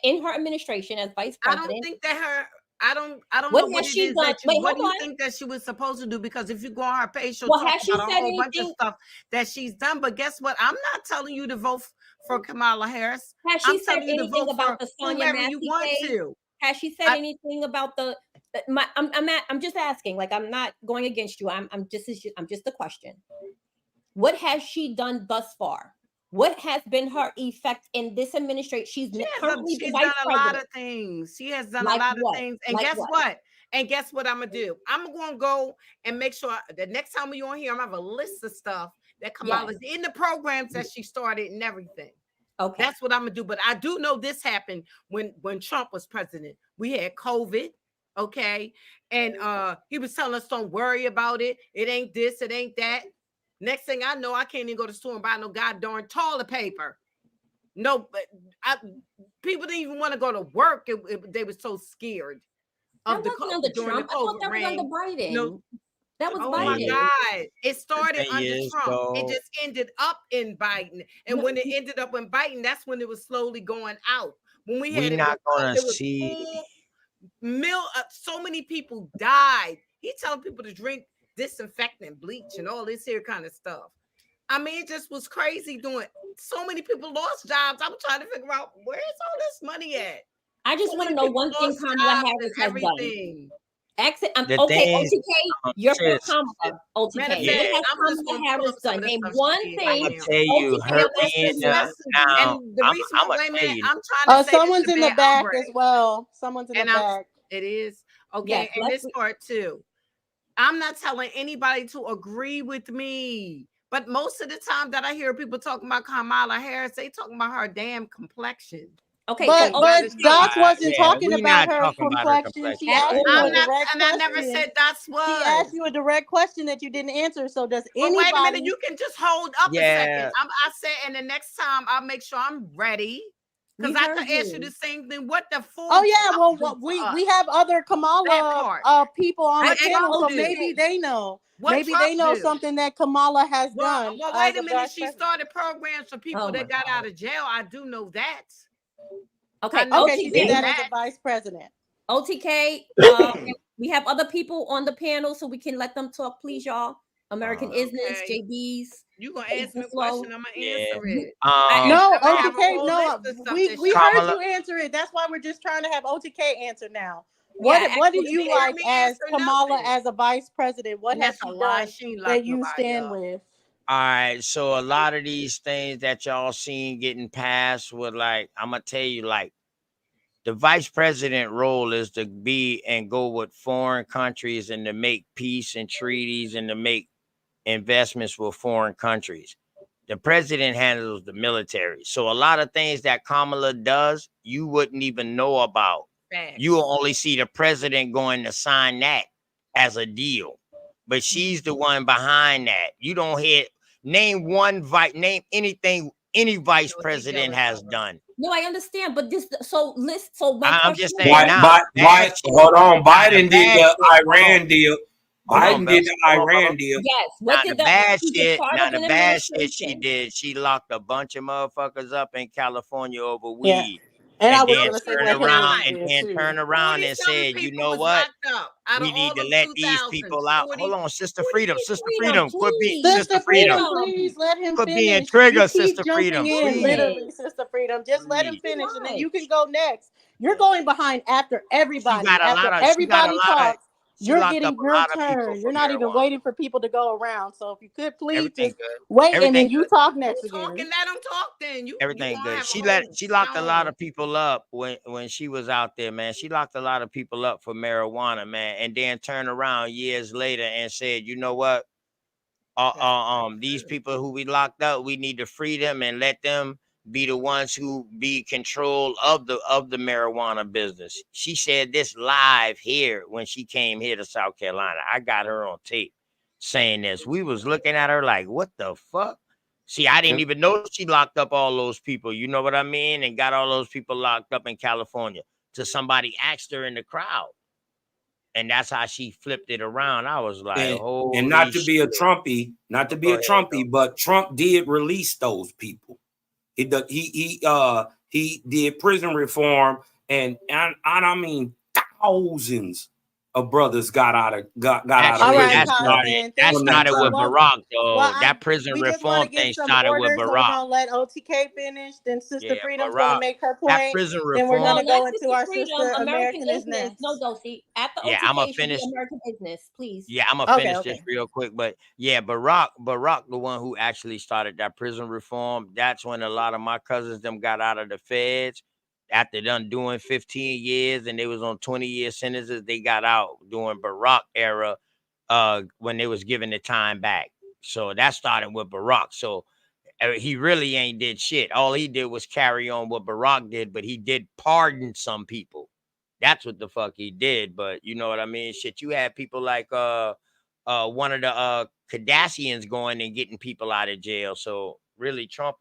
in her administration as vice president? I don't think that I don't know what it is that what do you think that she was supposed to do? Because if you go on her page, she'll talk about a whole bunch of stuff that she's done. But guess what? I'm not telling you to vote for Kamala Harris. Has she said anything about the Sonia Massey case? Has she said anything about the I'm just asking. Like, I'm not going against you. I'm just a question. What has she done thus far? What has been her effect in this administration? She's currently the vice done a president. lot of things. She has done Like a lot what? of things. And Like guess what? what? And guess what I'm gonna do? I'm gonna go and make sure the next time we're on here, I'm gonna have a list of stuff that Kamala's in the programs that she started and everything. Okay. That's what I'm gonna do. But I do know this happened when Trump was president. We had COVID, okay, and he was telling us don't worry about it. It ain't this, it ain't that. Next thing I know, I can't even go to the store and buy no goddamn toilet paper. No, but people didn't even want to go to work. They were so scared of that wasn't under during Trump. the I thought COVID that was under reign. Biden. No, that was oh Biden. my God! It started under years Trump. ago. It just ended up in Biden, and when it ended up in Biden, that's when it was slowly going out. When we had not gonna see. So many people died. He telling people to drink disinfectant, bleach, and all this here kind of stuff. I mean, it just was crazy doing. So many people lost jobs. I'm trying to figure out where's all this money at. I just want to know one thing Kamala Harris has done. Okay, OTK, you're for Kamala. OTK, what has Kamala Harris done? Name one thing. I'll tell you, her being now. And the reason why, wait a minute, I'm trying to say someone's in the back as well. Someone's in the back. It is okay, and this part too. I'm not telling anybody to agree with me. But most of the time that I hear people talking about Kamala Harris, they talking about her damn complexion. Okay, but Doc wasn't talking about her complexion. She asked you a direct question. I never said that's what. She asked you a direct question that you didn't answer. So does anybody? Wait a minute, you can just hold up a second. I said, and the next time I'll make sure I'm ready. Because I could ask you the same thing. What the fuck? Oh yeah, well we have other Kamala people on the panel, so maybe they know. Maybe they know something that Kamala has done. Well, wait a minute. She started programs for people that got out of jail. I do know that. Okay, she did that as a vice president. OTK, we have other people on the panel, so we can let them talk, please, y'all. American Isness, JB's. You gonna ask me a question? I'm gonna answer it. No, OTK, no. We heard you answer it. That's why we're just trying to have OTK answer now. What do you like as Kamala as a vice president? What has she done that you stand with? All right, so a lot of these things that y'all seen getting passed with, like, I'm gonna tell you, like, the vice president role is to be and go with foreign countries and to make peace and treaties and to make investments with foreign countries. The president handles the military. So a lot of things that Kamala does, you wouldn't even know about. You will only see the president going to sign that as a deal. But she's the one behind that. You don't hear name anything any vice president has done. No, I understand, but I'm just saying hold on. Biden did the Iran deal. Biden did the Iran deal. Yes. Now the bad shit she did, she locked a bunch of motherfuckers up in California over weed. And I was then gonna say turn around and said, you know what? We need to let these people out. Hold on, Sister Freedom. Quit being Sister Freedom. Please let him quit finish. being trigger, you Sister Freedom. Literally, Sister Freedom. Just let him finish, and then you can go next. You're going behind after everybody. Everybody talks. You're getting your turn. You're not even waiting for people to go around. So if you could please just wait, and then you talk next again. Let them talk. Then everything good. She locked a lot of people up when she was out there, man. She locked a lot of people up for marijuana, man, and then turned around years later and said, you know what? These people who we locked up, we need to free them and let them be the ones who be control of the marijuana business. She said this live here when she came here to South Carolina. I got her on tape saying this. We was looking at her like, what the fuck? See, I didn't even know she locked up all those people. You know what I mean? And got all those people locked up in California. Till somebody asked her in the crowd. And that's how she flipped it around. I was like, and not to be a Trumpy, but Trump did release those people. He did prison reform, and I mean thousands of brothers got out of All prison right, That from started Cosmin. Thank that you. with time Well, period. Barack well, though. That prison we just want reform to thing get some started with order, so we're Barack. gonna let OTK finish. Then Yeah, Sister Freedom's gonna Barack. make her That point. prison Then we're reform. No, gonna let go into Sister our Freedom. sister American American is business. No, next. Dosey. After Yeah, I'm gonna OTK should be finish. American business, please. Yeah, I'm gonna Okay, finish this okay. real quick. But yeah, Barack, the one who actually started that prison reform. That's when a lot of my cousins them got out of the feds after done doing 15 years and they was on 20-year sentences. They got out during Barack era, when they was given the time back. So that started with Barack. So he really ain't did shit. All he did was carry on what Barack did, but he did pardon some people. That's what the fuck he did. But you know what I mean? Shit, you had people like one of the Kardashians going and getting people out of jail. So really, Trump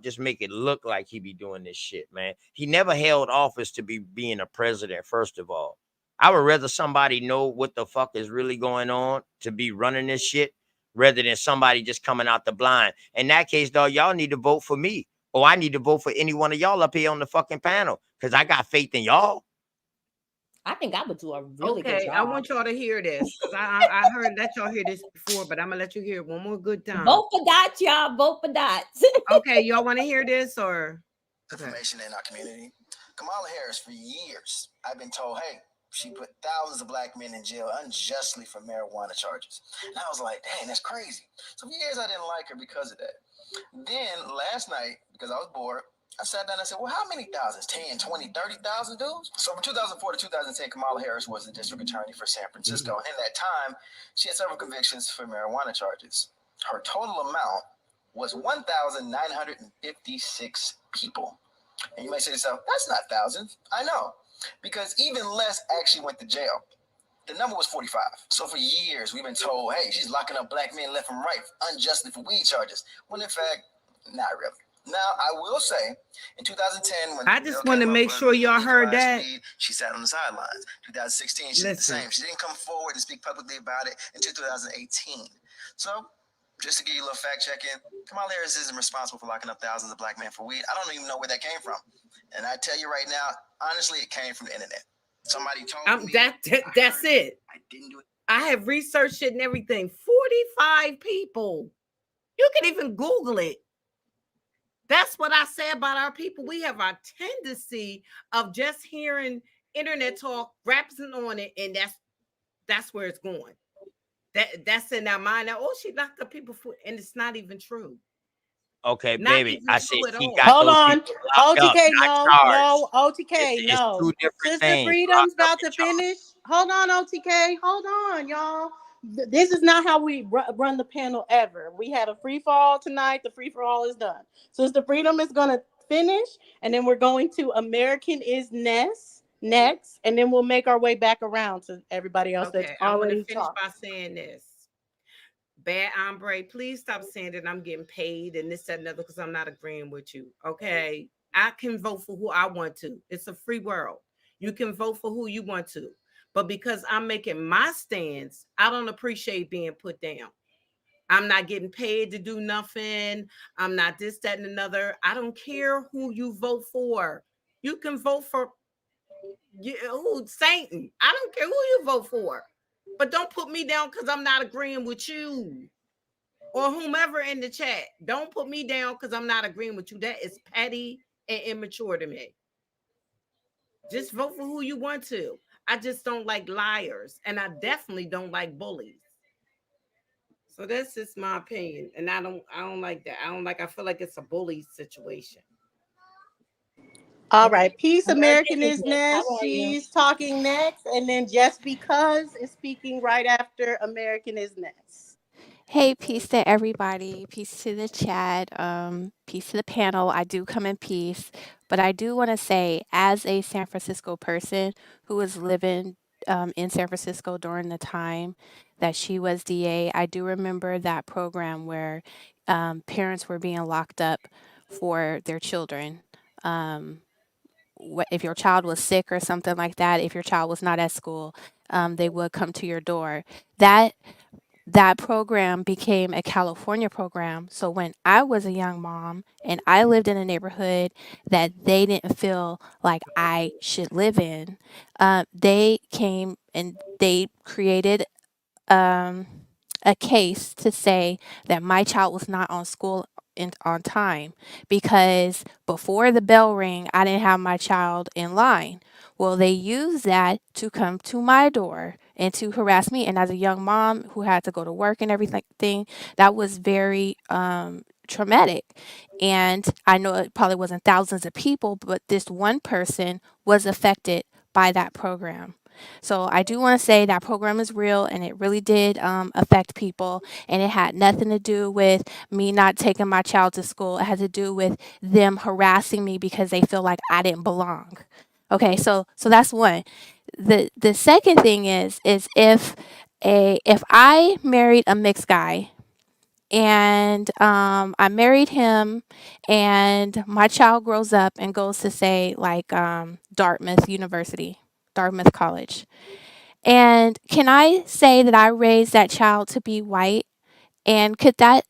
just make it look like he be doing this shit, man. He never held office to be being a president, first of all. I would rather somebody know what the fuck is really going on to be running this shit rather than somebody just coming out the blind. In that case, though, y'all need to vote for me. Or I need to vote for any one of y'all up here on the fucking panel. Because I got faith in y'all. I think I would do a really good Okay, I job. want y'all to hear this because I heard let y'all hear this before, but I'm gonna let you hear it one more good time. Vote for dots, y'all. Vote for dots. Okay, y'all want to hear this or information in our community? Kamala Harris, for years, I've been told, hey, she put thousands of black men in jail unjustly for marijuana charges. And I was like, dang, that's crazy. So for years, I didn't like her because of that. Then last night, because I was bored, I sat down and I said, well, how many thousands? 10, 20, 30,000 dudes? So from 2004 to 2010, Kamala Harris was the district attorney for San Francisco. And in that time, she had several convictions for marijuana charges. Her total amount was 1,956 people. And you may say to yourself, that's not thousands. I know, because even less actually went to jail. The number was 45. So for years, we've been told, hey, she's locking up black men left and right unjustly for weed charges. When in fact, not really. Now, I will say, in 2010, when I just want to make sure y'all heard that. Weed, she sat on the sidelines. 2016, she did the same. She didn't come forward and speak publicly about it until 2018. So, just to give you a little fact check in, Kamala Harris isn't responsible for locking up thousands of black men for weed. I don't even know where that came from. And I tell you right now, honestly, it came from the internet. Somebody told me. That's it. I didn't do it. I have researched it and everything. 45 people. You can even Google it. That's what I say about our people. We have our tendency of just hearing internet talk, rapping on it, and that's where it's going. That's in our mind. Now, oh, she locked up people for, and it's not even true. Okay, Not baby. I said she all. got Hold those on. people locked up, OTK, not no, charged. no, OTK, It's no. two different Sister things. Freedom's Locked up about to and charged. finish. Hold on, OTK. Hold on, y'all. This is not how we run the panel ever. We had a free fall tonight. The free for all is done. Sister Freedom is going to finish, and then we're going to American is next, and then we'll make our way back around to everybody else that's I'm going to already finish talked. by saying this. Bad hombre, please stop saying that I'm getting paid and this, that, and other because I'm not agreeing with you. Okay. I can vote for who I want to. It's a free world. You can vote for who you want to. But because I'm making my stance, I don't appreciate being put down. I'm not getting paid to do nothing. I'm not this, that, and another. I don't care who you vote for. You can vote for Satan. I don't care who you vote for. But don't put me down because I'm not agreeing with you. Or whomever in the chat. Don't put me down because I'm not agreeing with you. That is petty and immature to me. Just vote for who you want to. I just don't like liars. And I definitely don't like bullies. So that's just my opinion. And I don't like that. I feel like it's a bully situation. All Okay. right. Peace American American is is next. How next. are you? She's talking next. And then Just Because is speaking right after American is next. Hey, peace to everybody. Peace to the chat. Peace to the panel. I do come in peace, but I do want to say, as a San Francisco person who was living in San Francisco during the time that she was DA, I do remember that program where parents were being locked up for their children. Um, if your child was sick or something like that, if your child was not at school, they would come to your door. That that program became a California program. So when I was a young mom and I lived in a neighborhood that they didn't feel like I should live in, they came and they created um, a case to say that my child was not on school on time because before the bell rang, I didn't have my child in line. Well, they used that to come to my door and to harass me. And as a young mom who had to go to work and everything, that was very traumatic. And I know it probably wasn't thousands of people, but this one person was affected by that program. So I do want to say that program is real and it really did affect people. And it had nothing to do with me not taking my child to school. It had to do with them harassing me because they feel like I didn't belong. Okay, so that's one. The second thing is if I married a mixed guy and I married him, and my child grows up and goes to say like Dartmouth University, Dartmouth College. And can I say that I raised that child to be white? And could that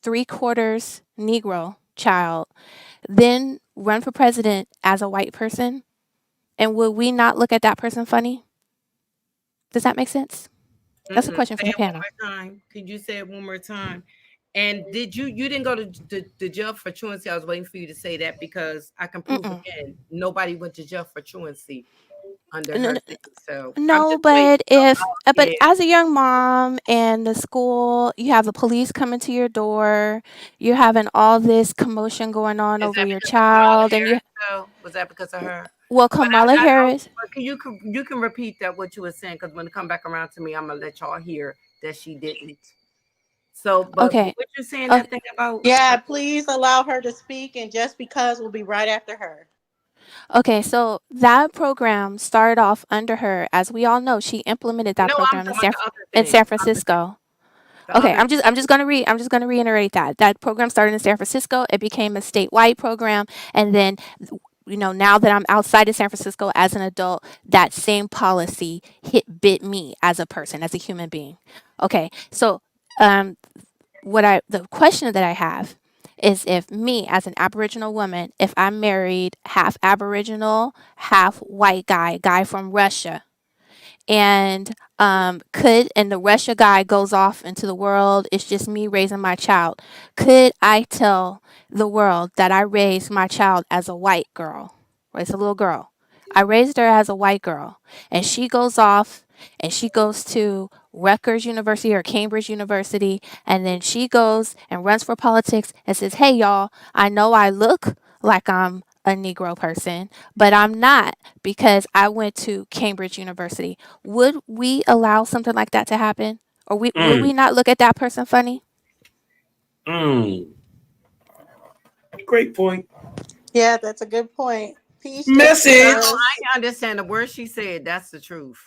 three quarters Negro child then run for president as a white person? And will we not look at that person funny? Does that make sense? That's a question Say for the it one panel. more time. Could you say it one more time? And did you didn't go to the jail for truancy? I was waiting for you to say that because I can prove Mm-mm. again nobody went to jail for truancy under No, her no, thing. So I'm no, just waiting. but So, if but yeah. as a young mom and the school, you have the police coming to your door, you're having all this commotion going on Is over that your because of Kamala child, and you Harris though? Was that because of her? well, But Kamala I know. Harris. But you can repeat that what you were saying because when it come back around to me, I'm gonna let y'all hear that she didn't. So, but Okay. what you saying Oh, that thing about? Yeah, please allow her to speak, and just because will be right after her. okay, so that program started off under her. As we all know, she implemented that No, I'm program talking about the other In thing. San The other thing. Francisco. The Okay, other thing. I'm just gonna reiterate that that program started in San Francisco. It became a statewide program, and then now that I'm outside of San Francisco as an adult, that same policy bit me as a person, as a human being. Okay, so um, the question that I have is if me as an Aboriginal woman, if I married half Aboriginal, half white guy from Russia, and the Russia guy goes off into the world, it's just me raising my child, could I tell the world that I raised my child as a white girl, or as a little girl? I raised her as a white girl, and she goes off and she goes to Rutgers University or Cambridge University, and then she goes and runs for politics and says, hey y'all, I know I look like I'm a Negro person, but I'm not, because I went to Cambridge University. Would we allow something like that to happen? Or will Mm, we not look at that person funny? mm. Great point. Yeah, that's a good point. Peace, just No, Message. because. I understand the word she said. That's the truth.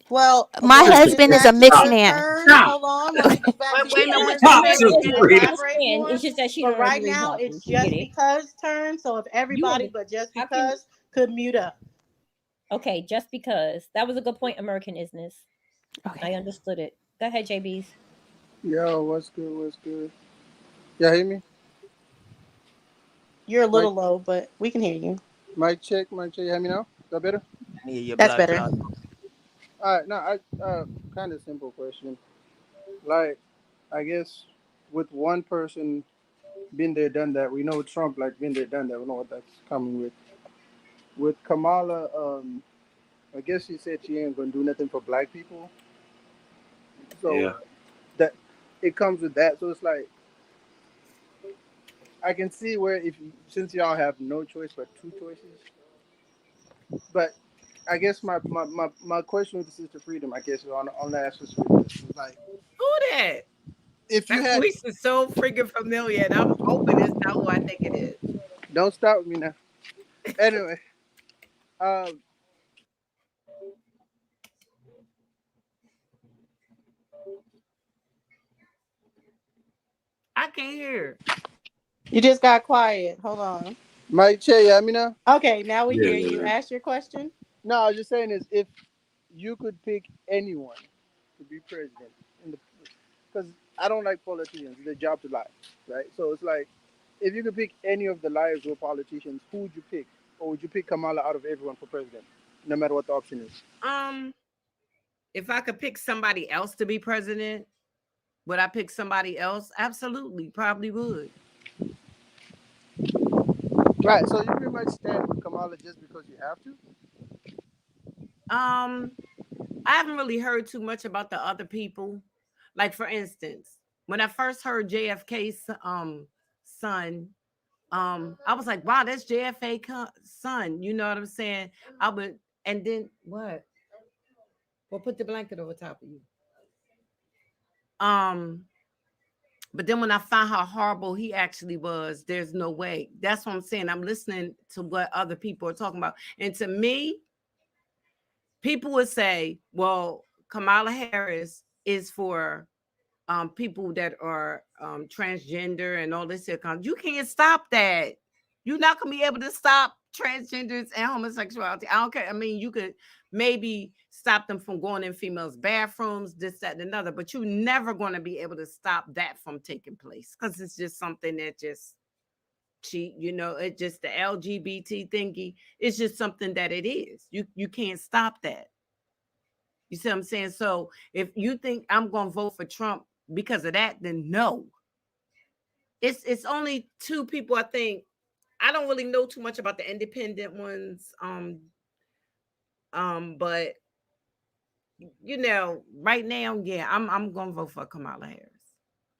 Well, My once Sister it is husband is a Freedom. mixed actually Stop. your man. turn, Stop. hold on. Once it gets back to Wait your a minute. What turn, you Stop, you'll said be able Sister to again? Freedom. elaborate more. It's just that she But don't right agree with now, Bobby. it's We get just it. because turn. So if You everybody under but just how can because could mute up. okay, just because. That was a good point, American isness. Okay. I understood it. Go ahead, JB's. Yo, what's good? What's good? Y'all hear me? You're a Mic, little low, but we can hear you. mic check, mic check. You hear me now? Is that better? I need your That's blood better. clot. All right. No, kind of simple question. Like, I guess with one person been there, done that. We know Trump like been there, done that. We know what that's coming with. With Kamala, I guess she said she ain't gonna do nothing for black people. So Yeah. that it comes with that. So it's like I can see where since y'all have no choice but two choices, but I guess my question with the Sister Freedom, I guess on that Sister Freedom is like Who that? if you That had voice is so freaking familiar, and I'm hoping it's not who I think it is. don't start with me now. Anyway, um, I can't hear. You just got quiet. Hold on. Mike Che, yeah, I mean now. Okay, now we Yeah, hear yeah, you. yeah. Ask your question. No, I was just saying is if you could pick anyone, be president, in the because I don't like politicians. It's their job to lie, right? So it's like, if you could pick any of the liars or politicians, who would you pick, or would you pick Kamala out of everyone for president, no matter what the option is? If I could pick somebody else to be president, would I pick somebody else? Absolutely, probably would. Right. So you pretty much stand with Kamala just because you have to. Um, I haven't really heard too much about the other people. Like for instance, when I first heard JFK's son, I was like, wow, that's son. You know what I'm saying? I would, and then what? Well, put the blanket over top of you. Um, but then when I found how horrible he actually was, there's no way. That's what I'm saying. I'm listening to what other people are talking about. And to me, people would say, well, Kamala Harris is for people that are transgender and all this. You can't stop that. You're not going to be able to stop transgenders and homosexuality. I don't care. I mean, you could maybe stop them from going in females' bathrooms, this, that, and another, but you're never going to be able to stop that from taking place because it's just something that just it just the LGBT thingy. It's just something that it is. You can't stop that. You see what I'm saying? So if you think I'm going to vote for Trump because of that, then no. It's only two people. I think I don't really know too much about the independent ones. But right now, yeah, I'm gonna vote for Kamala Harris.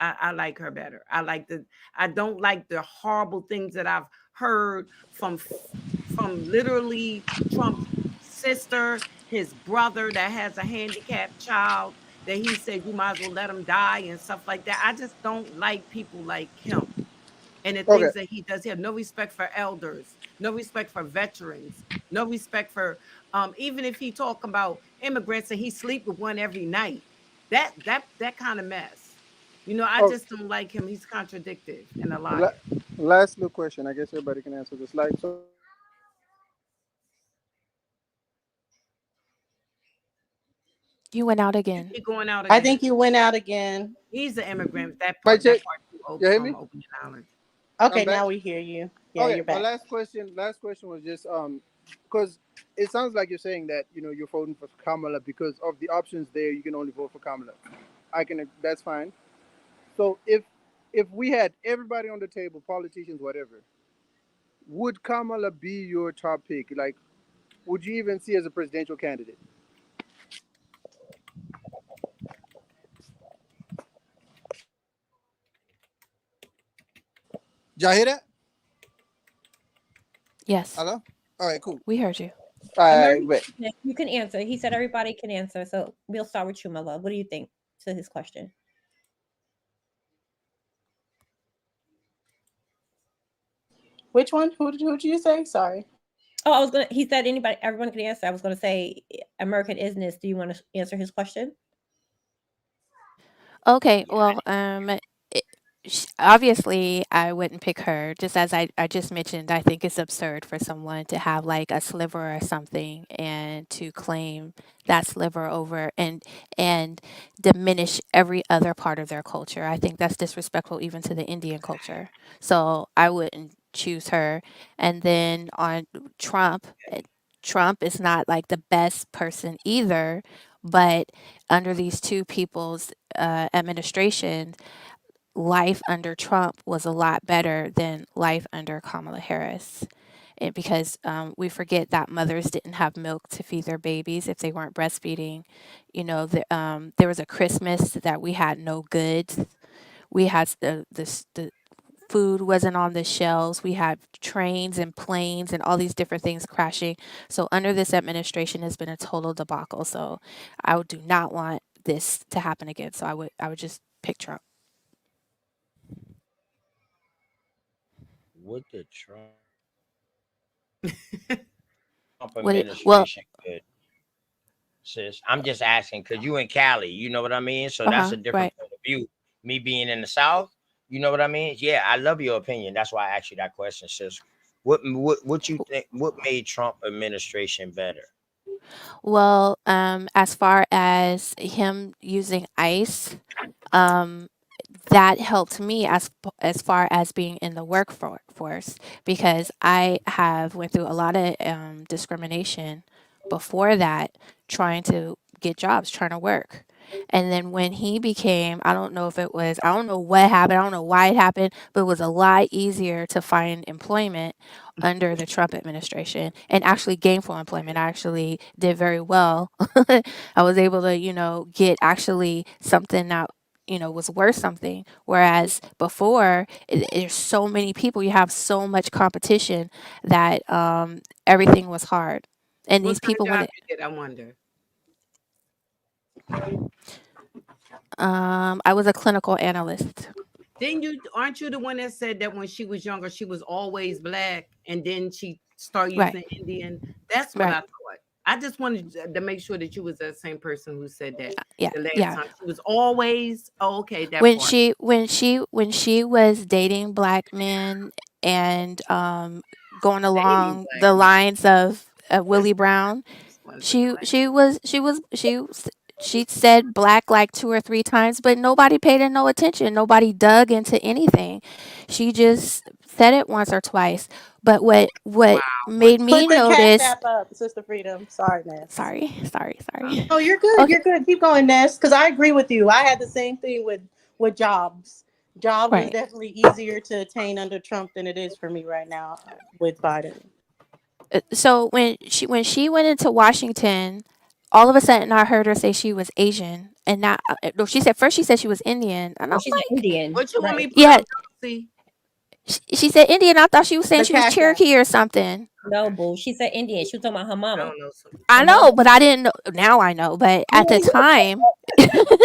I like her better. I don't like the horrible things that I've heard from literally Trump's sister, his brother that has a handicapped child, that he said you might as well let him die and stuff like that. I just don't like people like him and the Okay. things that he does. He have no respect for elders, no respect for veterans, no respect for even if he talk about immigrants and he sleep with one every night. That kind of mess. I Oh, just don't like him. He's contradictive and a la- liar. last little question. I guess everybody can answer this. Like, so You went out You again. keep going out I again. think you went out again. He's an immigrant. That my part, that check. part too You hear me? open knowledge. I'm Okay, back. now we hear you. Yeah, Okay. you're My back. last question was just because it sounds like you're saying that you're voting for Kamala because of the options there. You can only vote for Kamala. I can. That's fine. So if we had everybody on the table, politicians, whatever, would Kamala be your top pick? Like, would you even see as a presidential candidate? Did y'all hear that? Yes, Hello. All right. Cool. we heard you. All right. Emergency, Wait. you can answer. He said everybody can answer. So we'll start with you, my love. What do you think to his question? Which one? Who did you say? Sorry. Oh, he said everyone can answer. I was gonna say American isness. Do you want to answer his question? Okay, well, it, obviously, I wouldn't pick her. Just as I just mentioned, I think it's absurd for someone to have like a sliver or something and to claim that sliver over and diminish every other part of their culture. I think that's disrespectful even to the Indian culture. So I wouldn't choose her. And then on Trump, Trump is not like the best person either, but under these two people's administration, life under Trump was a lot better than life under Kamala Harris. Because we forget that mothers didn't have milk to feed their babies if they weren't breastfeeding. There was a Christmas that we had no goods. We had the food wasn't on the shelves. We had trains and planes and all these different things crashing. So under this administration has been a total debacle. So I do not want this to happen again. So I would just pick Trump. What the Trump Well, administration could, sis? I'm just asking because you in Cali, you know what I mean? So that's a different right. point of view. Me being in the South, you know what I mean? Yeah, I love your opinion. That's why I asked you that question, sis. What you think? What made Trump administration better? Well, as far as him using ice, um, that helped me as far as being in the workforce because I have went through a lot of discrimination before that, trying to get jobs, trying to work. And then when he became, I don't know if it was, I don't know what happened, I don't know why it happened, but it was a lot easier to find employment under the Trump administration and actually gainful employment. I actually did very well. I was able to, get actually something that was worth something. Whereas before, there's so many people, you have so much competition that everything was hard. And What these kind of people, when job it, you did? I wonder. I was a clinical analyst. Then you aren't you the one that said that when she was younger she was always black and then she started Right, using Indian? That's what I right. thought. I just wanted to make sure that you was that same person who said that Yeah, the last yeah. time. She was always okay, that When part. she was dating black men and going Dating along black the men. lines of What's Willie Brown, what's the she black? she said black like 2 or 3 times, but nobody paid her no attention. Nobody dug into anything. She just said it once or twice. But what Wow, made once or me Put the cash notice? app up, Sister Freedom. Sorry, Ness. Sorry. Oh, you're good. Okay, You're good. Keep going, Ness. Because I agree with you. I had the same thing with jobs. Jobs was right. definitely easier to attain under Trump than it is for me right now with Biden. So when she went into Washington, all of a sudden I heard her say she was Asian, and not no, she said first she said she was Indian, and I'm Well, she's an like, Indian, what you want me right? to put yeah, up, Josie? she said Indian. I thought she was saying The she was cash app. Cherokee or something. No, boo. She said Indian. She was talking about her I mama. don't know some. I Her know, mama. but I didn't know. Now I know, but at the time,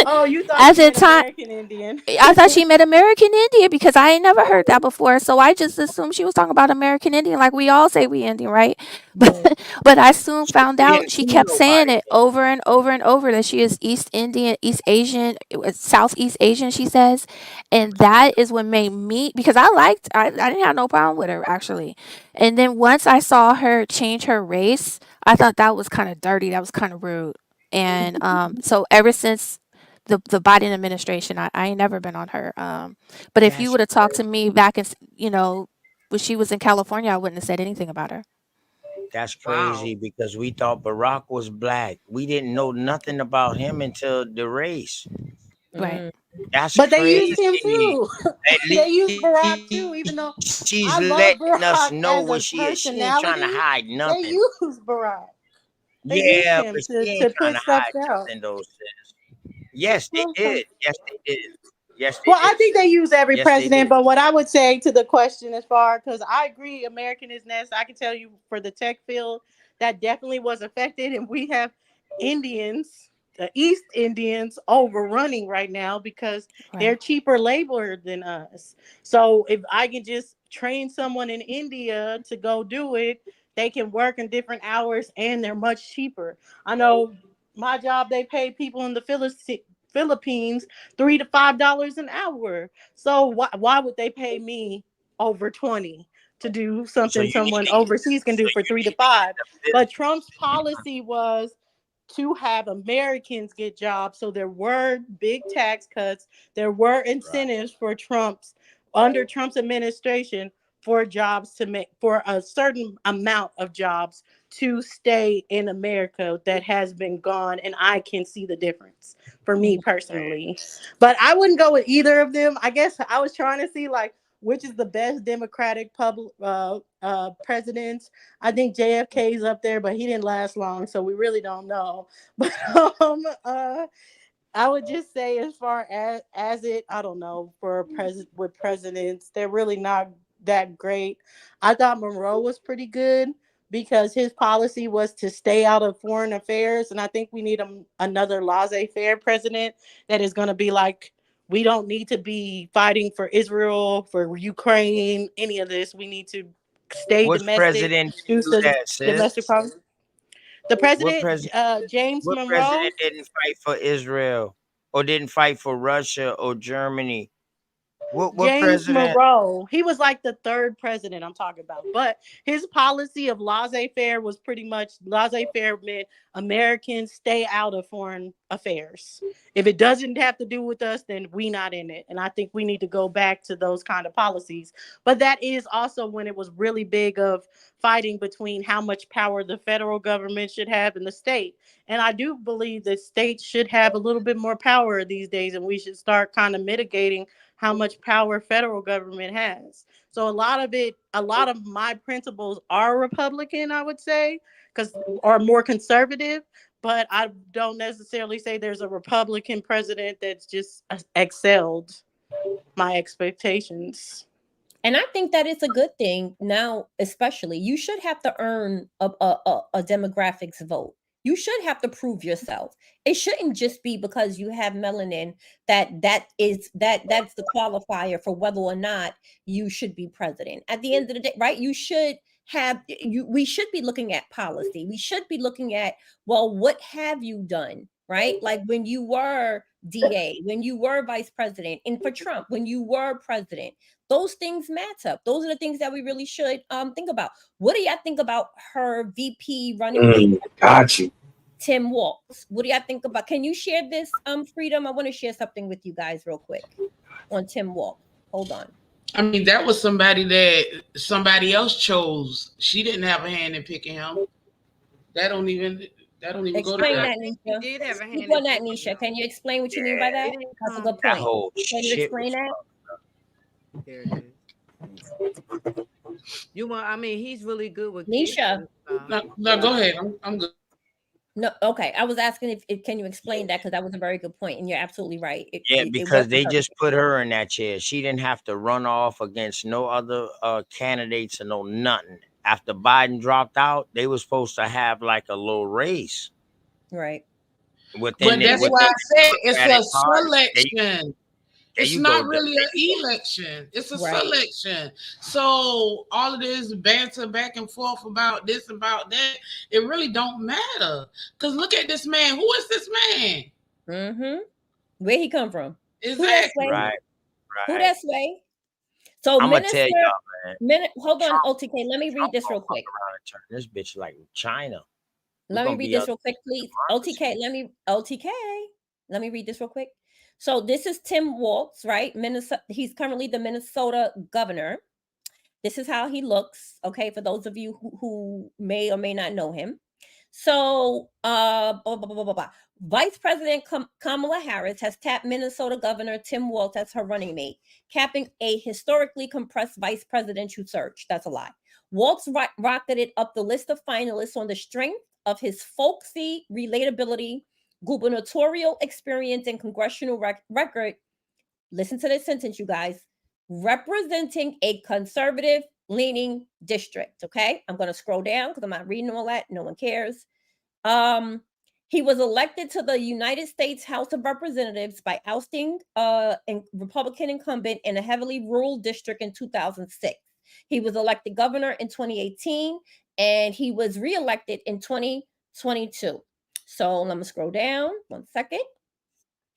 Oh, you thought at she the meant time, American Indian. I thought she meant American Indian because I ain't never heard that before. So I just assumed she was talking about American Indian, like we all say we Indian, right? But Right. but I soon She found out didn't she see kept saying nobody. it over and over and over that she is East Indian, East Asian, Southeast Asian. She says, and that is what made me because I didn't have no problem with her actually, and then once I saw her change her race, I thought that was kind of dirty. That was kind of rude. And so ever since the Biden administration. I ain't never been on her. But if you That's would have talked to crazy. me back in, when she was in California, I wouldn't have said anything about her. That's Wow. crazy because we thought Barack was black. We didn't know nothing about him until the race. Right. Mm. That's But they used him crazy. too. At They used least Barack too, she's even though letting I us love know what Barack she is. as She a ain't trying to hide personality. nothing. They used Barack. They Yeah, used but him she ain't to trying to put hide stuff out. nothing though, sis. Yes, they Okay. did. Yes, they did. Yes, they Well, I did, think they sis. use every Yes, they president, did. but what I would say to the question as far because I agree, American is next. I can tell you for the tech field that definitely was affected, and we have Indians, the East Indians, overrunning right now because they're Right. cheaper labor than us. So if I can just train someone in India to go do it, they can work in different hours and they're much cheaper. I know my job, they pay people in the Philippines $3 to $5 an hour. So why would they pay me over 20 to do So something you need someone to get. overseas can So do for you three to need to get five? the But Philly. Trump's policy was to have Americans get jobs. So there were big tax cuts. There were Right. incentives for under Trump's administration for jobs to make for a certain amount of jobs to stay in America that has been gone. And I can see the difference for me personally. But I wouldn't go with either of them. I guess I was trying to see like which is the best Democratic president. I think JFK is up there, but he didn't last long, so we really don't know. But I would just say, as far as it, I don't know, for president with presidents, they're really not that great. I thought Monroe was pretty good because his policy was to stay out of foreign affairs, and I think we need another laissez-faire president that is going to be like, we don't need to be fighting for Israel, for Ukraine, any of this. We need to stay Which domestic, president do didn't do some that, domestic sis? problems. The What president, president? James What president Monroe, didn't fight for Israel or didn't fight for Russia or Germany? What James president? Monroe. He was like the third president I'm talking about. But his policy of laissez-faire was pretty much laissez-faire meant Americans stay out of foreign affairs. If it doesn't have to do with us, then we not in it. And I think we need to go back to those kind of policies. But that is also when it was really big of fighting between how much power the federal government should have in the state. And I do believe that states should have a little bit more power these days, and we should start kind of mitigating how much power federal government has. So a lot of my principles are Republican, I would say, because are more conservative. But I don't necessarily say there's a Republican president that's just excelled my expectations. And I think that it's a good thing now, especially. You should have to earn a demographics vote. You should have to prove yourself. It shouldn't just be because you have melanin that's the qualifier for whether or not you should be president. At the end of the day, right? We should be looking at policy. We should be looking at, well, what have you done? Right? Like when you were DA, when you were vice president, and for Trump, when you were president, those things match up. Those are the things that we really should think about. What do y'all think about her VP running mate? Got you. Tim Walz. What do y'all think about? Can you share this, Freedom? I want to share something with you guys real quick on Tim Walz. Hold on. I mean, that was somebody that somebody else chose. She didn't have a hand in picking him. That don't even Explain go to that, Nisha. Did have a hand Speak on in that, picking Nisha. him. Can you explain what you mean by that? That's a good That point. whole Can you shit explain was that? There it is. You want? I mean, he's really good with kids Nisha. and stuff. No, go ahead. I'm good. No, okay. I was asking if can you explain that, because that was a very good point, and you're absolutely right. Yeah, It because wasn't they her. just put her in that chair. She didn't have to run off against no other candidates or no nothing. After Biden dropped out, they were supposed to have like a little race Right. But that's within why I the said it's a Democratic Party. selection. There It's you go. not really an election. It's a Right. selection. So all of this banter back and forth about this, about that, it really don't matter. Because look at this man. Who is this man? Mm-hmm. Where he come from? Who that Exactly. sway? Right, Who right. that sway? So I'm gonna tell y'all, man. hold on, Trump, OTK. Let me read Trump this gonna real fuck quick. around and turn this bitch like China. We're Let me gonna read be this a real quick, please. democracy. OTK. Let me read this real quick. So this is Tim Walz, right? Minnesota. He's currently the Minnesota governor. This is how he looks. Okay, for those of you who may or may not know him. So, blah, blah, blah, blah, blah. Vice President Kamala Harris has tapped Minnesota Governor Tim Walz as her running mate, capping a historically compressed vice presidential search. That's a lie. Walz rocketed up the list of finalists on the strength of his folksy relatability, gubernatorial experience, and congressional record. Listen to this sentence, you guys. Representing a conservative leaning district. Okay, I'm going to scroll down because I'm not reading all that. No one cares. He was elected to the United States House of Representatives by ousting a Republican incumbent in a heavily rural district in 2006. He was elected governor in 2018, and he was reelected in 2022. So let me scroll down 1 second.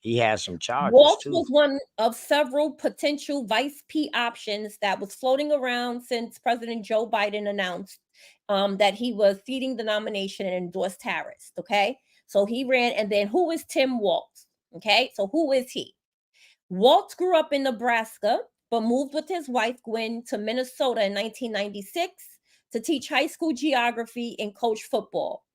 He has some charges Walz too. was one of several potential vice P options that was floating around since President Joe Biden announced that he was ceding the nomination and endorsed Harris. Okay, so he ran, and then who is Tim Walz? Okay, so who is he? Walz grew up in Nebraska, but moved with his wife Gwen to Minnesota in 1996 to teach high school geography and coach football.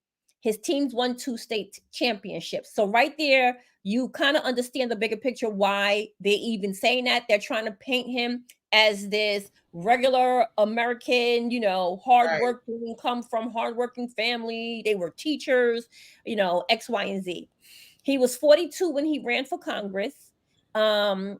His teams won 2 state championships. So right there, you kind of understand the bigger picture why they're even saying that. They're trying to paint him as this regular American, hardworking, come from hardworking family. They were teachers, X, Y, and Z. He was 42 when he ran for Congress. A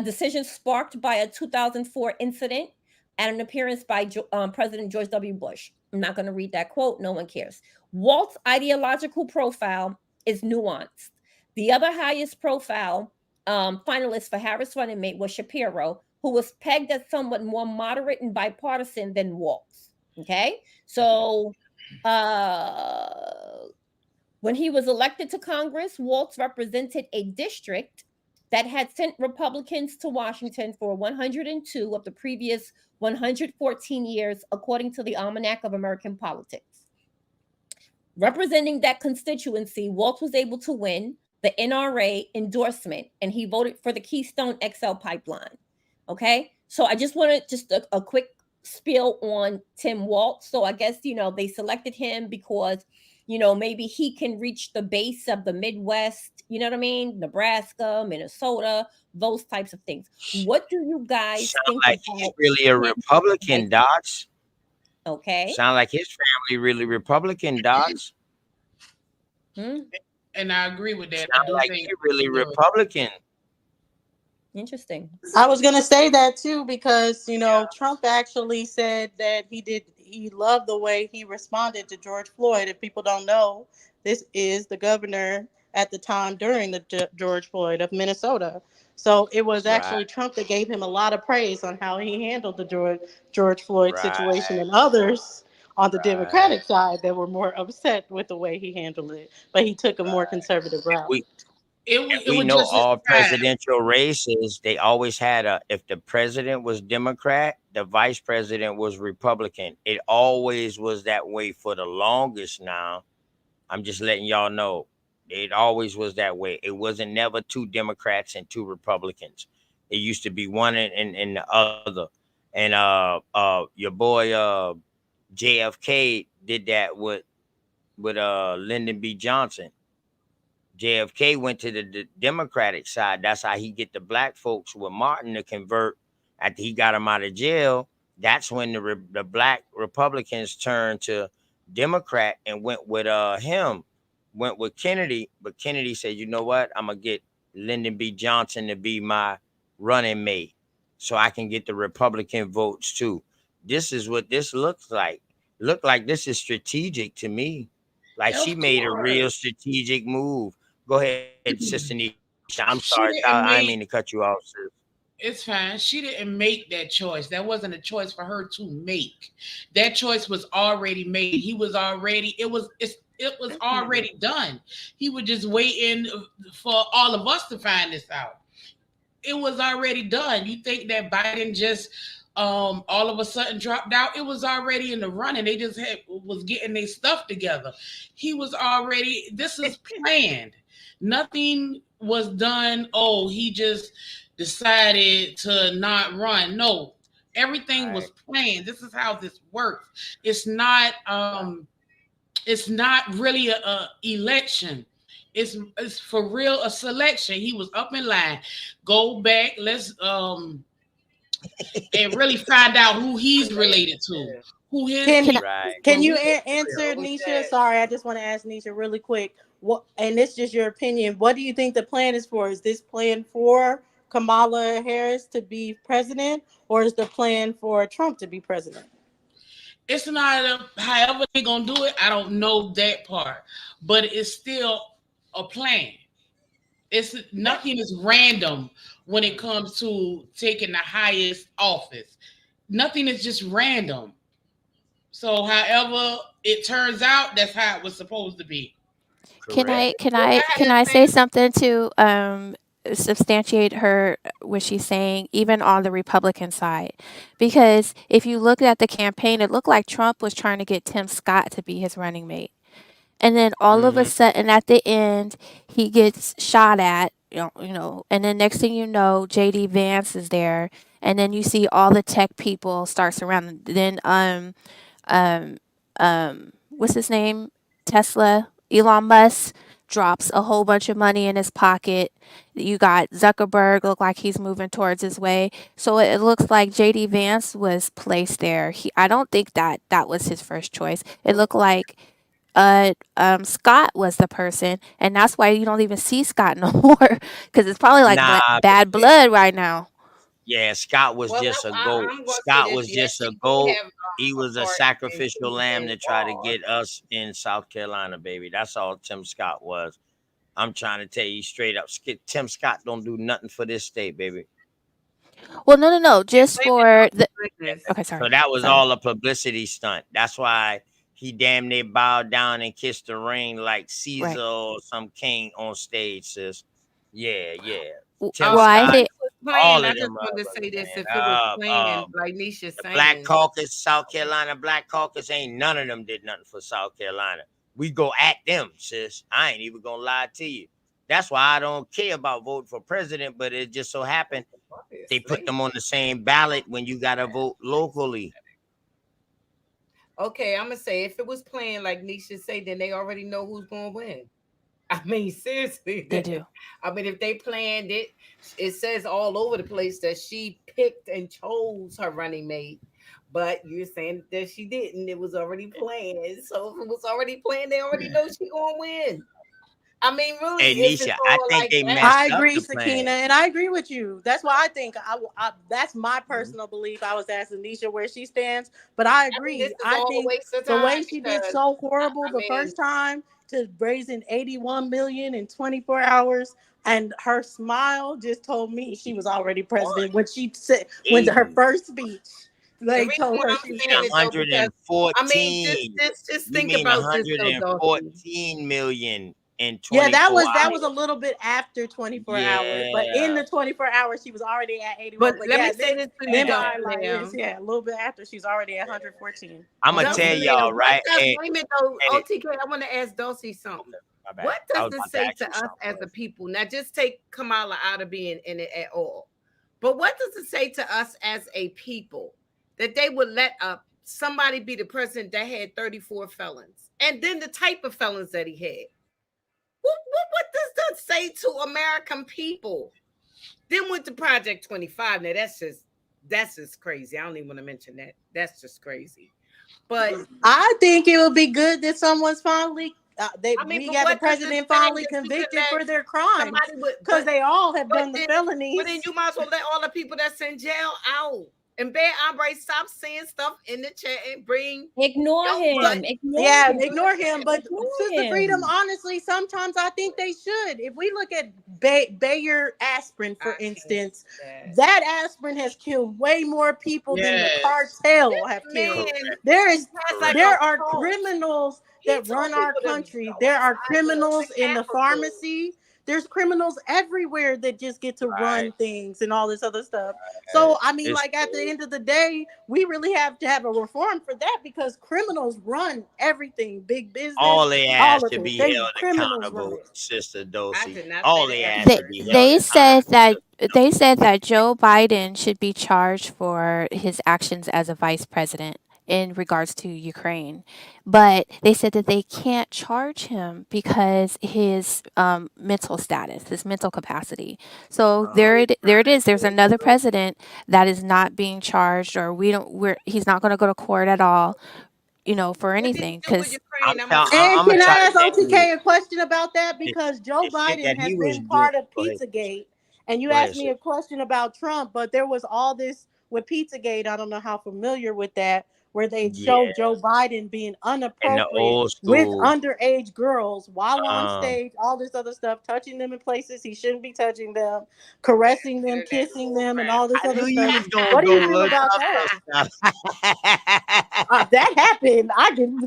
decision sparked by a 2004 incident and an appearance by President George W. Bush. I'm not going to read that quote. No one cares. Walz's ideological profile is nuanced. The other highest profile finalist for Harris running mate was Shapiro, who was pegged as somewhat more moderate and bipartisan than Walz. Okay, so when he was elected to Congress, Walz represented a district that had sent Republicans to Washington for 102 of the previous 114 years, according to the Almanac of American Politics. Representing that constituency, Walt was able to win the NRA endorsement, and he voted for the Keystone XL pipeline. Okay, so I just wanted just a quick spiel on Tim Walt. So I guess, they selected him because, maybe he can reach the base of the Midwest, you know what I mean? Nebraska, Minnesota, those types of things. What do you guys Sound think like he's about really a Republican, Dots. Okay. Sound like his family really Republican, Dots. And I agree with that. Sound I do like think he really Republican. Interesting. I was gonna say that too because Trump actually said that he loved the way he responded to George Floyd. If people don't know, this is the governor at the time during the George Floyd of Minnesota. So it was actually Trump that gave him a lot of praise on how he handled the George Floyd situation, and others on the Democratic side that were more upset with the way he handled it. But he took a more conservative route. We was know just his all pride. presidential races, they always had if the president was Democrat, the vice president was Republican. It always was that way for the longest now. I'm just letting y'all know. It always was that way. It wasn't never two Democrats and two Republicans. It used to be one and the other. And your boy JFK did that with Lyndon B. Johnson. JFK went to the Democratic side. That's how he get the black folks with Martin to convert after he got him out of jail. That's when the black Republicans turned to Democrat and went with him, went with Kennedy. But Kennedy said, you know what? I'm gonna get Lyndon B. Johnson to be my running mate, so I can get the Republican votes too. This is what this looks like. Look like this is strategic to me. Like she Of made a real course. strategic move. Go ahead, Sister Nisha. I'm sorry. She I didn't didn't mean to make cut you off, sis. It's fine. She didn't make that choice. That wasn't a choice for her to make. That choice was already made. He was already. It was already done. He was just waiting for all of us to find this out. It was already done. You think that Biden just all of a sudden dropped out? It was already in the running. They just was getting their stuff together. He was already. This is planned. Nothing was done. Oh, he just decided to not run. No, everything was planned. This is how this works. It's not really a election. It's for real a selection. He was up in line. Go back. Let's and really find out who he's related to. Who his Can you answer Nisha? Sorry, I just want to ask Nisha really quick. What, and it's just your opinion. What do you think the plan is for? Is this plan for Kamala Harris to be president, or is the plan for Trump to be president? It's not however they're gonna do it. I don't know that part, but it's still a plan. It's nothing is random when it comes to taking the highest office. Nothing is just random. So, however it turns out, that's how it was supposed to be. Can Correct. I say something to substantiate her what she's saying, even on the Republican side? Because if you look at the campaign, it looked like Trump was trying to get Tim Scott to be his running mate. And then all of a sudden at the end, he gets shot at, and then next thing you know, JD Vance is there, and then you see all the tech people start surrounding. Then um what's his name? Tesla, Elon Musk drops a whole bunch of money in his pocket. You got Zuckerberg look like he's moving towards his way. So it looks like JD Vance was placed there. I don't think that was his first choice. It looked like Scott was the person, and that's why you don't even see Scott no more because it's probably like Nah, bad blood right now. yeah, Scott was just a goat. I'm gonna say Scott this. was Yes, just he a do goat. have He was a a part in sacrificial lamb Tuesday to try to war. get us in South Carolina, baby. That's all Tim Scott was. I'm trying to tell you straight up. Tim Scott don't do nothing for this state, baby. Well, no, just Wait a minute. for the. Oh, goodness. Okay, So sorry, that was sorry. all a publicity stunt. That's why he damn near bowed down and kissed the ring like Caesar Right. or some king on stage, sis. Yeah, yeah. Tim well, I Scott, think all I of just them wanted to motherfuckers, say this. man. If it was planned, like Nisha's The Black saying, Caucus, South Carolina, Black Caucus, ain't none of them did nothing for South Carolina. We go at them, sis. I ain't even gonna lie to you. That's why I don't care about voting for president, but it just so happened they put them on the same ballot when you gotta vote locally. okay, I'm gonna say if it was planned, like Nisha say, then they already know who's gonna win. I mean, seriously. they do. I mean, if they planned it, it says all over the place that she picked and chose her running mate. But you're saying that she didn't. It was already planned. So if it was already planned, they already know she gonna win. I mean, really, Hey is it Nisha, I all think like they that? messed I up agree, the plan. Sakina, and I agree with you. That's why I think that's my personal belief. I was asking Nisha where she stands, but I I mean, this agree. is I all a think waste of the time way she did because so horrible I the mean, first time to raising 81 million in 24 hours, and her smile just told me she was already president when she said when her 80. first speech. the They reason told why her I'm she was saying it though, president. because I mean, 114. just You think mean about this though, Dawson. 114 million in Yeah, 24 that was hours? a little bit after 24 hours, but in Yeah. the 24 hours she was already at 81. But But let me yeah, say this to you, then Dawson. by like Now, it's a little bit after she's already at 114. I'm gonna tell Dulcie, 114. now, y'all, what right? does Hey, wait a minute though, hey, OTK? I want to ask Dulcie something. my bad. What I does was this about to say ask to you us something. as a people? Now, just take Kamala out of being in it at all. But what does it say to us as a people that they would let up somebody be the president that had 34 felons, and then the type of felons that he had? What does that say to American people? Then went to Project 25. Now that's just crazy. I don't even want to mention that. That's just crazy. But I think it would be good that someone's finally I mean, we but got the what does it president say finally that you could convicted let for their crimes somebody with because they all have but done the then but then felonies. you might as well let all the people that's in jail out. And Bad Ombre, stop saying stuff in the chat and bring Ignore young But blood. him. Ignore yeah, him. ignore him. But Ignore Sister Freedom, him. honestly, sometimes I think they should. If we look at Bayer aspirin, for I can't instance, that. that aspirin has killed way more people than the Yes. cartel have This killed. Correct. man There is has like Correct. a there are cult. criminals He that told run our people to country. go There are inside criminals the in the Capitol. pharmacy. There's criminals everywhere that just get to Right. run things and all this other stuff. Right. So I mean, It's like at the end of the day, we really have to have a reform for that because criminals run everything, big business, all they all ask of to it. be They held criminals run accountable, it. Sister I Dulcie. did not say All the they F ask They to word. be held they accountable. said that they said that Joe Biden should be charged for his actions as a vice president in regards to Ukraine, but they said that they can't charge him because his mental status, his mental capacity. So there it is. There's another president that is not being charged, or he's not going to go to court at all, for What did he anything do with because Ukraine? I'm And I'm gonna can try I to ask tell you OTK a question about that? the, Because Joe the shit Biden that has he was been doing. part of Go ahead. Pizzagate. And you Go ahead, asked me sis. a question about Trump, but there was all this with Pizzagate. I don't know how familiar with that, where they showed Yeah, Joe Biden being in the inappropriate old with school. underage girls while on Um, stage, all this other stuff, touching them in places he shouldn't be touching them, caressing them, internet kissing them, and program. all this I other knew you stuff. was gonna What do go you feel look about up that? some stuff. That happened.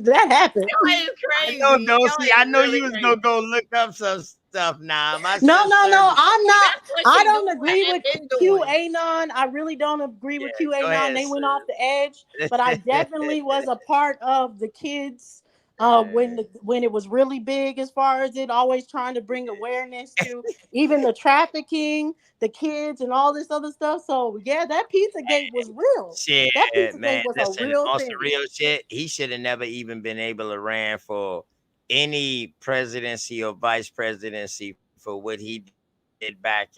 That happened. Y'all is I know, crazy. Y'all Dosey. I is know really you was crazy. gonna go look up some stuff now. My No, no, sister. no. I'm not. That's what I she don't doing agree and with been doing. QAnon. I really don't agree Yeah, with go QAnon. ahead, They went off the edge, sis. but I definitely was a part of the kids when it was really big, as far as it always trying to bring awareness to even the trafficking, the kids, and all this other stuff. So yeah, that Pizzagate was real. Shit, That man. Pizzagate was a Listen, real on some thing. real shit, he should have never even been able to ran for any presidency or vice presidency for what he did back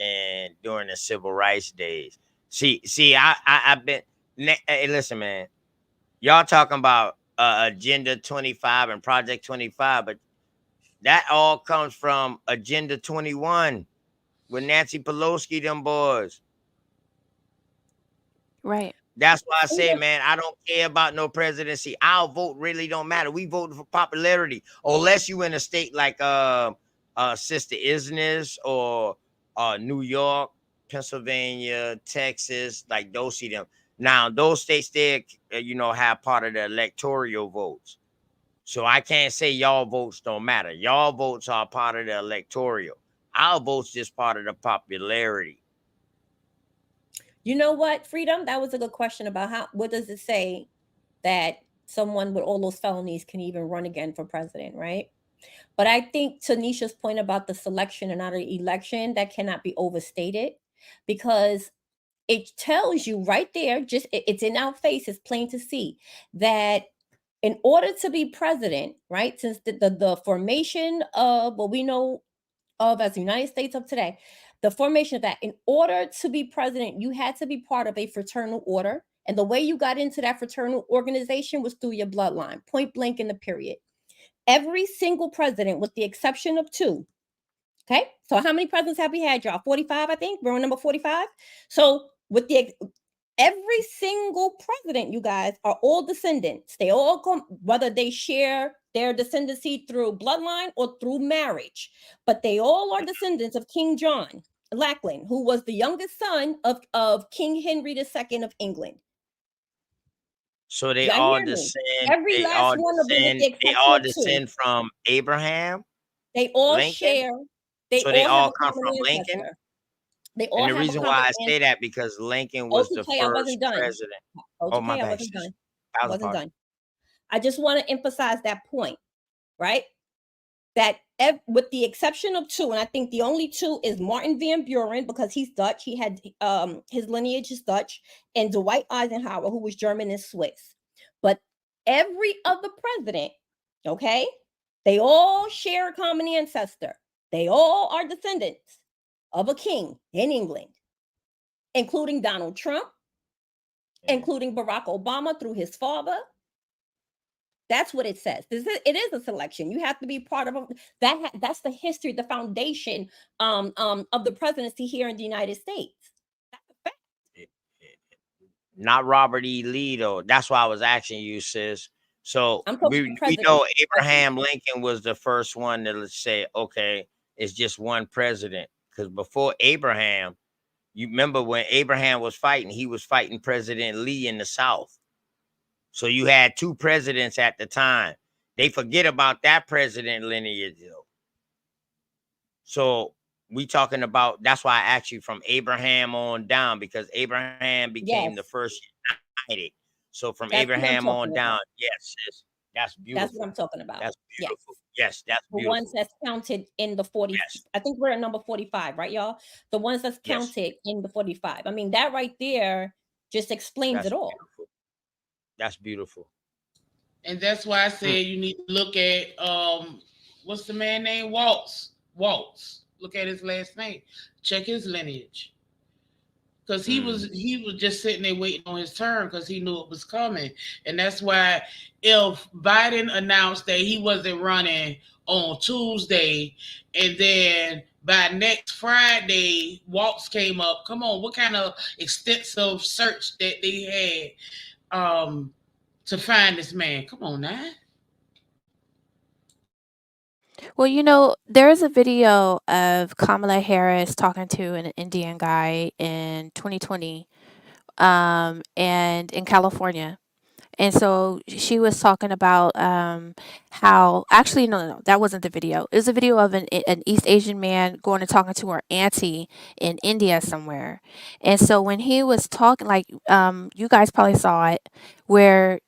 during the civil rights days. See, I've been. Hey, listen, man. Y'all talking about Agenda 25 and Project 25, but that all comes from Agenda 21 with Nancy Pelosi, them boys. right. That's why I say, man, I don't care about no presidency. Our vote really don't matter. We vote for popularity, unless you in a state like Sister Isness or New York, Pennsylvania, Texas, like those see them. Now those states there, have part of the electoral votes. So I can't say y'all votes don't matter. Y'all votes are part of the electoral. our vote's just part of the popularity. You know what, Freedom? That was a good question about what does it say that someone with all those felonies can even run again for president, right? But I think Tanisha's point about the selection and not an election, that cannot be overstated, because it tells you right there, just it's in our face, it's plain to see that in order to be president, right, since the formation of what we know of as the United States of today, the formation of that, in order to be president, you had to be part of a fraternal order. And the way you got into that fraternal organization was through your bloodline, point blank in the period. Every single president, with the exception of 2. Okay. So how many presidents have we had, y'all? 45, I think. We're on number 45. So with every single president, you guys, are all descendants. They all come, whether they share their descendancy through bloodline or through marriage, but they all are descendants of King John Lackland, who was the youngest son of King Henry II of England. So they Y'all all hear me? descend. Every They last all one of them, with descend. the They exception all of 2. descend from Abraham They all Lincoln. share. They So they all have all a come common from Lincoln. ancestor. They And all the have a reason common why I say ancestor. that because Lincoln was the OTK, I first wasn't done. president. Oh, my OTK, I bad, wasn't sis. done. I I was wasn't apart. done. I just want to emphasize that point, right? That with the exception of 2, and I think the only 2 is Martin Van Buren, because he's Dutch. He had his lineage is Dutch, and Dwight Eisenhower, who was German and Swiss. But every other president, okay, they all share a common ancestor. They all are descendants of a king in England, including Donald Trump, including Barack Obama through his father. That's what it says. It is a selection. You have to be part of that. That's the history, the foundation of the presidency here in the United States. Not Robert E. Lee, though. That's why I was asking you, sis. So I'm talking we president. know Abraham Lincoln was the first one to say, okay, it's just one president. Because before Abraham, you remember when Abraham was fighting, he was fighting President Lee in the South. So you had 2 presidents at the time. They forget about that president lineage, though. So we talking about, that's why I asked you from Abraham on down, because Abraham became the Yes, first united. So from that's what I'm Abraham on talking down, about. yes, sis, that's That's what beautiful. I'm talking about. That's Yes. beautiful. Yes, that's The ones beautiful. that's counted in the 40. Yes, I think we're at number 45, right, y'all? The ones that's yes, counted in the 45. I mean, that right there just explains that's it all. beautiful. That's beautiful. And that's why I said you need to look at what's the man name? Waltz. Waltz. Look at his last name. Check his lineage. Because he was just sitting there waiting on his turn because he knew it was coming. And that's why if Biden announced that he wasn't running on Tuesday, and then by next Friday, Waltz came up. Come on, what kind of extensive search that they had to find this man? Come on now. Well, there is a video of Kamala Harris talking to an Indian guy in 2020, and in California. And so she was talking about how actually no, that wasn't the video. It was a video of an East Asian man going and talking to her auntie in India somewhere. And so when he was talking, like you guys probably saw it, where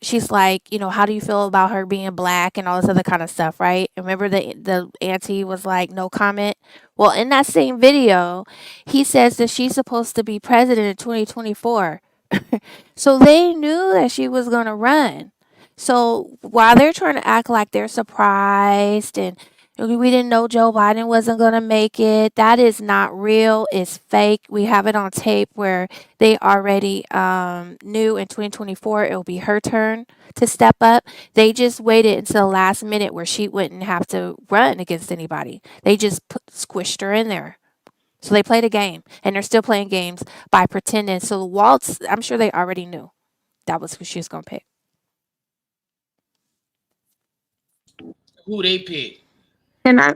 she's like, how do you feel about her being black and all this other kind of stuff, right? Remember the auntie was like, no comment. Well, in that same video, he says that she's supposed to be president in 2024. So they knew that she was going to run. So while they're trying to act like they're surprised and we didn't know Joe Biden wasn't going to make it, that is not real. It's fake. We have it on tape where they already knew in 2024 it will be her turn to step up. They just waited until the last minute where she wouldn't have to run against anybody. They just squished her in there. So they played a game, and they're still playing games by pretending. So Waltz, I'm sure they already knew that was who she was going to pick. Who they picked? Can I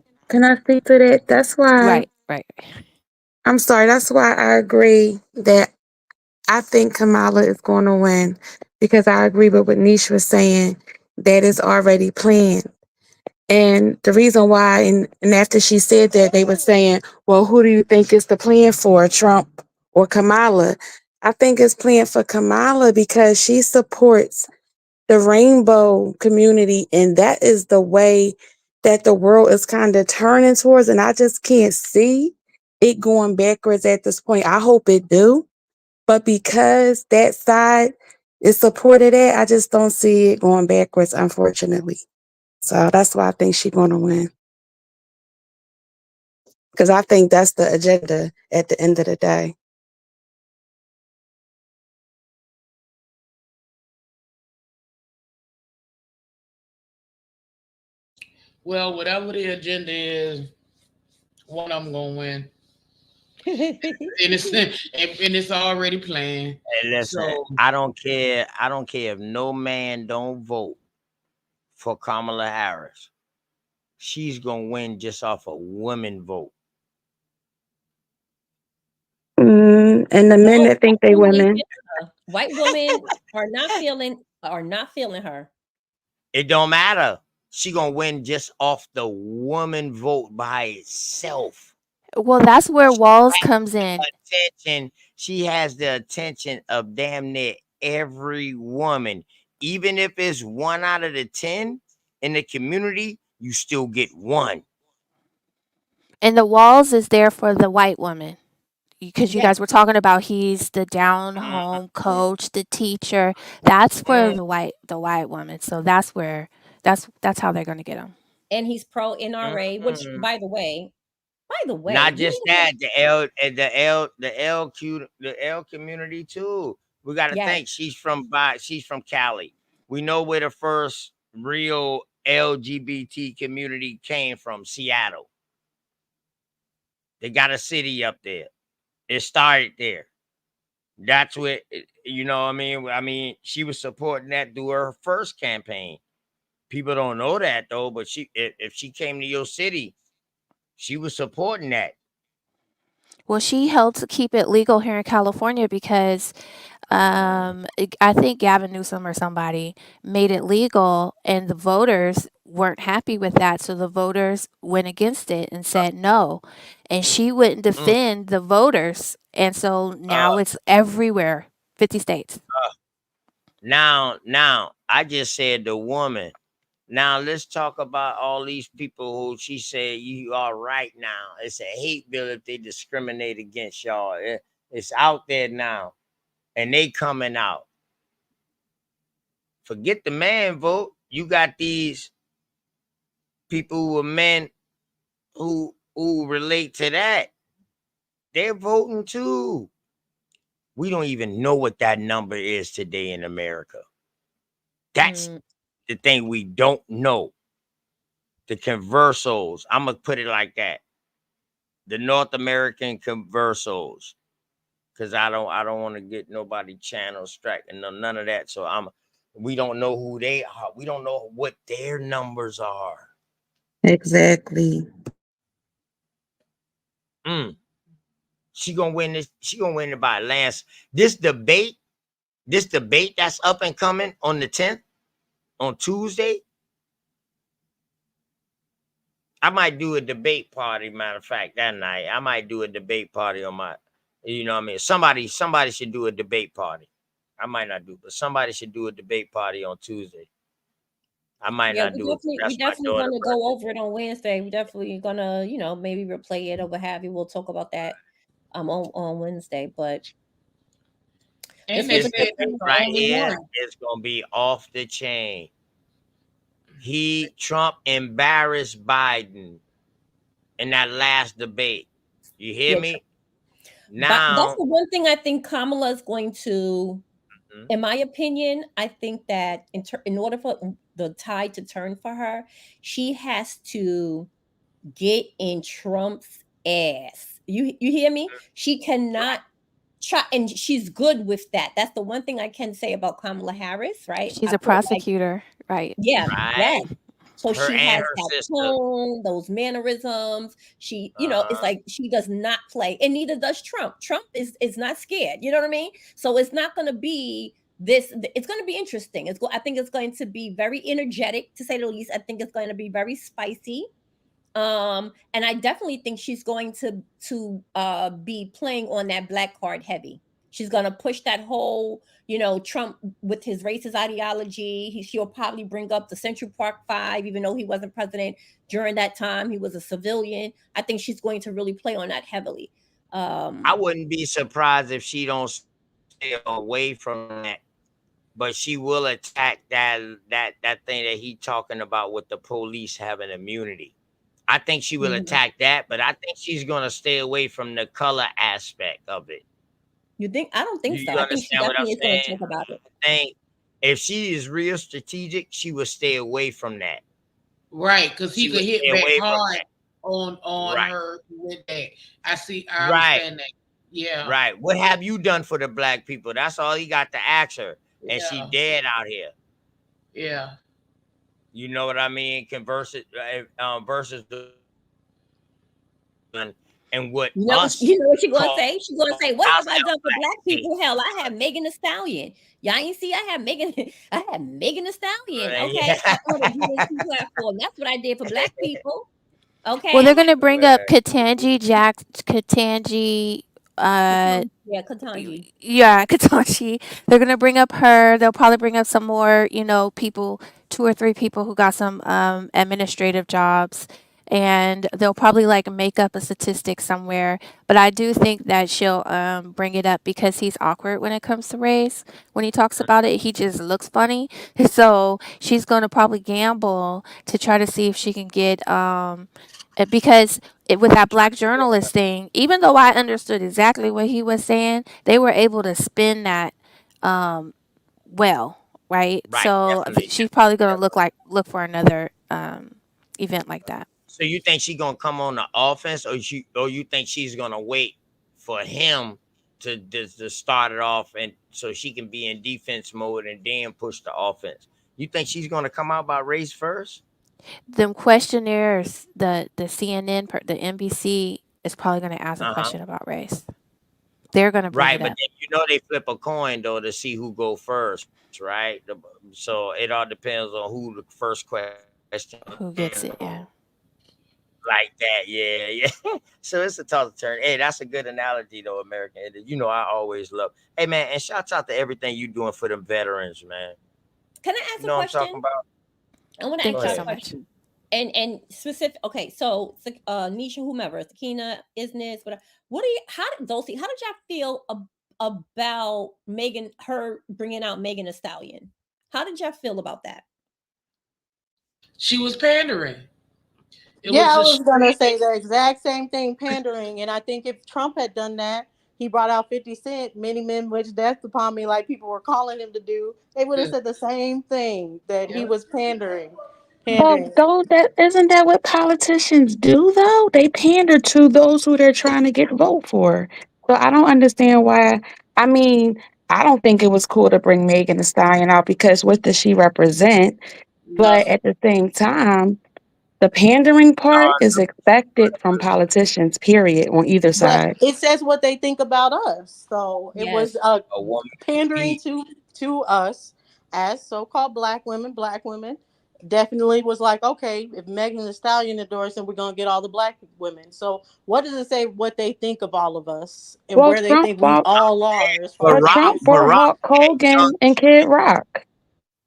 speak to that? That's why Right. I'm sorry. That's why I agree that I think Kamala is going to win, because I agree with what Nish was saying. That is already planned. And the reason why, and after she said that, they were saying, well, who do you think is the plan for, Trump or Kamala? I think it's playing for Kamala because she supports the rainbow community, and that is the way that the world is kind of turning towards, and I just can't see it going backwards at this point. I hope it do, but because that side is supported at, I just don't see it going backwards, unfortunately. So that's why I think she's going to win. Because I think that's the agenda at the end of the day. Well, whatever the agenda is, one of them gonna win, and it's already planned. Hey, listen, So, I don't care. I don't care if no man don't vote for Kamala Harris. She's gonna win just off a women vote. And the men No, that think they white women ain't women. feeling her. White women are not feeling her. It don't matter. She gonna win just off the woman vote by itself. Well, that's where She Walls has comes in. the attention. She has the attention of damn near every woman. Even if it's 1 out of the 10 in the community, you still get one. And the Walls is there for the white woman. Because you Yes. guys were talking about he's the down home coach, the teacher. That's for the white woman. So that's where that's how they're gonna get him. And he's pro NRA, which by the way, Not do just you know that, the L community too. We got to yes, think she's from Cali. We know where the first real LGBT community came from, Seattle. They got a city up there. It started there. That's what you know what I mean? I mean, she was supporting that through her first campaign. People don't know that though, but if she came to your city, she was supporting that. Well, she helped to keep it legal here in California because I think Gavin Newsom or somebody made it legal, and the voters weren't happy with that. So the voters went against it and said no. And she wouldn't Mm, defend the voters. And so uh, now it's everywhere, 50 states. now, I just said the woman. Now let's talk about all these people who she said you are right now. It's a hate bill if they discriminate against y'all. It's out there now, and they coming out. Forget the man vote. You got these people who are men who relate to that. They're voting too. We don't even know what that number is today in America. That's mm, the thing we don't know. The conversos. I'm gonna put it like that. The North American conversos. Because I don't want to get nobody channel strike and none of that. So we don't know who they are. We don't know what their numbers are. Exactly. Mm. She gonna win this. She gonna win it by a lance. This debate that's up and coming on the 10th on Tuesday. I might do a debate party. Matter of fact, that night I might do a debate party on my. You know what I mean? Somebody should do a debate party. I might not do, but somebody should do a debate party on Tuesday. I might yeah, not we do it. definitely we That's my definitely daughter's gonna go birthday. over it on Wednesday. We definitely gonna, maybe replay it or what have you. We'll talk about that on Wednesday. But and this they was This a said good they debate one, was the right guys. only here one. is gonna be off the chain. Trump embarrassed Biden in that last debate. You hear Yeah, me? but that's Now, the one thing I think Kamala is going to, mhm, in my opinion, I think that in order for the tide to turn for her, she has to get in Trump's ass. You hear me? She cannot try, and she's good with that. That's the one thing I can say about Kamala Harris, right? She's I a feel like, prosecutor, right? yeah, right? yes. So Her she and has her that sister. tone, those mannerisms. She, it's Uh-huh. like she does not play, and neither does Trump. Trump is not scared. You know what I mean? So it's not going to be it's going to be interesting. I think it's going to be very energetic, to say the least. I think it's going to be very spicy. And I definitely think she's going to be playing on that black card heavy. She's going to push that whole, Trump with his racist ideology. She'll probably bring up the Central Park Five, even though he wasn't president during that time. He was a civilian. I think she's going to really play on that heavily. I wouldn't be surprised if she don't stay away from that, but she will attack that thing that he talking about with the police having immunity. I think she will Mhm. attack that, but I think she's gonna stay away from the color aspect of it. You think? I don't think so. You I think she understand what I'm definitely is going to saying? talk about it. I think if she is real strategic, she will stay away from that. Right, because he She could will hit stay back away from hard that. on Right, her with that. I right, understand that. Yeah, right. What have you done for the black people? That's all he got to ask her, and she yeah, dead out here. yeah. You know what I mean? Converse it, versus the and what You know, us you know what she gonna call say? She gonna say, "What I'll have say I a done for black black hate. people? Hell, I have Megan Thee Stallion. Y'all ain't see? I had Megan. I had Megan Thee Stallion. Okay, Yeah. on the GNC platform. That's what I did for black people. Well, Okay, they're gonna bring up Right. Katanji, Yeah, Katanji. yeah, Katanji. They're gonna bring up her. They'll probably bring up some more, people, two or three people who got some administrative jobs, and they'll probably like make up a statistic somewhere. But I do think that she'll bring it up because he's awkward when it comes to race. When he talks about it, he just looks funny. So she's gonna probably gamble to try to see if she can get because with that black journalist thing, even though I understood exactly what he was saying, they were able to spin that um, well, right? Right. So Definitely. she's probably gonna Definitely. look for another event like that. So you think she gonna come on the offense, or you think she's gonna wait for him to start it off, and so she can be in defense mode and then push the offense? You think she's gonna come out by race first? Them questionnaires, the CNN, the NBC is probably gonna ask a Uh huh. question about race. They're gonna bring Right, it but up. then they flip a coin though to see who go first, right? So it all depends on who the first question Who gets it? Yeah. like that. Yeah, yeah. So it's a toss turn. Hey, that's a good analogy though, American. I always love. Hey man, and shouts out to everything you doing for them veterans, man. Can I You ask know a what I'm talking question? about? I want to Go Thank ask you y'all a ahead. so much. question. And specific. Okay, so Nisha, whomever, Sakina, Isness, whatever. Dulcie? How did y'all feel about Megan? Her bringing out Megan Thee Stallion. How did y'all feel about that? She was pandering. It Yeah, was I a was gonna streaming. say the exact same thing, pandering. And I think if Trump had done that, he brought out 50 Cent, many men wish death upon me, like people were calling him to do, they would have said the same thing, that he Yeah. was pandering. But Pandering. though that isn't that what politicians do though? They pander to those who they're trying to get vote for. So I don't understand why. I mean, I don't think it was cool to bring Megan Thee Stallion out because what does she represent? But Nothing. at the same time, the pandering part is expected from politicians, period, on either But side. it says what they think about us. So it was Yes. A woman can pandering beat. to us as so-called black women definitely was like, okay, if Megan Thee Stallion endorsing, we're gonna get all the black women. So what does it say what they think of all of us and Well, where they Trump think we bought all are as far well, as Trump ethnicity? bought Barack Hulk had young Hogan and Kid Rock.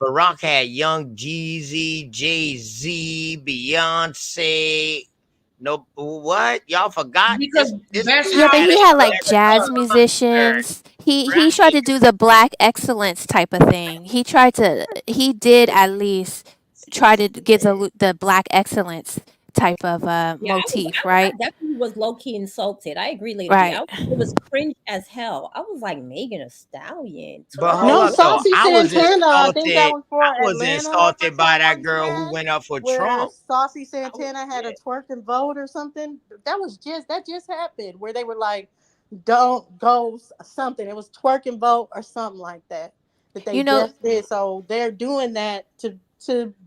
Barack had young Jeezy, Jay Z, Beyonce. No, what y'all forgot? Because This that's dude Yeah, how but had he a had they like young jazz musicians. He tried right. to do the black excellence type of thing. He did at least try to give the black excellence type of Yeah, motif, I right? definitely was low key insulted. I agree, Lady B. Right. It was cringe as hell. I was like, Megan Thee Stallion, But twerk. hold No, up though. Saucy Santana, I think that was I for was Atlanta or insulted by something that like girl who that, went up for where Trump. Saucy I was Santana had a yeah. twerk and vote or something. That just happened where they were like, don't go something. It was twerk and vote or something like that they You know, just did. So they're doing that to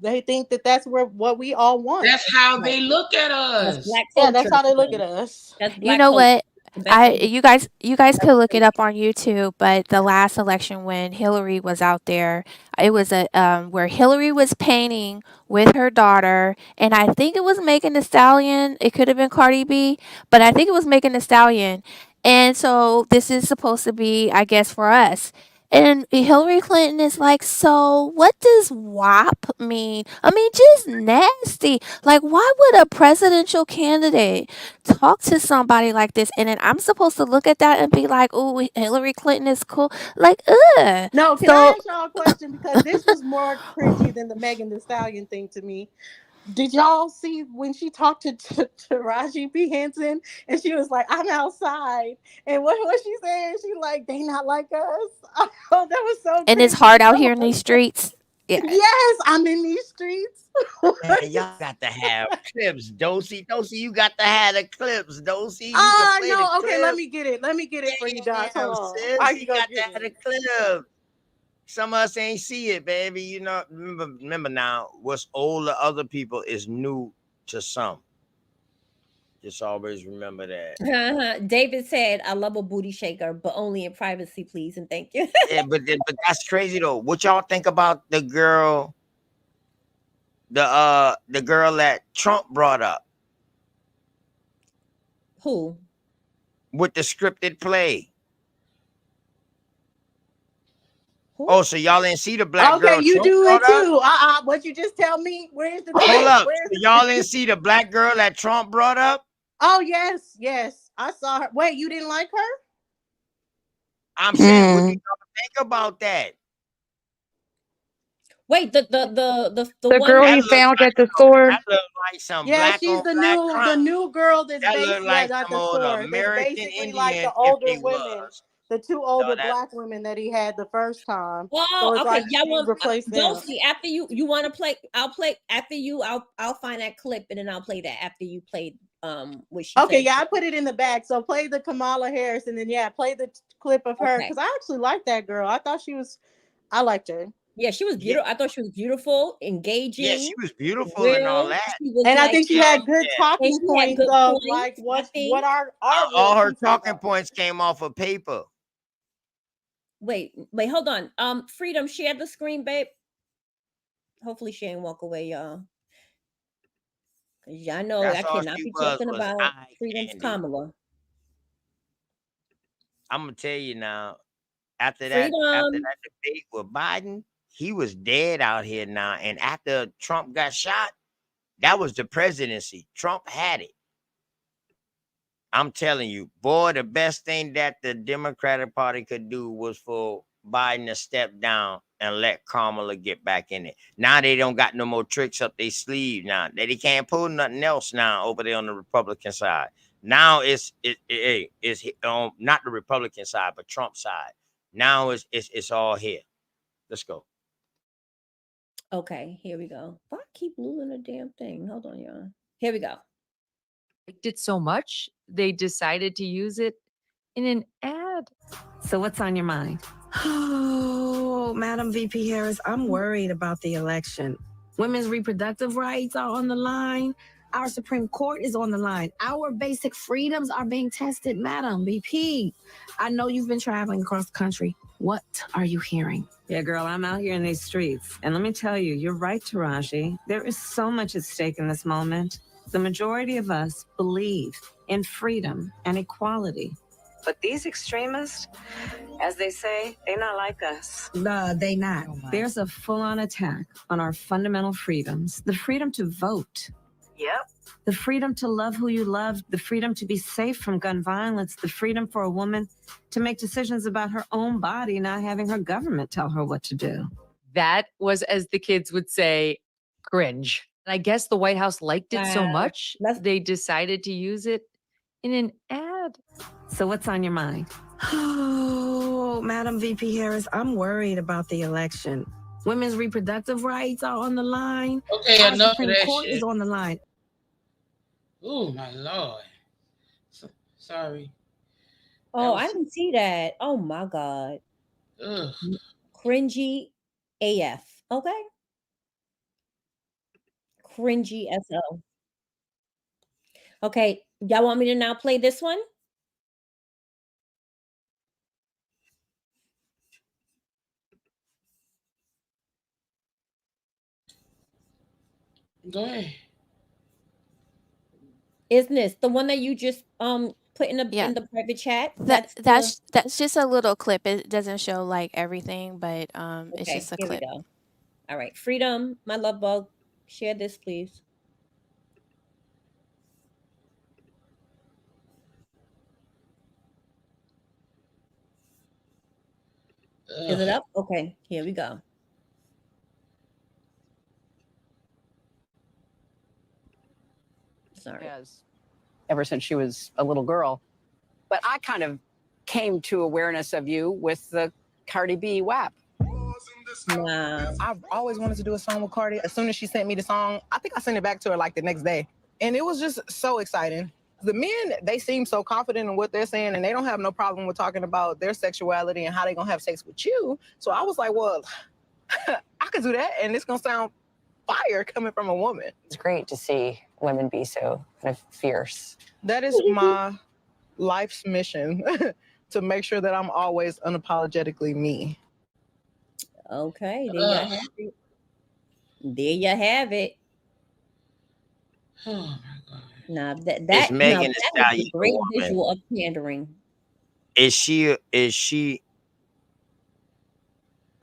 they think that that's where what we all want. that's how Right. they look at That's us. black Yeah, that's culture how they to look them. at us. That's you black know culture. what? You guys could look it up on YouTube, but the last election when Hillary was out there, it was a where Hillary was painting with her daughter, and I think it was Megan Thee Stallion. It could have been Cardi B, but I think it was Megan Thee Stallion. And so this is supposed to be, I guess, for us. And Hillary Clinton is like, so what does WAP mean? I mean, just nasty. Like, why would a presidential candidate talk to somebody like this? And then I'm supposed to look at that and be like, oh, Hillary Clinton is cool. Like, ugh. No, can I So, ask y'all a question? Because this was more cringy than the Megan Thee Stallion thing to me. Did y'all see when she talked to Raji P. Henson and she was like, I'm outside. And what she said, she like, they not like us. Oh, that was so and it's cringy. hard out here in these streets. Yeah. Yes, I'm in these streets. Man, y'all got to have clips, Dosey. Dosey, you got to have the clips, Dosey. You can play the No, okay, let clip. me get it. Let me get it for you guys. Hold Damn, on. sis, I you can go got to get have the it. clip. Some of us ain't see it, baby. You know, remember now, what's old to other people is new to some. Just always remember that. David said, "I love a booty shaker, but only in privacy, please and thank you." Yeah, but that's crazy though. What y'all think about the girl that Trump brought up Who? with the scripted play? Who? Oh, so y'all didn't see the black Okay, girl you Trump do brought it up? too. What you just tell me? Where's the Hold thing? up. Where's So the y'all didn't see the black girl that Trump brought up? Oh yes, yes. I saw her. Wait, you didn't like her? I'm saying, what do y'all think about that? Wait, the The one girl that That he look found like at the store. that look like some Yeah, black she's on black crime. the new girl that's That based look like at some the old store. That's American basically like the Indian if older they women, was. the two No, older that black women that he had the first time. Oh, So it's okay. like Y'all she's want replaced don't them. see after you want to play. I'll play after you. I'll find that clip and then I'll play that after you played what she Okay, said. yeah, I put it in the back. So play the Kamala Harris and then play the clip of her Okay. because I actually like that girl. I liked her. Yeah, she was yeah, beautiful. I thought she was beautiful, yeah, she engaging, was beautiful and all real. that. She was And I like, think she Yeah, had good yeah. and talking she had points good of like points. I what think. our real All her teachers talking are. points came off of paper. Wait, hold on. Freedom, share the screen, babe. Hopefully she ain't walk away, y'all. Cause y'all know I That's all cannot she be talking was about eye Freedom's candy. Kamala. I'm gonna tell you now. After Freedom. that debate with Biden, he was dead out here now. And after Trump got shot, that was the presidency. Trump had it. I'm telling you, boy, the best thing that the Democratic Party could do was for Biden to step down and let Kamala get back in it. Now they don't got no more tricks up their sleeve. Now they can't pull nothing else now over there on the Republican side. Now it's not the Republican side, but Trump side. Now it's all here. Let's go. Okay, here we go. Why I keep losing the damn thing? Hold on, y'all. Here we go. Liked it so much, they decided to use it in an ad. So what's on your mind? Oh, Madam VP Harris, I'm worried about the election. Women's reproductive rights are on the line. Our Supreme Court is on the line. Our basic freedoms are being tested, Madam VP. I know you've been traveling across the country. What are you hearing? Yeah, girl, I'm out here in these streets. And let me tell you, you're right, Taraji. There is so much at stake in this moment. The majority of us believe in freedom and equality. But these extremists, as they say, they're not like us. They not. There's a full-on attack on our fundamental freedoms. The freedom to vote. Yep. The freedom to love who you love. The freedom to be safe from gun violence. The freedom for a woman to make decisions about her own body, not having her government tell her what to do. That was, as the kids would say, cringe. And I guess the White House liked it so much, they decided to use it in an ad. So what's on your mind? Oh, Madam VP Harris, I'm worried about the election. Women's reproductive rights are on the line. Okay, Our enough of Supreme that Court shit. is on the line. Oh my Lord. Sorry. Oh, I didn't see that. Oh my God. Ugh. Cringy AF. Okay. Cringy SL. Okay. Y'all want me to now play this one? Go ahead. Isn't this the one that you just put in the private chat? That's just a little clip. It doesn't show like everything, but it's Okay, just a here we clip. go. All right, Freedom, my love bug, share this, please. Is it up? Okay, here we go. Sorry. Ever since she was a little girl. But I kind of came to awareness of you with the Cardi B WAP. Wow. I've always wanted to do a song with Cardi. As soon as she sent me the song, I think I sent it back to her like the next day. And it was just so exciting. The men, they seem so confident in what they're saying, and they don't have no problem with talking about their sexuality and how they're going to have sex with you. So I was like, well, I could do that, and it's going to sound fire coming from a woman. It's great to see women be so kind of fierce. That is my life's mission, to make sure that I'm always unapologetically me. Okay, there you have it. There you have it. Oh my God. Is That Megan Thee is a Stallion a great woman? visual of pandering. Is she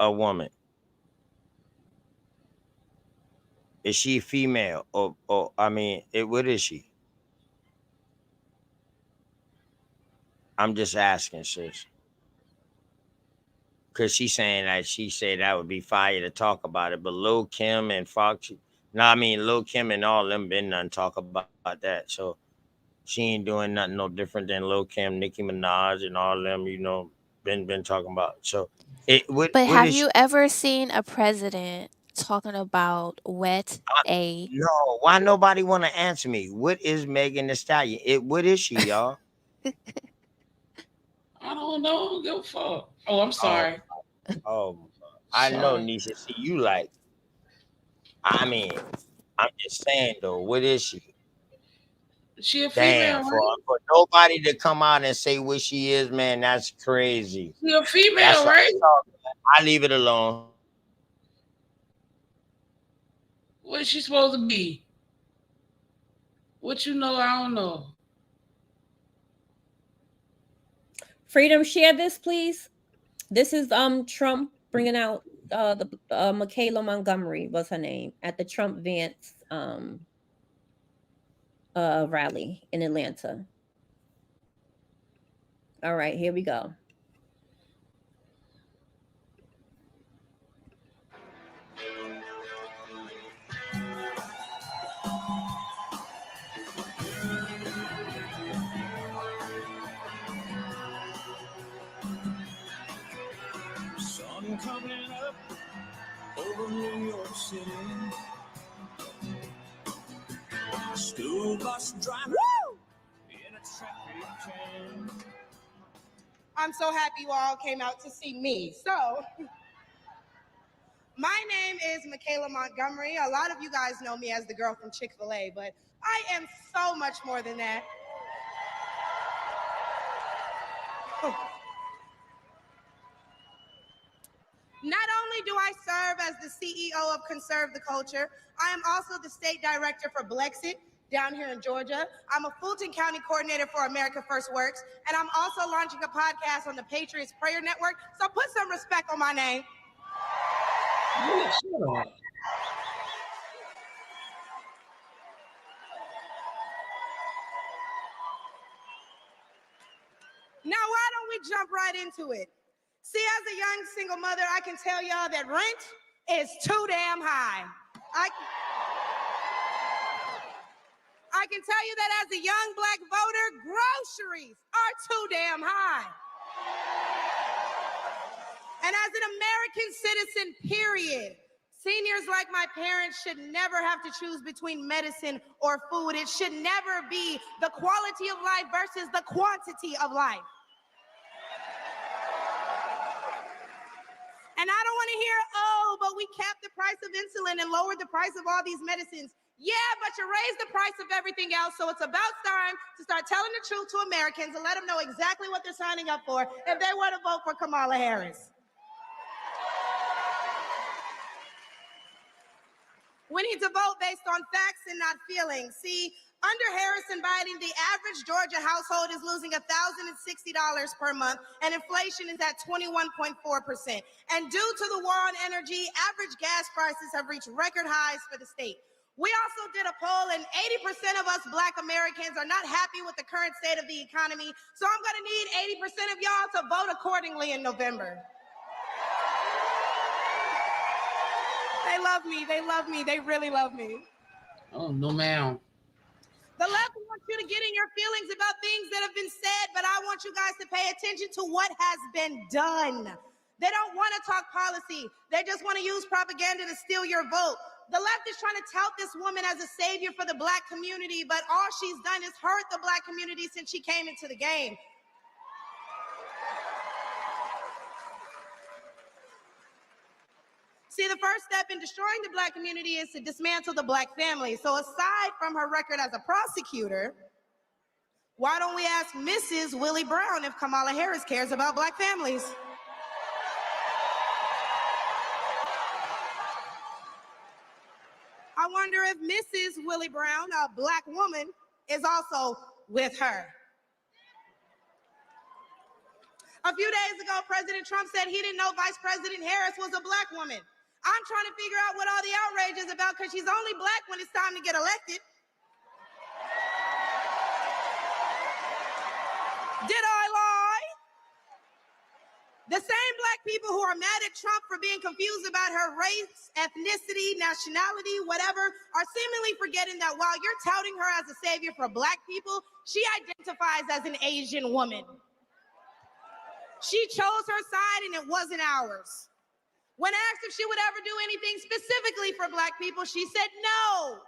a woman? Is she female? Or I mean, what is she? I'm just asking, sis. Because she's saying that she said that would be fire to talk about it. But Lil Kim and Fox, Lil Kim and all them been none talk about that. So she ain't doing nothing no different than Lil Kim, Nicki Minaj, and all them, been talking about. So But have you ever seen a president talking about No, why nobody want to answer me? What is Megan Thee Stallion? What is she, y'all? I don't know. Go fuck. Oh, I'm sorry. I know, Nisha. See, you like. I mean, I'm just saying though. What is she? She a Damn, female, right? for nobody to come out and say what she is, man, that's crazy. She a female, That's right? I leave it alone. What is she supposed to be? What you know, I don't know. Freedom, share this, please. This is Trump bringing out the Michaela Montgomery was her name at the Trump Vance rally in Atlanta. All right, here we go. Sun coming up over New York City. School bus driving in a traffic jam. I'm so happy you all came out to see me. So, my name is Michaela Montgomery. A lot of you guys know me as the girl from Chick-fil-A, but I am so much more than that. Not only do I serve as the CEO of Conserve the Culture, I am also the state director for Blexit down here in Georgia. I'm a Fulton County coordinator for America First Works, and I'm also launching a podcast on the Patriots Prayer Network, so put some respect on my name. Now, why don't we jump right into it? See, as a young single mother, I can tell y'all that rent is too damn high. I can tell you that as a young Black voter, groceries are too damn high. And as an American citizen, period, seniors like my parents should never have to choose between medicine or food. It should never be the quality of life versus the quantity of life. And I don't want to hear, oh, but we capped the price of insulin and lowered the price of all these medicines. Yeah, but you raised the price of everything else, so it's about time to start telling the truth to Americans and let them know exactly what they're signing up for if they want to vote for Kamala Harris. We need to vote based on facts and not feelings. See, under Harris and Biden, the average Georgia household is losing $1,060 per month, and inflation is at 21.4%. And due to the war on energy, average gas prices have reached record highs for the state. We also did a poll, and 80% of us Black Americans are not happy with the current state of the economy, so I'm going to need 80% of y'all to vote accordingly in November. They love me. They love me. They really love me. Oh, no, ma'am. The left wants you to get in your feelings about things that have been said, but I want you guys to pay attention to what has been done. They don't want to talk policy. They just want to use propaganda to steal your vote. The left is trying to tout this woman as a savior for the Black community, but all she's done is hurt the Black community since she came into the game. See, the first step in destroying the Black community is to dismantle the Black family. So aside from her record as a prosecutor, why don't we ask Mrs. Willie Brown if Kamala Harris cares about Black families? I wonder if Mrs. Willie Brown, a Black woman, is also with her. A few days ago, President Trump said he didn't know Vice President Harris was a Black woman. I'm trying to figure out what all the outrage is about because she's only Black when it's time to get elected. Did I lie? The same Black people who are mad at Trump for being confused about her race, ethnicity, nationality, whatever, are seemingly forgetting that while you're touting her as a savior for Black people, she identifies as an Asian woman. She chose her side and it wasn't ours. When asked if she would ever do anything specifically for Black people, she said no.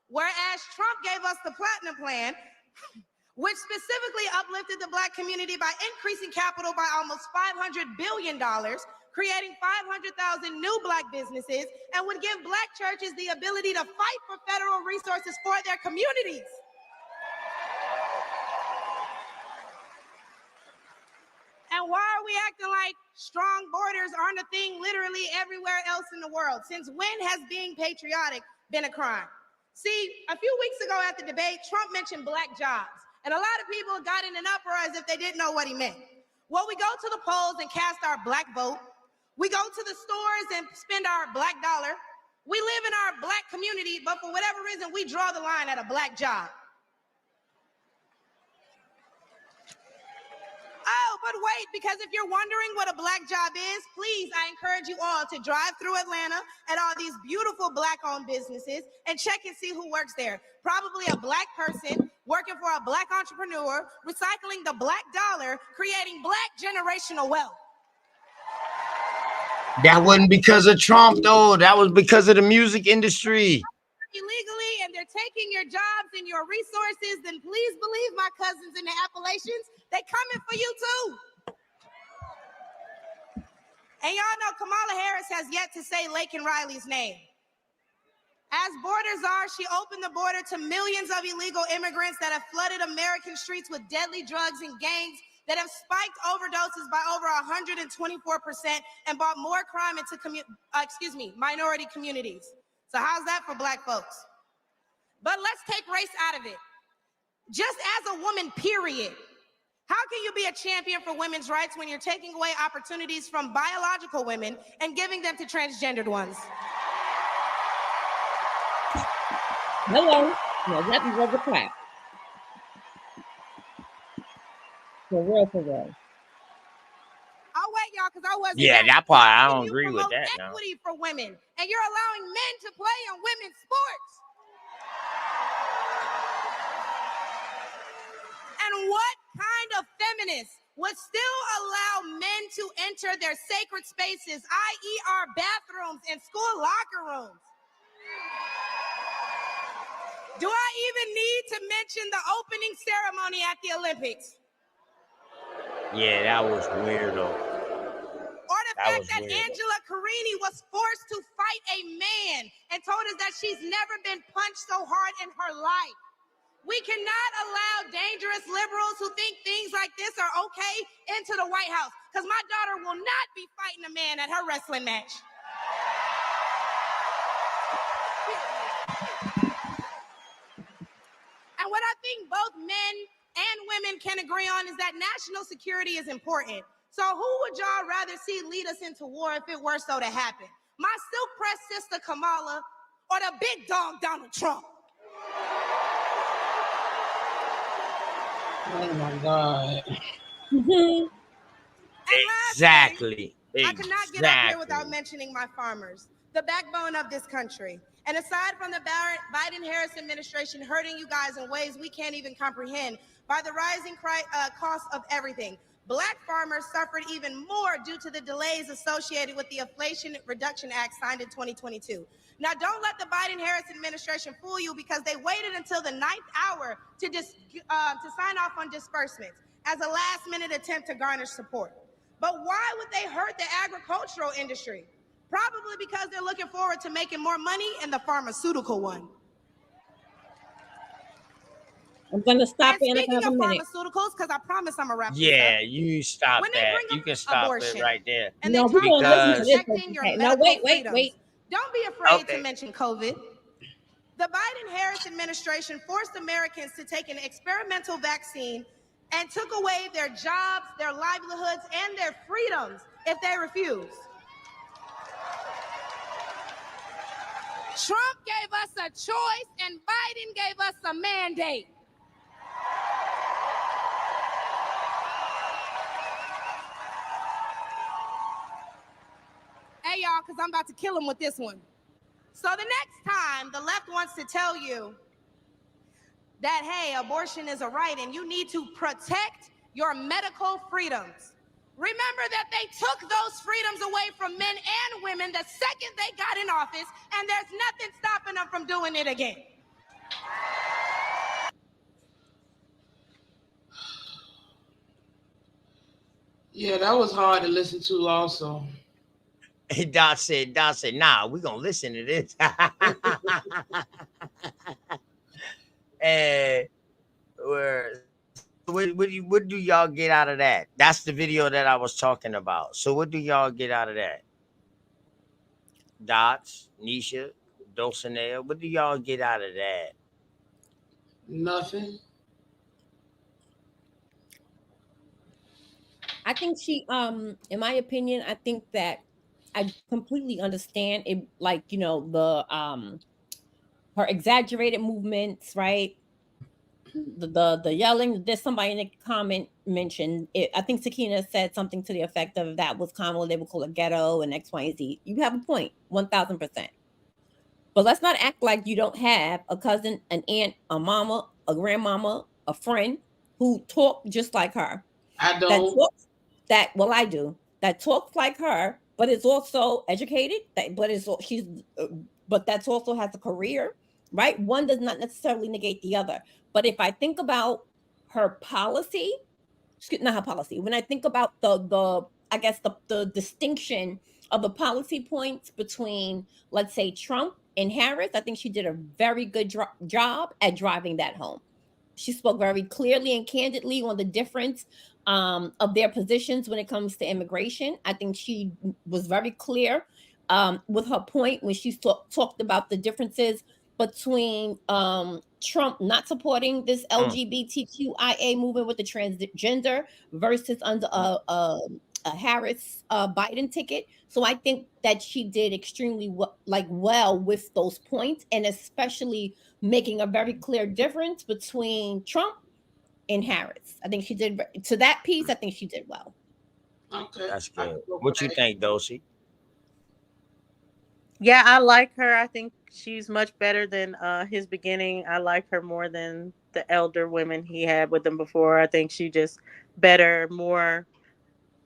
Whereas Trump gave us the Platinum Plan, which specifically uplifted the Black community by increasing capital by almost $500 billion, creating 500,000 new Black businesses, and would give Black churches the ability to fight for federal resources for their communities. And why are we acting like strong borders aren't a thing literally everywhere else in the world? Since when has being patriotic been a crime? See, a few weeks ago at the debate, Trump mentioned Black jobs. And a lot of people got in an uproar as if they didn't know what he meant. Well, we go to the polls and cast our Black vote. We go to the stores and spend our Black dollar. We live in our Black community, but for whatever reason, we draw the line at a Black job. Oh, but wait, because if you're wondering what a Black job is, please, I encourage you all to drive through Atlanta at all these beautiful Black-owned businesses and check and see who works there. Probably a Black person working for a Black entrepreneur, recycling the Black dollar, creating Black generational wealth. That wasn't because of Trump, though. That was because of the music industry. Illegally, and they're taking your jobs and your resources, then please believe my cousins in the Appalachians, they coming for you too. And y'all know Kamala Harris has yet to say Laken Riley's name. As borders are, she opened the border to millions of illegal immigrants that have flooded American streets with deadly drugs and gangs that have spiked overdoses by over 124% and brought more crime into minority communities. So how's that for Black folks? But let's take race out of it. Just as a woman, period. How can you be a champion for women's rights when you're taking away opportunities from biological women and giving them to transgendered ones? Hello. No, that was a clap. For real. I'll wait, y'all, because I wasn't. Yeah, that part I don't agree with that. Equity for women, and you're allowing men to play in women's sports. And what kind of feminist would still allow men to enter their sacred spaces, i.e. our bathrooms and school locker rooms? Do I even need to mention the opening ceremony at the Olympics? Yeah, that was weirdo. Or the fact that Angela Carini was forced to fight a man and told us that she's never been punched so hard in her life. We cannot allow dangerous liberals who think things like this are okay into the White House, because my daughter will not be fighting a man at her wrestling match. And what I think both men and women can agree on is that national security is important. So who would y'all rather see lead us into war if it were so to happen? My silk pressed sister Kamala or the big dog Donald Trump? Oh my God. Exactly. I could not get up here without Exactly. mentioning my farmers, the backbone of this country. And aside from the Biden-Harris administration hurting you guys in ways we can't even comprehend by the rising cost of everything, Black farmers suffered even more due to the delays associated with the Inflation Reduction Act signed in 2022. Now, don't let the Biden-Harris administration fool you because they waited until the 9th hour to sign off on disbursements as a last-minute attempt to garner support. But why would they hurt the agricultural industry? Probably because they're looking forward to making more money in the pharmaceutical one. I'm going to stop And in speaking about of a minute. pharmaceuticals, because I promise I'm gonna wrap this up. Yeah, you stop When they that. bring You up can stop it abortion right there. and No, they we're talk going to about listen to this. protecting your Okay. Now, medical wait. freedoms, don't be afraid to Okay. mention COVID. The Biden-Harris administration forced Americans to take an experimental vaccine and took away their jobs, their livelihoods, and their freedoms if they refused. Trump gave us a choice and Biden gave us a mandate. Hey, y'all, because I'm about to kill him with this one. So the next time the left wants to tell you that, hey, abortion is a right and you need to protect your medical freedoms, remember that they took those freedoms away from men and women the second they got in office, and there's nothing stopping them from doing it again. Yeah, that was hard to listen to also. Doc said, nah, we're going to listen to this. And what do y'all get out of that? That's the video that I was talking about. So what do y'all get out of that? Dots, Nisha, Dulcinea, what do y'all get out of that? Nothing. I think she, in my opinion, I think that I completely understand it, like, her exaggerated movements, right? The yelling. There's somebody in the comment mentioned it. I think Sakina said something to the effect of that was common. They would call it ghetto and X, Y, and Z. You have a point, 1000%. But let's not act like you don't have a cousin, an aunt, a mama, a grandmama, a friend who talk just like her. I That don't. talks I do. That talks like her, but is also educated. But that's also has a career, right? One does not necessarily negate the other. But if I think about her policy, not her policy. When I think about the I guess the distinction of the policy points between, let's say, Trump and Harris, I think she did a very good job at driving that home. She spoke very clearly and candidly on the difference of their positions when it comes to immigration. I think she was very clear with her point when she talked about the differences between Trump not supporting this LGBTQIA movement with the transgender versus under a Harris Biden ticket. So I think that she did extremely well with those points, and especially making a very clear difference between Trump and Harris. I think she did to that piece. I think she did well. Okay. That's good. What you think, Dulcie? Yeah, I like her. I think she's much better than his beginning. I like her more than the elder women he had with him before. I think she just better, more,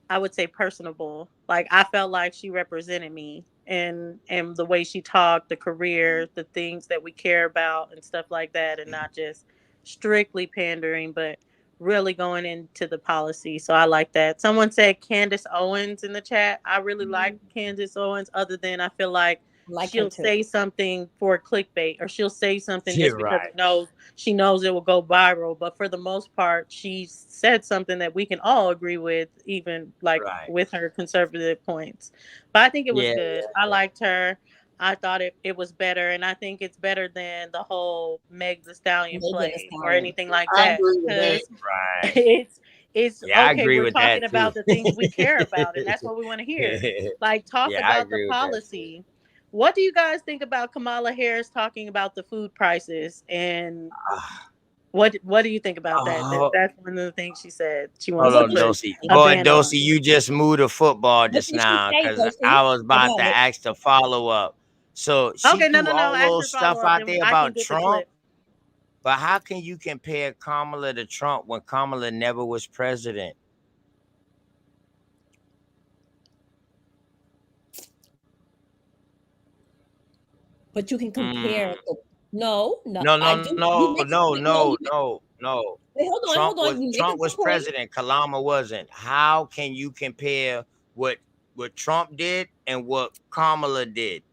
I would say, personable. Like, I felt like she represented me and the way she talked, the career, the things that we care about and stuff like that, and not just strictly pandering, but really going into the policy. So I like that. Someone said Candace Owens in the chat. I really like Candace Owens, other than I feel like Like her she'll too. say something for clickbait, or she'll say something just You're because right. she knows it will go viral. But for the most part, she said something that we can all agree with, even like Right. with her conservative points. But I think it was Yeah, good. I liked her. I thought it was better, and I think it's better than the whole Meg the Stallion Megan Thee play or Stallion. anything like I that, agree with that. because Right. it's Yeah, I okay. agree We're with talking that too. about the things we care about, and that's what we want to hear. Like, talk Yeah, I about the agree with that too. policy. What do you guys think about Kamala Harris talking about the food prices, and what do you think about that? Oh, That's one of the things she said she And wants hold to what on, did put she Dosey. say? a Boy, ban Dosey, on. you just moved the football What just did she now say, because Dulcie, I was about to about it? ask the follow up. So she Okay, no, threw no, no. all Ask those your follow stuff up, out and there I can about get the Trump, clip. but how can you compare Kamala to Trump when Kamala never was president? But you can Mm. compare. No, no, No, I no, do. You no, make a no, point. No, no, you make. no, no. Wait, hold on. You make a Trump good was point. president. Kalama wasn't. How can you compare what Trump did and what Kamala did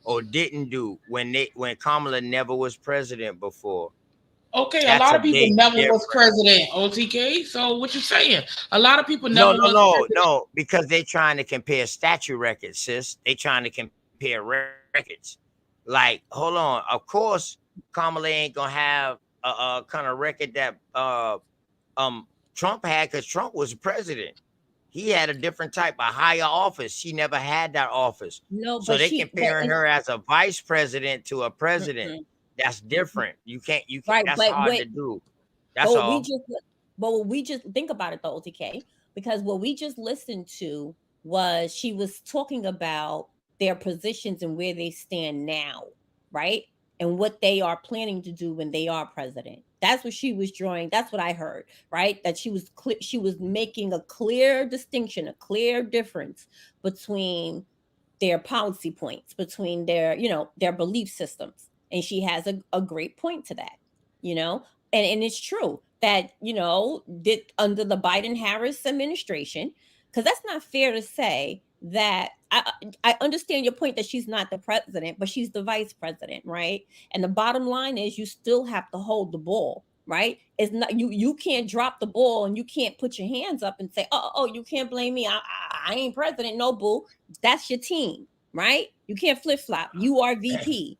or didn't do when Kamala never was president before? Okay, a That's lot a of people big never was difference. president, OTK. So what you saying? A lot of people No, never no, was no, president. no, because they're trying to compare statute records, sis. They trying to compare records. Like, hold on. Of course, Kamala ain't gonna have a kind of record that um Trump had because Trump was president. He had a different type of higher office. She never had that office. No, So but they she, but comparing it's, her as a vice president to a president. mm-mm. That's different. You can't Right. that's But hard to wait, do. but That's all. what we just think about it though, OTK, because what we just listened to was she was talking about their positions and where they stand now, right? And what they are planning to do when they are president. That's what she was drawing. That's what I heard, right? That she was making a clear distinction, a clear difference between their policy points, between their belief systems. And she has a great point to that, you know? And it's true that, did under the Biden Harris administration, because that's not fair to say that I understand your point that she's not the president, but she's the vice president, right? And the bottom line is you still have to hold the ball, right? It's not you can't drop the ball and you can't put your hands up and say, oh, you can't blame me. I ain't president, no boo. That's your team, right? You can't flip flop. You are VP.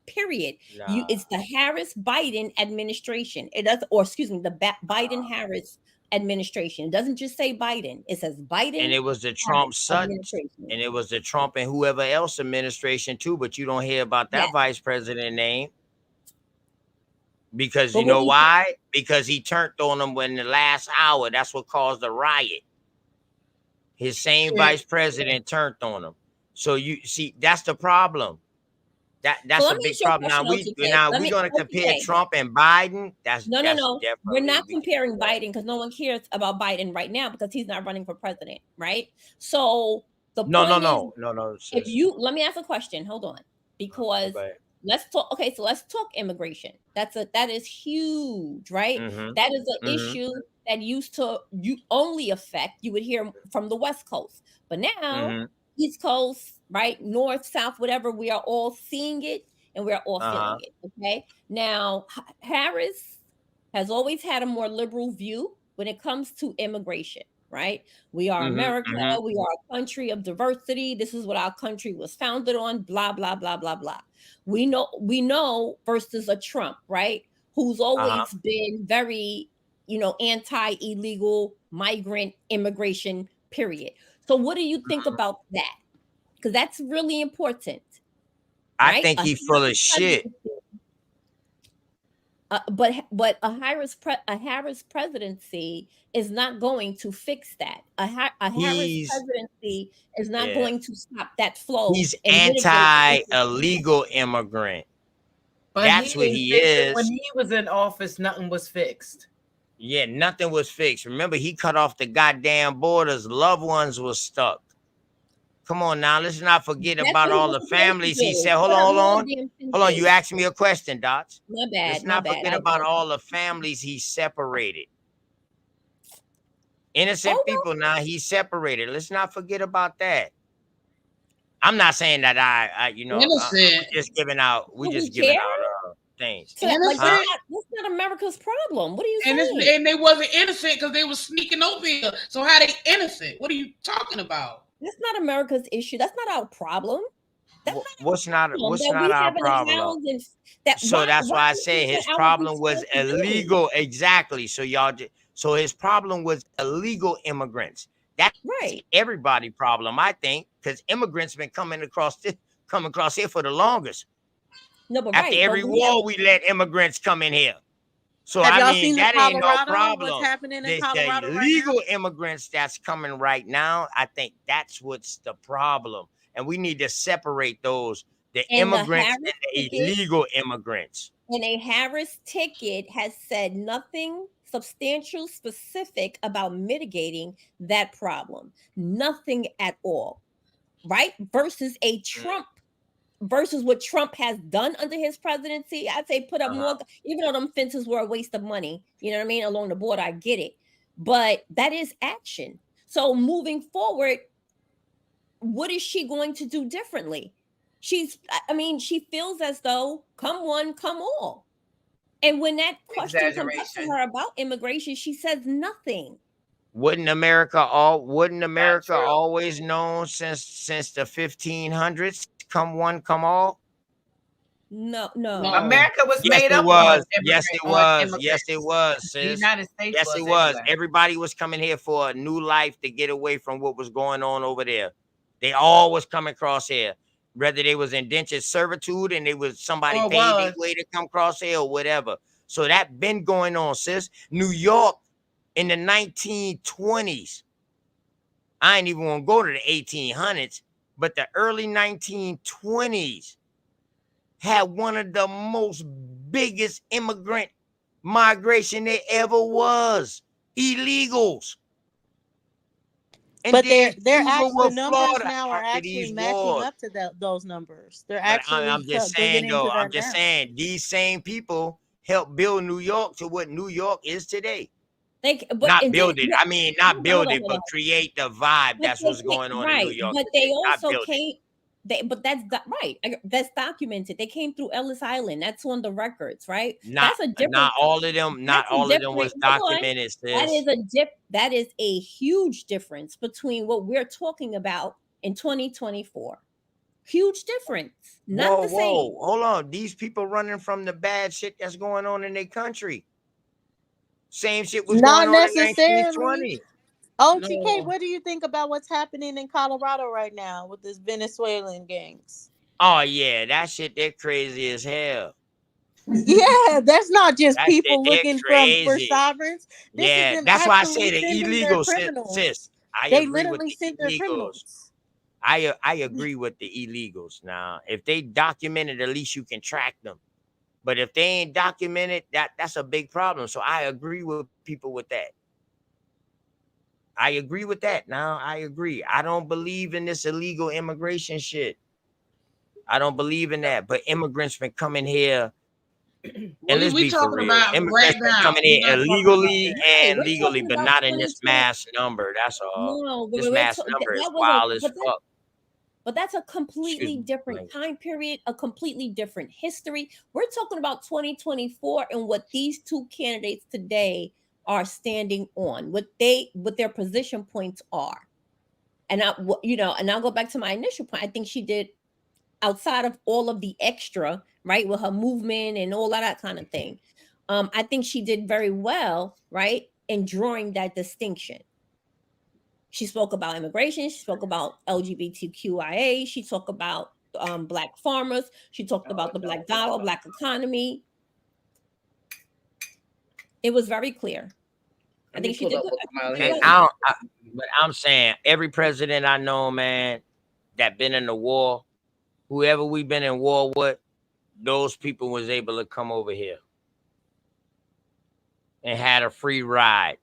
Period. Nah. It's the Harris Biden administration. It does, or excuse me, the Biden Harris administration. It doesn't just say Biden. It says And Biden it was the Harris Trump Sutton, administration. and it was the Trump and whoever else administration too, but you don't hear about that Yes, vice president name because but you what know we why? Because he turned on them when the last hour. That's what caused the riot. His same Yeah. vice president turned on him. So you see, that's the problem. so That's a let me big ask you a problem. question, OTK. Now Let we me gonna compare OTK. Trump and Biden. That's No. We're definitely not we can't comparing do that. Biden because no one cares about Biden right now because he's not running for president, right? So the No, no, point is, no, no, no, if sis. you let me ask a question, hold on, because Okay. let's talk. Okay, so let's talk immigration. That is huge, right? Mm-hmm. That is an Mm-hmm. issue that used to you only affect you would hear from the West Coast, but now Mm-hmm. East Coast, right, North, South, whatever, we are all seeing it and we're all feeling Uh-huh. it. Okay, now Harris has always had a more liberal view when it comes to immigration, right? We are Mm-hmm. America. Mm-hmm. We are a country of diversity. This is what our country was founded on, blah, blah, blah, blah, blah. We know versus a Trump, right? Who's Uh-huh. always been very, anti-illegal migrant immigration, period. So what do you think about that? Because that's really important, I right? think he full of shit. But a Harris presidency is not going to fix that. A Harris He's presidency is not yeah. going to stop that flow He's and mitigate it. anti-illegal immigrant. But he That's what didn't he fix it when is. he was in office. Nothing was fixed. Yeah, nothing was fixed. Remember, he cut off the goddamn borders. Loved ones were stuck. Come on now, let's not forget That's about what he all was the supposed to families he do. said. Hold Put on, up hold more on. damn Hold on. You fences. asked me a question, Dots. My Let's bad, my not bad. forget I about apologize. all the families he separated. Innocent Oh well, people now he separated. Let's not forget about that. I'm not saying that Innocent. we do we just giving care? out things. So that, like, Huh? Innocent. that's not America's problem. What are you And saying? they wasn't innocent because they was sneaking over here. So how they innocent? What are you talking about? That's not America's issue. That's not our problem. That's What's not a not problem what's that not we our have in a problem though? house and that So that's why why I is say it his our problem was responsibility? illegal. Exactly. So so his problem was illegal immigrants. That's Right. everybody problem, I think, because immigrants been coming across here for the longest. No, but After right, but every we have war, we let immigrants come in here. So Have I y'all mean, seen the that ain't no Colorado? What's problem. happening in The Colorado right now? illegal immigrants that's coming right now, I think that's what's the problem. And we need to separate those, the and the immigrants Harris and the ticket illegal immigrants. and a Harris ticket has said nothing substantial specific about mitigating that problem. Nothing at all. Right? Versus a Trump versus what Trump has done under his presidency, I'd say put up more, even though them fences were a waste of money, you know what I mean, along the border, I get it. But that is action. So moving forward, what is she going to do differently? I mean, she feels as though come one, come all. And when that question comes up to Exaggeration. her about immigration, she says nothing. Wouldn't America always known since the 1500s? Come one, come all. No, no. America was Yes, made it up was. on Yes, it on was. Yes, it immigrants. was, The sis. United States Yes, was it was. anyway. Everybody was coming here for a new life to get away from what was going on over there. They all was coming across here, whether they was indentured servitude and they was somebody Or paid their was. way to come across here or whatever. So that been going on, sis. New York in the 1920s. I ain't even want to go to the 1800s, but the early 1920s had one of the most biggest immigrant migration there ever was. Illegals. And But then Cuba the with numbers Florida now are after actually these matching wars. up to those numbers. They're But actually I'm just digging saying though, into I'm that just now. saying these same people helped build New York to what New York is today. Not build it. I mean, not build it, hold on. but create the vibe. But That's they what's going on in New right, York but they today. Not also build it. came. But right. That's documented. They came through Ellis Island. That's on the records, right? Not That's a different. not all of them. Not That's a all of them different. was Hold on. documented, That sis. is That is a huge difference between what we're talking about in 2024. Huge difference. Not the same. Whoa, hold on. These people running from the bad shit that's going on in their country. Same shit was Not going on in necessarily. 1920. OTK, No. what do you think about what's happening in Colorado right now with this Venezuelan gangs? Oh yeah, that shit they're crazy as hell. Yeah, that's not just That shit people they're looking for crazy. sovereigns. This is Yeah, them that's why I say actually the sending their illegals, sis. criminals. I They agree with literally the sent their illegals. criminals. I agree with the illegals. Now, if they documented, at least you can track them. But if they ain't documented, that's a big problem. So I agree with people with that. I agree with that. Now I agree. I don't believe in this illegal immigration shit. I don't believe in that. But immigrants been coming here, and Well, let's we be for talking real. about Immigrants right been now. coming We're here not talking about illegally that. Right. and We're legally, talking but about not in this 2020. mass number. That's all. No, This mass number is that was wild as fuck. but that's a Excuse completely me. different time period, a completely different history. We're talking about 2024 and what these two candidates today are standing on, what their position points are. And and I'll go back to my initial point. I think she did, outside of all of the extra, right, with her movement and all of that kind of thing. I think she did very well, right, in drawing that distinction. She spoke about immigration. She spoke about LGBTQIA. She talked about Black farmers. She talked about the Black dollar, Black economy. It was very clear. I think she did good. And but I'm saying every president I know, man, that been in the war, whoever we been in war with, those people was able to come over here and had a free ride.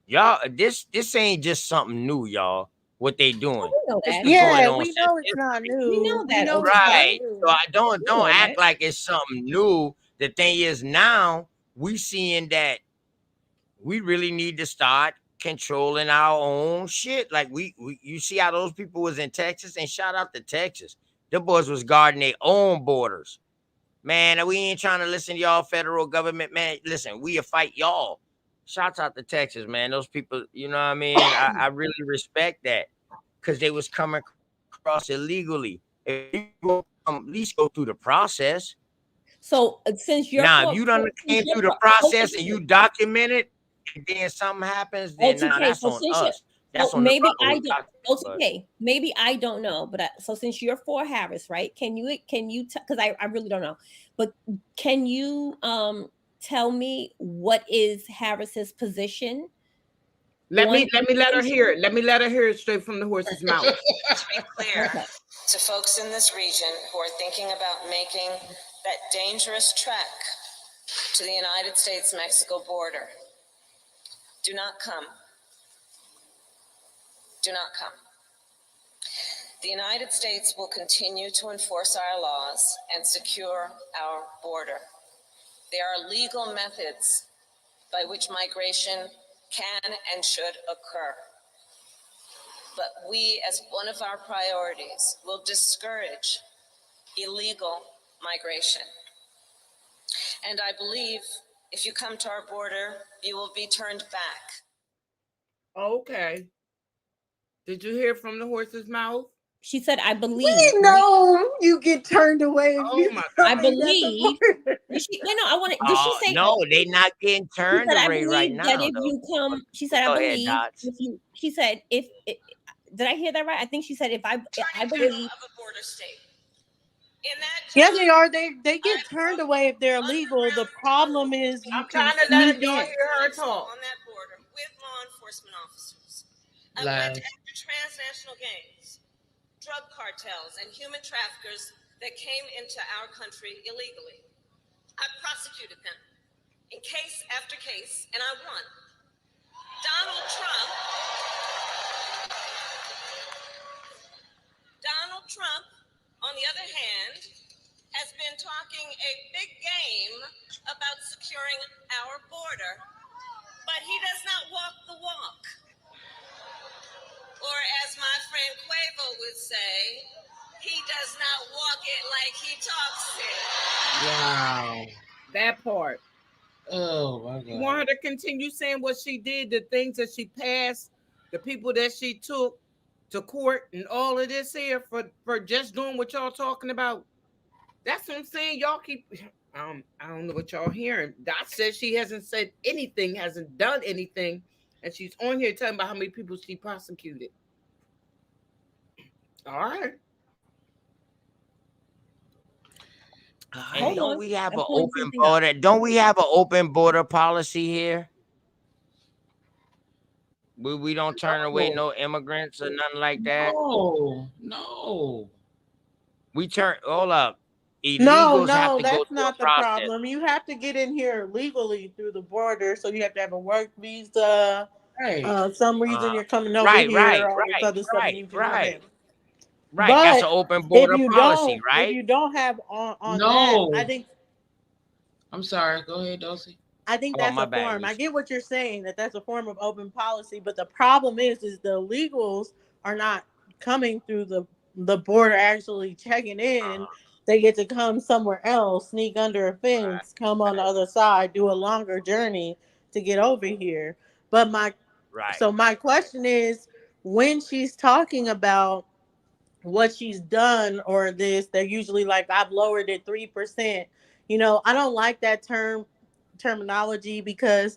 Y'all, this ain't just something new, y'all. What they doing? We know This that. been going Yeah, on we since know it's not history. new. We know We that. know it's not Right. new. So I don't We know act that. like it's something new. The thing is now we seeing that we really need to start controlling our own shit. Like you see how those people was in Texas, and shout out to Texas. The boys was guarding their own borders. Man, we ain't trying to listen to y'all federal government, man. Listen, we'll fight y'all. Shouts out to Texas, man. Those people, you know what I mean? I really respect that because they was coming across illegally. If you go, at least go through the process. So since you're Now, for, if you done came through the process and you document it, and then something happens, then now OTK, that's so on since you're, us. That's so on the maybe brother I who don't, documented. But OTK, maybe I don't know, but so since you're for Harris, right? Can you because I really don't know, but can you tell me what is Harris's position? Let me let her hear it. Let me let her hear it straight from the horse's mouth. To be clear to folks in this region who are thinking about making that dangerous trek to the United States-Mexico border, do not come. Do not come. The United States will continue to enforce our laws and secure our border. There are legal methods by which migration can and should occur. But we, as one of our priorities, will discourage illegal migration. And I believe if you come to our border, you will be turned back. Okay. Did you hear from the horse's mouth? She said, I believe. We know you get turned away if you I believe. Did she, wait, no, I want to. Did she say? No, they not getting turned she said, I away right believe that now. if you come, she said, I Go ahead, believe Dots. if you. She said, if did I hear that right? I think she said, if I believe. Of a border state. In that Yeah, job, they are. They get turned away if they're illegal. The problem is you can sneak in. Her talk. On that border with law enforcement officers. I went after transnational gangs, drug cartels, and human traffickers that came into our country illegally. I prosecuted them in case after case, and I won. Donald Trump, on the other hand, has been talking a big game about securing our border, but he does not walk the walk. Or as my friend Quavo would say, he does not walk it like he talks it. Wow. That part. Oh my God. You want her to continue saying what she did, the things that she passed, the people that she took to court, and all of this here for just doing what y'all talking about. That's what I'm saying. Y'all keep. I don't know what y'all hearing. Dot says she hasn't said anything, hasn't done anything, and she's on here telling about how many people she prosecuted. All right. And don't we have an open border? Don't we have an open border policy here? We don't turn away no immigrants or nothing like that. No. We turn all up. No, Illegals have to go that's through a not the process. problem. You have to get in here legally through the border, so you have to have a work visa. Right. Some reason you're coming over here, all this other stuff, and you can come in. Right. But That's an open border policy, right? if you don't have on No. that, I think. I'm sorry. Go ahead, Dulcie. I think Oh, that's my a bad, form. I Lisa. get what you're saying, that's a form of open policy, but the problem is the illegals are not coming through the border actually checking in. They get to come somewhere else, sneak under a fence, come on the other side, do a longer journey to get over here. But my question is, when she's talking about what she's done or this, they're usually like, I've lowered it 3%. I don't like that terminology because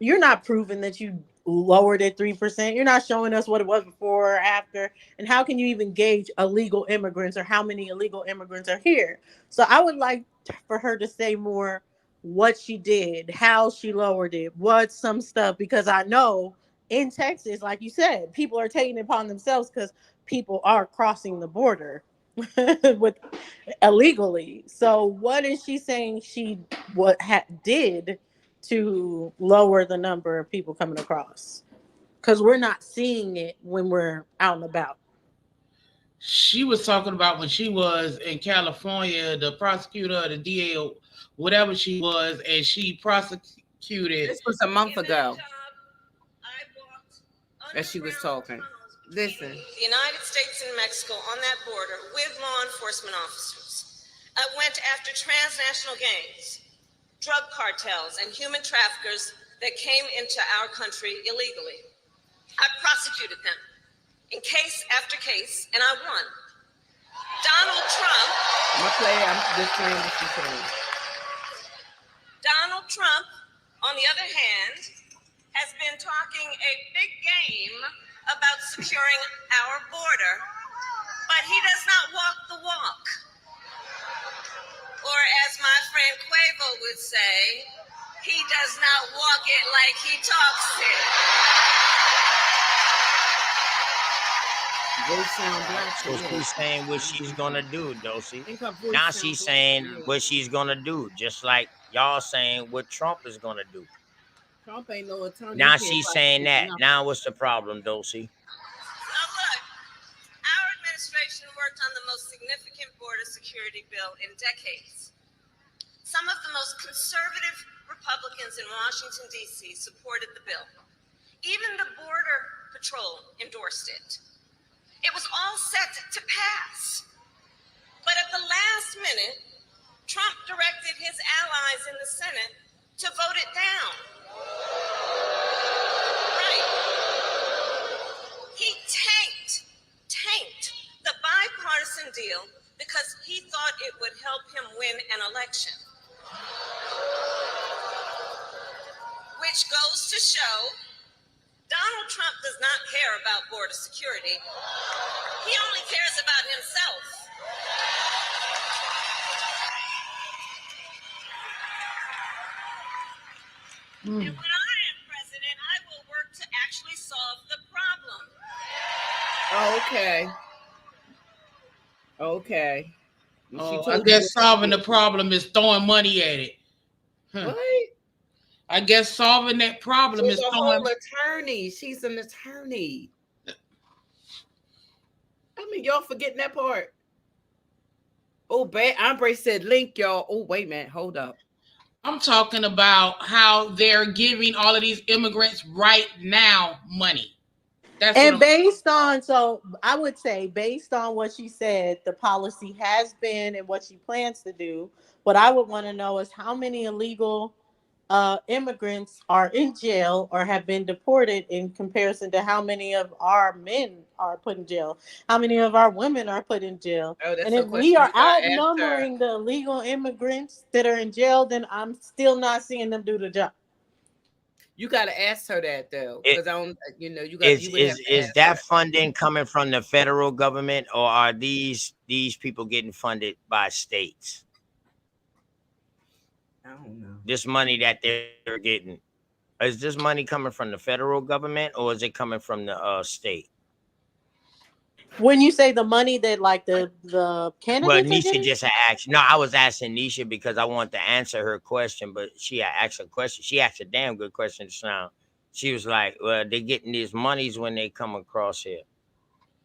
you're not proving that you lowered it 3%. You're not showing us what it was before or after. And how can you even gauge illegal immigrants or how many illegal immigrants are here? So I would like for her to say more what she did, how she lowered it, what some stuff, because I know in Texas, like you said, people are taking it upon themselves because people are crossing the border with illegally. So what is she saying she did to lower the number of people coming across? Because we're not seeing it when we're out and about. She was talking about when she was in California, the prosecutor, the DA, whatever she was, and she prosecuted. This was a month ago that she was talking. Listen. The United States and Mexico on that border with law enforcement officers. I went after transnational gangs, drug cartels, and human traffickers that came into our country illegally. I prosecuted them in case after case, and I won. Donald Trump. I'm just playing what she's saying. Donald Trump, on the other hand, has been talking a big game about securing our border, but he does not walk the walk. Or as my friend Quavo would say, he does not walk it like he talks it. So she's saying what she's gonna do, Dosey. Think her voice Now sound she's black to saying you. what she's gonna do, just like y'all saying what Trump is gonna do. Trump ain't no attorney. Now He can't she's saying prosecute that. nothing. Now what's the problem, Dosey? Now look, our administration worked on the most significant border security bill in decades. Some of the most conservative Republicans in Washington, D.C. supported the bill. Even the Border Patrol endorsed it. It was all set to pass. But at the last minute, Trump directed his allies in the Senate to vote it down. Right. He tanked the bipartisan deal because he thought it would help him win an election. Which goes to show Donald Trump does not care about border security. He only cares about himself. And when I am president, I will work to actually solve the problem. Okay. Okay. Oh, I guess solving the problem is throwing money at it. What? I guess solving that problem She's is a throwing. whole attorney. She's an attorney. I mean, y'all forgetting that part. Oh, Andre said link, y'all. Oh, wait a minute. Hold up. I'm talking about how they're giving all of these immigrants right now money. That's and based on, so I would say based on what she said, the policy has been and what she plans to do, what I would want to know is how many illegal immigrants are in jail or have been deported in comparison to how many of our men are put in jail, how many of our women are put in jail. And if we are outnumbering the illegal immigrants that are in jail, then I'm still not seeing them do the job. You got to ask her that though, because I don't. You know, you got. Is that funding coming from the federal government, or are these people getting funded by states? I don't know. This money that they're getting, is this money coming from the federal government, or is it coming from the state? When you say the money that like the candidates Well, are Nisha getting? just asked. No, I was asking Nisha because I wanted to answer her question, but she had asked a question. She asked a damn good question just now. She was like, well, they're getting these monies when they come across here.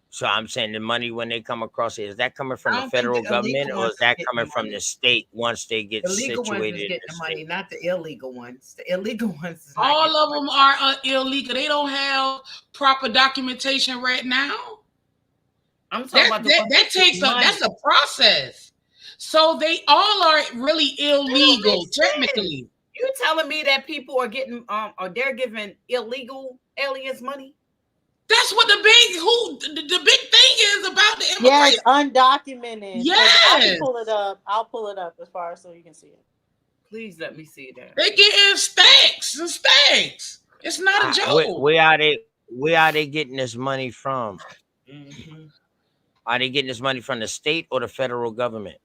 So I'm saying the money when they come across here, is that coming from the federal government, or is that coming from the state once they get the legal situated? Ones is getting the money, not the illegal ones. The illegal ones is all of them are illegal. They don't have proper documentation right now. I'm talking about that takes that's a process. So they all are really illegal technically. You telling me that people are getting or they're giving illegal aliens money? That's what the big thing is about the immigration. Yes, undocumented. Yes. I can pull it up. I'll pull it up as far as so you can see it. Please let me see that. They're getting stacks and stacks. It's not a joke. Where are they getting this money from? Mm-hmm. Are they getting this money from the state or the federal government?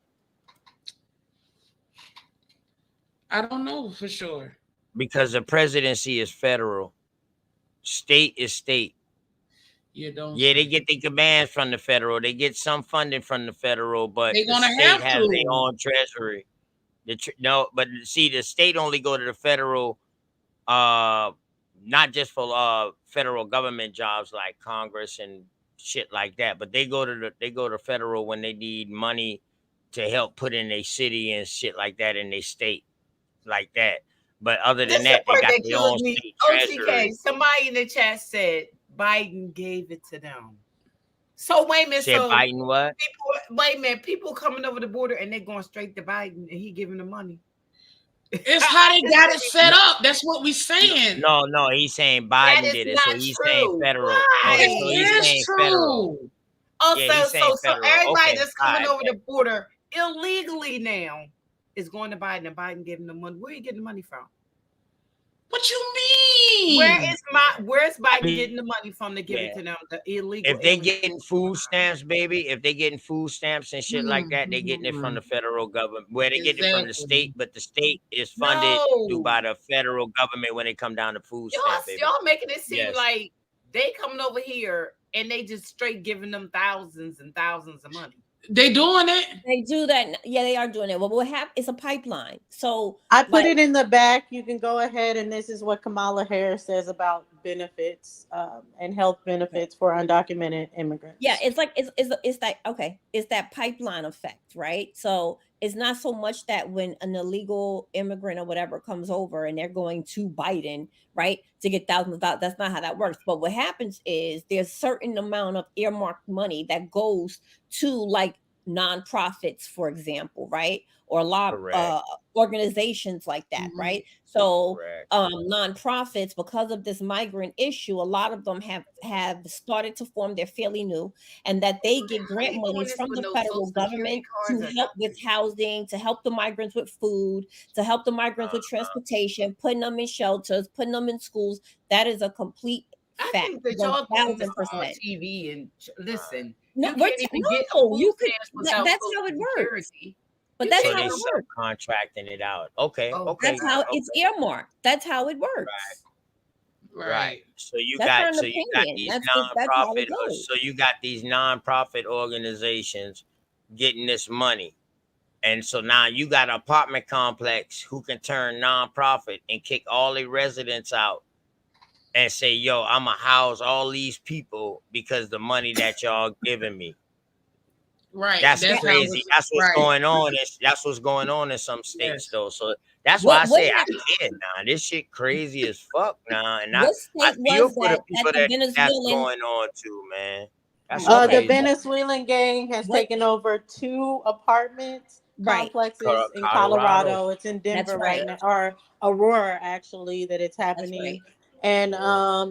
I don't know for sure. Because the presidency is federal. State is state. Yeah, they get the commands from the federal. They get some funding from the federal, but the state has their own treasury. But see, the state only go to the federal, not just for federal government jobs like Congress and shit like that, but they go to federal when they need money to help put in a city and shit like that in their state, like that. But other than that, they got their own state treasury. Somebody in the chat said Biden gave it to them. So wait a minute. Said Biden what? Wait a minute. People coming over the border and they're going straight to Biden and he giving them money. It's how they got it set up. That's what we saying. No, he's saying Biden did it. So he's saying federal. Why? So he's saying federal. Oh, Yeah, so he's saying federal. everybody Okay, that's all coming right, over bet. the border illegally now is going to Biden, and Biden giving them money. Where are you getting the money from? What you mean? Where's I Biden mean, getting the money from to give yeah. it to them? The illegal If they aliens. getting food stamps, baby, if they getting food stamps and shit like that, they getting it from Mm-hmm. the federal government. Where they getting it from the state, Exactly. but the state is funded through No, by the federal government when it come down to food stamp, baby. y'all making it seem Yes. like they coming over here and they just straight giving them thousands and thousands of money. They doing it? They do that. Yeah, they are doing it. Well, what happened? It's a pipeline. So, I put like, it in the back. You can go ahead, and this is what Kamala Harris says about benefits and health benefits for undocumented yeah, immigrants. it's like it's like okay, it's that pipeline effect, right? So it's not so much that when an illegal immigrant or whatever comes over and they're going to Biden, right, to get thousands of dollars. That's not how that works. But what happens is there's certain amount of earmarked money that goes to like nonprofits, for example, right, or a lot Correct. organizations like that, Mm-hmm. right? So Correct. nonprofits, because of this migrant issue, a lot of them have started to form. They're fairly new, and that they get How grant they doing monies this from with the no social federal security government to cards or help with nothing? housing, to help the migrants with food, to help the migrants with transportation, putting them in shelters, putting them in schools. That is a complete I fact, think that one y'all doing this thousand on percent. TV and listen. No, You can't even get no no, food you could. stamps without That's social how it works. security. But You that's So can't how they it even. works. subcontracting it out. Okay. Oh Okay. That's how God. it's Okay. earmarked. That's how it Right. works. Right. Right. That's not an So you got opinion. these That's how it nonprofit goes. so you got these nonprofit organizations getting this money. And so now you got an apartment complex who can turn nonprofit and kick all the residents out and say, yo, I'ma house all these people because the money that y'all giving me. Right. That's That's how crazy. it's That's what's right. going on. That's what's going on in some states Yes. though. So that's why I What say I happened? can't now. This shit crazy as fuck now. And I, What I state feel was for the that people the that's Venezuelan? going on too, man. That's The Okay, crazy. Venezuelan gang has what? taken over 2 apartment Right, complexes in Colorado. Colorado. It's in that's Denver right right. now, or Aurora actually, that it's That's right. happening. And Yeah.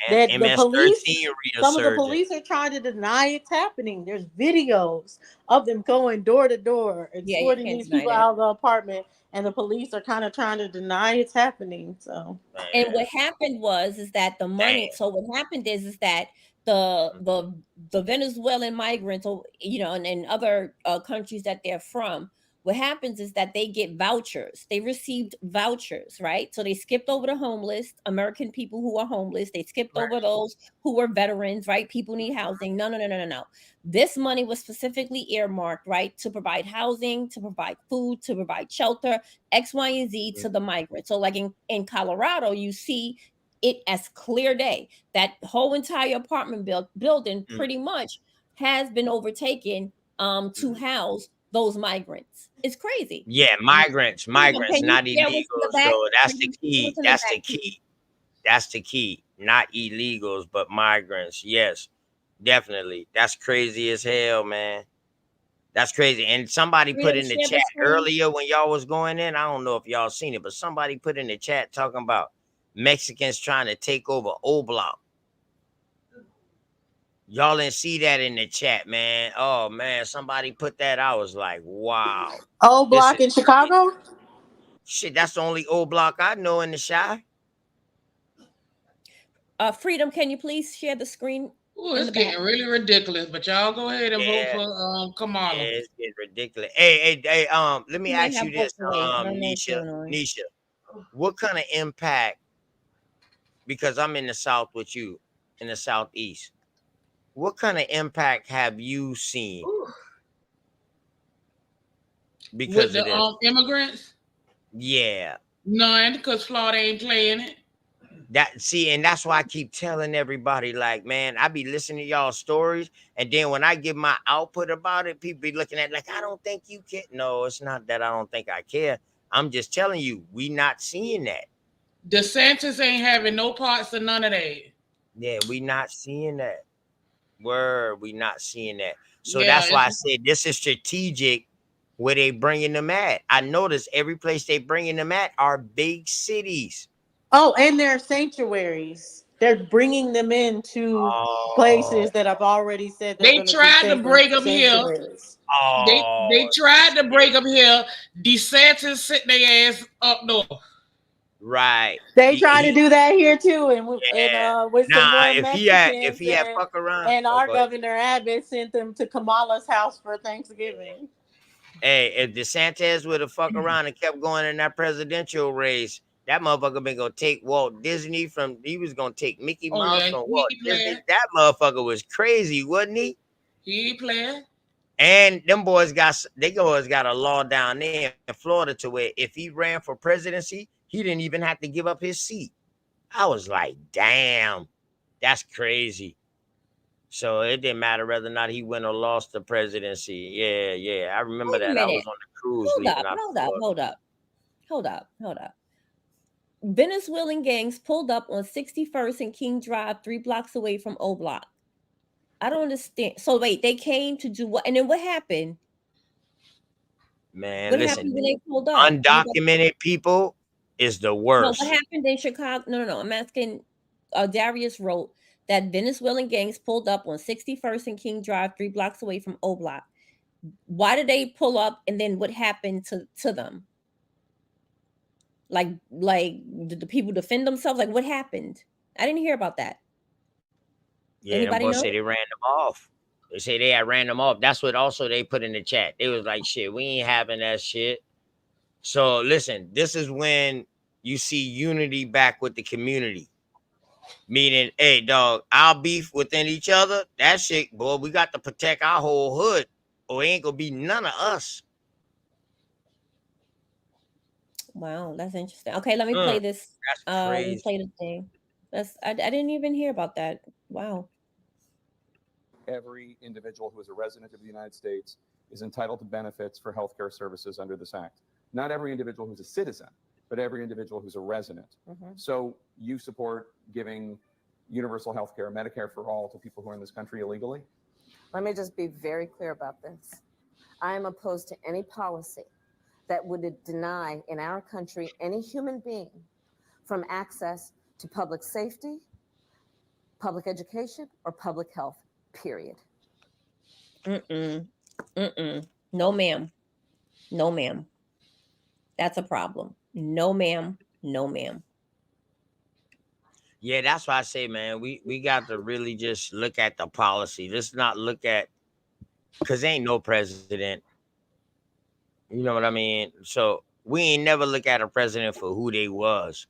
that And the police, MS-13 some of the resurgent. police are trying to deny it's happening. There's videos of them going door to door, Yeah, you escorting can't these deny people that. out of the apartment, and the police are kind of trying to deny it's happening. So And Man, what happened was is that the damn. money. So what happened is that the Mhm. the the Venezuelan migrants, or and other countries that they're from. What happens is that they get vouchers. They received vouchers, right? So they skipped over the homeless, American people who are homeless. They skipped Right. over those who were veterans, right? People need housing. No, no, no, no, no, no. This money was specifically earmarked, right, to provide housing, to provide food, to provide shelter, X, Y, and Z to the migrants. So, like in Colorado, you see it as clear day. That whole entire apartment building Mhm. pretty much has been overtaken to house those migrants. It's crazy. Yeah, Freedom, migrants, can you not share what's in the illegals back? though. That's Can the you share key. what's in the That's back, the please? key. That's the key. Not illegals, but migrants. Yes, definitely. That's crazy as hell, man. That's crazy. And somebody put Freedom, in the share the chat screen. earlier when y'all was going in. I don't know if y'all seen it, but somebody put in the chat talking about Mexicans trying to take over O Block. Y'all didn't see that in the chat, man. Oh man, somebody put that. I was like, wow, O this Block is in crazy. Chicago. Shit, that's the only O Block I know in the Shy. Freedom, can you please share the screen Ooh, in it's the back? getting really ridiculous. But y'all go ahead and vote Yeah, for yeah, Kamala. it's getting ridiculous. Hey, let me You might ask have you this, votes away. I don't know what's Nisha, going on. Nisha, what kind of impact? Because I'm in the South with you, in the Southeast. What kind of impact have you seen Ooh. With because of the this? immigrants, Yeah. none, because Florida ain't playing it. And that's why I keep telling everybody, like, man, I be listening to y'all stories, and then when I give my output about it, people be looking at it like, I don't think you care. No, it's not that I don't think I care. I'm just telling you, we not seeing that. DeSantis ain't having no parts of none of that. Yeah, we not seeing that. We not seeing that. So Yeah, that's why it's I said this is strategic where they bringing them at. I notice every place they bringing them at are big cities. Oh, and there are sanctuaries. They're bringing them into Oh, places that I've already said they're They going to be tried to break them here. sanctuaries. They oh, tried to break shit. them here. DeSantis sent their ass up north. Right. They try to do that here too, and Yeah. with some Nah, more if Mexicans, he had fuck around. and Oh, our go ahead. governor Abbott sent them to Kamala's house for Thanksgiving. Hey, if DeSantis would have fuck around and kept going in that presidential race, that motherfucker been gonna take Walt Disney from. He was gonna take Mickey Oh Mouse yeah, from he Walt ain't Disney. playing. That motherfucker was crazy, wasn't he? He ain't playing. And them boys got a law down there in Florida to where if he ran for presidency, he didn't even have to give up his seat. I was like, damn, that's crazy. So it didn't matter whether or not he win or lost the presidency. Yeah, yeah. I remember Wait a that. I was minute. on the cruise Hold leaving up, out of hold up, Florida. hold up, hold up, hold up. Venezuelan gangs pulled up on 61st and King Drive, 3 blocks away from O Block. I don't understand. So wait, they came to do what? And then what happened? Man, What happened listen, when they pulled up? undocumented people is the No, what worst. happened in Chicago? No, no, no. I'm asking. Darius wrote that Venezuelan gangs pulled up on 61st and King Drive, 3 blocks away from O Block. Why did they pull up? And then what happened to them? Like did the people defend themselves? Like what happened? I didn't hear about that. Yeah, them Anybody boys know? say they ran them off. They say they had ran them off. That's what also they put in the chat. They was like, shit, we ain't having that shit. So listen, this is when you see unity back with the community. Meaning, hey, dog, our beef within each other, that shit, boy, we got to protect our whole hood, or it ain't gonna be none of us. Wow, that's interesting. Okay, let me play this. That's Let me crazy. play the thing. I didn't even hear about that. Wow. Every individual who is a resident of the United States is entitled to benefits for healthcare services under this act. Not every individual who's a citizen, but every individual who's a resident. So you support giving universal healthcare, Medicare for all, to people who are in this country illegally? Let me just be very clear about this. I am opposed to any policy that would deny in our country any human being from access to public safety, public education, or public health, period. No, ma'am. No, ma'am. That's a problem. No, ma'am. No, ma'am. Yeah, that's why I say, man, we got to really just look at the policy. Let's not look at, because ain't no president. You know what I mean? So we ain't never look at a president for who they was.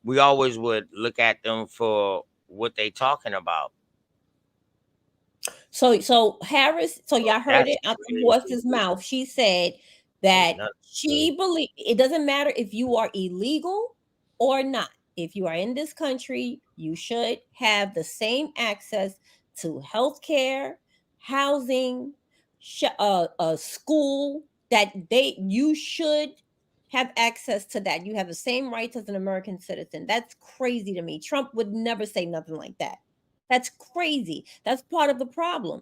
We always would look at them for what they talking about. So Harris, so y'all heard That's it out the crazy. horse's mouth. She said Ain't that nothing she believe it doesn't matter if you are illegal or not. If you are in this country, you should have the same access to health care, housing, school, that you should have access to that. You have the same rights as an American citizen. That's crazy to me. Trump would never say nothing like that. That's crazy. That's part of the problem.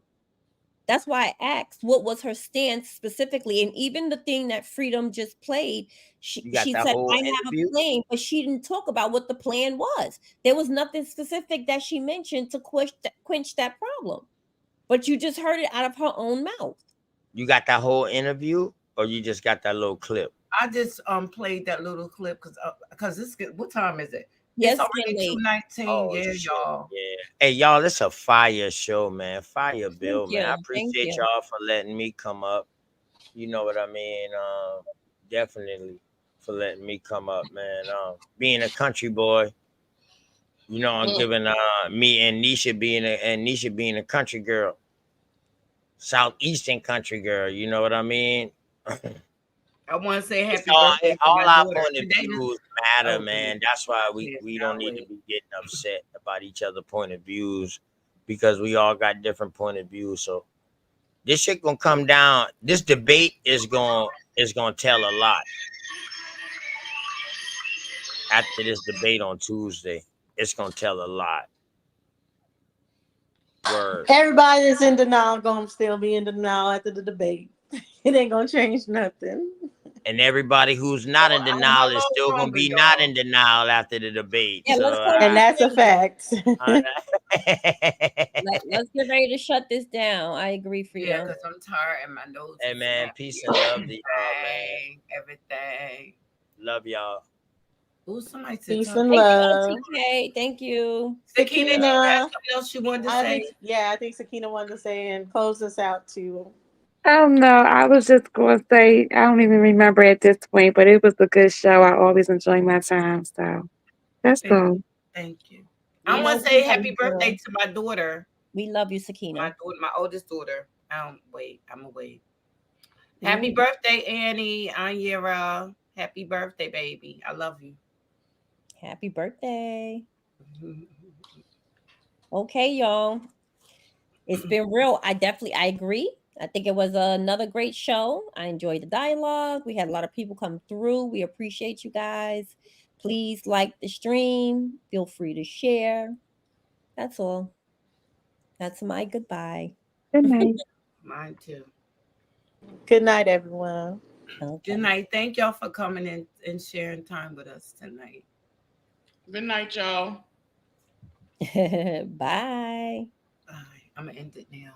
That's why I asked what was her stance specifically. And even the thing that Freedom just played, You got she that said, whole I have interview. a plan, but she didn't talk about what the plan was. There was nothing specific that she mentioned to quench that problem. But you just heard it out of her own mouth. You got that whole interview, or you just got that little clip? I just played that little clip because this what time is it? Yes, It's already 2:19. Oh, Yeah, shit. y'all. Yeah. Hey, y'all, it's a fire show, man. Fire Bill, man. I you. Thank appreciate you. y'all for letting me come up. You know what I mean? Definitely for letting me come up, man. Being a country boy, you know, I'm giving me and Nisha being a country girl, southeastern country girl. You know what I mean? I want to say happy all, birthday to all my our daughter. point of Today, views matter, okay. man. That's why Yes, we I'll don't need to wait. be getting upset about each other' point of views, because we all got different point of views. So this shit gonna come down. This debate is gonna tell a lot. After this debate on Tuesday, it's gonna tell a lot. Word. Everybody that's in denial gonna still be in denial after the debate. It ain't gonna change nothing. And everybody who's not in denial is still gonna be not in denial after the debate. Yeah, let's So close And that's a fact. let's get ready to shut this down. I agree, Frida. Yeah, because I'm tired and my nose hey is man, peace and love to y'all, man. everything. Love y'all. Ooh, somebody said Peace talk. and Thank you, love. TK. Thank you. Sakina, you got Sakina, something else you wanted to I say? think I think Sakina wanted to say and close us out too. Oh no, I was just going to say, I don't even remember at this point, but it was a good show. I always enjoy my time. So that's all. Thank you. We I want love to say you, happy baby birthday girl. to my daughter. We love you, Sakina. My oldest daughter. I'm gonna wait. Happy Mhm. birthday, Annie, Anyera. Happy birthday, baby. I love you. Happy birthday. Okay, y'all. It's been real. I agree. I think it was another great show. I enjoyed the dialogue. We had a lot of people come through. We appreciate you guys. Please like the stream. Feel free to share. That's all. That's my goodbye. Good night. Mine too. Good night, everyone. Okay. Good night. Thank y'all for coming in and sharing time with us tonight. Good night, y'all. Bye. Bye. I'm gonna end it now.